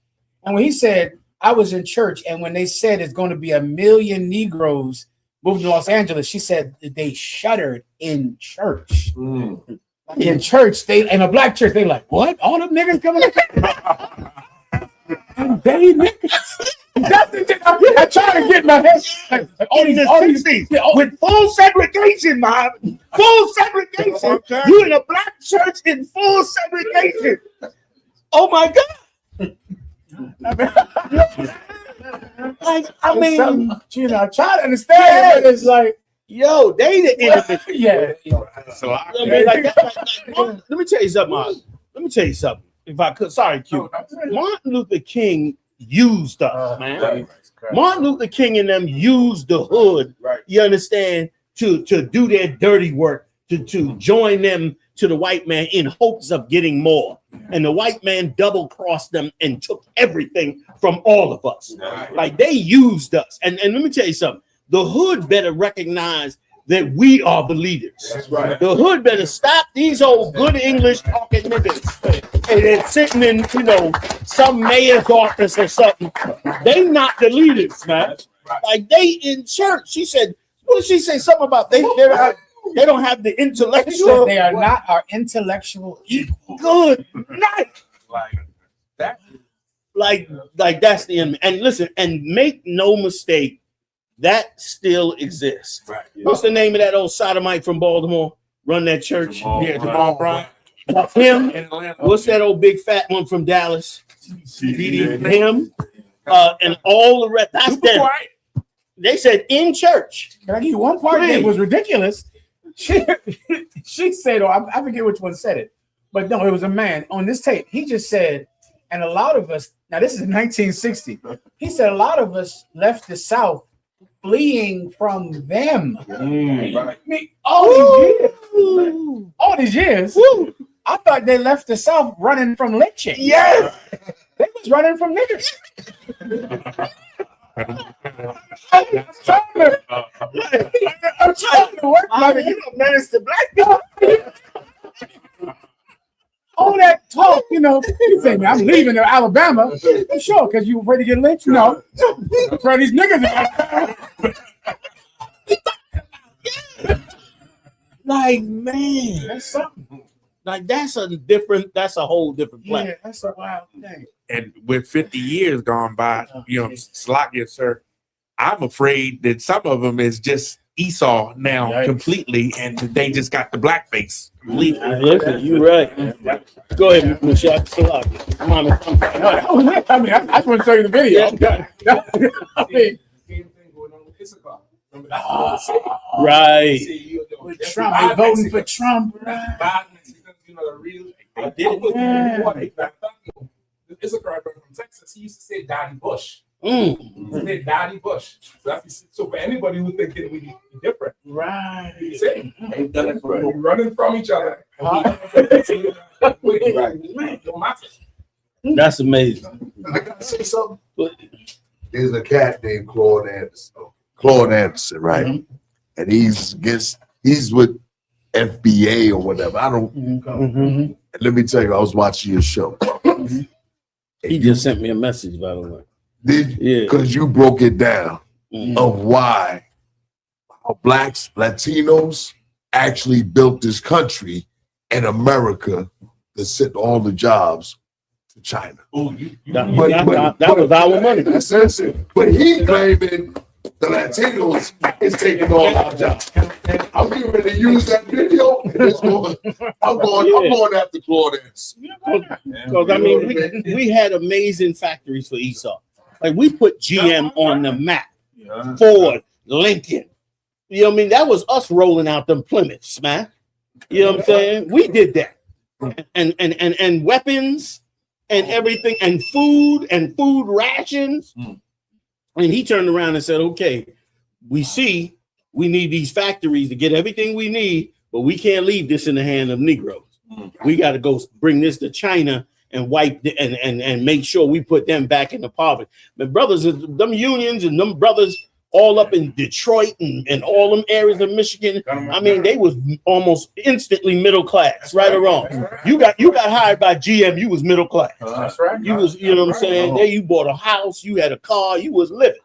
when he said, I was in church, and when they said it's going to be 1 million Negroes moving to Los Angeles, she said they shuddered in church. In church, in a black church, they like, what? All them niggas coming up? And they niggas. I try to get my head like, all these with full segregation, man. Full segregation. You in a black church in full segregation. Oh my God. I mean, you know, try to understand it, but it's like, yo, they the enemy. Yeah. So let me tell you something, Mark. Let me tell you something. If I could, sorry, Q. Martin Luther King used us, man. Martin Luther King and them used the hood, you understand, to do their dirty work, to join them to the white man in hopes of getting more. And the white man double-crossed them and took everything from all of us. Like, they used us. And let me tell you something. The hood better recognize that we are the leaders. That's right. The hood better stop these old good English talking niggas. And they're sitting in, some mayor's office or something. They not the leaders, man. Like, they in church. She said, what did she say? Something about they don't have the intellectual. They are not our intellectual equal. Good night. Like that. Like that's the enemy. And listen, and make no mistake, that still exists. Right. Yeah. What's the name of that old sodomite from Baltimore? Run that church. Jamal Bryant. Him. What's that old big fat one from Dallas? Him. And all the rest. That's them. They said in church. Can I give you one part that was ridiculous? She said, I forget which one said it, but no, it was a man on this tape. He just said, and a lot of us, now this is 1960. He said a lot of us left the South fleeing from them. I mean, all these years, I thought they left the South running from lynching. Yeah, they was running from niggas. I'm trying to work like you menace to black people. All that talk, you say, man, I'm leaving to Alabama. Sure, because you ready to get lynched? No. Throw these niggas. Like, man, that's something. Like, that's a whole different play. Yeah, that's a wild thing. And with 50 years gone by, Slakia, sir, I'm afraid that some of them is just Esau now completely, and they just got the blackface. Listen, you're right. Go ahead, Michelle. I mean, I just want to show you the video. I mean, right. With Trump, they voting for Trump. Issachar from Texas, he used to say Donnie Bush. Dottie Bush. So for anybody who thinks that we different, right? Ain't done it for running from each other. That's amazing. I gotta say something. There's a cat named Claude Anderson. Claude Anderson, right? And he's with FBA or whatever. I don't. And let me tell you, I was watching your show. He just sent me a message, by the way. Did you? Because you broke it down of why how blacks, Latinos actually built this country and America to send all the jobs to China. That was our money. That's it. But he claiming the Latinos is taking all our jobs. I'm getting ready to use that video. And it's going, I'm going after Claude Anderson. Because I mean, we had amazing factories for I.S.U.P.K. Like we put GM on the map. Ford, Lincoln. You know what I mean? That was us rolling out them Plymouths, man. You know what I'm saying? We did that. And weapons and everything and food rations. And he turned around and said, okay, we see we need these factories to get everything we need, but we can't leave this in the hand of Negroes. We got to go bring this to China and wipe and make sure we put them back in the poverty. But brothers, them unions and them brothers all up in Detroit and all them areas of Michigan, I mean, they was almost instantly middle class, right or wrong. You got hired by GM, you was middle class. That's right. You was, you know what I'm saying? There you bought a house, you had a car, you was living.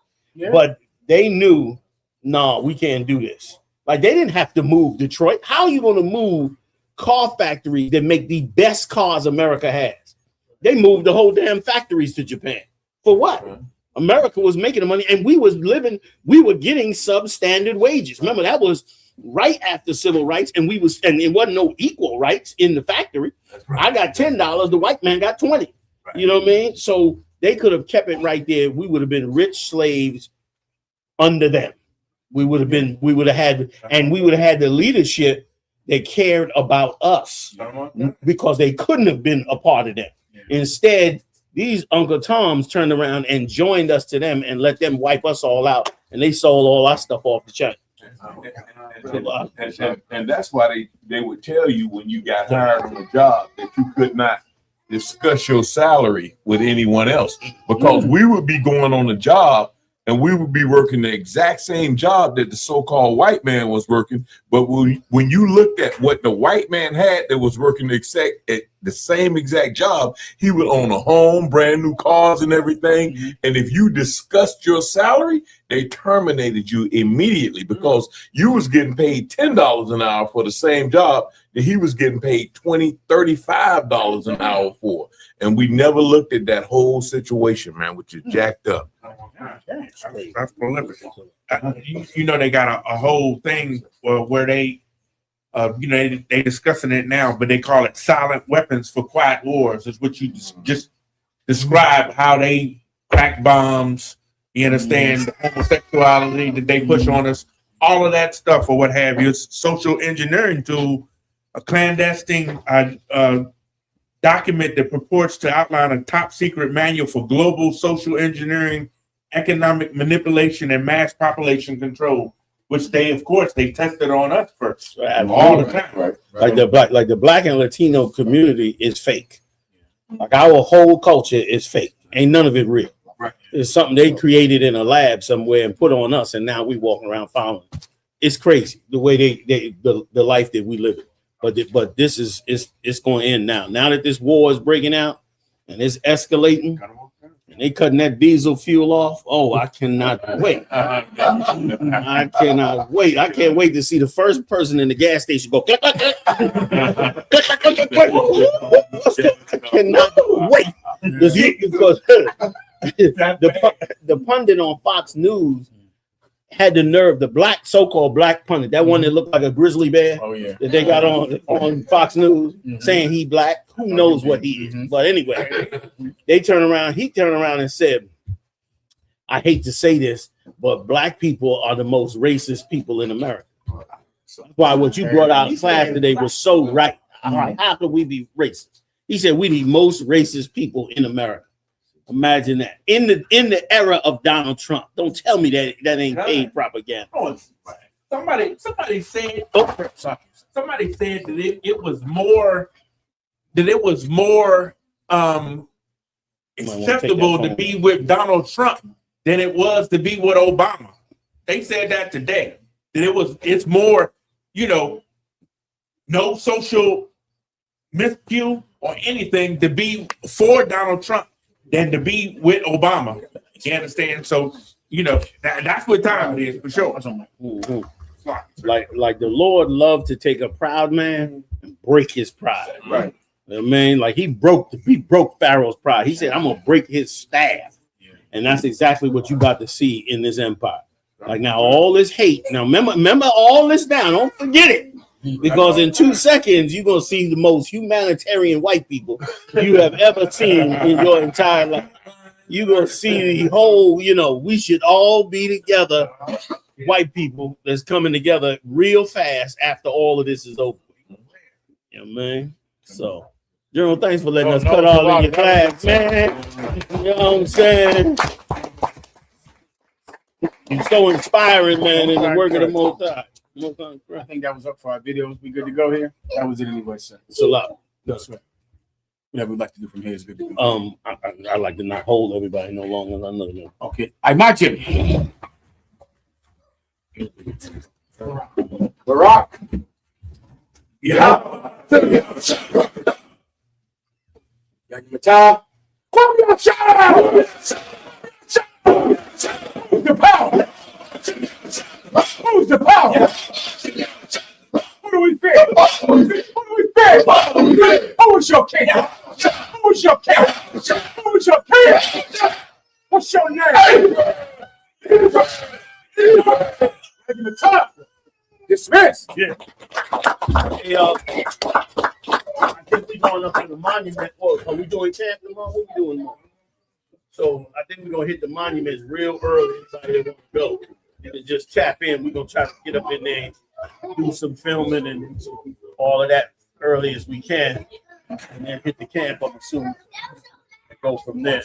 But they knew, no, we can't do this. Like they didn't have to move Detroit. How are you going to move car factories that make the best cars America has? They moved the whole damn factories to Japan. For what? America was making the money and we were getting substandard wages. Remember, that was right after civil rights, and it wasn't no equal rights in the factory. I got $10, the white man got 20. You know what I mean? So they could have kept it right there. We would have been rich slaves under them. We would have had the leadership that cared about us because they couldn't have been a part of them. Instead, these Uncle Toms turned around and joined us to them and let them wipe us all out. And they sold all our stuff off the China. And that's why they would tell you when you got hired on a job that you could not discuss your salary with anyone else, because we would be going on a job and we would be working the exact same job that the so-called white man was working. But when you looked at what the white man had that was working the same exact job, he would own a home, brand new cars and everything. And if you discussed your salary, they terminated you immediately because you was getting paid $10 an hour for the same job that he was getting paid $20, $35 an hour for. And we never looked at that whole situation, man, which is jacked up. That's prolific. You know, they got a whole thing where they, they discussing it now, but they call it silent weapons for quiet wars. Is what you just describe how they crack bombs. You understand the homosexuality that they push on us, all of that stuff or what have you. It's social engineering tool, a clandestine document that purports to outline a top secret manual for global social engineering, economic manipulation, and mass population control, which they tested on us first all the time. Right. Like the black and Latino community is fake. Like our whole culture is fake. Ain't none of it real. Right. It's something they created in a lab somewhere and put on us, and now we walking around following. It's crazy the way the life that we live in. But this is it's going to end now. Now that this war is breaking out and it's escalating, and they cutting that diesel fuel off. Oh, I cannot wait. I cannot wait. I can't wait to see the first person in the gas station go. Click, click, click. I cannot wait. Because the pundit on Fox News had the nerve, the so-called black pundit, that one that looked like a grizzly bear that they got on Fox News, saying he black. Who knows what he is? But anyway, he turned around and said, I hate to say this, but black people are the most racist people in America. That's why what you brought out in class today was so right. How could we be racist? He said we the most racist people in America. Imagine that in the era of Donald Trump. Don't tell me that ain't paid propaganda. Somebody said. Oh, sorry. Somebody said that it was more. That it was more acceptable to be with Donald Trump than it was to be with Obama. They said that today. That it's more, no social miscue or anything to be for Donald Trump than to be with Obama. You understand? So, that's what time it is for sure. Mm-hmm. Like the Lord loved to take a proud man and break his pride. Right. I mean, like he broke Pharaoh's pride. He said, I'm gonna break his staff. And that's exactly what you about to see in this empire. Like now, all this hate. Now, remember all this down. Don't forget it. Because in 2 seconds, you're gonna see the most humanitarian white people you have ever seen in your entire life. You're gonna see the whole, we should all be together, white people that's coming together real fast after all of this is over. You know what I mean? So, General, thanks for letting us cut all in your class, man. You know what I'm saying? You're so inspiring, man, in the work of the Most High. I think that was up for our videos. We good to go here? That was it anyway, sir. SHALAM. No, sir. Whatever we'd like to do from here is good to go. I like to not hold everybody no longer than I know. Okay. My Jimmy. Barack. Yeah. Matah. The power. Who's the power? Who do we fear? Who do we fear? Who is your king? Who is your king? Who is your king? What's your name? Dismiss. Yeah. Hey, I think we're going up to the monument. Are we doing camp tomorrow? What we doing tomorrow? So I think we're gonna hit the monuments real early. Everybody go. And just tap in. We're gonna try to get up in there, do some filming and all of that early as we can, and then hit the camp up soon. Go from there.